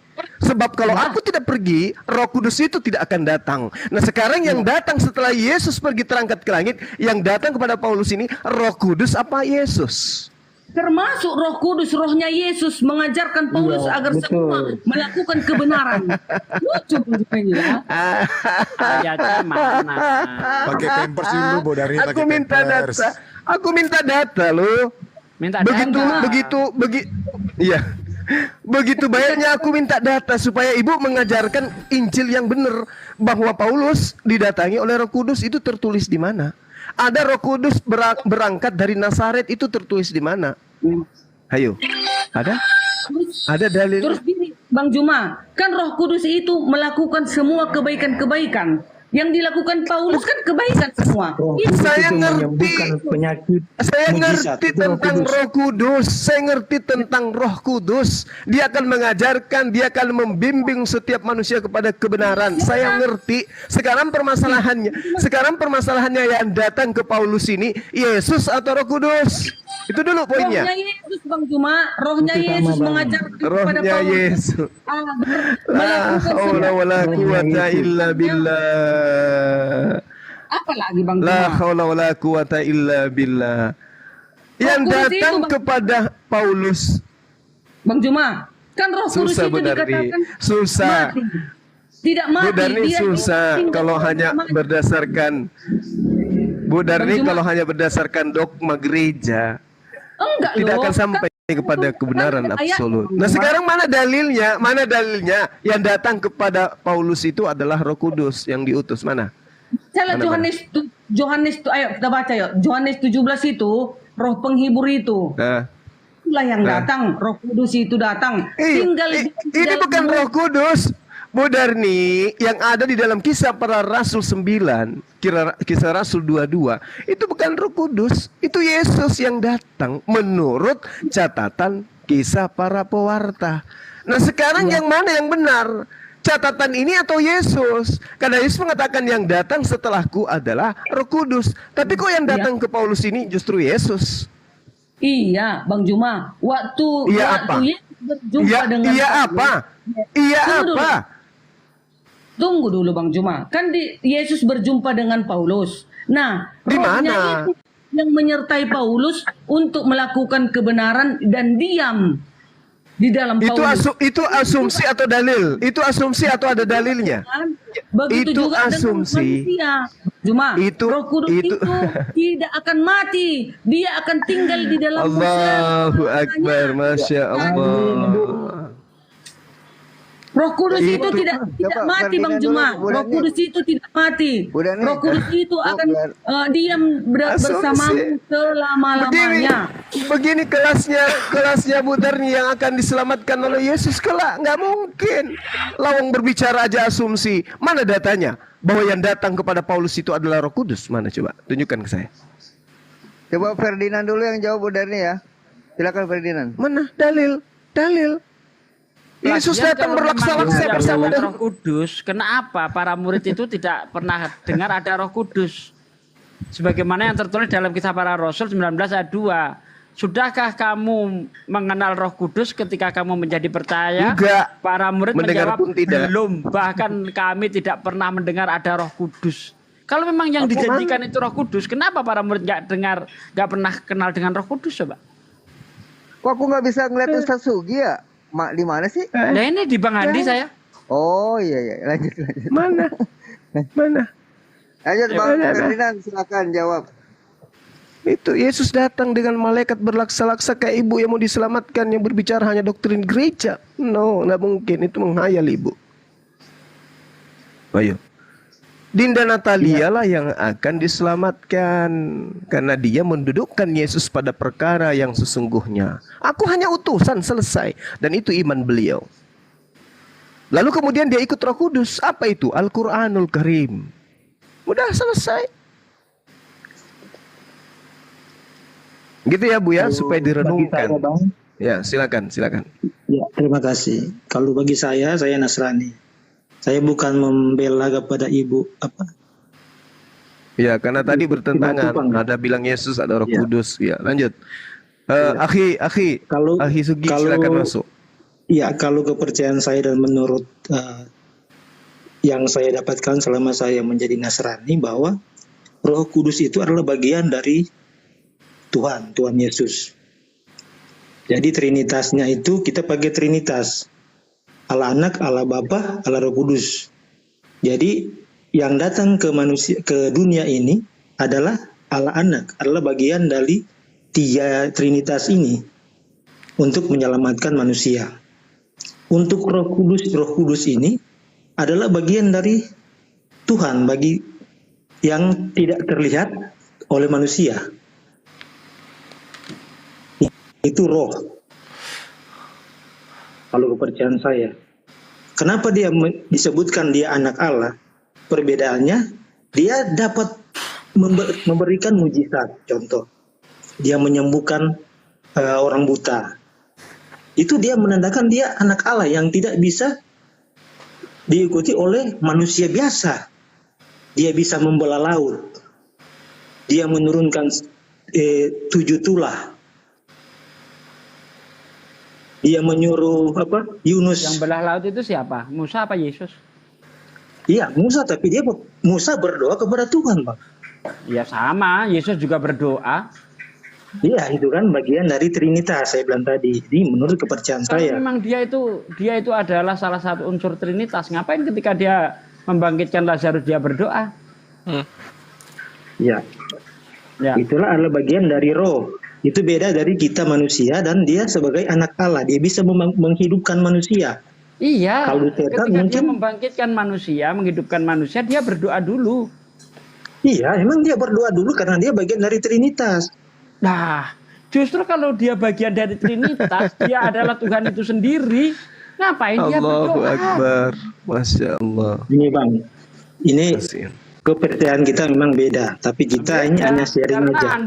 Sebab kalau aku tidak pergi, Roh Kudus itu tidak akan datang. Nah sekarang yang datang setelah Yesus pergi terangkat ke langit, yang datang kepada Paulus ini Roh Kudus apa Yesus? Termasuk Roh Kudus, rohnya Yesus mengajarkan Paulus agar semua melakukan kebenaran. Lucu ya. Ayatnya mana? Pakai pampers dulu, Bu, dari Aku minta data. Aku minta data loh. Minta iya. Begitu banyaknya aku minta data supaya Ibu mengajarkan Injil yang benar, bahwa Paulus didatangi oleh Roh Kudus itu tertulis di mana? Ada Roh Kudus berangkat dari Nazaret itu tertulis di mana? Ayo. Ada? Ada dalil. Terus gini, Bang Juma, kan Roh Kudus itu melakukan semua kebaikan-kebaikan. Yang dilakukan Paulus kan kebaikan semua. Saya ngerti. Saya ngerti tentang Roh Kudus. Saya ngerti tentang Roh Kudus. Dia akan mengajarkan, dia akan membimbing setiap manusia kepada kebenaran. Saya ngerti. Sekarang permasalahannya yang datang ke Paulus ini Yesus atau Roh Kudus? Itu dulu poinnya. Rohnya Yesus, Bang Juma. Rohnya Yesus mengajarkan kepada Rohnya Paulus. Yesus. La haula wala quwata illa billah. Apa lagi Bang Juma? La haula wala quwata illa billah. Yang datang kepada Paulus. Bang Juma, kan Roh Kudus itu dikatakan susah. Mati. Tidak mati. Bu Darni susah kalau hanya berdasarkan Bu Darni kalau hanya berdasarkan dogma gereja. Enggak tidak loh, akan sampai kepada kebenaran absolut. Nah sekarang mana dalilnya? Mana dalilnya yang datang kepada Paulus itu adalah Roh Kudus yang diutus? Mana? Salah Yohanes, ayo kita baca yuk. Yohanes 17 itu Roh Penghibur itu. Itulah yang datang, Roh Kudus itu datang. Tinggal ini bukan Roh Kudus. Bu Darni, yang ada di dalam Kisah Para Rasul 9, Kisah Rasul 22, itu bukan Roh Kudus, itu Yesus yang datang menurut catatan Kisah Para Pewarta. Nah sekarang yang mana yang benar? Catatan ini atau Yesus? Karena Yesus mengatakan yang datang setelahku adalah Roh Kudus. Tapi kok yang datang ke Paulus ini justru Yesus? Iya, Bang Juma. Waktu Yesus berjumpa dengan apa? Tunggu dulu Bang Juma. Kan Yesus berjumpa dengan Paulus. Nah, rohnya itu yang menyertai Paulus untuk melakukan kebenaran dan diam di dalam Paulus. Itu asumsi atau dalil? Itu asumsi atau ada dalilnya? Begitu itu juga asumsi. dengan manusia. Cuma Roh Kudus itu tidak akan mati. Dia akan tinggal di dalam Allahu Akbar, Masya Allah. Roh Kudus itu tidak mati Bang Juma. Roh Kudus itu tidak mati. Roh Kudus itu akan diam bersamamu selama-lamanya. Begini kelasnya Bu Darni yang akan diselamatkan oleh Yesus kelak, nggak mungkin. Lawang berbicara aja asumsi. Mana datanya bahwa yang datang kepada Paulus itu adalah Roh Kudus? Mana coba tunjukkan ke saya. Coba Ferdinand dulu yang jawab Bu Darni ya. Silakan Ferdinand. Mana dalil? Yesus datang berlaksa-laksa bersama Roh Kudus. Kenapa para murid itu tidak pernah dengar ada Roh Kudus? Sebagaimana yang tertulis dalam Kisah Para Rasul 19 ayat 2. Sudahkah kamu mengenal Roh Kudus ketika kamu menjadi percaya? Enggak. Para murid menjawab tidak. Belum. Bahkan kami tidak pernah mendengar ada Roh Kudus. Kalau memang yang dijanjikan itu Roh Kudus, kenapa para murid nggak pernah kenal dengan Roh Kudus, coba? Kok aku nggak bisa ngeliat Ustaz Sugi ya? Di mana sih? Nah ini di Bang Andi saya. Oh iya, lanjut. Mana? Lanjut Bang Ferdinand, silakan jawab. Itu Yesus datang dengan malaikat berlaksa-laksa kayak ibu yang mau diselamatkan, yang berbicara hanya doktrin gereja. No, nggak mungkin, itu menghayal ibu. Ayo. Dinda Natalia lah yang akan diselamatkan karena dia mendudukkan Yesus pada perkara yang sesungguhnya. Aku hanya utusan, selesai. Dan itu iman beliau. Lalu kemudian dia ikut Roh Kudus. Apa itu? Al-Quranul Karim. Udah selesai. Gitu ya Bu ya, supaya direnungkan. Ya, silakan. Ya, terima kasih. Kalau bagi saya Nasrani. Saya bukan membela kepada ibu apa. Ya, karena tadi bertentangan. Ada bilang Yesus, ada Roh Kudus. Ya, lanjut. Akhi Sugi, silakan masuk. Ya, kalau kepercayaan saya dan menurut yang saya dapatkan selama saya menjadi Nasrani, bahwa Roh Kudus itu adalah bagian dari Tuhan Yesus. Jadi Trinitasnya itu kita pakai Trinitas, Allah Anak, Allah Bapa, Allah Roh Kudus. Jadi yang datang ke manusia, ke dunia ini adalah Allah Anak, adalah bagian dari tiga Trinitas ini untuk menyelamatkan manusia. Untuk Roh Kudus ini adalah bagian dari Tuhan bagi yang tidak terlihat oleh manusia. Itu roh. Kalau kepercayaan saya. Kenapa dia disebutkan dia anak Allah? Perbedaannya, dia dapat memberikan mujizat. Contoh, dia menyembuhkan orang buta. Itu dia menandakan dia anak Allah yang tidak bisa diikuti oleh manusia biasa. Dia bisa membelah laut. Dia menurunkan 7 tulah. Dia menyuruh Yunus. Yang belah laut itu siapa? Musa apa Yesus? Iya, Musa, tapi Musa berdoa kepada Tuhan, Bang. Ya sama, Yesus juga berdoa. Iya, itu kan bagian dari Trinitas saya bilang tadi. Jadi menurut kepercayaan Kalau saya. memang dia itu adalah salah satu unsur Trinitas, ngapain ketika dia membangkitkan Lazarus dia berdoa? Ya. Itulah adalah bagian dari roh. Itu beda dari kita manusia, dan dia sebagai anak Allah, dia bisa menghidupkan manusia. Iya. Kalau setan ketika mungkin dia membangkitkan manusia, menghidupkan manusia, dia berdoa dulu. Iya, emang dia berdoa dulu karena dia bagian dari Trinitas. Nah, justru kalau dia bagian dari Trinitas, dia adalah Tuhan itu sendiri. Ngapain dia berdoa? Allahu Akbar. Masya Allah. Ini Bang, ini kepercayaan kita memang beda, tapi kita ini hanya sharing aja.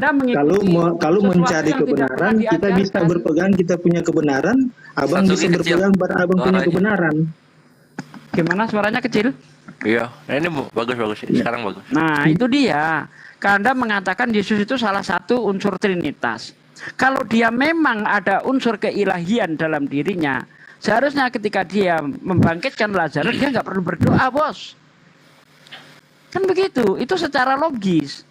Kalau mencari kebenaran, kita bisa berpegang kita punya kebenaran, Abang bisa berpegang pada Abang punya kebenaran. Gimana suaranya kecil? Iya, ini bagus. Sekarang bagus. Nah, itu dia. Karena mengatakan Yesus itu salah satu unsur Trinitas. Kalau dia memang ada unsur keilahian dalam dirinya, seharusnya ketika dia membangkitkan Lazarus, dia nggak perlu berdoa, bos. Kan begitu, itu secara logis.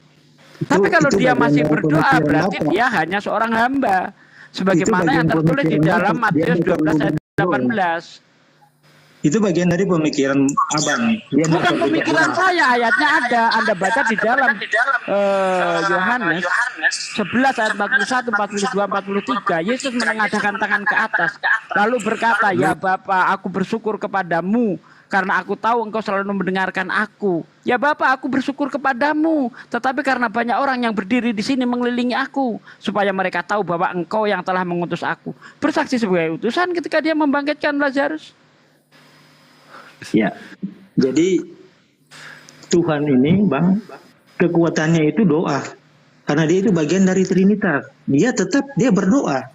Tapi kalau dia masih berdoa, berarti dia hanya seorang hamba. Sebagaimana yang tertulis di dalam Matius 12 ayat 18. Itu bagian dari pemikiran Abang. Bukan pemikiran saya, ayatnya ada. Anda baca di dalam Yohanes 11 ayat 41, 42, 43. Yesus menengadahkan tangan ke atas, lalu berkata, "Ya Bapa, aku bersyukur kepadamu, karena aku tahu engkau selalu mendengarkan aku. Ya Bapa, aku bersyukur kepadamu, tetapi karena banyak orang yang berdiri di sini mengelilingi aku, supaya mereka tahu bahwa engkau yang telah mengutus aku." Bersaksi sebagai utusan ketika dia membangkitkan Lazarus. Ya, jadi Tuhan ini, Bang, kekuatannya itu doa. Karena dia itu bagian dari Trinitas. Dia berdoa.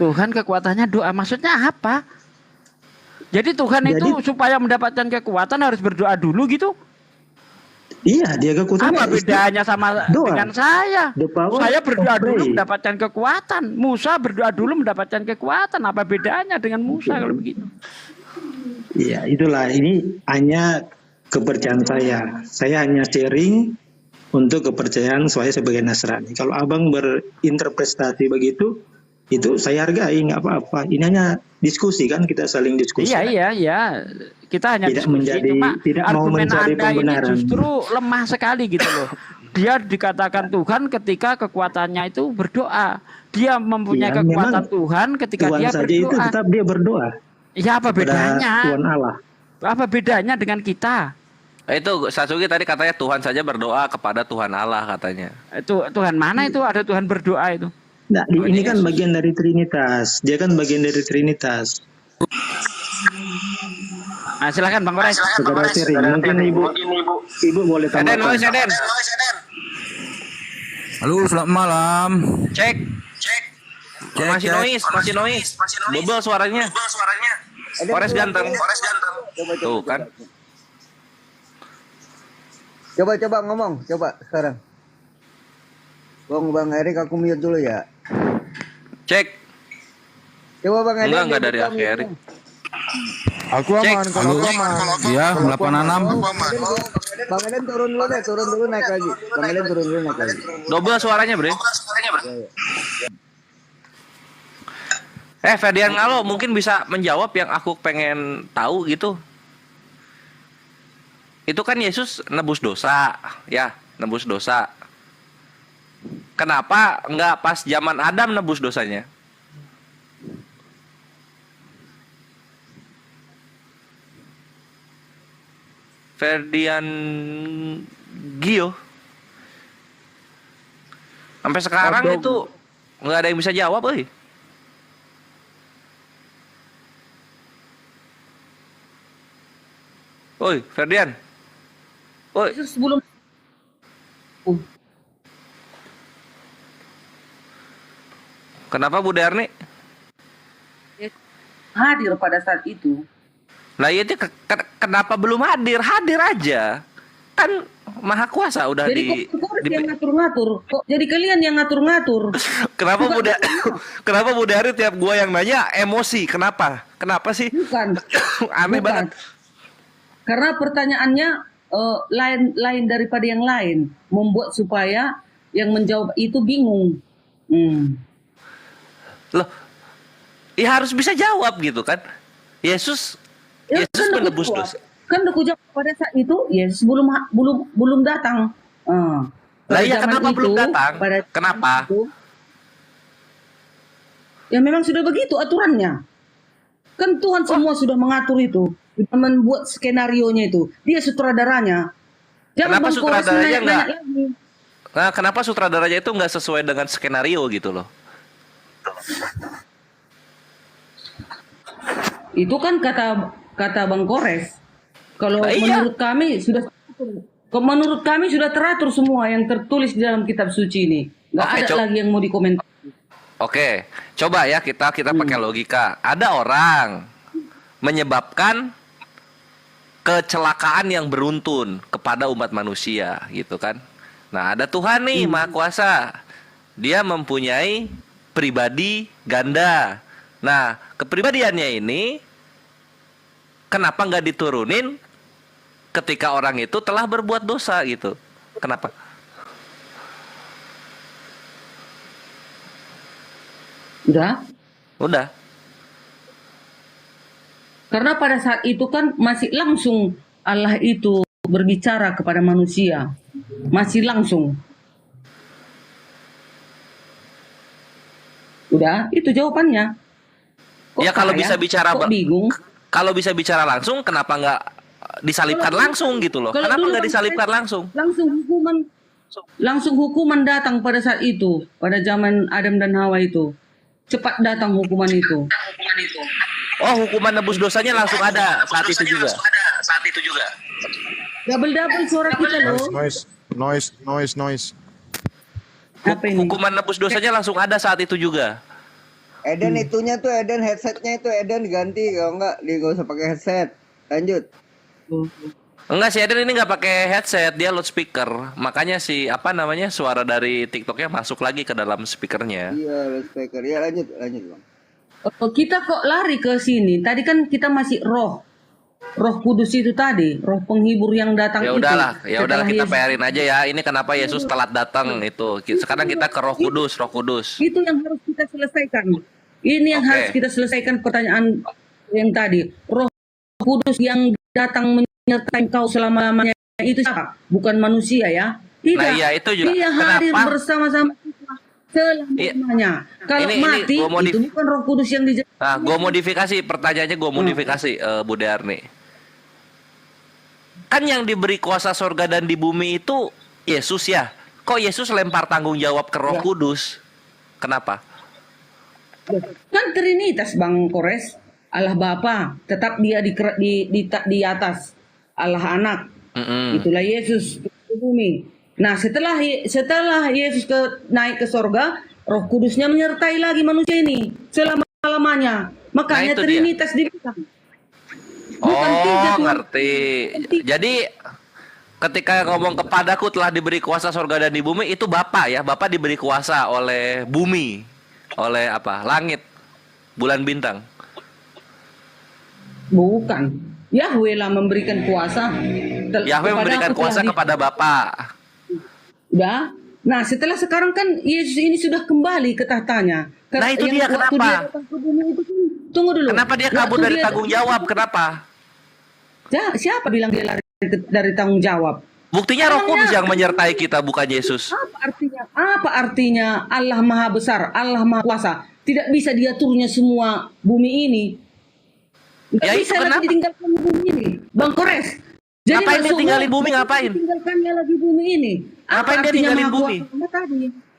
Tuhan kekuatannya doa, maksudnya apa? Jadi Tuhan itu supaya mendapatkan kekuatan harus berdoa dulu gitu? Iya, dia kekuatannya. Apa bedanya sama dengan saya? Saya berdoa dulu mendapatkan kekuatan. Musa berdoa dulu mendapatkan kekuatan. Apa bedanya dengan Musa kalau begitu? Iya, itulah, ini hanya kepercayaan saya. Saya hanya sharing untuk kepercayaan saya sebagai Nasrani. Kalau Abang berinterpretasi begitu, itu saya hargai, nggak apa-apa. Ini hanya diskusi kan, kita saling diskusi. Iya. Kita hanya diskusi. Tidak mau mencari pembenaran. Ini justru lemah sekali gitu loh. Dia dikatakan Tuhan ketika kekuatannya itu berdoa. Dia mempunyai kekuatan Tuhan ketika Tuhan dia saja berdoa. Itu tetap dia berdoa. Ya, apa bedanya? Tuhan Allah. Apa bedanya dengan kita? Itu Satsuki tadi katanya Tuhan saja berdoa kepada Tuhan Allah katanya. Itu Tuhan mana itu? Ada Tuhan berdoa itu? Nah, ini kan bagian dari Trinitas. Dia kan bagian dari Trinitas. Nah, silakan Bang Korais. Mungkin ibu boleh tambahkan. Halo, selamat malam. Cek. Masih noise. Bebel suaranya. Forest ganteng. Tuh kan. Coba ngomong, coba sekarang. Bang Erik, aku mute dulu ya. Cek. Coba Bang Eden. Enggak dari akhir. Aku aman, kalau aku aman. Iya, 86. Bang Eden turun dulu naik lagi. Bang Eden turun dulu naik lagi. Double suaranya, Bre. Ferdian Ngalo mungkin bisa menjawab yang aku pengen tahu gitu. Itu kan Yesus nebus dosa, ya, nebus dosa. Kenapa nggak pas zaman Adam nebus dosanya? Ferdian Gio. Sampai sekarang itu nggak ada yang bisa jawab, euy. Oi, Ferdian. Oi. Sebelum Kenapa Bu Darni? hadir pada saat itu. Nah, itu kenapa belum hadir? Hadir aja. Kan Maha Kuasa udah Jadi kok yang ngatur-ngatur? Kok jadi kalian yang ngatur-ngatur? Kenapa Bu Dari tiap gua yang nanya emosi? Kenapa? Kenapa sih? Bukan. Aneh banget. Karena pertanyaannya lain daripada yang lain, membuat supaya yang menjawab itu bingung. Loh, ya harus bisa jawab gitu kan? Yesus kan menebus dosa. Kan udah kujawab pada saat itu Yesus belum datang. Lah iya, kenapa belum datang? Kenapa? Itu, ya memang sudah begitu aturannya. Kan Tuhan semua sudah mengatur itu, sudah membuat skenarionya itu. Dia sutradaranya. Kenapa sutradaranya enggak? Nah, kenapa sutradaranya itu nggak sesuai dengan skenario gitu loh? Itu kan kata Bang Kores. Kalau menurut kami sudah teratur semua yang tertulis di dalam kitab suci ini. Nggak ada lagi yang mau dikomentar. Oke, coba ya kita pakai logika. Ada orang menyebabkan kecelakaan yang beruntun kepada umat manusia, gitu kan? Nah, ada Tuhan nih, Maha Kuasa. Dia mempunyai pribadi ganda. Nah, kepribadiannya ini kenapa nggak diturunin ketika orang itu telah berbuat dosa gitu? Kenapa? Udah. Karena pada saat itu kan masih langsung Allah itu berbicara kepada manusia. Masih langsung. Udah, itu jawabannya. Ya kalau bisa bicara bingung. Kalau bisa bicara langsung, kenapa nggak disalibkan langsung gitu loh? Kenapa nggak disalibkan langsung? Langsung hukuman datang pada saat itu, pada zaman Adam dan Hawa itu. Cepat datang hukuman itu. Oh, hukuman nebus dosanya langsung ada saat itu juga. Double suara kita loh. Noise. Apa ini? Hukuman nebus dosanya langsung ada saat itu juga. Eden itunya tuh headsetnya itu diganti, kalau enggak dia gak usah pakai headset. Lanjut. Enggak sih, Eden ini nggak pakai headset, dia loudspeaker. Makanya suara dari TikToknya masuk lagi ke dalam speakernya. Iya, loudspeaker. Ya lanjut Bang. Kita kok lari ke sini? Tadi kan kita masih Roh Kudus itu tadi, Roh penghibur yang datang ya itu. Ya udahlah kita PR-in aja ya. Ini kenapa Yesus telat datang itu. Sekarang kita ke Roh Kudus. Itu yang harus kita selesaikan. Ini yang harus kita selesaikan pertanyaan yang tadi. Roh Kudus yang datang menyertai kau selama-lamanya itu siapa? Bukan manusia ya. Tidak. Nah, iya, itu juga. Dia hadir bersama-sama kita selamanya. Kalau mati itu bukan Roh Kudus yang dijaga. Nah, gue modifikasi pertanyaannya, Bu Darni. Kan yang diberi kuasa sorga dan di bumi itu Yesus ya. Kok Yesus lempar tanggung jawab ke Roh Kudus? Kenapa? Kan Trinitas Bang Kores. Allah Bapa tetap dia di atas. Allah Anak. Itulah Yesus di bumi. Nah, setelah Yesus naik ke sorga, Roh Kudusnya menyertai lagi manusia ini selama-lamanya. Makanya Trinitas dibilang. Ngerti. Jadi ketika ngomong kepadaku telah diberi kuasa sorga dan di bumi, itu Bapa ya. Bapa diberi kuasa oleh bumi. Oleh apa? Langit. Bulan bintang. Bukan. Yahweh lah memberikan kuasa. Yahweh memberikan kuasa kepada Bapa. Udah. Nah, sekarang kan Yesus ini sudah kembali ke tahtanya. Nah, itu dia kenapa? Tunggu dulu. Kenapa dia kabur dari tanggung jawab? Kenapa? Siapa bilang dia lari dari tanggung jawab? Buktinya Roh Kudus yang menyertai kita, bukan Yesus. Apa artinya Allah Maha Besar, Allah Maha Kuasa? Tidak bisa diaturnya semua bumi ini. Tidak bisa lagi ditinggalkan bumi ini. Bang Kores. Jadi ngapain dia tinggalin bumi, ngapain? Tinggalkannya lagi bumi ini. Ngapain dia tinggalin bumi?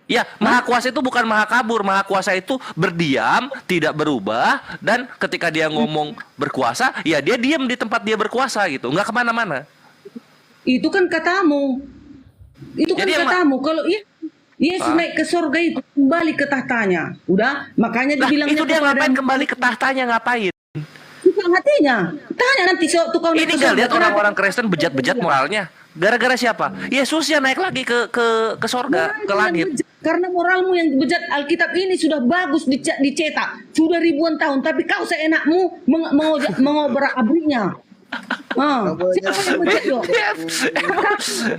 Ya, Maha Kuasa itu bukan Maha Kabur. Maha Kuasa itu berdiam, tidak berubah, dan ketika dia ngomong berkuasa, ya dia diam di tempat dia berkuasa gitu, nggak kemana-mana. Itu kan katamu. Itu kan katamu. Kalau Yesus naik ke surga itu kembali ke tahtanya. Udah, makanya dibilang itu dia ngapain kembali ke tahtanya, ngapain? Bukan hatinya. Tanya nanti tukang ini nggak lihat orang-orang Kristen bejat-bejat moralnya. Gara-gara siapa? Yesus yang naik lagi ke sorga, ke langit. Karena moralmu yang bejat. Alkitab ini sudah bagus dicetak, sudah ribuan tahun, tapi kau seenakmu mengobrak-abriknya.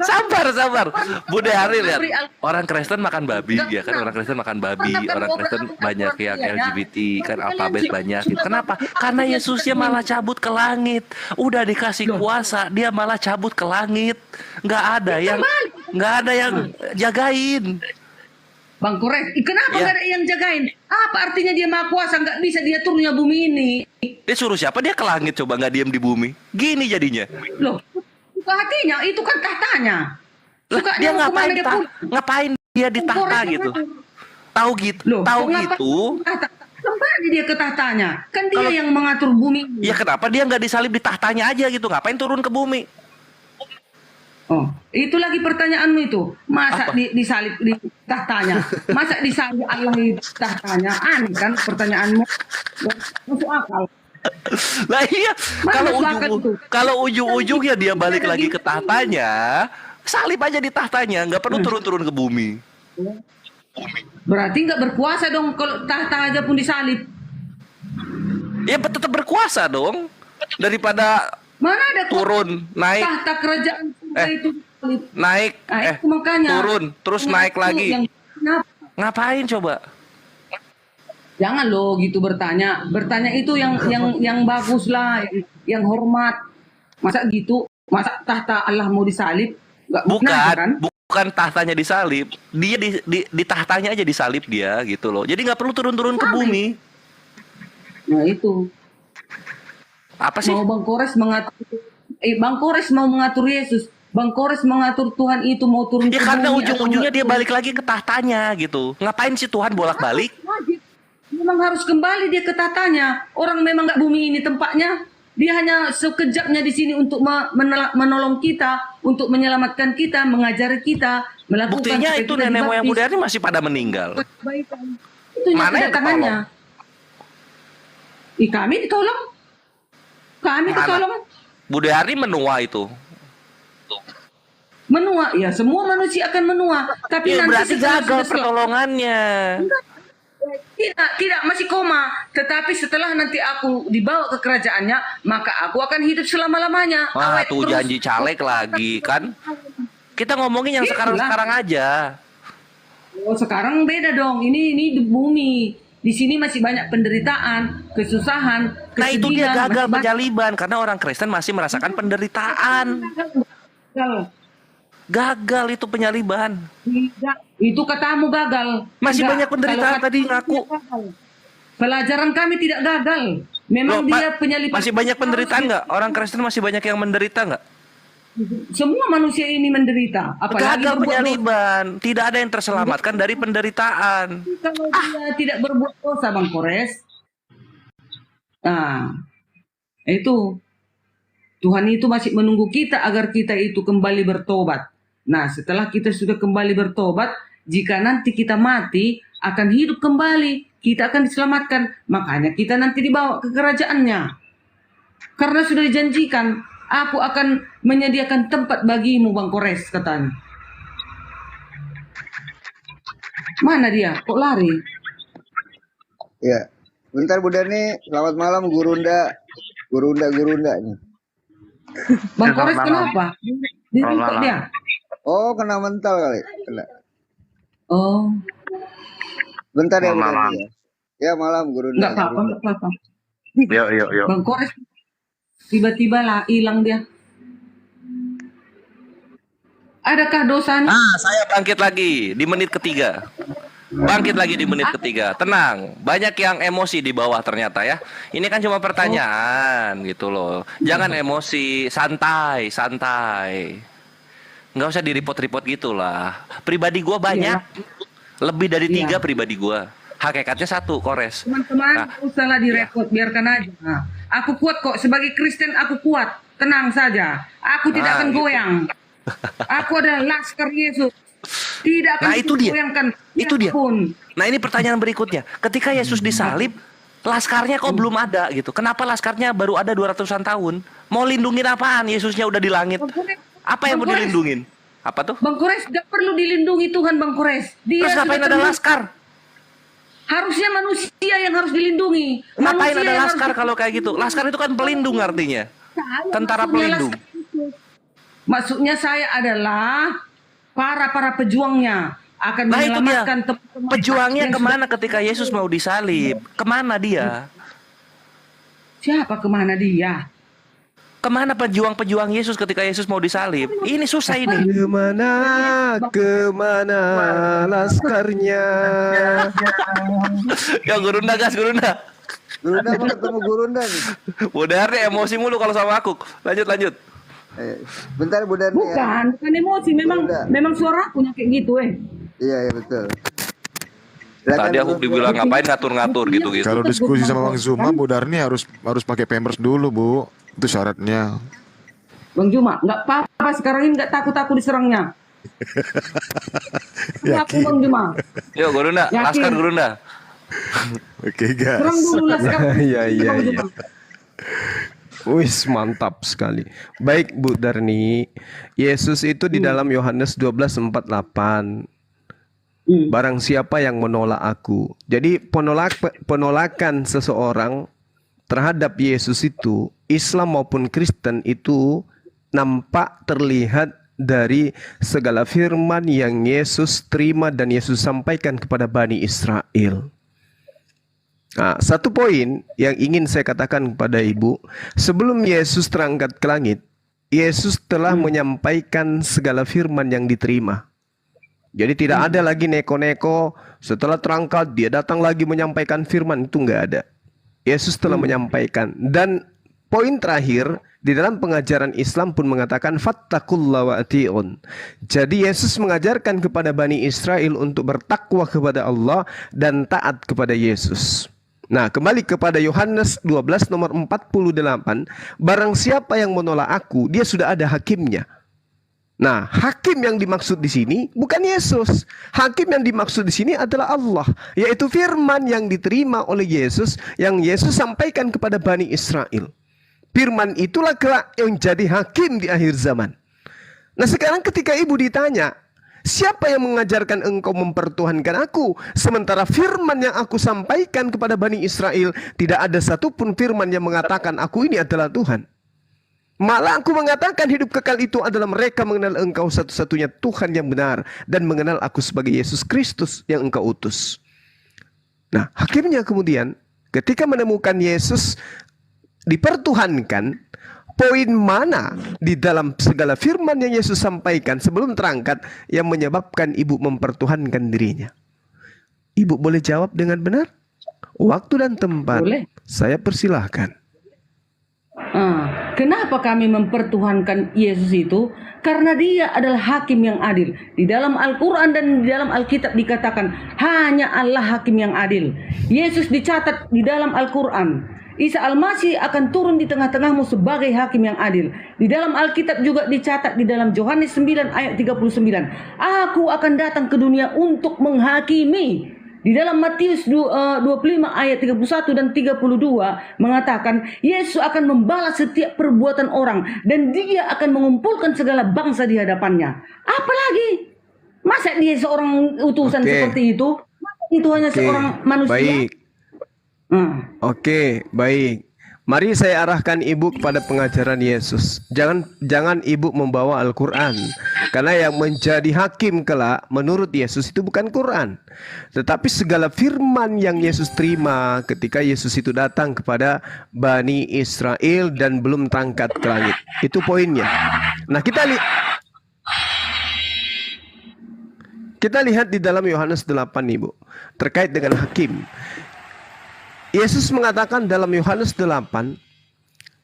Sabar. Bude Hari lihat. Orang Kristen makan babi, ya kan? Orang Kristen makan babi. Orang Kristen banyak yang LGBT, kan alfabet banyak. Gitu. Kenapa? Karena Yesusnya malah cabut ke langit. Udah dikasih kuasa, dia malah cabut ke langit. Nggak ada yang jagain. Bang Kores, kenapa nggak ada yang jagain? Apa artinya dia Maha Kuasa, nggak bisa diaturnya bumi ini? Dia suruh siapa dia ke langit, coba nggak diam di bumi? Gini jadinya. Loh, suka hatinya, itu kan tahtanya. Dia ngapain dia di tahta gitu? Tahu gitu? Kembali dia ke tahtanya. Kan dia yang mengatur bumi. Ya kenapa dia nggak disalib di tahtanya aja gitu? Ngapain turun ke bumi? Oh, itu lagi pertanyaanmu itu. Masa disalib di tahtanya? Masa disalib Allah di tahtanya? Aneh kan pertanyaanmu. Masuk akal. Lah iya, kalau ujung-ujungnya dia balik lagi ke tahtanya, salib aja di tahtanya, nggak perlu turun-turun ke bumi. Berarti nggak berkuasa dong kalau tahta aja pun disalib. Ya tetap berkuasa dong. Daripada mana ada turun, naik. Tahta kerajaan itu naik, turun, terus naik lagi. Ngapain coba? Jangan lo gitu bertanya. Bertanya itu yang bagus lah, yang hormat. Masa gitu? Masa tahta Allah mau disalib? Bukan tahtanya disalib. Dia di tahtanya aja disalib dia gitu loh. Jadi nggak perlu turun-turun ke bumi. Nah itu. Apa sih? Mau Bang Kores mengatur Bang Kores mau mengatur Yesus. Bang Kores mengatur Tuhan itu mau turun ke bumi. Ya karena ujung-ujungnya dia balik lagi ke tahtanya gitu. Ngapain sih Tuhan bolak-balik? Memang harus kembali dia ke tahtanya. Orang memang nggak bumi ini tempatnya. Dia hanya sekejapnya di sini untuk menolong kita, untuk menyelamatkan kita, mengajari kita, melakukan. Buktinya itu nenek moyang Bude Hari masih pada meninggal. Itu mana yang tangannya? Kami ditolong. Kami ditolong. Bude Hari menua itu. Menua, ya semua manusia akan menua. Tapi ya, nanti berarti gagal pertolongannya. Tidak, masih koma. Tetapi setelah nanti aku dibawa ke kerajaannya, maka aku akan hidup selama-lamanya. Wah, tuh janji caleg lagi kan. Kita ngomongin yang sekarang-sekarang aja. Oh, sekarang beda dong. Ini di bumi. Di sini masih banyak penderitaan, kesusahan, kesedihan. Nah itu dia gagal penyaliban karena orang Kristen masih merasakan penderitaan. Gagal itu penyaliban. Tidak, itu katamu gagal. Masih banyak penderitaan tadi ngaku. Pelajaran kami tidak gagal. Memang dia penyaliban. Masih banyak penderitaan nggak? Orang Kristen masih banyak yang menderita nggak? Semua manusia ini menderita. Apalagi gagal penyaliban. Tidak ada yang terselamatkan dari penderitaan. Kalau dia tidak berbuat dosa, Bang Kores. Nah, itu Tuhan itu masih menunggu kita agar kita itu kembali bertobat. Nah, setelah kita sudah kembali bertobat, jika nanti kita mati, akan hidup kembali. Kita akan diselamatkan. Makanya kita nanti dibawa ke kerajaannya. Karena sudah dijanjikan, aku akan menyediakan tempat bagimu, Bang Kores, katanya. Mana dia? Kok lari? Ya, Bentar Bu Dani, selamat malam Gurunda. Gurunda nih. Bang Kores kenapa? Diringkuk dia. Oh, kena mental kali. Kena. Oh. Bentar ya Bu Dani. Ya malam Gurunda. Enggak apa-apa. Yuk. Bang Kores tiba-tiba lah hilang dia. Adakah dosanya? Saya bangkit lagi di menit ketiga. Tenang, banyak yang emosi di bawah ternyata ya. Ini kan cuma pertanyaan gitu loh. Jangan emosi, santai. Nggak usah direpot-repot gitulah. Pribadi gua banyak, lebih dari 3 pribadi gua. Hakikatnya 1, Kores. Teman-teman, usahlah direpot, biarkan aja. Nah, aku kuat kok, sebagai Kristen aku kuat. Tenang saja, aku tidak akan goyang. Aku adalah laskar Yesus. Tidak akan goyangkan. Itu dia. Nah, ini pertanyaan berikutnya. Ketika Yesus disalib, laskarnya kok belum ada gitu. Kenapa laskarnya baru ada 200-an tahun? Mau lindungin apaan? Yesusnya udah di langit. Apa yang mau dilindungin? Apa tuh? Bang Kores gak perlu dilindungi Tuhan, Bang Kores. Terus ngapain ada laskar? Harusnya manusia yang harus dilindungi. Ngapain ada laskar kalau kayak gitu? Laskar itu kan pelindung artinya. Tentara pelindung. Maksudnya saya adalah para pejuangnya akan menyelamatkan teman-teman. Pejuangnya kemana ketika Yesus mau disalib? Kemana dia? Siapa kemana dia? Kemana pejuang-pejuang Yesus ketika Yesus mau disalib? Ini susah ini. Kemana laskarnya? Ya Gurunda gas. Gurunda mau ketemu Gurunda nih. Budar nih emosi mulu kalau sama aku. Lanjut. Bentar Bu Dani. Bukan emosi, memang suara punya kayak gitu Iya betul. Tadi aku dibilang ngapain ngatur-ngatur gitu. Kalau diskusi sama Bang Zuma, Bu Darni harus pakai Pampers dulu, Bu. Itu syaratnya. Bang Juma, nggak apa-apa sekarang ini nggak takut diserangnya. Aku Bang Juma. Yuk Gurunda, laskar Gurunda. Oke guys. Serang dulu laskar. Iya. Wis, mantap sekali. Baik Bu Darni, Yesus itu di dalam Yohanes 12:48. Barang siapa yang menolak aku. Jadi penolakan seseorang terhadap Yesus itu, Islam maupun Kristen itu nampak terlihat dari segala firman yang Yesus terima dan Yesus sampaikan kepada Bani Israel. Nah, satu poin yang ingin saya katakan kepada Ibu, sebelum Yesus terangkat ke langit, Yesus telah menyampaikan segala firman yang diterima. Jadi tidak ada lagi neko-neko, setelah terangkat dia datang lagi menyampaikan firman, itu enggak ada. Yesus telah menyampaikan. Dan poin terakhir, di dalam pengajaran Islam pun mengatakan fattaqullaha wa ati'un. Jadi Yesus mengajarkan kepada Bani Israel untuk bertakwa kepada Allah dan taat kepada Yesus. Nah, kembali kepada Yohanes 12 nomor 48, barang siapa yang menolak aku, dia sudah ada hakimnya. Nah, hakim yang dimaksud di sini bukan Yesus. Hakim yang dimaksud di sini adalah Allah, yaitu firman yang diterima oleh Yesus yang Yesus sampaikan kepada Bani Israel. Firman itulah kelak yang jadi hakim di akhir zaman. Nah, sekarang ketika Ibu ditanya, siapa yang mengajarkan engkau mempertuhankan aku? Sementara firman yang aku sampaikan kepada Bani Israel, tidak ada satupun firman yang mengatakan aku ini adalah Tuhan. Malah aku mengatakan hidup kekal itu adalah mereka mengenal engkau satu-satunya Tuhan yang benar dan mengenal aku sebagai Yesus Kristus yang engkau utus. Nah, hakimnya kemudian ketika menemukan Yesus dipertuhankan, poin mana di dalam segala firman yang Yesus sampaikan sebelum terangkat yang menyebabkan Ibu mempertuhankan dirinya? Ibu boleh jawab dengan benar? Waktu dan tempat boleh. Saya persilahkan. Kenapa kami mempertuhankan Yesus itu? Karena dia adalah hakim yang adil. Di dalam Al-Quran dan di dalam Alkitab dikatakan hanya Allah hakim yang adil. Yesus dicatat di dalam Al-Quran. Isa Al-Masih akan turun di tengah-tengahmu sebagai hakim yang adil. Di dalam Alkitab juga dicatat di dalam Yohanes 9 ayat 39. Aku akan datang ke dunia untuk menghakimi. Di dalam Matius 25 ayat 31 dan 32 mengatakan Yesus akan membalas setiap perbuatan orang dan dia akan mengumpulkan segala bangsa di hadapannya. Apalagi? Masa dia seorang utusan seperti itu? Masa itu hanya seorang manusia? Baik. Oke, baik. Mari saya arahkan ibu kepada pengajaran Yesus. Jangan ibu membawa Al-Quran. Karena yang menjadi hakim kelak menurut Yesus itu bukan Quran. Tetapi segala firman yang Yesus terima ketika Yesus itu datang kepada Bani Israel dan belum terangkat ke langit. Itu poinnya. Nah, kita lihat di dalam Yohanes 8, Ibu. Terkait dengan hakim. Yesus mengatakan dalam Yohanes 8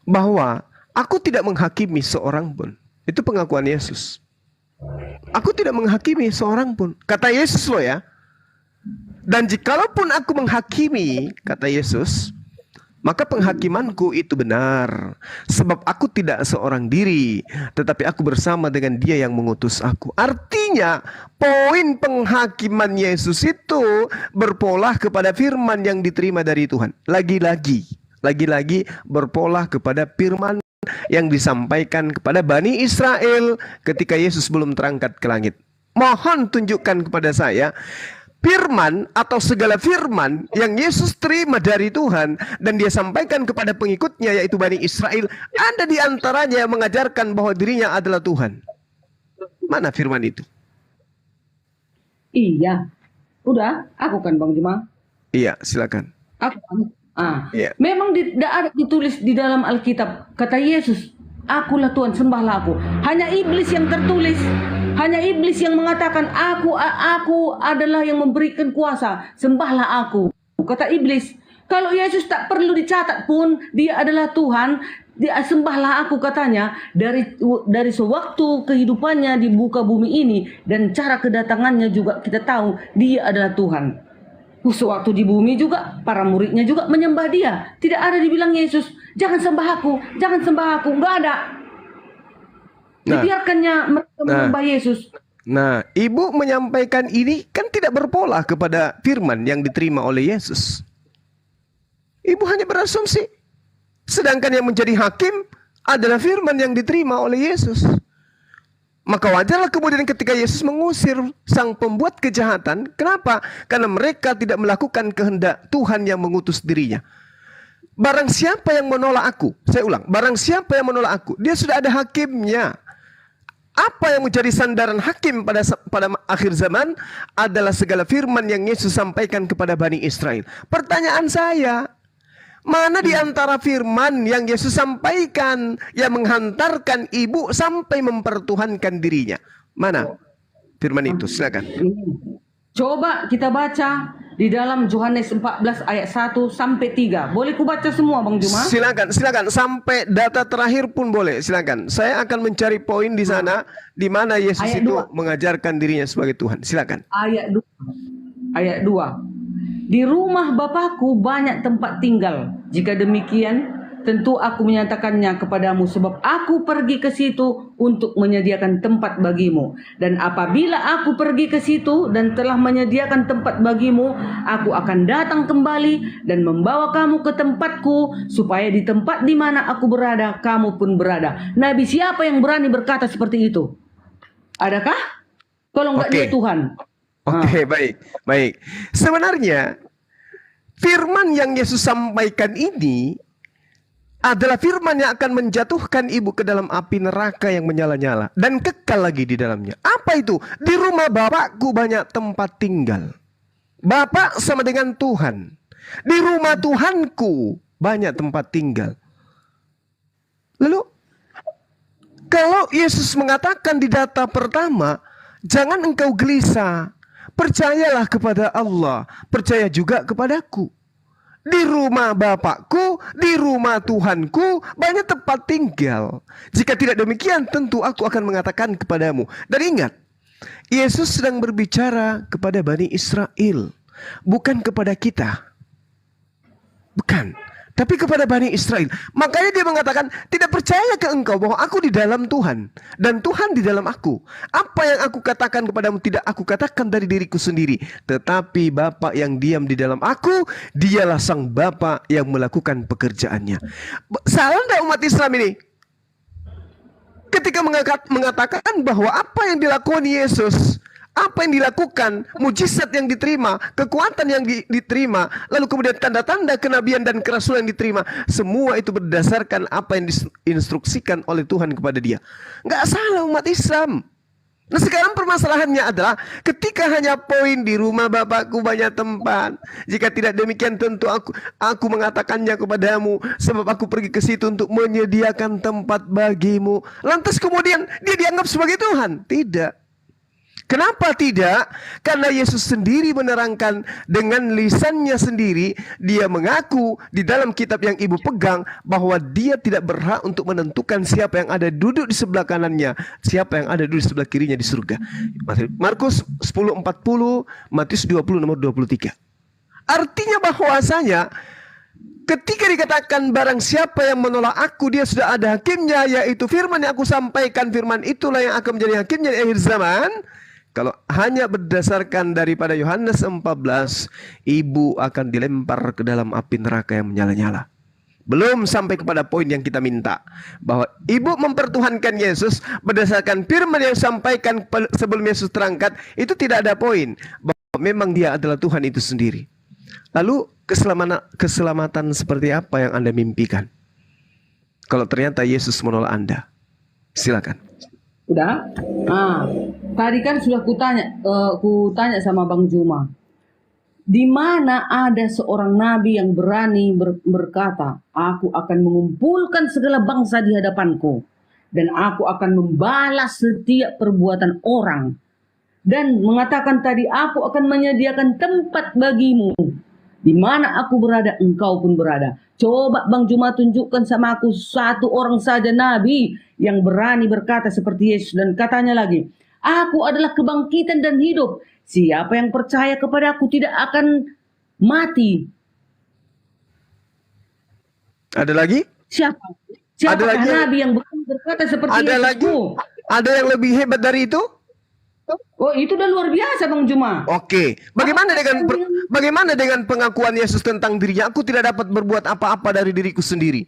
bahwa aku tidak menghakimi seorang pun. Itu pengakuan Yesus. Aku tidak menghakimi seorang pun. Kata Yesus loh ya. Dan jikalaupun aku menghakimi, kata Yesus, maka penghakimanku itu benar. Sebab aku tidak seorang diri, tetapi aku bersama dengan Dia yang mengutus aku. Artinya, poin penghakiman Yesus itu berpola kepada firman yang diterima dari Tuhan. Lagi-lagi berpola kepada firman yang disampaikan kepada Bani Israel ketika Yesus belum terangkat ke langit. Mohon tunjukkan kepada saya firman atau segala firman yang Yesus terima dari Tuhan dan Dia sampaikan kepada pengikutnya yaitu Bani Israel, ada di antaranya yang mengajarkan bahwa dirinya adalah Tuhan. Mana firman itu? Iya. Udah, aku kan Bang Juma. Iya, silakan. Aku kan. Iya. Memang tidak ada ditulis di dalam Alkitab. Kata Yesus, akulah Tuhan, sembahlah aku. Hanya iblis yang tertulis. Hanya iblis yang mengatakan, aku adalah yang memberikan kuasa, sembahlah aku. Kata iblis, kalau Yesus tak perlu dicatat pun, Dia adalah Tuhan, Dia sembahlah aku katanya. Dari sewaktu kehidupannya di muka bumi ini, dan cara kedatangannya juga kita tahu, Dia adalah Tuhan. Sewaktu di bumi juga, para muridnya juga menyembah Dia. Tidak ada dibilang Yesus, jangan sembah aku, jangan sembah aku. Enggak ada. Dibiarkannya mereka menyembah Yesus. Nah, Ibu menyampaikan ini kan tidak berpola kepada firman yang diterima oleh Yesus. Ibu hanya berasumsi. Sedangkan yang menjadi hakim adalah firman yang diterima oleh Yesus. Maka wajarlah kemudian ketika Yesus mengusir sang pembuat kejahatan. Kenapa? Karena mereka tidak melakukan kehendak Tuhan yang mengutus dirinya. Barang siapa yang menolak aku, saya ulang, barang siapa yang menolak aku, dia sudah ada hakimnya. Apa yang menjadi sandaran hakim pada akhir zaman adalah segala firman yang Yesus sampaikan kepada Bani Israel. Pertanyaan saya, mana di antara firman yang Yesus sampaikan yang menghantarkan ibu sampai mempertuhankan dirinya? Mana firman itu? Silakan. Coba kita baca di dalam Yohanes 14 ayat 1 sampai 3. Boleh ku baca semua Bang Juma? Silakan sampai data terakhir pun boleh. Silakan. Saya akan mencari poin di sana di mana Yesus ayat itu 2. mengajarkan dirinya sebagai Tuhan. Silakan. Ayat 2. Di rumah Bapakku banyak tempat tinggal. Jika demikian, tentu aku menyatakannya kepadamu, sebab aku pergi ke situ untuk menyediakan tempat bagimu. Dan apabila aku pergi ke situ dan telah menyediakan tempat bagimu, aku akan datang kembali dan membawa kamu ke tempatku, supaya di tempat di mana aku berada, kamu pun berada. Nabi siapa yang berani berkata seperti itu? Adakah? Kalau enggak dia Tuhan. Oke, baik. Sebenarnya firman yang Yesus sampaikan ini adalah firman yang akan menjatuhkan ibu ke dalam api neraka yang menyala-nyala dan kekal lagi di dalamnya. Apa itu? Di rumah Bapakku banyak tempat tinggal. Bapak sama dengan Tuhan. Di rumah Tuhanku banyak tempat tinggal. Lalu, kalau Yesus mengatakan di data pertama, jangan engkau gelisah, percayalah kepada Allah, percaya juga kepadaku. Di rumah Bapakku, di rumah Tuhanku banyak tempat tinggal. Jika tidak demikian, tentu aku akan mengatakan kepadamu. Dan ingat, Yesus sedang berbicara kepada Bani Israel, bukan kepada kita. Bukan, tapi kepada Bani Israel. Makanya dia mengatakan, tidak percaya ke engkau bahwa aku di dalam Tuhan dan Tuhan di dalam aku. Apa yang aku katakan kepadamu tidak aku katakan dari diriku sendiri, tetapi Bapa yang diam di dalam aku, dialah sang Bapa yang melakukan pekerjaannya. Salah enggak umat Islam ini? Ketika mengatakan bahwa apa yang dilakoni Yesus Apa yang dilakukan, mujizat yang diterima, kekuatan yang diterima, lalu kemudian tanda-tanda kenabian dan kerasulan yang diterima, semua itu berdasarkan apa yang diinstruksikan oleh Tuhan kepada dia. Nggak salah umat Islam. Nah sekarang permasalahannya adalah ketika hanya poin di rumah bapakku banyak tempat. Jika tidak demikian tentu aku mengatakannya kepadamu, sebab aku pergi ke situ untuk menyediakan tempat bagimu. Lantas kemudian dia dianggap sebagai Tuhan? Tidak. Kenapa tidak? Karena Yesus sendiri menerangkan dengan lisannya sendiri. Dia mengaku di dalam kitab yang ibu pegang bahwa dia tidak berhak untuk menentukan siapa yang ada duduk di sebelah kanannya, siapa yang ada duduk di sebelah kirinya di surga. Markus 10:40, Matius 20 nomor 23. Artinya bahwasanya ketika dikatakan barang siapa yang menolak aku, dia sudah ada hakimnya, yaitu firman yang aku sampaikan, firman itulah yang akan menjadi hakimnya di akhir zaman. Kalau hanya berdasarkan daripada Yohanes 14, ibu akan dilempar ke dalam api neraka yang menyala-nyala. Belum sampai kepada poin yang kita minta, bahwa ibu mempertuhankan Yesus berdasarkan firman yang disampaikan sebelum Yesus terangkat. Itu tidak ada poin bahwa memang dia adalah Tuhan itu sendiri. Lalu keselamatan seperti apa yang Anda mimpikan kalau ternyata Yesus menolak Anda? Silakan. Udah? Nah, tadi kan sudah kutanya sama Bang Juma. Di mana ada seorang nabi yang berani berkata, aku akan mengumpulkan segala bangsa di hadapanku, dan aku akan membalas setiap perbuatan orang. Dan mengatakan tadi, aku akan menyediakan tempat bagimu. Di mana aku berada, engkau pun berada. Coba Bang Juma tunjukkan sama aku satu orang saja nabi yang berani berkata seperti Yesus. Dan katanya lagi, aku adalah kebangkitan dan hidup. Siapa yang percaya kepada aku tidak akan mati. Ada lagi? Siapa nabi yang berkata seperti ada Yesus? Lagi? Ada yang lebih hebat dari itu? Oh, itu udah luar biasa Bang Juma. Oke. Bagaimana dengan pengakuan Yesus tentang dirinya? Aku tidak dapat berbuat apa-apa dari diriku sendiri.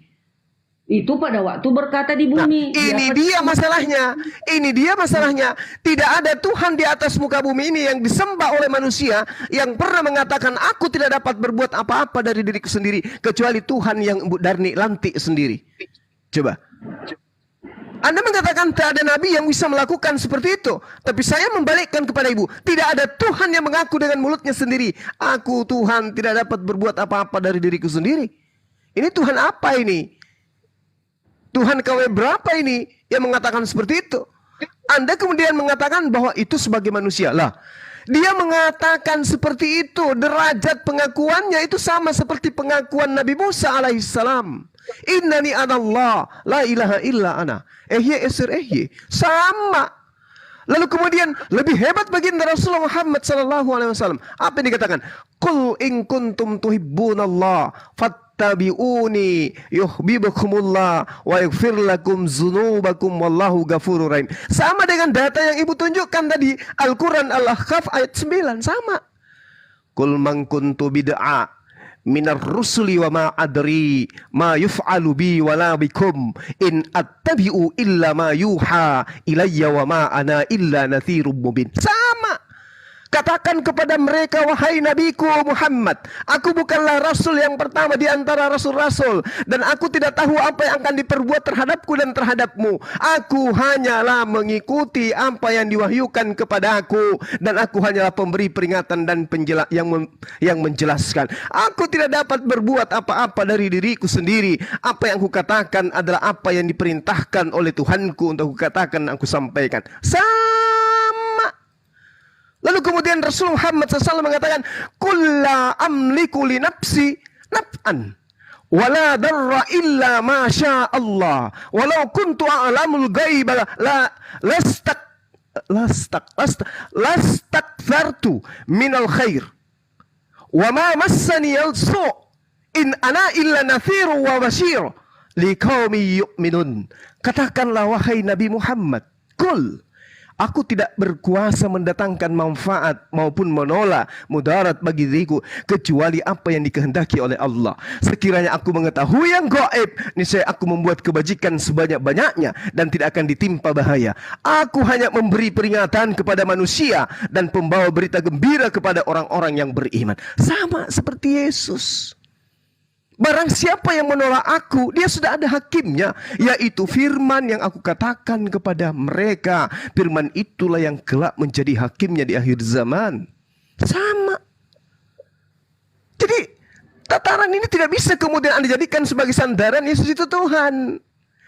Itu pada waktu berkata di bumi. Ini dia masalahnya. Ini dia masalahnya. Tidak ada Tuhan di atas muka bumi ini yang disembah oleh manusia yang pernah mengatakan aku tidak dapat berbuat apa-apa dari diriku sendiri kecuali Tuhan yang Darni lantik sendiri. Coba. Anda mengatakan tak ada nabi yang bisa melakukan seperti itu. Tapi saya membalikkan kepada ibu. Tidak ada Tuhan yang mengaku dengan mulutnya sendiri. Aku Tuhan tidak dapat berbuat apa-apa dari diriku sendiri. Ini Tuhan apa ini? Tuhan KW berapa ini yang mengatakan seperti itu? Anda kemudian mengatakan bahwa itu sebagai manusia. Lah, dia mengatakan seperti itu. Derajat pengakuannya itu sama seperti pengakuan Nabi Musa alaihissalam. Innani anallah, la ilaha illa ana. Ehye esir ehye. Sama. Lalu kemudian lebih hebat baginda Rasulullah Muhammad sallallahu alaihi wasallam. Apa yang dikatakan? Qul in kuntum tuhibbunallah fattabi'uni yuhibbukumullah wa yaghfir lakum dzunubakum wallahu ghafurur rahim. Sama dengan data yang ibu tunjukkan tadi, Al-Quran Al-Ahqaf ayat 9, sama. Qul man kuntu bid'a minar rusuli wa ma adri ma yuf'alu bi wala bikum in attabi'u illa ma yuha ilayya wa ma ana illa nadhirum mubin. Sama. Katakan kepada mereka, wahai nabiku Muhammad, aku bukanlah rasul yang pertama di antara rasul-rasul, dan aku tidak tahu apa yang akan diperbuat terhadapku dan terhadapmu. Aku hanyalah mengikuti apa yang diwahyukan kepada aku, dan aku hanyalah pemberi peringatan dan yang menjelaskan. Aku tidak dapat berbuat apa-apa dari diriku sendiri. Apa yang aku katakan adalah apa yang diperintahkan oleh Tuhanku untuk aku katakan, aku sampaikan. Lalu kemudian Rasul Muhammad SAW mengatakan, kulla amliku li nafsi naf'an wala darra illa ma sya Allah walau kuntu a'lamul ghaiba lastakthartu minal khair wa ma massani al-su' in ana illa nathiru wa bashir liqaumi yu'minun. Katakanlah wahai Nabi Muhammad, kul, Aku tidak berkuasa mendatangkan manfaat maupun menolak mudarat bagi diriku kecuali apa yang dikehendaki oleh Allah. Sekiranya aku mengetahui yang gaib, niscaya aku membuat kebajikan sebanyak-banyaknya dan tidak akan ditimpa bahaya. Aku hanya memberi peringatan kepada manusia dan pembawa berita gembira kepada orang-orang yang beriman. Sama seperti Yesus. Barang siapa yang menolak aku, dia sudah ada hakimnya, yaitu firman yang aku katakan kepada mereka. Firman itulah yang kelak menjadi hakimnya di akhir zaman. Sama. Jadi tataran ini tidak bisa kemudian Anda jadikan sebagai sandaran Yesus itu Tuhan.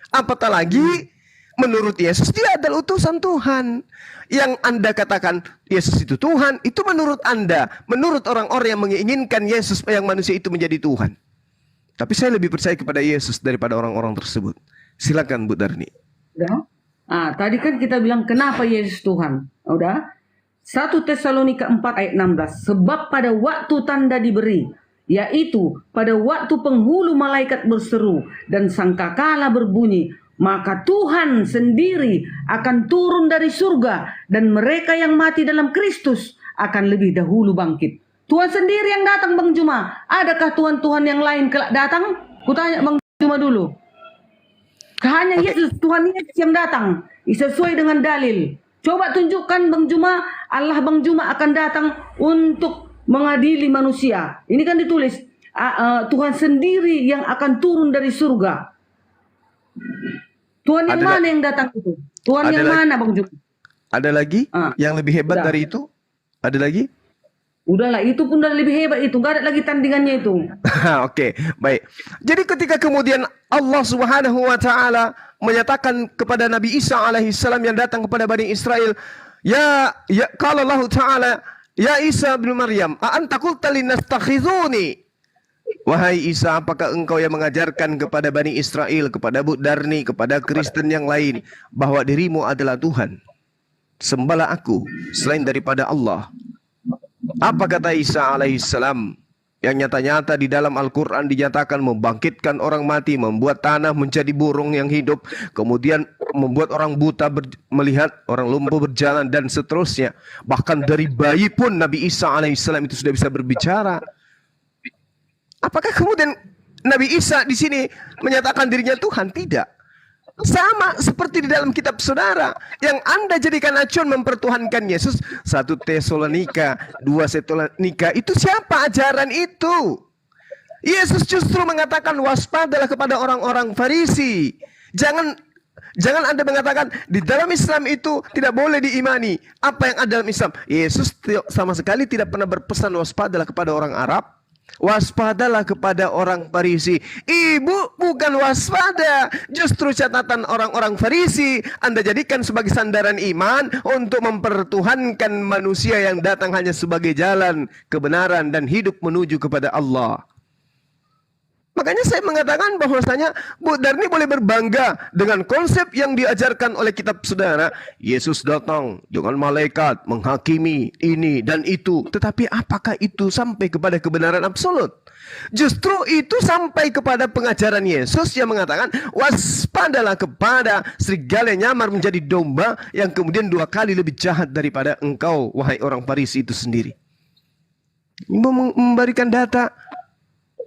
Apatah lagi menurut Yesus dia adalah utusan Tuhan. Yang Anda katakan Yesus itu Tuhan, itu menurut Anda, menurut orang-orang yang menginginkan Yesus yang manusia itu menjadi Tuhan. Tapi saya lebih percaya kepada Yesus daripada orang-orang tersebut. Silakan Bu Darni. Udah. Tadi kan kita bilang kenapa Yesus Tuhan. Udah. 1 Tesalonika 4 ayat 16. Sebab pada waktu tanda diberi, yaitu pada waktu penghulu malaikat berseru dan sangkakala berbunyi, maka Tuhan sendiri akan turun dari surga dan mereka yang mati dalam Kristus akan lebih dahulu bangkit. Tuhan sendiri yang datang, Bang Juma. Adakah Tuhan-Tuhan yang lain kelak datang? Kutanya Bang Juma dulu. Hanya Yesus, Tuhan Yesus yang datang. Sesuai dengan dalil. Coba tunjukkan Bang Juma, Allah Bang Juma akan datang untuk mengadili manusia. Ini kan ditulis, Tuhan sendiri yang akan turun dari surga. Tuhan yang mana yang datang itu? Tuhan yang mana Bang Juma? Ada lagi yang lebih hebat dari itu? Ada lagi? Udahlah, itu pun udah lebih hebat itu. Gak ada lagi tandingannya itu. Oke, baik. Jadi ketika kemudian Allah Subhanahu wa taala menyatakan kepada Nabi Isa alaihissalam yang datang kepada Bani Israel, ya qala Allah taala, ya Isa bin Maryam, a anta qulta linastakhizuni? Wahai Isa, apakah engkau yang mengajarkan kepada Bani Israel, kepada Bu Darni, kepada Kristen yang lain bahwa dirimu adalah Tuhan? Sembahlah aku selain daripada Allah. Apa kata Isa alaihissalam? Yang nyata-nyata di dalam Al-Quran dinyatakan membangkitkan orang mati, membuat tanah menjadi burung yang hidup, kemudian membuat orang buta melihat, orang lumpuh berjalan, dan seterusnya. Bahkan dari bayi pun Nabi Isa alaihissalam itu sudah bisa berbicara. Apakah kemudian Nabi Isa di sini menyatakan dirinya Tuhan? Tidak. Sama seperti di dalam kitab saudara yang Anda jadikan acuan mempertuhankan Yesus. 1 Tesalonika, 2 Tesalonika, itu siapa ajaran itu? Yesus justru mengatakan waspadalah kepada orang-orang Farisi. Jangan Anda mengatakan di dalam Islam itu tidak boleh diimani. Apa yang ada dalam Islam? Yesus sama sekali tidak pernah berpesan waspadalah kepada orang Arab. Waspadalah kepada orang Farisi. Ibu bukan waspada. Justru catatan orang-orang Farisi Anda jadikan sebagai sandaran iman untuk mempertuhankan manusia yang datang hanya sebagai jalan kebenaran dan hidup menuju kepada Allah. Makanya saya mengatakan bahwasanya Bu Darni boleh berbangga dengan konsep yang diajarkan oleh kitab saudara. Yesus datang dengan malaikat menghakimi ini dan itu. Tetapi apakah itu sampai kepada kebenaran absolut? Justru itu sampai kepada pengajaran Yesus yang mengatakan waspadalah kepada serigala yang nyamar menjadi domba yang kemudian 2 kali lebih jahat daripada engkau, wahai orang Farisi itu sendiri. Memberikan data.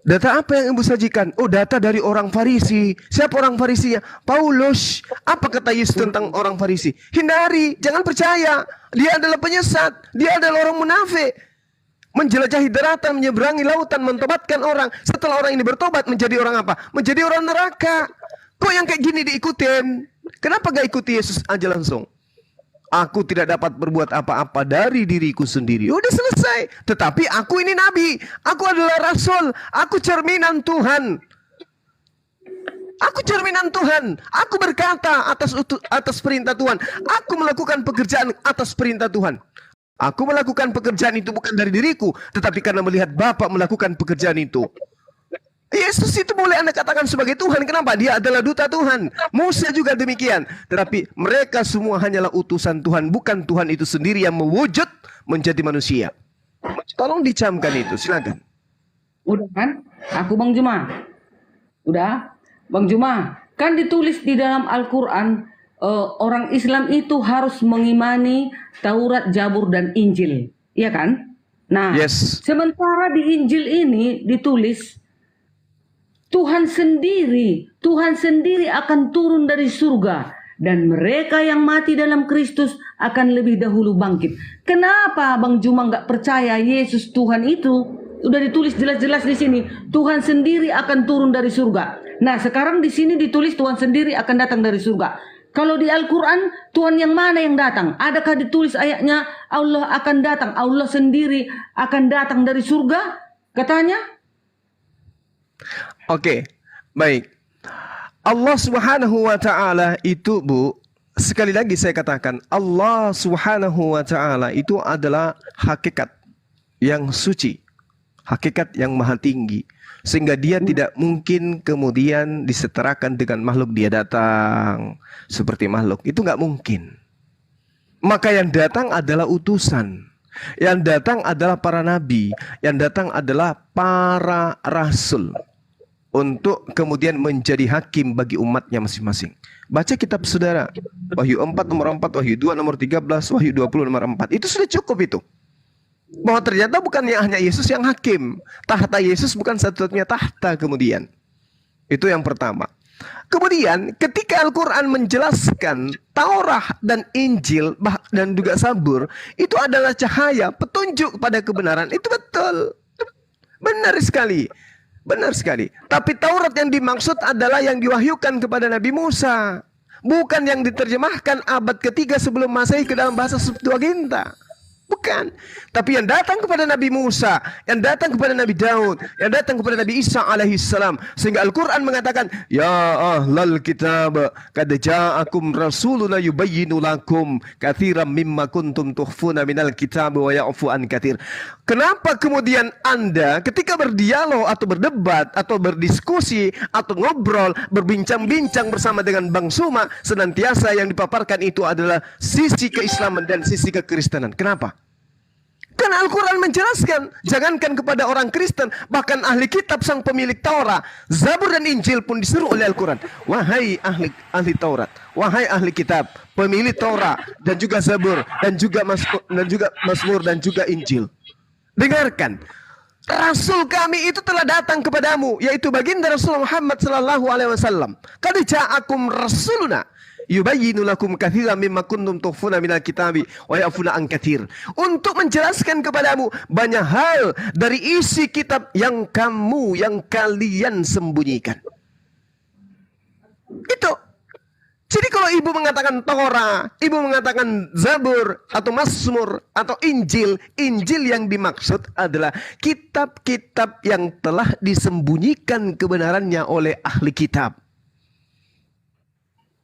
Data apa yang ibu sajikan? Oh, data dari orang Farisi. Siapa orang Farisinya? Paulus. Apa kata Yesus tentang orang Farisi? Hindari, jangan percaya. Dia adalah penyesat. Dia adalah orang munafik. Menjelajahi daratan, menyeberangi lautan, mentobatkan orang. Setelah orang ini bertobat, menjadi orang apa? Menjadi orang neraka. Kok yang kayak gini diikutin? Kenapa gak ikuti Yesus aja langsung? Aku tidak dapat berbuat apa-apa dari diriku sendiri. Udah selesai. Tetapi aku ini nabi. Aku adalah rasul. Aku cerminan Tuhan. Aku cerminan Tuhan. Aku berkata atas perintah Tuhan. Aku melakukan pekerjaan atas perintah Tuhan. Aku melakukan pekerjaan itu bukan dari diriku, tetapi karena melihat Bapa melakukan pekerjaan itu. Yesus itu boleh Anda katakan sebagai Tuhan. Kenapa? Dia adalah duta Tuhan. Musa juga demikian. Tetapi mereka semua hanyalah utusan Tuhan. Bukan Tuhan itu sendiri yang mewujud menjadi manusia. Tolong dicamkan itu. Silakan. Udah kan? Aku Bang Juma. Udah? Bang Juma. Kan ditulis di dalam Al-Quran. orang Islam itu harus mengimani Taurat, Zabur, dan Injil, iya kan? Nah, sementara di Injil ini ditulis Tuhan sendiri akan turun dari surga dan mereka yang mati dalam Kristus akan lebih dahulu bangkit. Kenapa Bang Juma nggak percaya Yesus Tuhan itu? Udah ditulis jelas-jelas di sini, Tuhan sendiri akan turun dari surga. Nah, sekarang di sini ditulis Tuhan sendiri akan datang dari surga. Kalau di Al-Quran, Tuhan yang mana yang datang? Adakah ditulis ayatnya Allah akan datang, Allah sendiri akan datang dari surga? Katanya? Oke, baik. Allah Subhanahu wa taala itu, Bu, sekali lagi saya katakan, Allah Subhanahu wa taala itu adalah hakikat yang suci, hakikat yang maha tinggi, sehingga dia tidak mungkin kemudian disetarakan dengan makhluk. Dia datang seperti makhluk, itu nggak mungkin. Maka yang datang adalah utusan, yang datang adalah para nabi, yang datang adalah para rasul untuk kemudian menjadi hakim bagi umatnya masing-masing. Baca kitab saudara, Wahyu 4 nomor 4, Wahyu 2 nomor 13, Wahyu 20 nomor 4. Itu sudah cukup itu. Bahwa ternyata bukannya hanya Yesus yang hakim. Tahta Yesus bukan satu-satunya tahta kemudian. Itu yang pertama. Kemudian ketika Al-Quran menjelaskan Taurat dan Injil dan juga Zabur, itu adalah cahaya, petunjuk pada kebenaran. Itu betul. Benar sekali. Benar sekali. Tapi Taurat yang dimaksud adalah yang diwahyukan kepada Nabi Musa. Bukan yang diterjemahkan abad ketiga sebelum Masehi ke dalam bahasa Septuaginta. Bukan. Tapi yang datang kepada Nabi Musa, yang datang kepada Nabi Daud, yang datang kepada Nabi Isa alaihissalam. Sehingga Al-Quran mengatakan, Ya ahlal kitab, qad ja'akum rasuluna yubayyinu lakum katsiran mimma kuntum tukhfuna minal kitab wa ya'fu an katsir. Kenapa kemudian Anda ketika berdialog atau berdebat atau berdiskusi atau ngobrol, berbincang-bincang bersama dengan Bang Suma, senantiasa yang dipaparkan itu adalah sisi keislaman dan sisi kekristenan. Kenapa? Karena Al-Quran menjelaskan, jangankan kepada orang Kristen, bahkan ahli kitab sang pemilik Taurat, Zabur dan Injil pun disuruh oleh Al-Quran. Wahai ahli Taurat, wahai ahli kitab, pemilik Taurat dan juga Zabur dan juga Mazmur dan juga Injil. Dengarkan, Rasul kami itu telah datang kepadamu, yaitu baginda Rasul Muhammad sallallahu alaihi wasallam. Qad ja'akum rasuluna yubayyinu lakum katsiran mimma kuntum tukhfuna minal kitabi wa ya'funa an katsir. Untuk menjelaskan kepadamu banyak hal dari isi kitab yang kalian sembunyikan. Itu. Jadi kalau ibu mengatakan Torah, ibu mengatakan Zabur atau Mazmur atau Injil, Injil yang dimaksud adalah kitab-kitab yang telah disembunyikan kebenarannya oleh ahli kitab.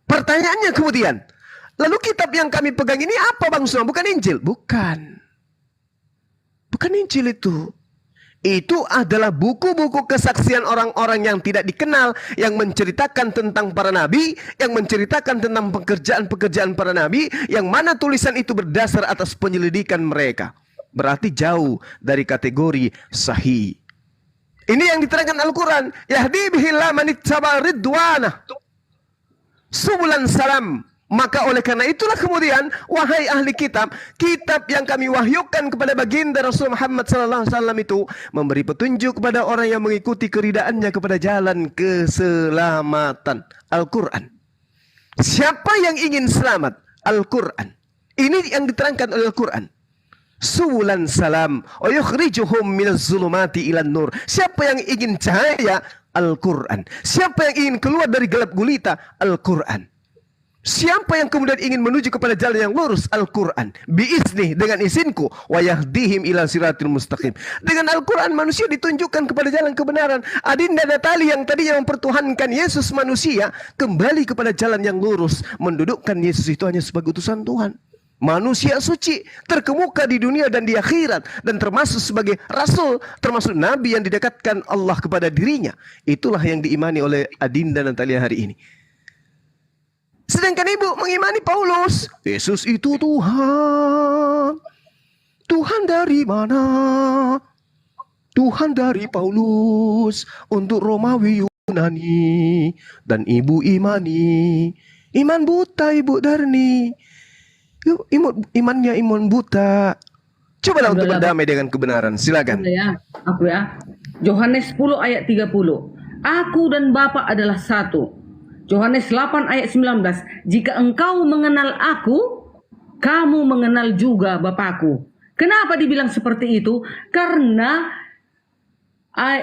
Pertanyaannya kemudian, lalu kitab yang kami pegang ini apa Bang Suma? Bukan Injil? Bukan. Bukan Injil itu. Itu adalah buku-buku kesaksian orang-orang yang tidak dikenal, yang menceritakan tentang para nabi, yang menceritakan tentang pekerjaan-pekerjaan para nabi, yang mana tulisan itu berdasar atas penyelidikan mereka. Berarti jauh dari kategori sahih. Ini yang diterangkan Al-Quran. Yahdi bihillah manittaba ridwanah subulan salam. Maka oleh karena itulah kemudian, wahai ahli kitab, kitab yang kami wahyukan kepada baginda Rasul Muhammad SAW itu memberi petunjuk kepada orang yang mengikuti keridaannya kepada jalan keselamatan. Al-Quran. Siapa yang ingin selamat? Al-Quran. Ini yang diterangkan oleh Al-Quran. Subulan salam wa yukhrijuhum minaz zulumati ilan nur. Siapa yang ingin cahaya? Al-Quran. Siapa yang ingin keluar dari gelap gulita? Al-Quran. Siapa yang kemudian ingin menuju kepada jalan yang lurus? Al-Quran. Biizni, dengan izinku. Wa yahdihim ila siratil mustaqim. Dengan Al-Quran manusia ditunjukkan kepada jalan kebenaran. Adinda Natali yang tadinya mempertuhankan Yesus manusia, kembali kepada jalan yang lurus, mendudukkan Yesus itu hanya sebagai utusan Tuhan. Manusia suci, terkemuka di dunia dan di akhirat, dan termasuk sebagai rasul, termasuk nabi yang didekatkan Allah kepada dirinya. Itulah yang diimani oleh Adinda Natalia hari ini. Sedangkan ibu mengimani Paulus, Yesus itu Tuhan. Tuhan dari mana? Tuhan dari Paulus untuk Romawi Yunani. Dan ibu imani Iman buta Ibu Darni. Imannya iman buta. Cobalah untuk berdamai dengan kebenaran. Silakan. Aku ya. Yohanes 10 ayat 30. Aku dan Bapa adalah satu. Yohanes 8 ayat 19. Jika engkau mengenal aku, kamu mengenal juga Bapakku. Kenapa dibilang seperti itu? Karena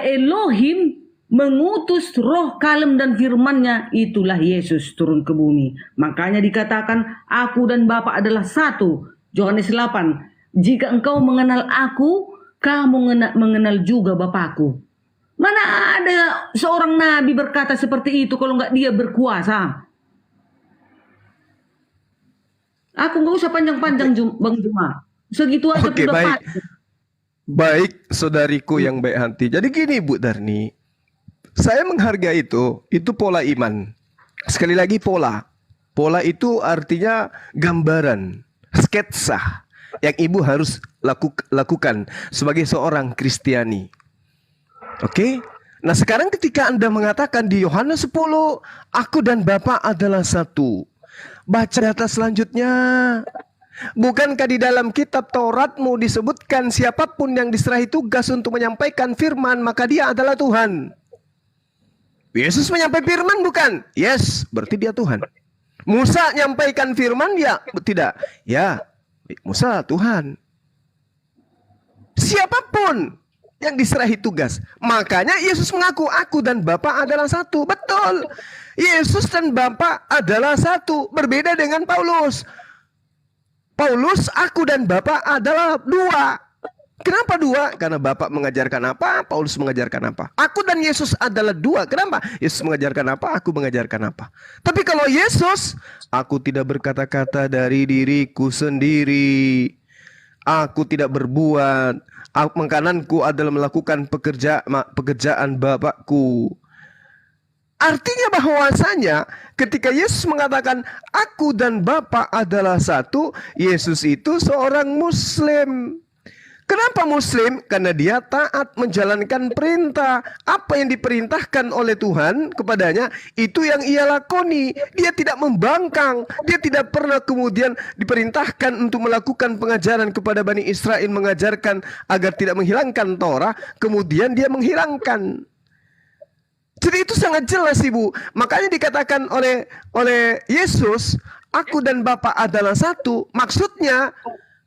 Elohim mengutus roh kalem dan firman-Nya, itulah Yesus turun ke bumi. Makanya dikatakan aku dan Bapa adalah satu. Yohanes 8. Jika engkau mengenal aku, kamu mengenal juga Bapakku. Mana ada seorang nabi berkata seperti itu kalau nggak dia berkuasa? Aku nggak usah panjang-panjang Bang Juma. Segitu aja Oke, udah baik. pas. Baik, saudariku yang baik hati. Jadi gini Bu Darni, saya menghargai itu pola iman. Sekali lagi pola. Pola itu artinya gambaran, sketsa yang Ibu harus lakukan sebagai seorang Kristiani. Oke? Nah sekarang ketika Anda mengatakan di Yohanes 10, aku dan Bapa adalah satu. Baca data selanjutnya. Bukankah di dalam kitab Tauratmu disebutkan siapapun yang diserahi tugas untuk menyampaikan firman, maka dia adalah Tuhan. Yesus menyampaikan firman bukan? Yes, berarti dia Tuhan. Musa menyampaikan firman ya? Tidak. Ya, Musa Tuhan. Siapapun yang diserahi tugas. Makanya Yesus mengaku aku dan Bapa adalah satu. Betul. Yesus dan Bapa adalah satu. Berbeda dengan Paulus. Paulus, aku dan Bapa adalah dua. Kenapa dua? Karena Bapa mengajarkan apa, Paulus mengajarkan apa. Aku dan Yesus adalah dua. Kenapa? Yesus mengajarkan apa, aku mengajarkan apa. Tapi kalau Yesus, aku tidak berkata-kata dari diriku sendiri. Aku tidak berbuat. Makananku adalah melakukan pekerjaan Bapakku. Artinya bahwasanya ketika Yesus mengatakan aku dan Bapa adalah satu, Yesus itu seorang Muslim. Kenapa Muslim? Karena dia taat menjalankan perintah. Apa yang diperintahkan oleh Tuhan kepadanya, itu yang ia lakoni. Dia tidak membangkang. Dia tidak pernah kemudian diperintahkan untuk melakukan pengajaran kepada Bani Israel, mengajarkan agar tidak menghilangkan Torah, kemudian dia menghilangkan. Jadi itu sangat jelas Ibu. Makanya dikatakan oleh Yesus, aku dan Bapa adalah satu. Maksudnya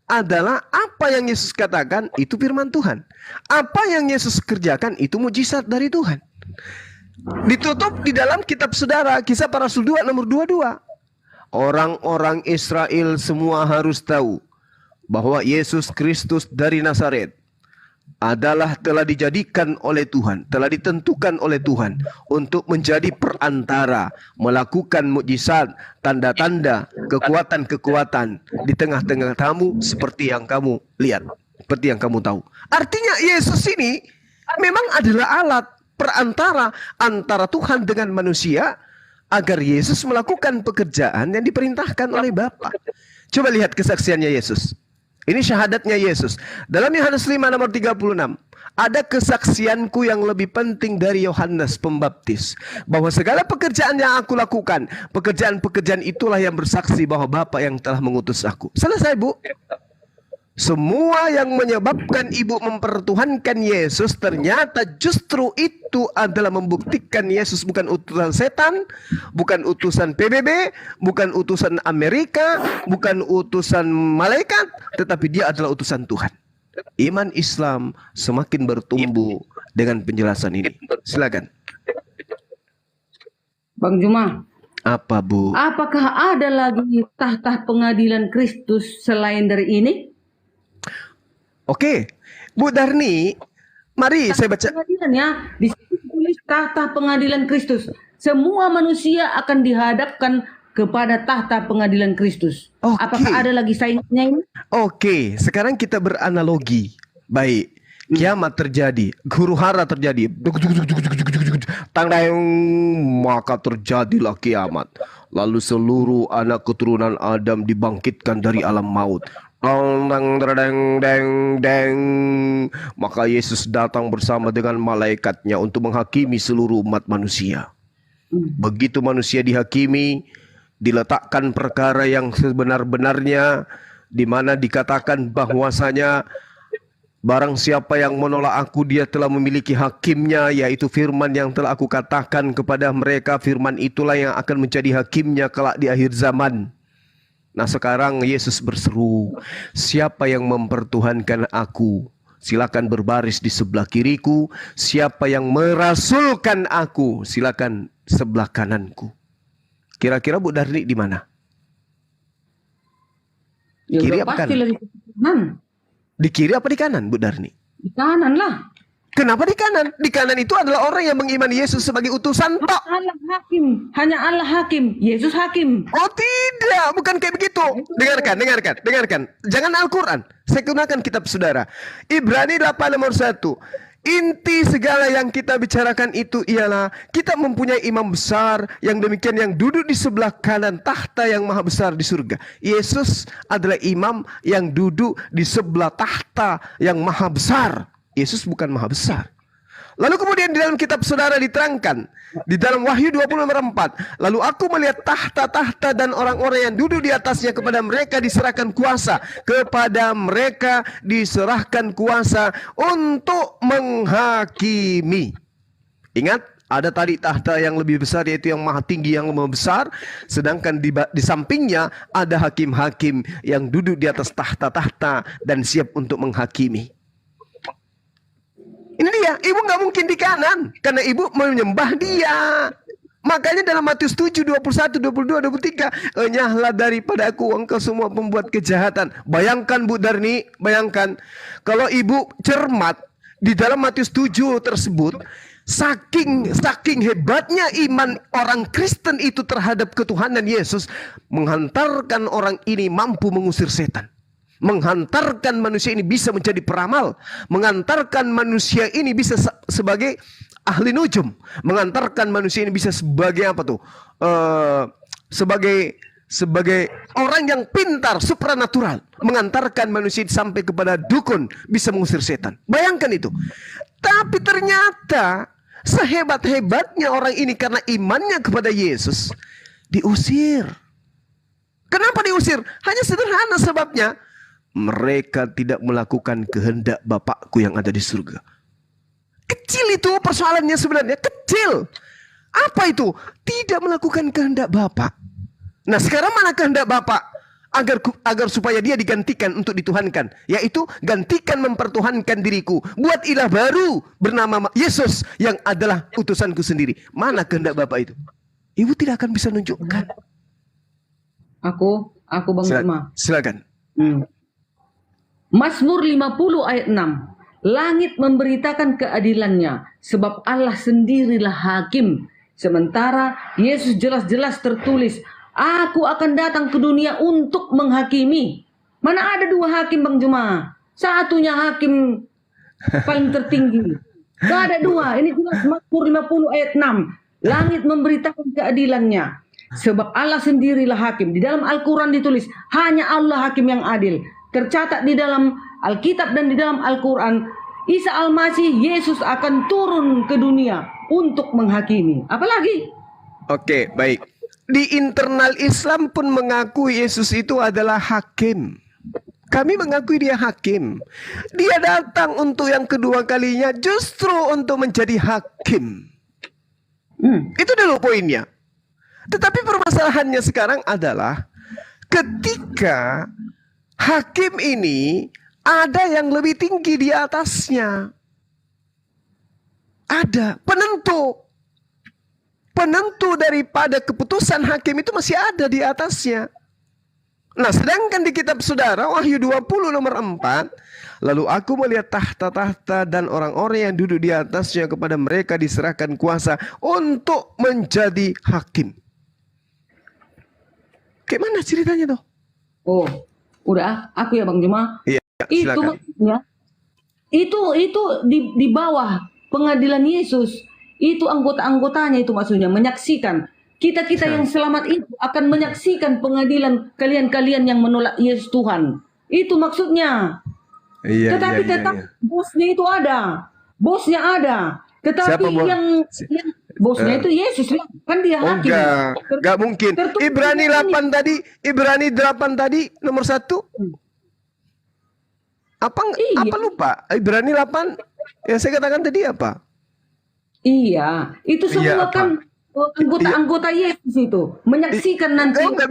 adalah apa yang Yesus katakan itu firman Tuhan. Apa yang Yesus kerjakan itu mujizat dari Tuhan. Ditutup di dalam kitab Saudara, Kisah Para Rasul 2 nomor 22. Orang-orang Israel semua harus tahu bahwa Yesus Kristus dari Nazaret adalah telah dijadikan oleh Tuhan, telah ditentukan oleh Tuhan untuk menjadi perantara, melakukan mukjizat, tanda-tanda, kekuatan-kekuatan di tengah-tengah kamu seperti yang kamu lihat, seperti yang kamu tahu. Artinya Yesus ini memang adalah alat perantara antara Tuhan dengan manusia agar Yesus melakukan pekerjaan yang diperintahkan oleh Bapa. Coba lihat kesaksiannya Yesus. Ini syahadatnya Yesus. Dalam Yohanes 5 nomor 36. Ada kesaksianku yang lebih penting dari Yohanes Pembaptis. Bahwa segala pekerjaan yang aku lakukan, pekerjaan-pekerjaan itulah yang bersaksi bahwa Bapa yang telah mengutus aku. Selesai Bu. Semua yang menyebabkan Ibu mempertuhankan Yesus, ternyata justru itu adalah membuktikan Yesus bukan utusan setan, bukan utusan PBB, bukan utusan Amerika, bukan utusan malaikat, tetapi dia adalah utusan Tuhan. Iman Islam semakin bertumbuh dengan penjelasan ini. Silakan. Bang Juma. Apa Bu? Apakah ada lagi tahta pengadilan Kristus selain dari ini? Oke, Bu Darni, mari saya baca. Ya, di situ tulis tahta pengadilan Kristus. Semua manusia akan dihadapkan kepada tahta pengadilan Kristus. Apakah ada lagi saingannya ini? Oke, sekarang kita beranalogi. Baik, kiamat terjadi, huru hara terjadi, maka terjadilah kiamat. Lalu seluruh anak keturunan Adam dibangkitkan dari alam maut. Maka Yesus datang bersama dengan malaikatnya untuk menghakimi seluruh umat manusia. Begitu manusia dihakimi, diletakkan perkara yang sebenar-benarnya, di mana dikatakan bahwasanya barang siapa yang menolak aku, dia telah memiliki hakimnya, yaitu firman yang telah aku katakan kepada mereka. Firman itulah yang akan menjadi hakimnya kelak di akhir zaman. Nah sekarang Yesus berseru, siapa yang mempertuhankan aku, silakan berbaris di sebelah kiriku. Siapa yang merasulkan aku, silakan sebelah kananku. Kira-kira Bu Darni di mana? Ya Kiri udah apa pasti kanan? lagi ke kanan. Di kiri apa di kanan, Bu Darni? Di kanan lah. Kenapa di kanan? Di kanan itu adalah orang yang mengimani Yesus sebagai utusan tok. Allah hakim, hanya Allah hakim, Yesus hakim. Oh tidak, bukan kayak begitu. Dengarkan. Jangan Al-Quran. Saya gunakan kitab saudara. Ibrani 8 nomor 1. Inti segala yang kita bicarakan itu ialah kita mempunyai imam besar yang demikian, yang duduk di sebelah kanan tahta yang maha besar di surga. Yesus adalah imam yang duduk di sebelah tahta yang maha besar. Yesus bukan maha besar. Lalu kemudian di dalam kitab saudara diterangkan, di dalam Wahyu 20 nomor 4, lalu aku melihat tahta-tahta dan orang-orang yang duduk di atasnya, kepada mereka diserahkan kuasa, kepada mereka diserahkan kuasa untuk menghakimi. Ingat, ada tadi tahta yang lebih besar, yaitu yang maha tinggi, yang maha besar. Sedangkan di sampingnya ada hakim-hakim yang duduk di atas tahta-tahta dan siap untuk menghakimi. Ini dia, ibu nggak mungkin di kanan, karena ibu menyembah dia. Makanya dalam Matius 7, 21, 22, 23, enyahlah daripada aku engkau semua pembuat kejahatan. Bayangkan Bu Darni, bayangkan. Kalau ibu cermat, di dalam Matius 7 tersebut, saking hebatnya iman orang Kristen itu terhadap ketuhanan Yesus, menghantarkan orang ini mampu mengusir setan. Menghantarkan manusia ini bisa menjadi peramal, mengantarkan manusia ini bisa sebagai ahli nujum, mengantarkan manusia ini bisa sebagai apa tuh? Sebagai orang yang pintar, supranatural, mengantarkan manusia sampai kepada dukun, bisa mengusir setan. Bayangkan itu. Tapi ternyata sehebat-hebatnya orang ini karena imannya kepada Yesus diusir. Kenapa diusir? Hanya sederhana sebabnya. Mereka tidak melakukan kehendak Bapakku yang ada di surga. Kecil itu persoalannya sebenarnya, kecil. Apa itu? Tidak melakukan kehendak Bapak. Nah sekarang mana kehendak Bapak? Agar supaya dia digantikan untuk dituhankan. Yaitu gantikan mempertuhankan diriku. Buat ilah baru bernama Yesus yang adalah utusanku sendiri. Mana kehendak Bapak itu? Ibu tidak akan bisa nunjukkan. Aku Bang Cuma. Silakan. Mazmur 50 ayat 6. Langit memberitakan keadilannya, sebab Allah sendirilah hakim. Sementara Yesus jelas-jelas tertulis, aku akan datang ke dunia untuk menghakimi. Mana ada dua hakim Bang Juma? Satunya hakim paling tertinggi. Gak ada dua. Ini jelas Mazmur 50 ayat 6. Langit memberitakan keadilannya, sebab Allah sendirilah hakim. Di dalam Al-Quran ditulis, hanya Allah hakim yang adil. Tercatat di dalam Alkitab dan di dalam Al-Quran, Isa Al-Masih, Yesus akan turun ke dunia untuk menghakimi. Apalagi? Oke, baik. Di internal Islam pun mengakui Yesus itu adalah hakim. Kami mengakui dia hakim. Dia datang untuk yang kedua kalinya justru untuk menjadi hakim. Itu dulu poinnya. Tetapi permasalahannya sekarang adalah ketika hakim ini ada yang lebih tinggi di atasnya. Ada penentu. Penentu daripada keputusan hakim itu masih ada di atasnya. Nah, sedangkan di kitab saudara Wahyu 20 nomor 4, lalu aku melihat tahta-tahta dan orang-orang yang duduk di atasnya, kepada mereka diserahkan kuasa untuk menjadi hakim. Kayak mana ceritanya tuh? Oh, udah, aku ya Bang Juma. Iya, itu maksudnya, itu di bawah pengadilan Yesus, itu anggota-anggotanya itu maksudnya menyaksikan. Kita yang selamat itu akan menyaksikan pengadilan kalian-kalian yang menolak Yesus Tuhan. Itu maksudnya. Tetapi tetap bosnya itu ada. Bosnya ada. Tetapi Bosnya itu Yesus lah. Kan dia Oh hakim. enggak mungkin. Ibrani 8 tadi, Ibrani 8 tadi nomor 1. Apa lupa? Ibrani 8 yang saya katakan tadi apa? Iya, itu semua Iya, kan anggota-anggota Yesus itu menyaksikan nanti. Enggak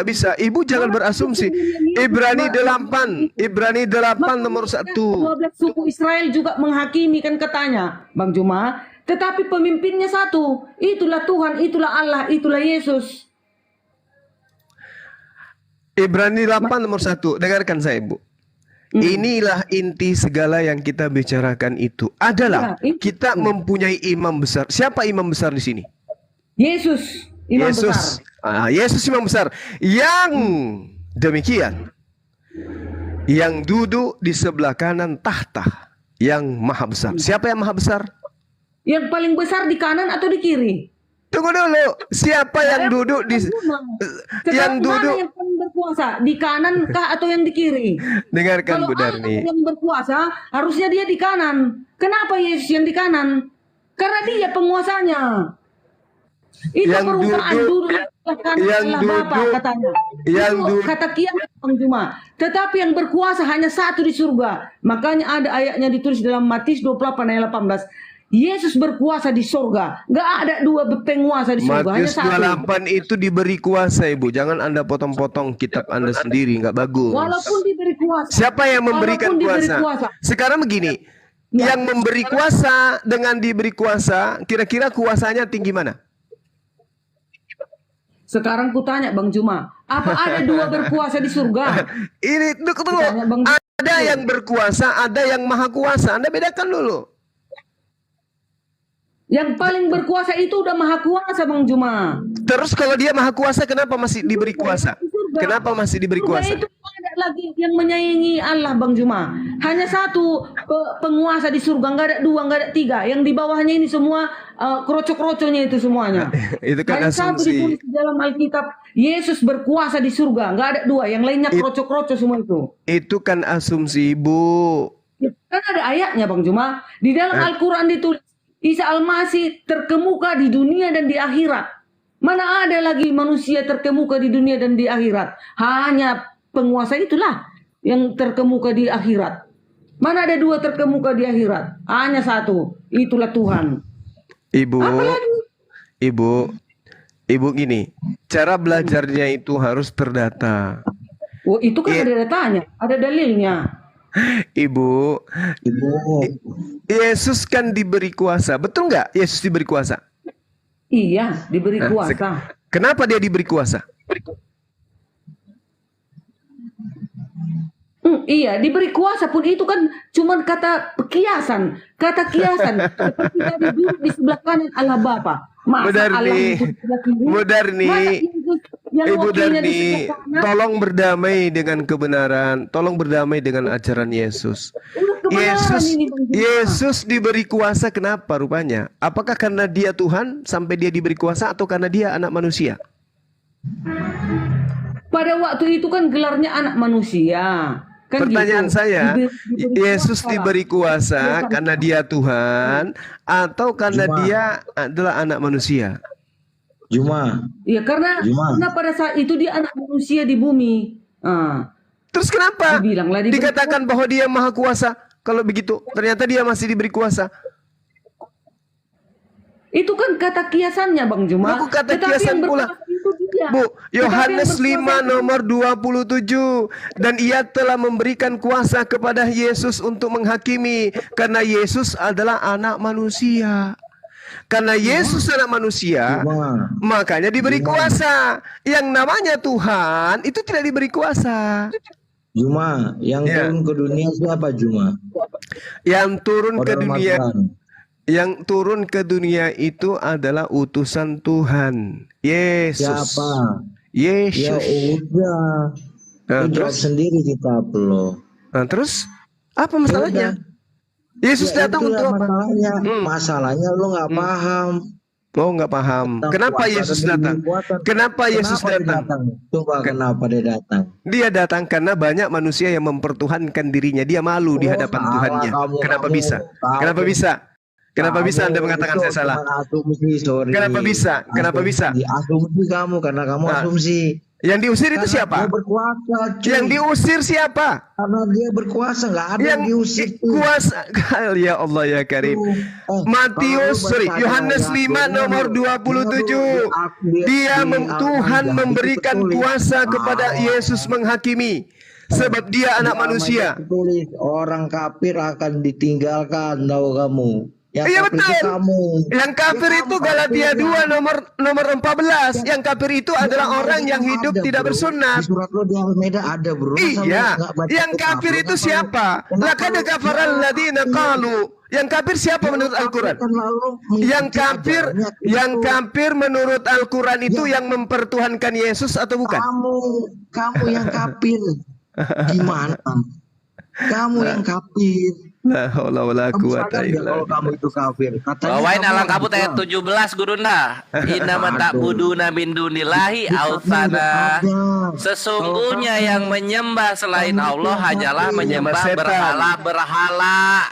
bisa. Ibu jangan berasumsi. Ibrani 8 nomor 1. 12 suku Israel juga menghakimi kan katanya, Bang Juma. Tetapi pemimpinnya satu, itulah Tuhan, itulah Allah, itulah Yesus. Ibrani 8 nomor 1. Dengarkan saya, Bu. Inilah inti segala yang kita bicarakan itu. Adalah kita mempunyai imam besar. Siapa imam besar di sini? Yesus, imam besar. Yesus imam besar. Yang demikian, yang duduk di sebelah kanan tahta yang maha besar. Siapa yang maha besar? Yang paling besar di kanan atau di kiri? Tunggu dulu. Siapa yang duduk di yang duduk yang paling berkuasa? Di kanan kah atau yang di kiri? Dengarkan Kalau Bu Darni. Allah yang berkuasa, harusnya dia di kanan. Kenapa Yesus yang di kanan? Karena dia penguasanya. Itu Yang perumpamaan duduk- duduk yang Bapa duduk- katanya. yang Itu duduk- kata kiamat Bang Juma. Tetapi yang berkuasa hanya satu di surga. Makanya ada ayatnya ditulis dalam Matius 28 ayat 18. Yesus berkuasa di surga. Gak ada dua penguasa di surga. Matius hanya satu. 28 itu diberi kuasa, Ibu. Jangan Anda potong-potong kitab Anda sendiri, nggak bagus. Walaupun diberi kuasa. Siapa yang memberikan Walaupun diberi kuasa? Sekarang begini, yang memberi kuasa dengan diberi kuasa, kira-kira kuasanya tinggi mana? Sekarang ku tanya Bang Juma, apa ada dua berkuasa di surga? Ini tunggu. Ada yang berkuasa, ada yang maha kuasa. Anda bedakan dulu. Yang paling berkuasa itu udah maha kuasa Bang Juma. Terus kalau dia maha kuasa, kenapa masih diberi kuasa? Kenapa masih diberi kuasa? Surga itu ada lagi yang menyayangi Allah Bang Juma. Hanya satu penguasa di surga, nggak ada dua, nggak ada tiga. Yang di bawahnya ini semua kroco-kroconya itu semuanya. Itu kan Hanya satu asumsi. ditulis di dalam Alkitab, Yesus berkuasa di surga, nggak ada dua. Yang lainnya kroco-kroco semua itu. Itu kan asumsi, Ibu. Kan ada ayatnya Bang Juma. Di dalam Al-Quran ditulis, Isa Al-Masih terkemuka di dunia dan di akhirat. Mana ada lagi manusia terkemuka di dunia dan di akhirat? Hanya penguasa itulah yang terkemuka di akhirat. Mana ada dua terkemuka di akhirat? Hanya satu, itulah Tuhan. Ibu gini, cara belajarnya itu harus terdata. Oh, itu kan ada datanya, ada dalilnya. Ibu, Yesus kan diberi kuasa, betul nggak? Yesus diberi kuasa. Iya, diberi kuasa. Kenapa dia diberi kuasa? Iya, diberi kuasa pun itu kan cuman kata kiasan. Kata kiasan. Seperti tadi duduk di sebelah kanan Allah Bapa. Masa Allah di sebelah kiri? Ibu Darni, tolong berdamai dengan kebenaran, tolong berdamai dengan ajaran Yesus. Yesus diberi kuasa kenapa rupanya? Apakah karena dia Tuhan sampai dia diberi kuasa atau karena dia anak manusia? Pada waktu itu kan gelarnya anak manusia. Kan Pertanyaan gitu. saya, Diberi Yesus kuasa. diberi kuasa karena dia Tuhan atau karena dia adalah anak manusia? Iya, karena pada saat itu dia anak manusia di bumi. Terus kenapa dikatakan bahwa dia maha kuasa? Kalau begitu, ternyata dia masih diberi kuasa. Itu kan kata kiasannya Bang Juma. Aku kata kiasan pula. Bu, Yohanes 5 nomor 27. Dan ia telah memberikan kuasa kepada Yesus untuk menghakimi. Karena Yesus adalah anak manusia. Karena Yesus anak manusia, makanya diberi kuasa. Yang namanya Tuhan itu tidak diberi kuasa. Juma, yang turun ke dunia siapa Juma? Yang turun ke dunia, yang turun ke dunia itu adalah utusan Tuhan, Yesus. Siapa? Yesus. Ya udah. Jawab sendiri kita loh. Nah, terus apa masalahnya? Yesus datang untuk apa? Masalahnya lo nggak paham. Oh, nggak paham. Kenapa Yesus datang? Kenapa Yesus datang? Coba kenapa dia datang? Dia datang karena banyak manusia yang mempertuhankan dirinya. Dia malu di hadapan Tuhannya. Kenapa bisa? Kenapa bisa? Kenapa bisa Anda mengatakan saya salah? Asumsi, sorry. Kenapa bisa? Kenapa bisa? Asumsi kamu karena kamu asumsi. Yang diusir itu Karena siapa? dia berkuasa, cuy. Yang diusir siapa? Karena dia berkuasa, nggak ada yang diusir. Kuasa. Ya Allah ya Karim. Matius, Yohanes 5 nomor 27. Tuhan memberikan kuasa kepada Yesus menghakimi. Sebab dia anak manusia. Tulis orang kafir akan ditinggalkan, tahu kamu. Yang Iya kafir betul. itu kamu. Yang kafir itu Galatia 2 nomor 14. Yang kafir itu adalah orang yang hidup tidak bersunat. Di surat lo di Al-Maidah ada, bro. Iya. Yang kafir itu siapa? Laqad kafara alladziina qalu. Yang kafir siapa menurut Al-Quran? Yang kafir menurut Al-Quran itu yang mempertuhankan Yesus atau bukan? Kamu yang kafir. Gimana? Kamu yang kafir. La haula wala quwata illa Kalau kamu itu kafir. Bawain alang kabut ayat 17 Gurunda. Innama ta'buduna min dunillahi autsana. Sesungguhnya yang menyembah selain Allah hanyalah menyembah berhala-berhala.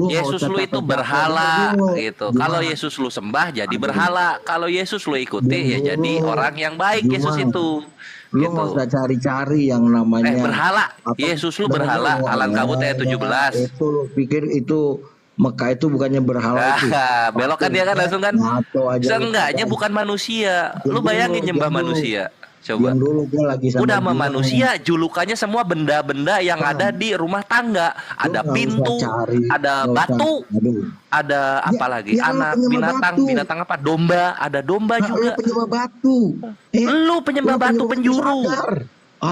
Yesus lu itu berhala gitu. Kalau Yesus lu sembah jadi berhala. Kalau Yesus lu ikuti ya jadi orang yang baik Yesus itu. Lu nggak usah cari-cari yang namanya berhala. Yesus lu berhala. Alang kabut ayat 17. Itu lu pikir itu Mekah itu bukannya berhala itu. Belok kan dia kan langsung kan. Seenggaknya bukan manusia. Lu bayangin nyembah manusia. Coba. Udah sama manusia, julukannya semua benda-benda yang ada di rumah tangga. Ada pintu, ada batu, ada apa lagi? Anak binatang apa? Domba, ada domba juga. Penyembah batu. Lu penyembah batu penjuru.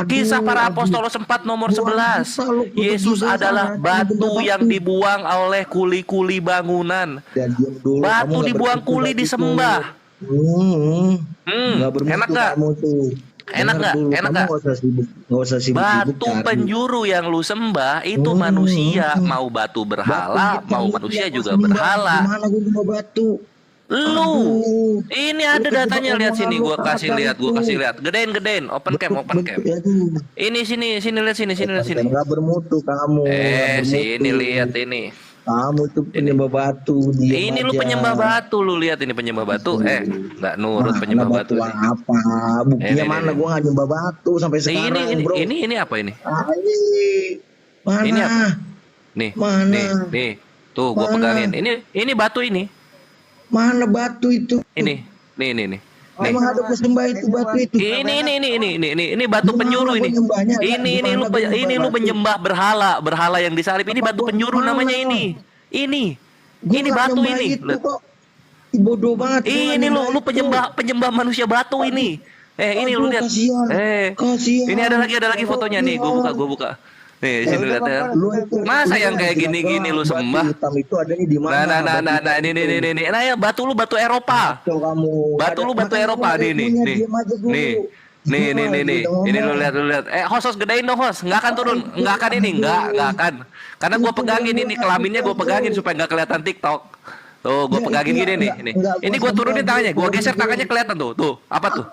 Kisah para apostol 4 nomor 11. Yesus adalah batu yang dibuang oleh kuli-kuli bangunan. Batu dibuang kuli disembah. Enak gak? Enak gak? Enak gak? Batu penjuru yang lu sembah itu manusia. Mau batu berhala, mau manusia juga berhala. Lu ini ada datanya, lihat sini, gua kasih lihat. Gedein, open cam. Ini sini lihat sini. Enggak bermutu kamu. Sini lihat ini. Kamu itu penyembah batu. Ini lu penyembah batu, lu lihat ini penyembah batu. Nggak nurut penyembah batu. Apa? Buktinya mana? Gua nggak nyembah batu sampai sekarang, bro. Ini apa ini? Mana? Ini apa? Nih. Tuh, gua pegangin. Ini batu ini. Mana batu itu? Ini. Emang ada pesembah itu batu itu? Ini batu penjuru ini. Ini lu penyembah berhala yang disalib. Ini batu penjuru namanya ini. Ini batu ini. Bodoh banget. Ini lu penyembah manusia batu ini. Ini lu lihat. Ini ada lagi fotonya nih. Gua buka. Nih, sini lihat ya. Masa yang kayak gini lu sembah? Nah, ini. Nah, ya batu lu batu Eropa. Batu lu batu Eropa nih. Ini lu lihat. Host gedein dong, host. Enggak akan turun. Enggak akan. Karena gua pegangin ini kelaminnya, gua pegangin supaya enggak kelihatan TikTok. Tuh, gue pegangin gini nih. Ini gue turunin tangannya, gue geser tangannya kelihatan tuh. Tuh, apa tuh?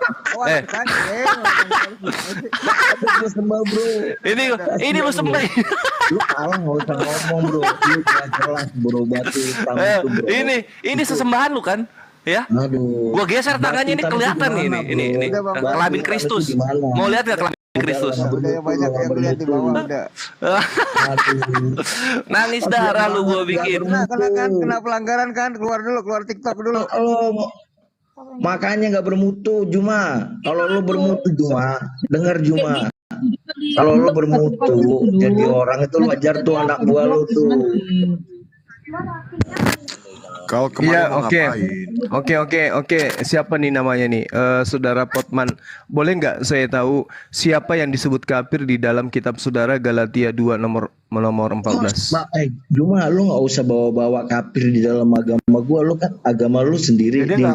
Ini lu sembah. Lu kalah nggak usah ngomong, bro. Lu jelas bro batu hitam itu, bro. Ini sesembahan lu kan? Ya. Gue geser tangannya ini kelihatan nih. Ini kelamin Kristus. Mau lihat nggak kelamin Kristus? Banyak yang lihat di bawah udah. Nangis darah lu gua bikin. Kena pelanggaran kan, keluar TikTok dulu. Makanya nggak bermutu, Juma. Kalau lu bermutu, Juma, dengar Juma. Kalau lu bermutu, jadi orang itu wajar tuh anak buah lu tuh. Kau kemarin Oke. Siapa nih namanya nih? Saudara Potman. Boleh nggak saya tahu siapa yang disebut kafir di dalam kitab saudara Galatia 2 nomor 14? Juma, lu nggak usah bawa-bawa kafir di dalam agama gua. Lu kan agama lu sendiri. Lu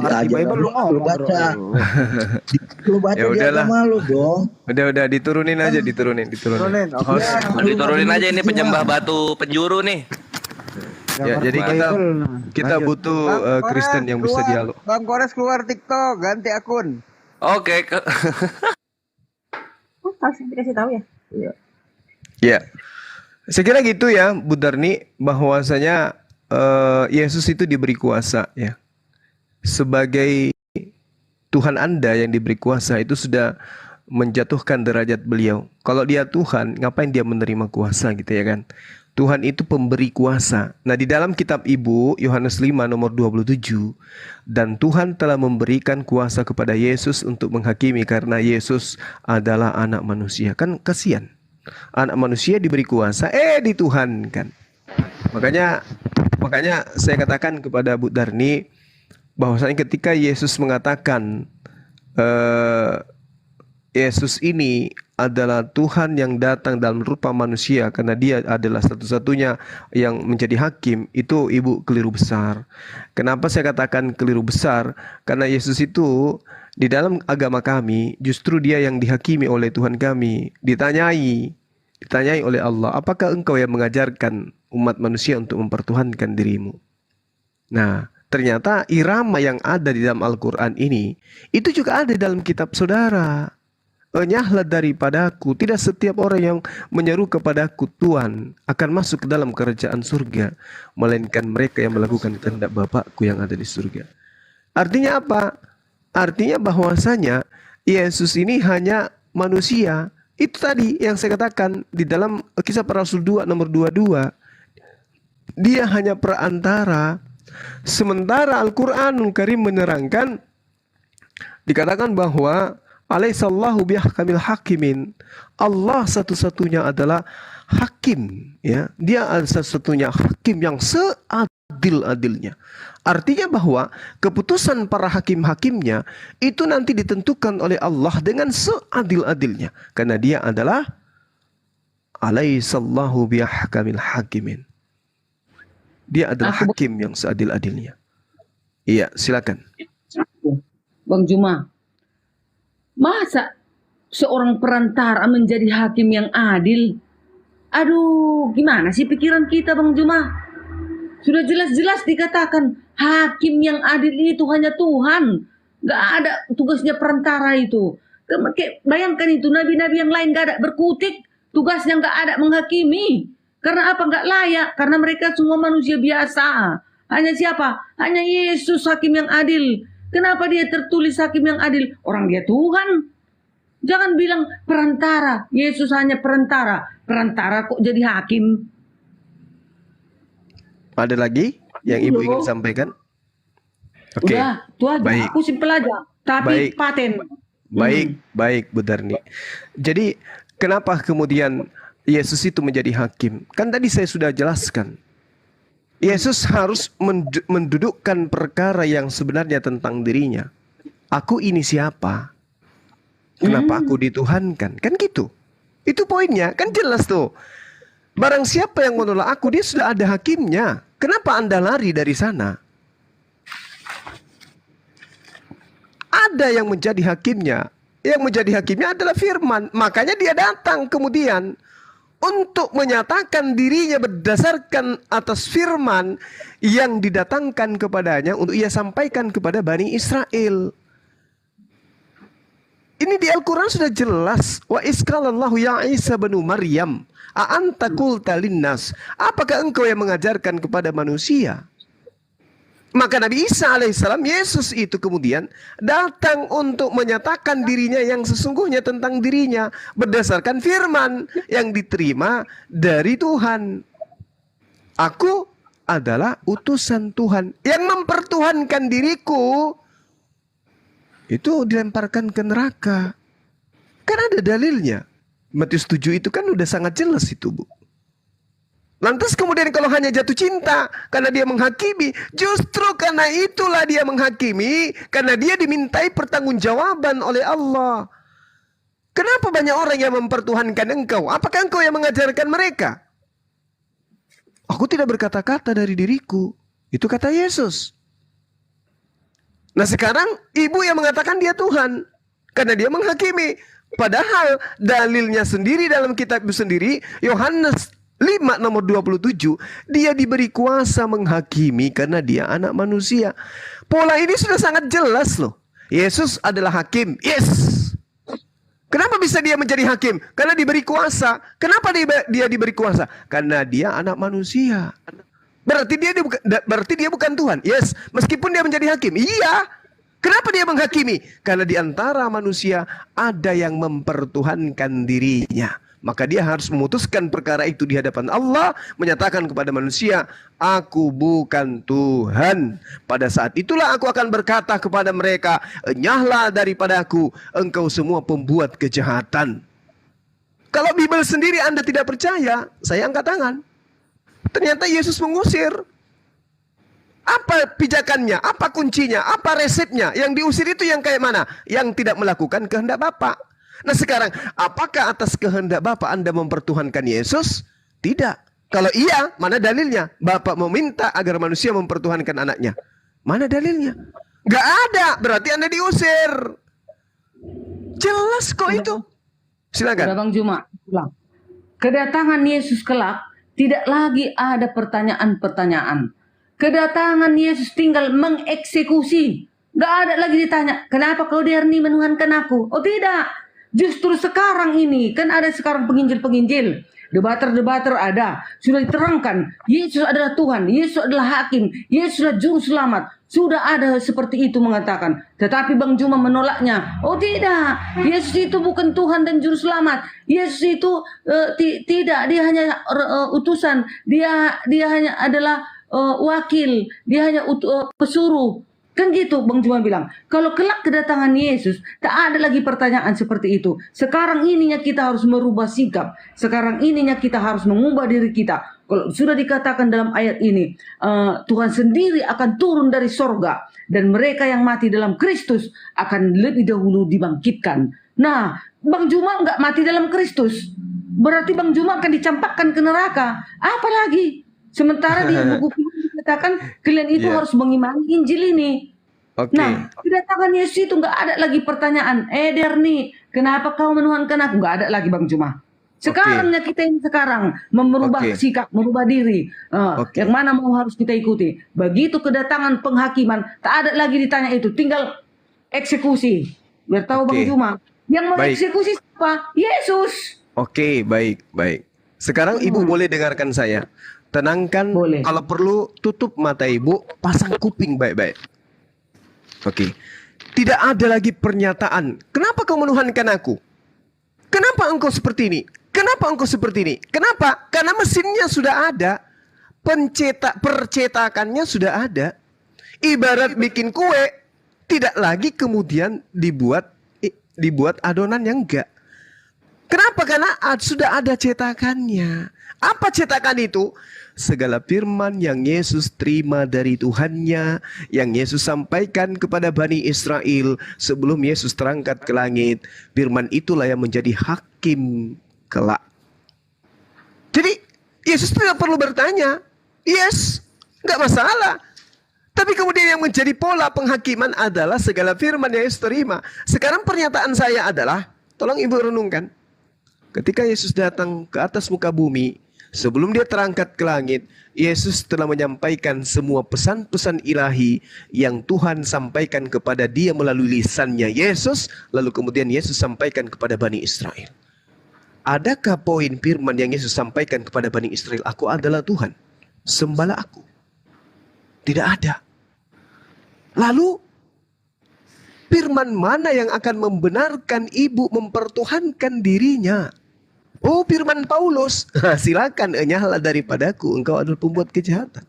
baca. Lu baca di agama lu dong. Udah diturunin aja, diturunin. Diturunin aja, ini penyembah batu penjuru nih. Ya, jadi kita butuh Kristen yang bisa dialog. Bang Kores keluar TikTok, ganti akun. Oke. Harus dikasih tahu ya? Iya. Saya kira gitu ya, Bu Darni, bahwasanya Yesus itu diberi kuasa ya. Sebagai Tuhan Anda yang diberi kuasa itu sudah menjatuhkan derajat beliau. Kalau dia Tuhan, ngapain dia menerima kuasa gitu ya kan? Tuhan itu pemberi kuasa. Nah, di dalam kitab Ibu Yohanes 5 nomor 27, dan Tuhan telah memberikan kuasa kepada Yesus untuk menghakimi karena Yesus adalah anak manusia. Kan kasihan. Anak manusia diberi kuasa, dituhankan. Makanya saya katakan kepada Bu Darni bahwasanya ketika Yesus mengatakan Yesus ini adalah Tuhan yang datang dalam rupa manusia karena dia adalah satu-satunya yang menjadi hakim, itu Ibu keliru besar. Kenapa saya katakan keliru besar? Karena Yesus itu di dalam agama kami justru dia yang dihakimi oleh Tuhan kami. Ditanyai oleh Allah, apakah engkau yang mengajarkan umat manusia untuk mempertuhankan dirimu? Nah, ternyata irama yang ada di dalam Al-Quran ini itu juga ada dalam kitab saudara. Enyahlah daripadaku, tidak setiap orang yang menyeru kepadaku Tuhan akan masuk ke dalam kerajaan surga, melainkan mereka yang melakukan kehendak Bapakku yang ada di surga. Artinya apa? Artinya bahwasanya Yesus ini hanya manusia. Itu tadi yang saya katakan di dalam Kisah Para Rasul 2 nomor 22. Dia hanya perantara. Sementara Al-Quranul Karim menerangkan, dikatakan bahwa alaihissallahu bihkamil hakimin. Allah satu-satunya adalah hakim, ya. Dia adalah satu-satunya hakim yang seadil-adilnya. Artinya bahwa keputusan para hakim-hakimnya itu nanti ditentukan oleh Allah dengan seadil-adilnya, karena dia adalah alaihissallahu bihkamil hakimin. Dia adalah hakim yang seadil-adilnya. Iya, silakan. Bang Juma, masa seorang perantara menjadi hakim yang adil? Aduh, gimana sih pikiran kita, Bang Juma? Sudah jelas-jelas dikatakan hakim yang adil itu hanya Tuhan. Gak ada tugasnya perantara itu. Bayangkan itu, nabi-nabi yang lain gak ada berkutik. Tugasnya gak ada menghakimi. Karena apa? Gak layak. Karena mereka semua manusia biasa. Hanya siapa? Hanya Yesus hakim yang adil. Kenapa dia tertulis hakim yang adil? Orang dia Tuhan. Jangan bilang perantara. Yesus hanya perantara. Perantara kok jadi hakim? Ada lagi yang Ibu ingin sampaikan? Oke. Udah, itu aja. Baik. Aku simpel aja. Tapi paten. Baik, Bu Darni. Jadi, kenapa kemudian Yesus itu menjadi hakim? Kan tadi saya sudah jelaskan. Yesus harus mendudukkan perkara yang sebenarnya tentang dirinya. Aku ini siapa? Kenapa aku dituhankan? Kan gitu. Itu poinnya. Kan jelas tuh. Barang siapa yang menolak aku, dia sudah ada hakimnya. Kenapa Anda lari dari sana? Ada yang menjadi hakimnya. Yang menjadi hakimnya adalah firman. Makanya dia datang kemudian untuk menyatakan dirinya berdasarkan atas firman yang didatangkan kepadanya untuk ia sampaikan kepada Bani Israel. Ini di Al-Quran sudah jelas. Wa isqalallahu ya Isa bin Maryam a anta qulta linnas, apakah engkau yang mengajarkan kepada manusia? Maka Nabi Isa alaihissalam, Yesus itu kemudian datang untuk menyatakan dirinya yang sesungguhnya tentang dirinya berdasarkan firman yang diterima dari Tuhan. Aku adalah utusan Tuhan yang mempertuhankan diriku. Itu dilemparkan ke neraka. Kan ada dalilnya. Matius 7 itu kan udah sangat jelas itu, Bu. Lantas kemudian kalau hanya jatuh cinta karena dia menghakimi, justru karena itulah dia menghakimi, karena dia dimintai pertanggungjawaban oleh Allah. Kenapa banyak orang yang mempertuhankan engkau? Apakah engkau yang mengajarkan mereka? Aku tidak berkata-kata dari diriku. Itu kata Yesus. Nah sekarang ibu yang mengatakan dia Tuhan karena dia menghakimi. Padahal dalilnya sendiri dalam kitab itu sendiri, Yohanes 5 nomor 27, dia diberi kuasa menghakimi karena dia anak manusia. Pola ini sudah sangat jelas loh. Yesus adalah hakim. Yes. Kenapa bisa dia menjadi hakim? Karena diberi kuasa. Kenapa dia diberi kuasa? Karena dia anak manusia. Berarti dia bukan Tuhan. Yes, meskipun dia menjadi hakim. Iya. Kenapa dia menghakimi? Karena di antara manusia ada yang mempertuhankan dirinya. Maka dia harus memutuskan perkara itu di hadapan Allah, menyatakan kepada manusia, aku bukan Tuhan. Pada saat itulah aku akan berkata kepada mereka, enyahlah daripada aku, engkau semua pembuat kejahatan. Kalau Bible sendiri Anda tidak percaya, saya angkat tangan. Ternyata Yesus mengusir. Apa pijakannya? Apa kuncinya? Apa resepnya? Yang diusir itu yang kayak mana? Yang tidak melakukan kehendak Bapa. Nah sekarang, apakah atas kehendak Bapa Anda mempertuhankan Yesus? Tidak. Kalau iya, mana dalilnya? Bapa meminta agar manusia mempertuhankan anaknya. Mana dalilnya? Gak ada. Berarti Anda diusir. Jelas kok itu. Silakan. Bang Juma, kedatangan Yesus kelak tidak lagi ada pertanyaan-pertanyaan. Kedatangan Yesus tinggal mengeksekusi. Gak ada lagi ditanya, kenapa kau Derni menuhankan aku? Oh tidak. Justru sekarang ini, kan ada sekarang penginjil-penginjil. Debater-debater ada. Sudah diterangkan, Yesus adalah Tuhan, Yesus adalah hakim, Yesus adalah juru selamat. Sudah ada seperti itu mengatakan. Tetapi Bang Juma menolaknya. Oh tidak, Yesus itu bukan Tuhan dan juru selamat. Yesus itu tidak, dia hanya utusan. Dia hanya adalah wakil, dia hanya pesuruh. Kan gitu Bang Juma bilang. Kalau kelak kedatangan Yesus, tak ada lagi pertanyaan seperti itu. Sekarang ininya kita harus merubah sikap. Sekarang ininya kita harus mengubah diri kita. Kalau sudah dikatakan dalam ayat ini, Tuhan sendiri akan turun dari sorga. Dan mereka yang mati dalam Kristus akan lebih dahulu dibangkitkan. Nah, Bang Juma nggak mati dalam Kristus. Berarti Bang Juma akan dicampakkan ke neraka. Apalagi? Sementara di buku dikatakan kalian itu harus mengimani Injil ini. Nah, kedatangan Yesus itu nggak ada lagi pertanyaan. Derni, kenapa kau menuhankan aku? Nggak ada lagi Bang Juma. Sekarangnya kita ini sekarang merubah sikap, merubah diri. Yang mana mau harus kita ikuti. Begitu kedatangan penghakiman, tak ada lagi ditanya itu. Tinggal eksekusi. Biar tahu Bang Juma. Yang mengeksekusi siapa? Yesus. Oke, baik. Sekarang Ibu boleh dengarkan saya. Tenangkan, kalau perlu tutup mata Ibu, pasang kuping baik-baik. Oke. Tidak ada lagi pernyataan, kenapa kau menuhankan aku? Kenapa engkau seperti ini? Kenapa engkau seperti ini? Kenapa? Karena mesinnya sudah ada. Percetakannya sudah ada. Ibarat bikin kue, tidak lagi kemudian dibuat adonan yang enggak. Kenapa? Karena sudah ada cetakannya. Apa cetakan itu? Segala firman yang Yesus terima dari Tuhannya, yang Yesus sampaikan kepada Bani Israel sebelum Yesus terangkat ke langit. Firman itulah yang menjadi hakim kelak. Jadi Yesus tidak perlu bertanya. Yes, nggak masalah. Tapi kemudian yang menjadi pola penghakiman adalah segala firman yang Yesus terima. Sekarang pernyataan saya adalah, tolong Ibu renungkan. Ketika Yesus datang ke atas muka bumi, sebelum dia terangkat ke langit, Yesus telah menyampaikan semua pesan-pesan ilahi yang Tuhan sampaikan kepada dia melalui lisannya Yesus, lalu kemudian Yesus sampaikan kepada Bani Israel. Adakah poin firman yang Yesus sampaikan kepada Bani Israel, aku adalah Tuhan, sembahlah aku? Tidak ada. Lalu, firman mana yang akan membenarkan ibu mempertuhankan dirinya? Oh, firman Paulus, silakan enyahlah daripadaku, engkau adalah pembuat kejahatan.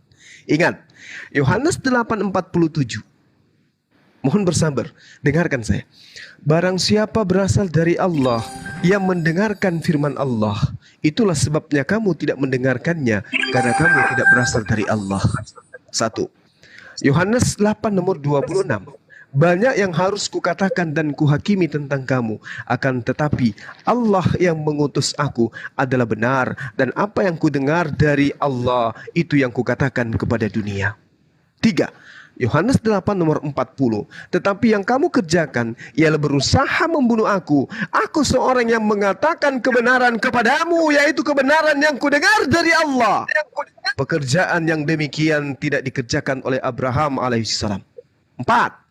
Ingat, Yohanes 8:47. Mohon bersabar, dengarkan saya. Barang siapa berasal dari Allah, yang mendengarkan firman Allah, itulah sebabnya kamu tidak mendengarkannya, karena kamu tidak berasal dari Allah. 1. Yohanes 8:26. Banyak yang harus kukatakan dan kuhakimi tentang kamu, akan tetapi Allah yang mengutus aku adalah benar, dan apa yang kudengar dari Allah itu yang kukatakan kepada dunia. 3. Yohanes 8:40. Tetapi yang kamu kerjakan ialah berusaha membunuh aku. Aku seorang yang mengatakan kebenaran kepadamu, yaitu kebenaran yang kudengar dari Allah. Pekerjaan yang demikian tidak dikerjakan oleh Abraham alaihissalam. 4.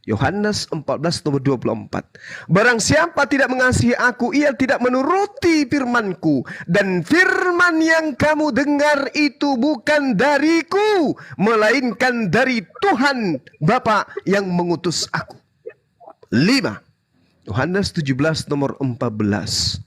Yohanes 14 nomor 24. Barang siapa tidak mengasihi aku, ia tidak menuruti firmanku. Dan firman yang kamu dengar itu bukan dariku, melainkan dari Tuhan Bapa yang mengutus aku. 5. Yohanes 17 nomor 14.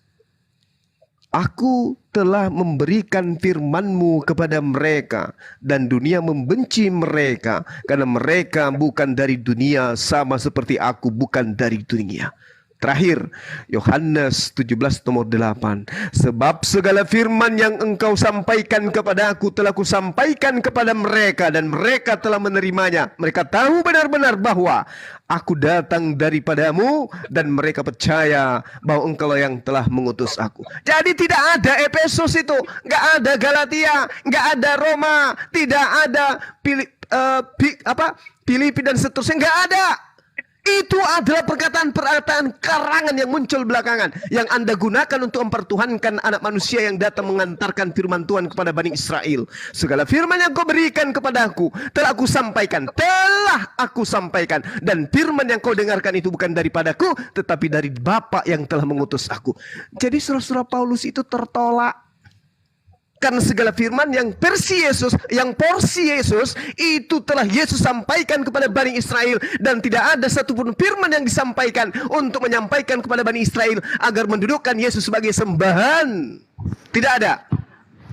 Aku telah memberikan firman-Mu kepada mereka, dan dunia membenci mereka, karena mereka bukan dari dunia, sama seperti aku bukan dari dunia. Terakhir, Yohanes 17 nomor 8. Sebab segala firman yang engkau sampaikan kepada aku telah kusampaikan kepada mereka, dan mereka telah menerimanya. Mereka tahu benar-benar bahwa aku datang daripadamu, dan mereka percaya bahwa engkau yang telah mengutus aku. Jadi tidak ada Efesus itu, nggak ada Galatia, nggak ada Roma, tidak ada Filipi dan seterusnya, nggak ada. Itu adalah perkataan-perkataan karangan yang muncul belakangan, yang Anda gunakan untuk mempertuhankan anak manusia yang datang mengantarkan firman Tuhan kepada Bani Israel. Segala firman yang kau berikan kepadaku telah aku sampaikan, dan firman yang kau dengarkan itu bukan daripadaku, tetapi dari Bapa yang telah mengutus aku. Jadi saudara-saudara, Paulus itu tertolak. Karena segala firman yang porsi Yesus itu telah Yesus sampaikan kepada Bani Israel, dan tidak ada satupun firman yang disampaikan untuk menyampaikan kepada Bani Israel agar mendudukkan Yesus sebagai sembahan. Tidak ada.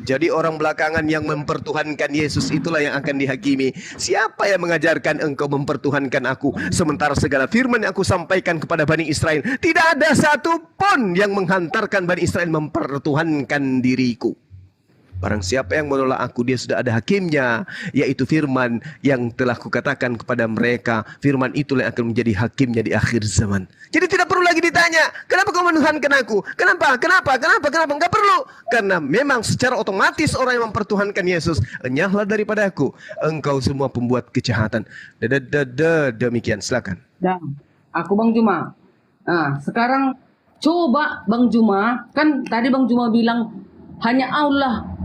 Jadi orang belakangan yang mempertuhankan Yesus itulah yang akan dihakimi. Siapa yang mengajarkan engkau mempertuhankan aku, sementara segala firman yang aku sampaikan kepada Bani Israel, tidak ada satupun yang menghantarkan Bani Israel mempertuhankan diriku. Barang siapa yang menolak aku, dia sudah ada hakimnya, yaitu firman yang telah kukatakan kepada mereka. Firman itulah yang akan menjadi hakimnya di akhir zaman. Jadi tidak perlu lagi ditanya, kenapa kau menuhankan aku? Kenapa? Enggak perlu. Karena memang secara otomatis orang yang mempertuhankan Yesus, enyahlah daripada aku, engkau semua pembuat kejahatan. Demikian, silakan. Dan aku Bang Juma. Nah, sekarang coba Bang Juma, kan tadi Bang Juma bilang hanya Allah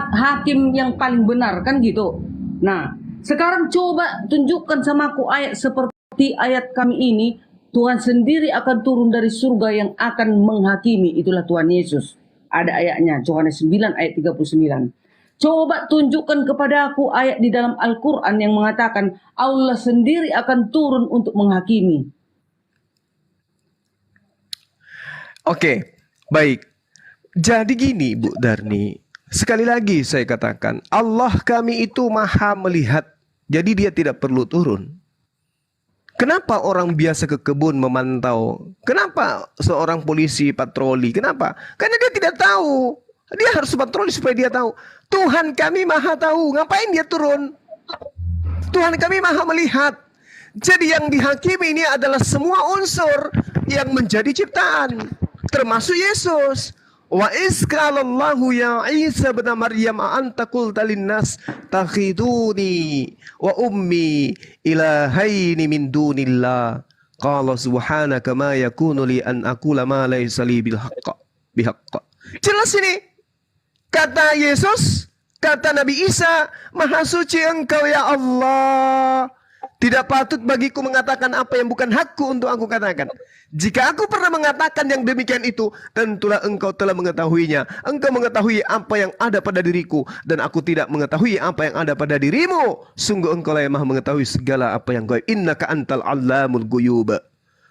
hakim yang paling benar, kan gitu. Nah, sekarang coba tunjukkan sama aku ayat seperti ayat kami ini. Tuhan sendiri akan turun dari surga yang akan menghakimi. Itulah Tuhan Yesus. Ada ayatnya, Yohanes 9 ayat 39. Coba tunjukkan kepada aku ayat di dalam Al-Quran yang mengatakan Allah sendiri akan turun untuk menghakimi. Oke, baik. Jadi gini Bu Darni, sekali lagi saya katakan, Allah kami itu maha melihat, jadi dia tidak perlu turun. Kenapa orang biasa ke kebun memantau? Kenapa seorang polisi patroli? Kenapa? Karena dia tidak tahu. Dia harus patroli supaya dia tahu. Tuhan kami maha tahu, ngapain dia turun? Tuhan kami maha melihat. Jadi yang dihakimi ini adalah semua unsur yang menjadi ciptaan, termasuk Yesus. Wa isqalallahu ya Isa bin Maryam anta qulta linnas takhiduni wa ummi ilahaini min dunillah qala subhanaka ma yakunu li an aqula ma laysa li bihaqq. Jelas ini kata Yesus, kata Nabi Isa, maha suci engkau ya Allah, tidak patut bagiku mengatakan apa yang bukan hakku untuk aku katakan. Jika aku pernah mengatakan yang demikian itu, tentulah engkau telah mengetahuinya. Engkau mengetahui apa yang ada pada diriku, dan aku tidak mengetahui apa yang ada pada dirimu. Sungguh engkau lah yang maha mengetahui segala apa yang gaib. Innaka antal allamul ghuyub.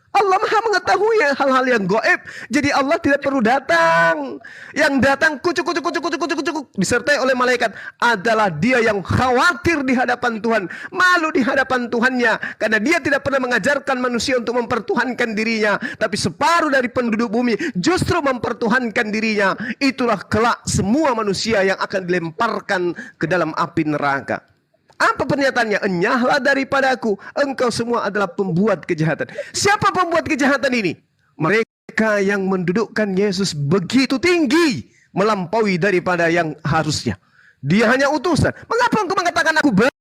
Allah maha mengetahui hal-hal yang gaib. Jadi Allah tidak perlu datang. Yang datang kucuk disertai oleh malaikat adalah dia yang khawatir di hadapan Tuhan, malu di hadapan Tuhannya, karena dia tidak pernah mengajarkan manusia untuk mempertuhankan dirinya, tapi separuh dari penduduk bumi justru mempertuhankan dirinya. Itulah kelak semua manusia yang akan dilemparkan ke dalam api neraka. Apa pernyataannya? Enyahlah daripadaku, engkau semua adalah pembuat kejahatan. Siapa pembuat kejahatan ini? Mereka yang mendudukkan Yesus begitu tinggi, melampaui daripada yang harusnya. Dia hanya utusan. Mengapa engkau mengatakan aku baik?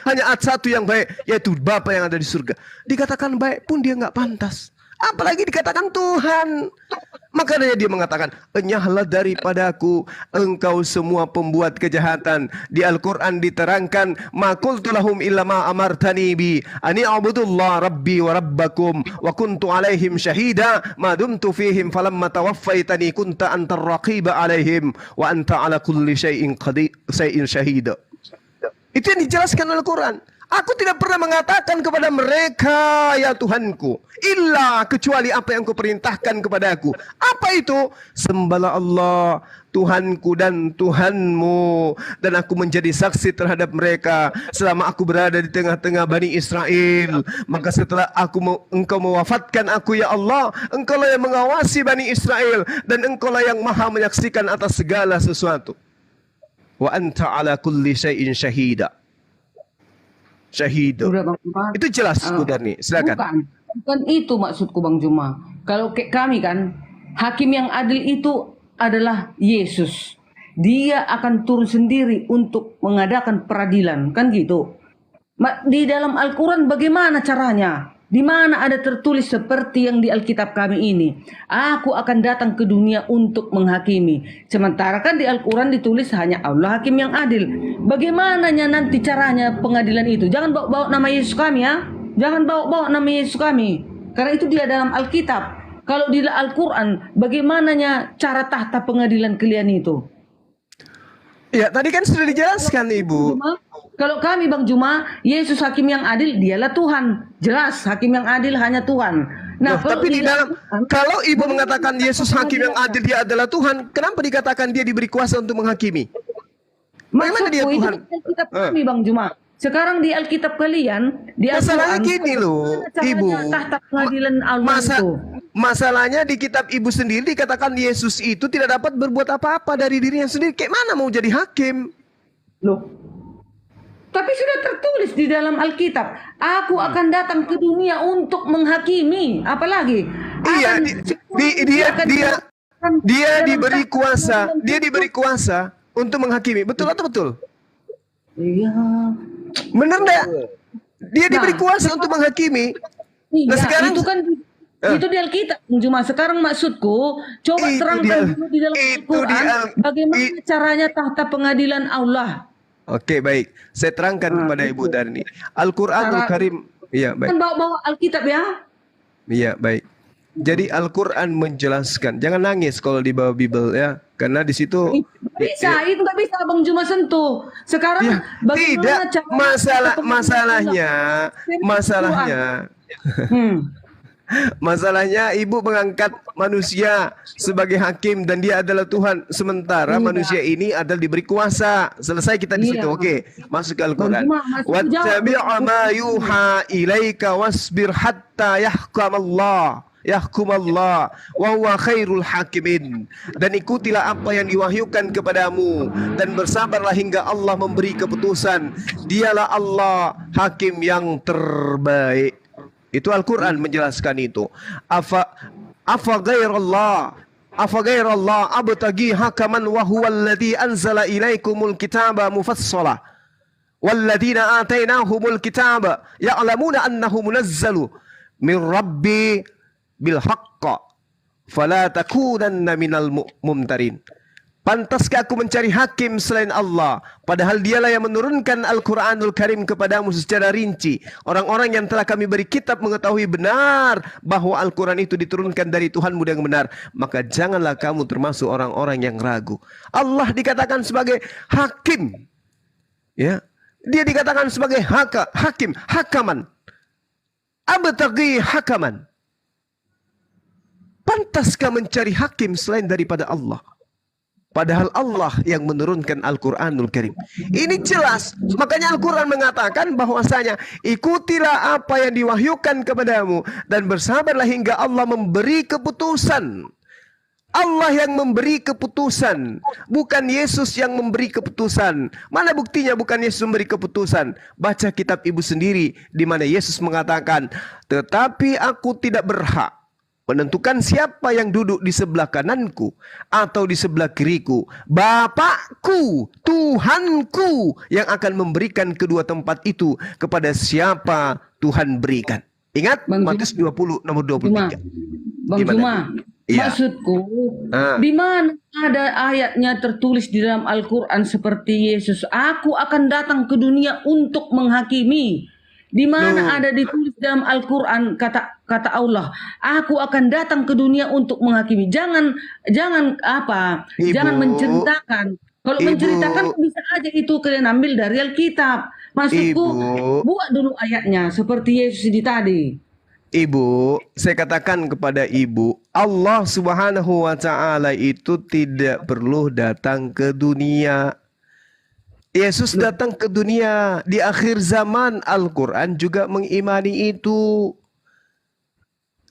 Hanya ada satu yang baik, yaitu Bapa yang ada di surga. Dikatakan baik pun dia nggak pantas. Apalagi dikatakan Tuhan. Makanya dia mengatakan, enyahlah daripadaku engkau semua pembuat kejahatan. Di Al-Quran diterangkan, ma qultu lahum illa ma amartani bi ani a'budullah rabbi wa rabbakum wa kuntu alaihim syahida ma dumtu fihim falamma tawaffaitani kunta antar raqiba alaihim wa anta ala kulli syai'in syahida. Itu yang dijelaskan Al-Quran. Aku tidak pernah mengatakan kepada mereka, ya Tuhanku, illa kecuali apa yang kau perintahkan kepadaku. Apa itu? Sembahlah Allah, Tuhanku dan Tuhanmu, dan aku menjadi saksi terhadap mereka selama aku berada di tengah-tengah Bani Israel. Maka setelah engkau mewafatkan aku, ya Allah, engkau lah yang mengawasi Bani Israel, dan engkau lah yang maha menyaksikan atas segala sesuatu. Wa anta ala kulli syai'in syahida. Syahidu. Itu jelas, Bu Darni. Silakan. Bukan itu maksudku, Bang Juma. Kalau kami kan, hakim yang adil itu adalah Yesus. Dia akan turun sendiri untuk mengadakan peradilan, kan gitu. Di dalam Al-Quran bagaimana caranya? Di mana ada tertulis seperti yang di Alkitab kami ini, aku akan datang ke dunia untuk menghakimi. Sementara kan di Al-Quran ditulis hanya Allah hakim yang adil. Bagaimana nanti caranya pengadilan itu? Jangan bawa-bawa nama Yesus kami, ya. Jangan bawa-bawa nama Yesus kami. Karena itu dia dalam Alkitab. Kalau di Al-Quran, bagaimananya cara tahta pengadilan kalian itu? Ya, tadi kan sudah dijelaskan, Ibu. Kalau kami, Bang Juma, Yesus hakim yang adil, dialah Tuhan. Jelas, hakim yang adil hanya Tuhan. Nah, tapi di dalam, kalau Ibu mengatakan Yesus hakim yang adil, dia adalah Tuhan, kenapa dikatakan dia diberi kuasa untuk menghakimi? Bagaimana dia Tuhan? Itu Alkitab kami, Bang Juma. Sekarang di Alkitab kalian, di masalahnya gini loh, Ibu. Tahta pengadilan Allah itu. Masalahnya di kitab Ibu sendiri dikatakan Yesus itu tidak dapat berbuat apa-apa dari dirinya sendiri. Kayak mana mau jadi hakim? Loh. Tapi sudah tertulis di dalam Alkitab, aku akan datang ke dunia untuk menghakimi. Apalagi? Iya, dia diberi kuasa. Dia diberi kuasa untuk menghakimi. Betul atau betul? Iya. Benar enggak? Dia diberi kuasa untuk menghakimi. Iya, nah, sekarang itu kan itu di Alkitab. Cuma sekarang maksudku, coba terangkan dulu di dalam Al-Quran bagaimana caranya tahta pengadilan Allah. Oke, baik. Saya terangkan kepada Ibu Darni. Al-Quranul Karim. Iya, baik. Kan bawa-bawa Alkitab, ya? Iya, baik. Jadi Al-Quran menjelaskan. Jangan nangis kalau dibawa Bible, ya. Karena di situ bisa, itu nggak bisa Bang Juma sentuh. Sekarang ya, tidak masalahnya Ibu mengangkat manusia sebagai hakim dan dia adalah Tuhan, sementara manusia ini adalah diberi kuasa. Selesai kita di situ. Oke, masuk ke Al-Qur'an. Wattabi' ma yuha ilaika wasbir hatta yahkumallah wa huwa khairul hakimin. Dan ikutilah apa yang diwahyukan kepadamu dan bersabarlah hingga Allah memberi keputusan. Dialah Allah hakim yang terbaik. Itu Al-Quran menjelaskan itu. Afa ghairallah abtagi hakaman wa huwa alladhi anzala ilaikumul kitaba mufassala walladzina atainahumul kitaba ya'lamuna annahu munazzalu min rabbi bil haqqa fala takunanna minal mumtarin. Pantaskah aku mencari hakim selain Allah, padahal dialah yang menurunkan Al-Quranul Karim kepadamu secara rinci. Orang-orang yang telah kami beri kitab mengetahui benar bahwa Al-Quran itu diturunkan dari Tuhanmu yang benar. Maka janganlah kamu termasuk orang-orang yang ragu. Allah dikatakan sebagai hakim. Ya, dia dikatakan sebagai hakim, hakaman. Abtaghi hakaman. Pantaskah mencari hakim selain daripada Allah? Padahal Allah yang menurunkan Al-Quranul Karim. Ini jelas. Makanya Al-Quran mengatakan bahwasanya ikutilah apa yang diwahyukan kepadamu dan bersabarlah hingga Allah memberi keputusan. Allah yang memberi keputusan, bukan Yesus yang memberi keputusan. Mana buktinya bukan Yesus memberi keputusan? Baca kitab Ibu sendiri di mana Yesus mengatakan, "Tetapi aku tidak berhak menentukan siapa yang duduk di sebelah kananku atau di sebelah kiriku. Bapakku, Tuhanku yang akan memberikan kedua tempat itu kepada siapa Tuhan berikan." Ingat Matius 20 nomor 23. Bang Juma, Iya. Maksudku, di mana ada ayatnya tertulis di dalam Al-Quran seperti Yesus, aku akan datang ke dunia untuk menghakimi. Di mana ada ditulis dalam Al-Quran kata Allah, aku akan datang ke dunia untuk menghakimi. Jangan menceritakan. Kalau menceritakan bisa aja itu kalian ambil dari Alkitab. Maksudku, buat dulu ayatnya seperti Yesus di tadi. Ibu, saya katakan kepada ibu, Allah Subhanahu wa Ta'ala itu tidak perlu datang ke dunia. Yesus datang ke dunia di akhir zaman. Al-Quran juga mengimani itu.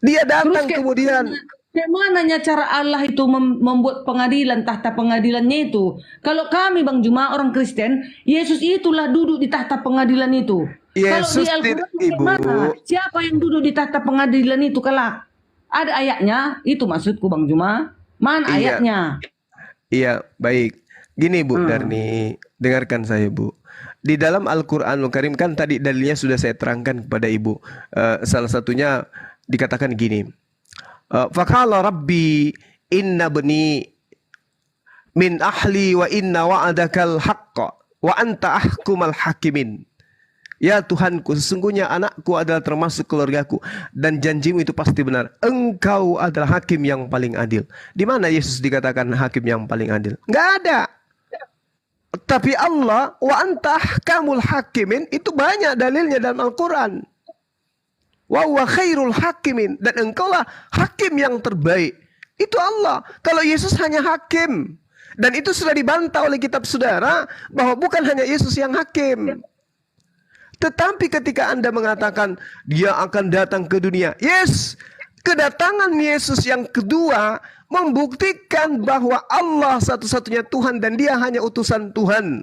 Dia datang kemudian. Bagaimana cara Allah itu membuat pengadilan, tahta pengadilannya itu? Kalau kami Bang Juma orang Kristen, Yesus itulah duduk di tahta pengadilan itu. Yesus, kalau di Al-Quran bagaimana? Siapa yang duduk di tahta pengadilan itu kelak? Ada ayatnya, itu maksudku Bang Juma. Mana ayatnya? Iya, baik. Gini Bu Darni, dengarkan saya Bu. Di dalam Al-Quranul Karim kan tadi dalilnya sudah saya terangkan kepada Ibu. Salah satunya dikatakan gini. Faqala Rabbi inna bani min ahli wa inna wa'adakal haqqa wa anta ahkumal hakimin. Ya Tuhanku, sesungguhnya anakku adalah termasuk keluargaku dan janjimu itu pasti benar. Engkau adalah hakim yang paling adil. Di mana Yesus dikatakan hakim yang paling adil? Enggak ada. Tapi Allah wa anta ahkamul hakimin itu banyak dalilnya dalam Al-Quran. Wa huwa khairul hakimin, dan engkaulah hakim yang terbaik. Itu Allah. Kalau Yesus hanya hakim, dan itu sudah dibantah oleh kitab saudara bahwa bukan hanya Yesus yang hakim. Tetapi ketika Anda mengatakan dia akan datang ke dunia, yes, kedatangan Yesus yang kedua membuktikan bahwa Allah satu-satunya Tuhan dan dia hanya utusan Tuhan.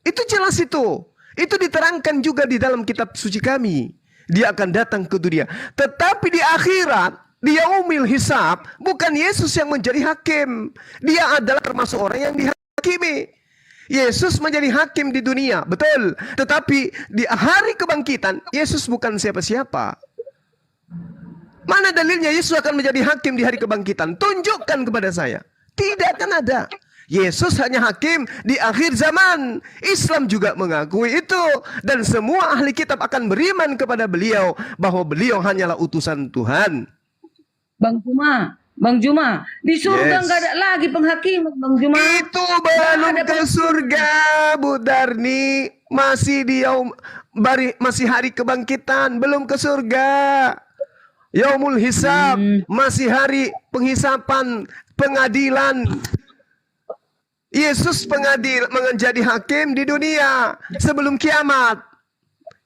Itu jelas itu. Itu diterangkan juga di dalam kitab suci kami. Dia akan datang ke dunia. Tetapi di akhirat, di yaumil hisab, bukan Yesus yang menjadi hakim. Dia adalah termasuk orang yang dihakimi. Yesus menjadi hakim di dunia, betul. Tetapi di hari kebangkitan, Yesus bukan siapa-siapa. Mana dalilnya Yesus akan menjadi hakim di hari kebangkitan? Tunjukkan kepada saya. Tidak akan ada. Yesus hanya hakim di akhir zaman. Islam juga mengakui itu. Dan semua ahli kitab akan beriman kepada beliau. Bahwa beliau hanyalah utusan Tuhan. Bang Juma, di surga nggak ada lagi penghakiman, Bang Juma. Itu belum ke surga, Bu Darni. Masih di masih hari kebangkitan, belum ke surga. Yaumul hisab, masih hari penghisapan, pengadilan. Yesus menjadi hakim di dunia sebelum kiamat.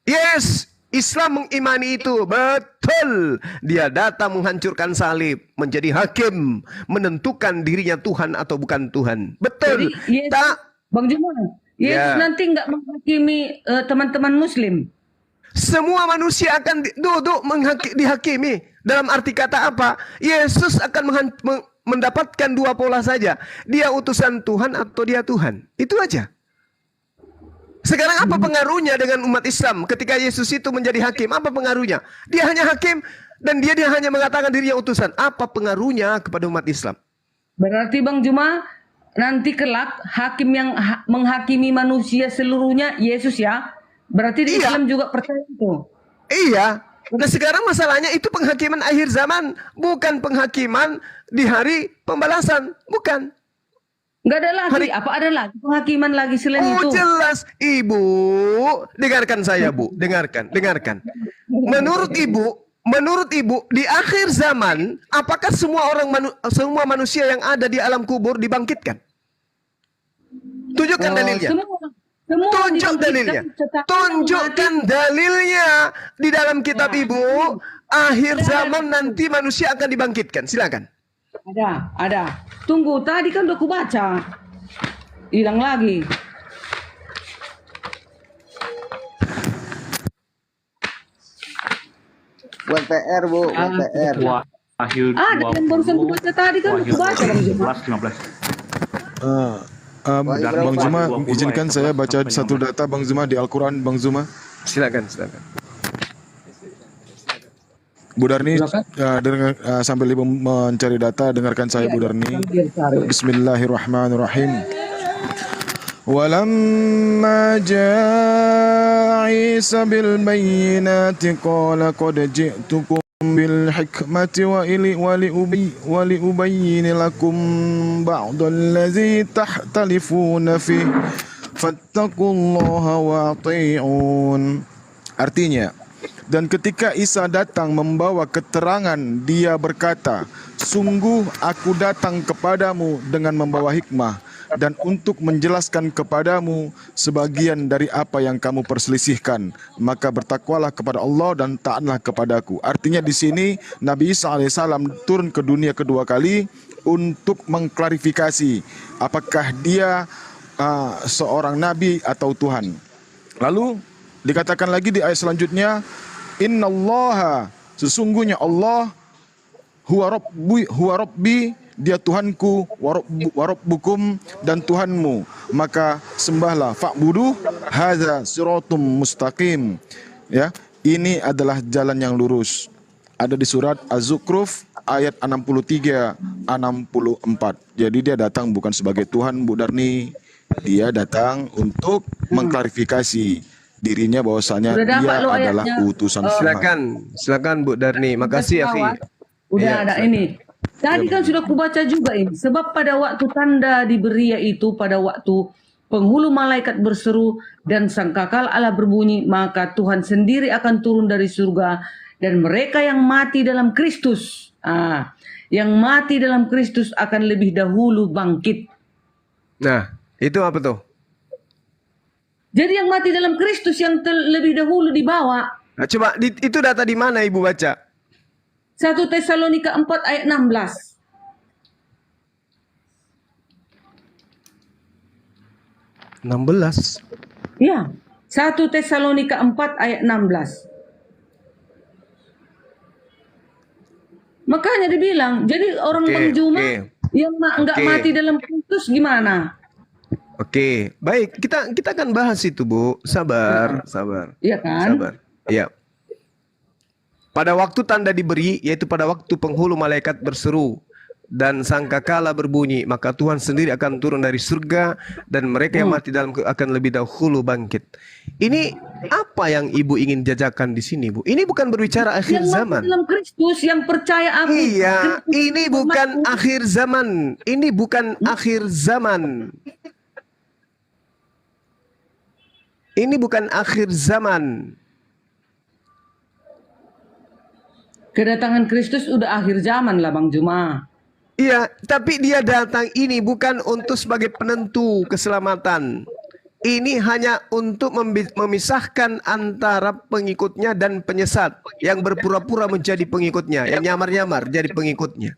Yes, Islam mengimani itu, betul. Dia datang menghancurkan salib, menjadi hakim, menentukan dirinya Tuhan atau bukan Tuhan. Betul. Jadi, Bang Juma, Yesus nanti nggak menghakimi teman-teman Muslim. Semua manusia akan duduk dihakimi. Dalam arti kata apa? Yesus akan mendapatkan dua pola saja. Dia utusan Tuhan atau dia Tuhan. Itu aja. Sekarang apa pengaruhnya dengan umat Islam ketika Yesus itu menjadi hakim? Apa pengaruhnya? Dia hanya hakim dan dia hanya mengatakan dirinya utusan. Apa pengaruhnya kepada umat Islam? Berarti Bang Juma, nanti kelak hakim yang menghakimi manusia seluruhnya Yesus ya? Berarti di Islam juga percaya itu? Iya. Nah sekarang masalahnya itu penghakiman akhir zaman. Bukan penghakiman di hari pembalasan. Bukan. Nggak ada lagi. Apa ada lagi penghakiman lagi selain itu? Oh jelas. Ibu, dengarkan saya Bu. Dengarkan. Menurut Ibu, di akhir zaman, apakah semua manusia yang ada di alam kubur dibangkitkan? Tunjukkan dalilnya. Tunjukkan dalilnya di dalam kitab Ibu. Akhir zaman nanti manusia akan dibangkitkan. Silakan. Ada. Tunggu, tadi kan udah kubaca. Hilang lagi. Buat PR, Bu. Buat PR. Wahyu ada yang barusan kubaca tadi kan kubaca. 15. Bang Zuma, izinkan saya baca satu data Bang Zuma di Al-Quran, Bang Zuma. Silakan. Bu Darni, sambil Ibu mencari data, dengarkan saya Bu Darni. Bismillahirrahmanirrahim. Walamma ja'a Isa bil bayyinati qala qad ji'tukum bil hikmati wa li ubayyin lakum ba'dallazi tahtalifuna fi fattaqullaha wa ati'un. Artinya, dan ketika Isa datang membawa keterangan, dia berkata, sungguh aku datang kepadamu dengan membawa hikmah dan untuk menjelaskan kepadamu sebagian dari apa yang kamu perselisihkan. Maka bertakwalah kepada Allah dan taatlah kepadaku. Artinya di sini Nabi Isa alaihissalam turun ke dunia kedua kali untuk mengklarifikasi apakah dia seorang nabi atau Tuhan. Lalu dikatakan lagi di ayat selanjutnya, innallaha, sesungguhnya Allah, huwa rabbi, dia Tuhanku, wa rabbukum, dan Tuhanmu, maka sembahlah, fa'budu, hadza siratum mustaqim. Ya, ini adalah jalan yang lurus. Ada di surat Az-Zukhruf ayat 63 64. Jadi dia datang bukan sebagai Tuhan, Bu Darni. Dia datang untuk mengklarifikasi dirinya bahwasanya dia adalah utusan Tuhan. Silakan Bu Darni. Makasih ya, Fi. Udah ada ini. Tadi kan sudah kubaca juga ini. Sebab pada waktu tanda diberi, yaitu pada waktu penghulu malaikat berseru dan sangkakala Allah berbunyi, maka Tuhan sendiri akan turun dari surga dan mereka yang mati dalam Kristus, yang mati dalam Kristus akan lebih dahulu bangkit. Nah, itu apa tuh? Jadi yang mati dalam Kristus yang lebih dahulu dibawa. Nah, coba itu data di mana Ibu baca? 1 Tesalonika 4 ayat 16. Ya, 1 Tesalonika 4 ayat 16. Makanya dibilang, jadi orang Bang Juma yang enggak mati dalam Kristus gimana? Oke, baik, kita akan bahas itu, Bu. Sabar. Iya kan? Sabar. Iya. Pada waktu tanda diberi, yaitu pada waktu penghulu malaikat berseru dan sangkakala berbunyi, maka Tuhan sendiri akan turun dari surga dan mereka yang mati dalam akan lebih dahulu bangkit. Ini apa yang Ibu ingin jajakan di sini, Bu? Ini bukan berbicara akhir zaman. Yang dalam Kristus, yang percaya akhir. Iya, ini bukan akhir zaman. Ini bukan akhir zaman. Ini bukan akhir zaman. Kedatangan Kristus udah akhir zaman lah Bang Juma. Iya, tapi dia datang ini bukan untuk sebagai penentu keselamatan. Ini hanya untuk memisahkan antara pengikutnya dan penyesat yang berpura-pura menjadi pengikutnya, yang nyamar-nyamar jadi pengikutnya.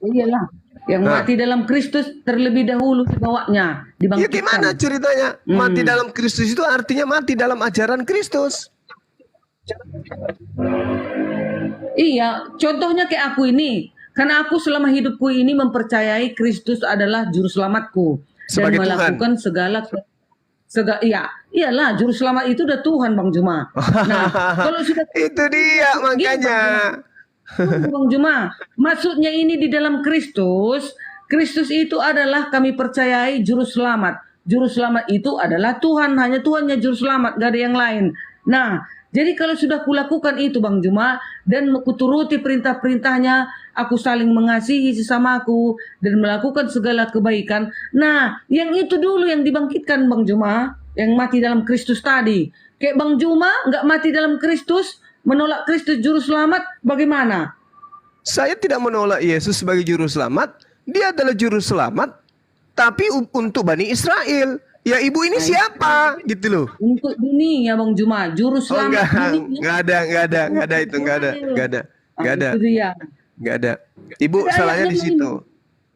Iyalah, yang mati dalam Kristus terlebih dahulu dibawanya, dibangkitkan. Ya gimana ceritanya? Mati dalam Kristus itu artinya mati dalam ajaran Kristus. Iya, contohnya kayak aku ini. Karena aku selama hidupku ini mempercayai Kristus adalah juru selamatku. Sebagai dan melakukan Tuhan. Iyalah, juru selamat itu udah Tuhan Bang Juma. Nah, kalau sudah itu dia makanya. Bang Juma, maksudnya ini di dalam Kristus. Kristus itu adalah kami percayai juru selamat. Juru selamat itu adalah Tuhan, hanya Tuhannya juru selamat, gak ada yang lain. Nah, jadi kalau sudah kulakukan itu Bang Juma dan kuturuti perintah-perintahnya, aku saling mengasihi sesamaku dan melakukan segala kebaikan. Nah, yang itu dulu yang dibangkitkan Bang Juma, yang mati dalam Kristus tadi. Kayak Bang Juma nggak mati dalam Kristus, menolak Kristus juru selamat, bagaimana? Saya tidak menolak Yesus sebagai juru selamat. Dia adalah juru selamat, tapi untuk Bani Israel. Ya Ibu ini siapa gitu loh? Untuk dunia Bang Juma, juru selamat. Enggak ada itu, enggak ada. Ibu salahnya di situ.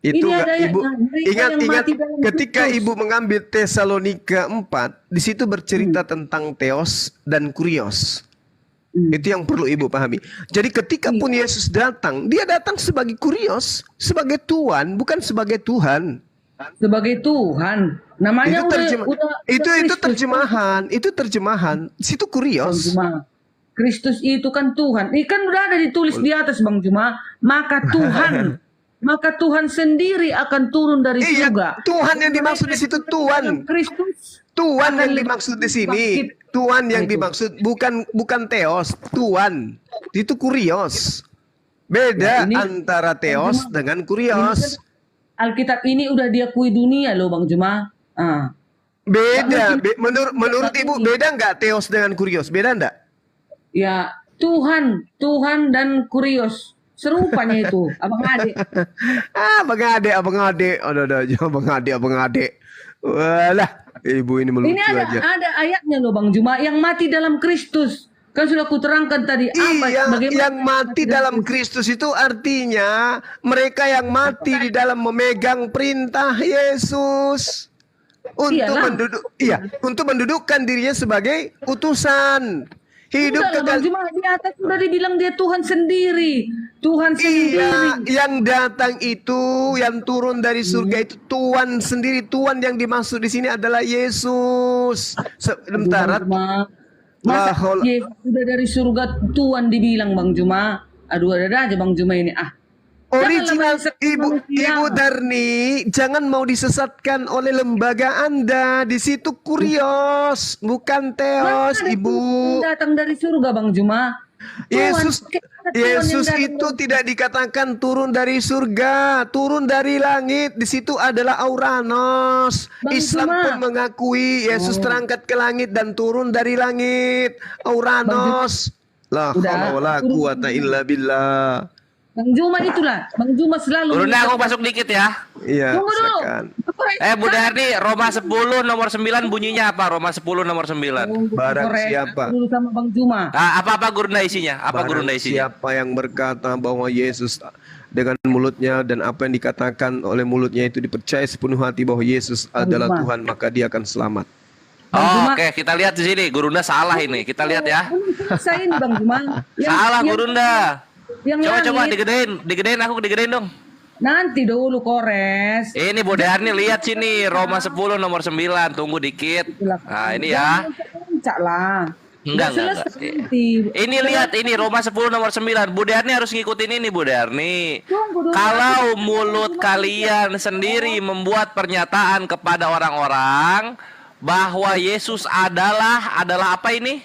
Itu enggak, Ibu ingat ketika Ibu mengambil Tesalonika 4, di situ bercerita tentang Theos dan Kurios. Itu yang perlu Ibu pahami. Jadi ketika pun Yesus datang, dia datang sebagai Kurios, sebagai Tuhan, bukan sebagai Tuhan. Sebagai Tuhan. Namanya itu terjemahan. Situ Kurios. Kristus itu kan Tuhan. Ini kan udah ada ditulis di atas Bang Juma. Maka Tuhan sendiri akan turun dari surga. Tuhan yang dimaksud di situ Tuhan. Kristus. Tuhan yang dimaksud di sini. Tuhan yang dimaksud bukan Theos, Tuhan. Itu Kurios. Beda antara Theos dengan Kurios. Alkitab ini udah diakui dunia loh Bang Juma. Beda. Menurut Ibu beda nggak Theos dengan Kurios? Beda nggak? Ya Tuhan dan Kurios serupanya itu abang adik. Abang adik. Abang adik. Walah, Ibu ini melucu ini aja. Ada ayatnya loh Bang Juma yang mati dalam Kristus. Kan sudah kuterangkan tadi yang mati dalam Kristus itu artinya mereka yang mati di dalam memegang perintah Yesus untuk mendudukkan dirinya sebagai utusan. Hidup Bang Juma di atas sudah dibilang dia Tuhan sendiri. Yang datang itu, yang turun dari surga itu Tuhan sendiri. Tuhan yang dimaksud di sini adalah Yesus. Sebentar. Masa Yesus sudah dari surga Tuhan dibilang Bang Juma. Aduh ada aja Bang Juma ini. Original Ibu Darni, jangan mau disesatkan oleh lembaga Anda. Di situ Kurios, bukan Theos, Ibu. Datang dari surga Bang Juma. Yesus itu tidak dikatakan turun dari surga, turun dari langit. Di situ adalah Auranos. Islam pun mengakui Yesus terangkat ke langit dan turun dari langit. Auranos. La haula wala quwata illa billah. Bang Juma itulah, Bang Juma selalu. Brunda aku masuk dikit ya. Iya. Tunggu dulu. Bu Darni, Roma 10 nomor 9 bunyinya apa? Roma 10 nomor 9. Barang siapa? Dulu sama Bang Juma. Apa Gurunda isinya? Siapa yang berkata bahwa Yesus dengan mulutnya dan apa yang dikatakan oleh mulutnya itu dipercaya sepenuh hati bahwa Yesus adalah Tuhan, maka dia akan selamat. Oke, kita lihat di sini. Gurunda salah ini. Kita lihat ya. Saya ini Bang Juma. Salah Gurunda. Coba langit. digedein aku dong. Nanti dulu Kores. Ini Bu Darni lihat sini Roma 10 nomor 9, tunggu dikit. Nah, ini ya. Enggak. Ini lihat ini Roma 10 nomor 9. Bu Darni harus ngikutin ini Bu Darni. Kalau mulut kalian sendiri membuat pernyataan kepada orang-orang bahwa Yesus adalah apa ini?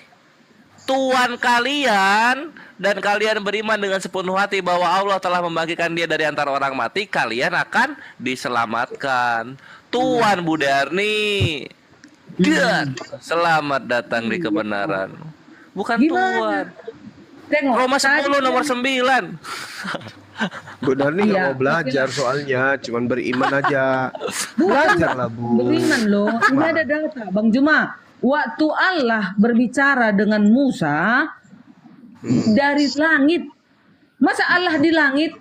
Tuhan kalian, dan kalian beriman dengan sepenuh hati bahwa Allah telah membagikan dia dari antara orang mati, kalian akan diselamatkan. Tuhan Bu Darni. Dan selamat datang di kebenaran. Bukan Tuhan. Roma 10 nomor 9. Bu Darni nggak mau belajar soalnya, cuman beriman aja. Belajarlah Bu. Beriman loh. Ini ada data Bang Juma. Waktu Allah berbicara dengan Musa dari langit, masa Allah di langit?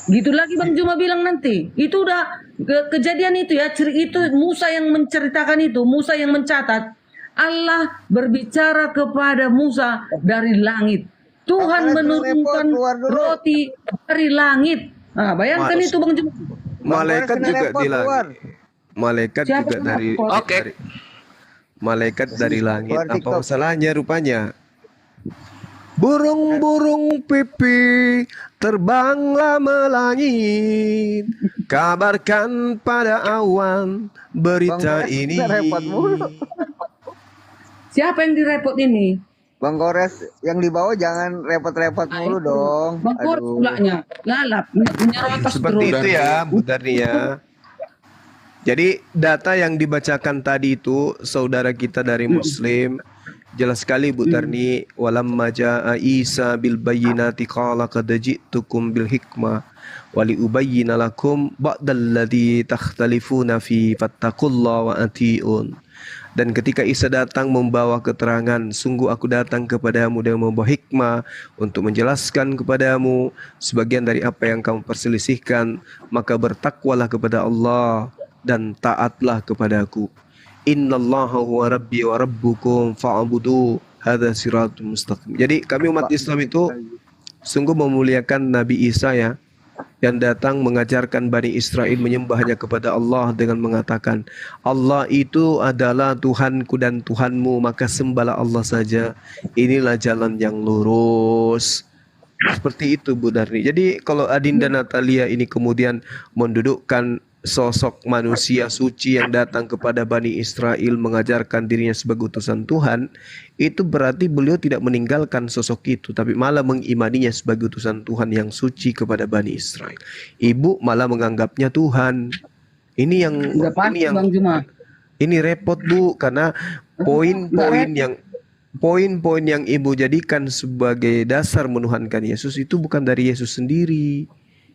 Gitu lagi Bang Juma bilang nanti. Itu udah kejadian itu ya. Itu Musa yang menceritakan itu, Musa yang mencatat. Allah berbicara kepada Musa dari langit. Tuhan menurunkan roti dari langit. Nah, bayangkan itu Bang Juma. Malaikat juga di langit. Malaikat juga dari malaikat dari langit. Apa masalahnya rupanya? Burung-burung pipi terbanglah melangit, kabarkan pada awan berita ini. Siapa yang direpot ini? Bang Kores, yang di bawah jangan repot-repot mulu dong. Bang Kores pulanya lalap, menyerotas seperti itu ya, Bu Darni ya. Jadi data yang dibacakan tadi itu saudara kita dari Muslim jelas sekali Bu Darni. Walamma jaa Isa bil bayyinati qala qad ji'tukum bil hikmah wa li ubayyina lakum ba'dalladzi takhtalifuna fi fattaqullaha wa ati'un. Dan ketika Isa datang membawa keterangan, sungguh aku datang kepadamu dengan membawa hikmah untuk menjelaskan kepadamu sebagian dari apa yang kamu perselisihkan, maka bertakwalah kepada Allah dan taatlah kepadaku. Innallaha huwa rabbi wa rabbukum fa'budu hadza siratul mustaqim. Jadi kami umat Islam itu sungguh memuliakan Nabi Isa ya. yang datang mengajarkan Bani Israel menyembahnya kepada Allah dengan mengatakan, Allah itu adalah Tuhanku dan Tuhanmu, maka sembahlah Allah saja. Inilah jalan yang lurus. Seperti itu Bu Darni. Jadi kalau Adinda Natalia ini kemudian mendudukkan sosok manusia suci yang datang kepada Bani Israel mengajarkan dirinya sebagai utusan Tuhan, itu berarti beliau tidak meninggalkan sosok itu, tapi malah mengimaninya sebagai utusan Tuhan yang suci kepada Bani Israel. Ibu malah menganggapnya Tuhan. Ini yang ini repot Bu, karena poin-poin yang ibu jadikan sebagai dasar menuhankan Yesus itu bukan dari Yesus sendiri,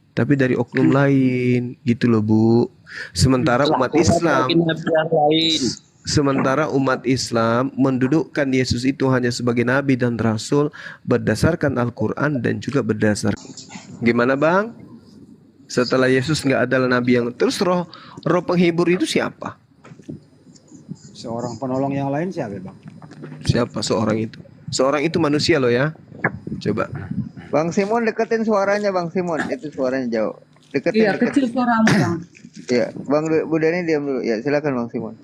tapi dari oknum lain, gitu loh Bu. Sementara umat Islam mendudukkan Yesus itu hanya sebagai nabi dan rasul berdasarkan Al-Quran dan juga berdasarkan. Gimana Bang? Setelah Yesus nggak ada nabi yang terus roh penghibur itu siapa? Seorang penolong yang lain siapa Bang? Siapa seorang itu? Seorang itu manusia loh ya. Coba. Bang Simon deketin suaranya Bang Simon, itu suaranya jauh. Deketin. Iya, kecil suaramu Bang. Iya, Bang Bu Dani diam dulu. Ya, silakan Bang Simon.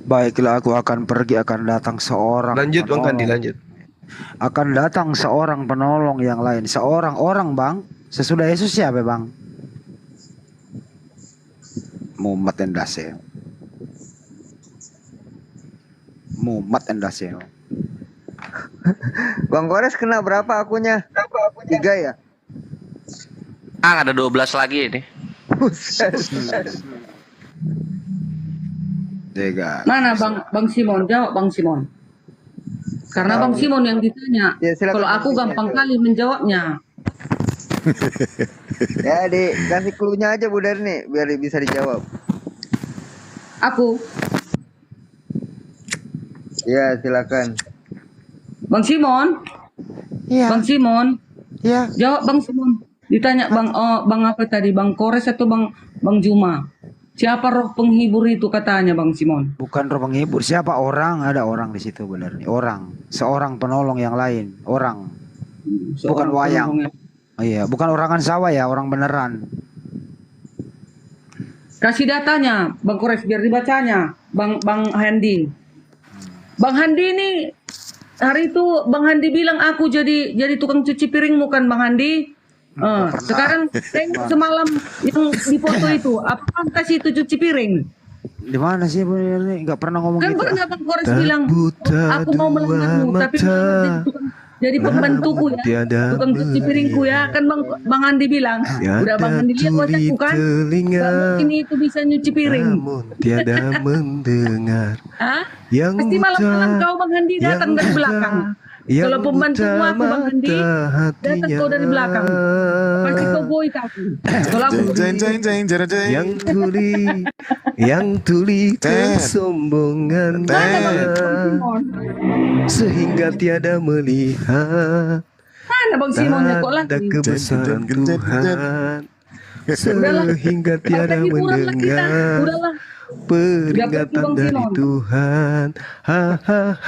Baiklah, aku akan pergi, akan datang seorang. Lanjut Bang Kandi, lanjut. Akan datang seorang penolong yang lain, seorang orang Bang. Sesudah Yesus siapa Bang? Muhammad Endaseo. Bang Kores kena berapa akunya? 3 ya? Ada 12 lagi ini. Mana Bang Simon? Jawab Bang Simon. Karena Bang Simon yang ditanya. Ya, kalau aku gampang kali menjawabnya. Ya, kasih clue-nya aja Bu Darni biar bisa dijawab. Aku. Ya, silakan. Bang Simon. Iya. Bang Simon. Iya. Jawab Bang Simon. Ditanya Bang apa tadi? Bang Kores atau Bang Juma? Siapa roh penghibur itu katanya Bang Simon? Bukan roh penghibur. Siapa orang? Ada orang di situ benar nih. Orang. Seorang penolong yang lain. Orang. Bukan wayang. Iya, bukan orangan sawah ya, orang beneran. Kasih datanya Bang Kores biar dibacanya. Bang Handi. Bang Handi ini hari itu Bang Handi bilang aku jadi tukang cuci piring, bukan Bang Handi? Sekarang tengok semalam yang di foto itu, apa pantas itu cuci piring? Di mana sih Bu? Nggak pernah ngomong kan gitu. Kan pernah Bang Kores bilang, aku mau melamar tapi jadi pembantuku ya, tukang cuci piringku ya, kan Bang Andi bilang. Udah Bang Andi lihat wajahku kan, gak mungkin itu bisa nyuci piring. Namun tiada mendengar. Pasti malam-malam kau Bang Andi datang dari belakang. Kalau pembantuku aku Bang Andi datang kau dari belakang, pasti kau boy aku. Kalau aku yang tuli kesombongannya sehingga tiada melihat tanda kebesaran Tuhan, sehingga tiada mendengar peringatan dari Tuhan. Hai,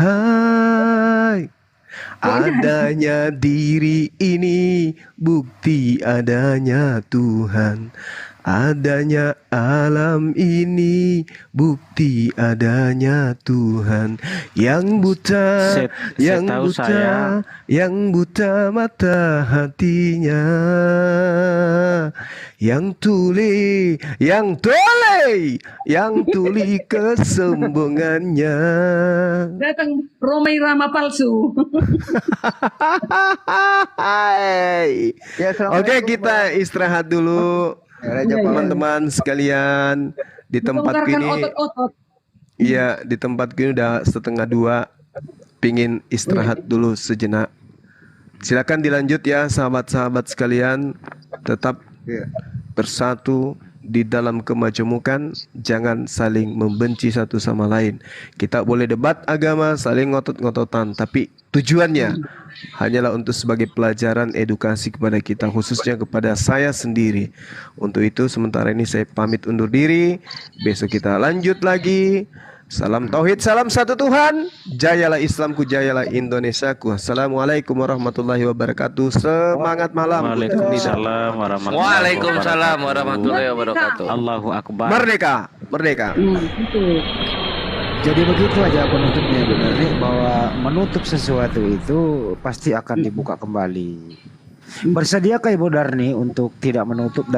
adanya diri ini bukti adanya Tuhan. Adanya alam ini bukti adanya Tuhan. Yang buta, yang buta mata hatinya, yang tuli kesombongannya. Datang Romai Rama palsu. Oke, kita istirahat dulu. Teman-teman sekalian, di tempat ini, iya, di tempat ini udah 1:30, pingin istirahat dulu sejenak. Silakan dilanjut ya sahabat-sahabat sekalian, tetap bersatu di dalam kemajemukan, jangan saling membenci satu sama lain. Kita boleh debat agama, saling ngotot-ngototan, tapi tujuannya hanyalah untuk sebagai pelajaran edukasi kepada kita, khususnya kepada saya sendiri. Untuk itu sementara ini saya pamit undur diri. Besok kita lanjut lagi Salam tauhid, salam satu Tuhan. Jayalah Islamku, jayalah Indonesiaku. Assalamualaikum warahmatullahi wabarakatuh. Semangat malam. Waalaikumsalam warahmatullahi wabarakatuh. Allahu Akbar. Merdeka, merdeka. Jadi begitu aja penutupnya benar nih, bahwa menutup sesuatu itu pasti akan dibuka kembali. Bersediakah Ibu Darni untuk tidak menutup dan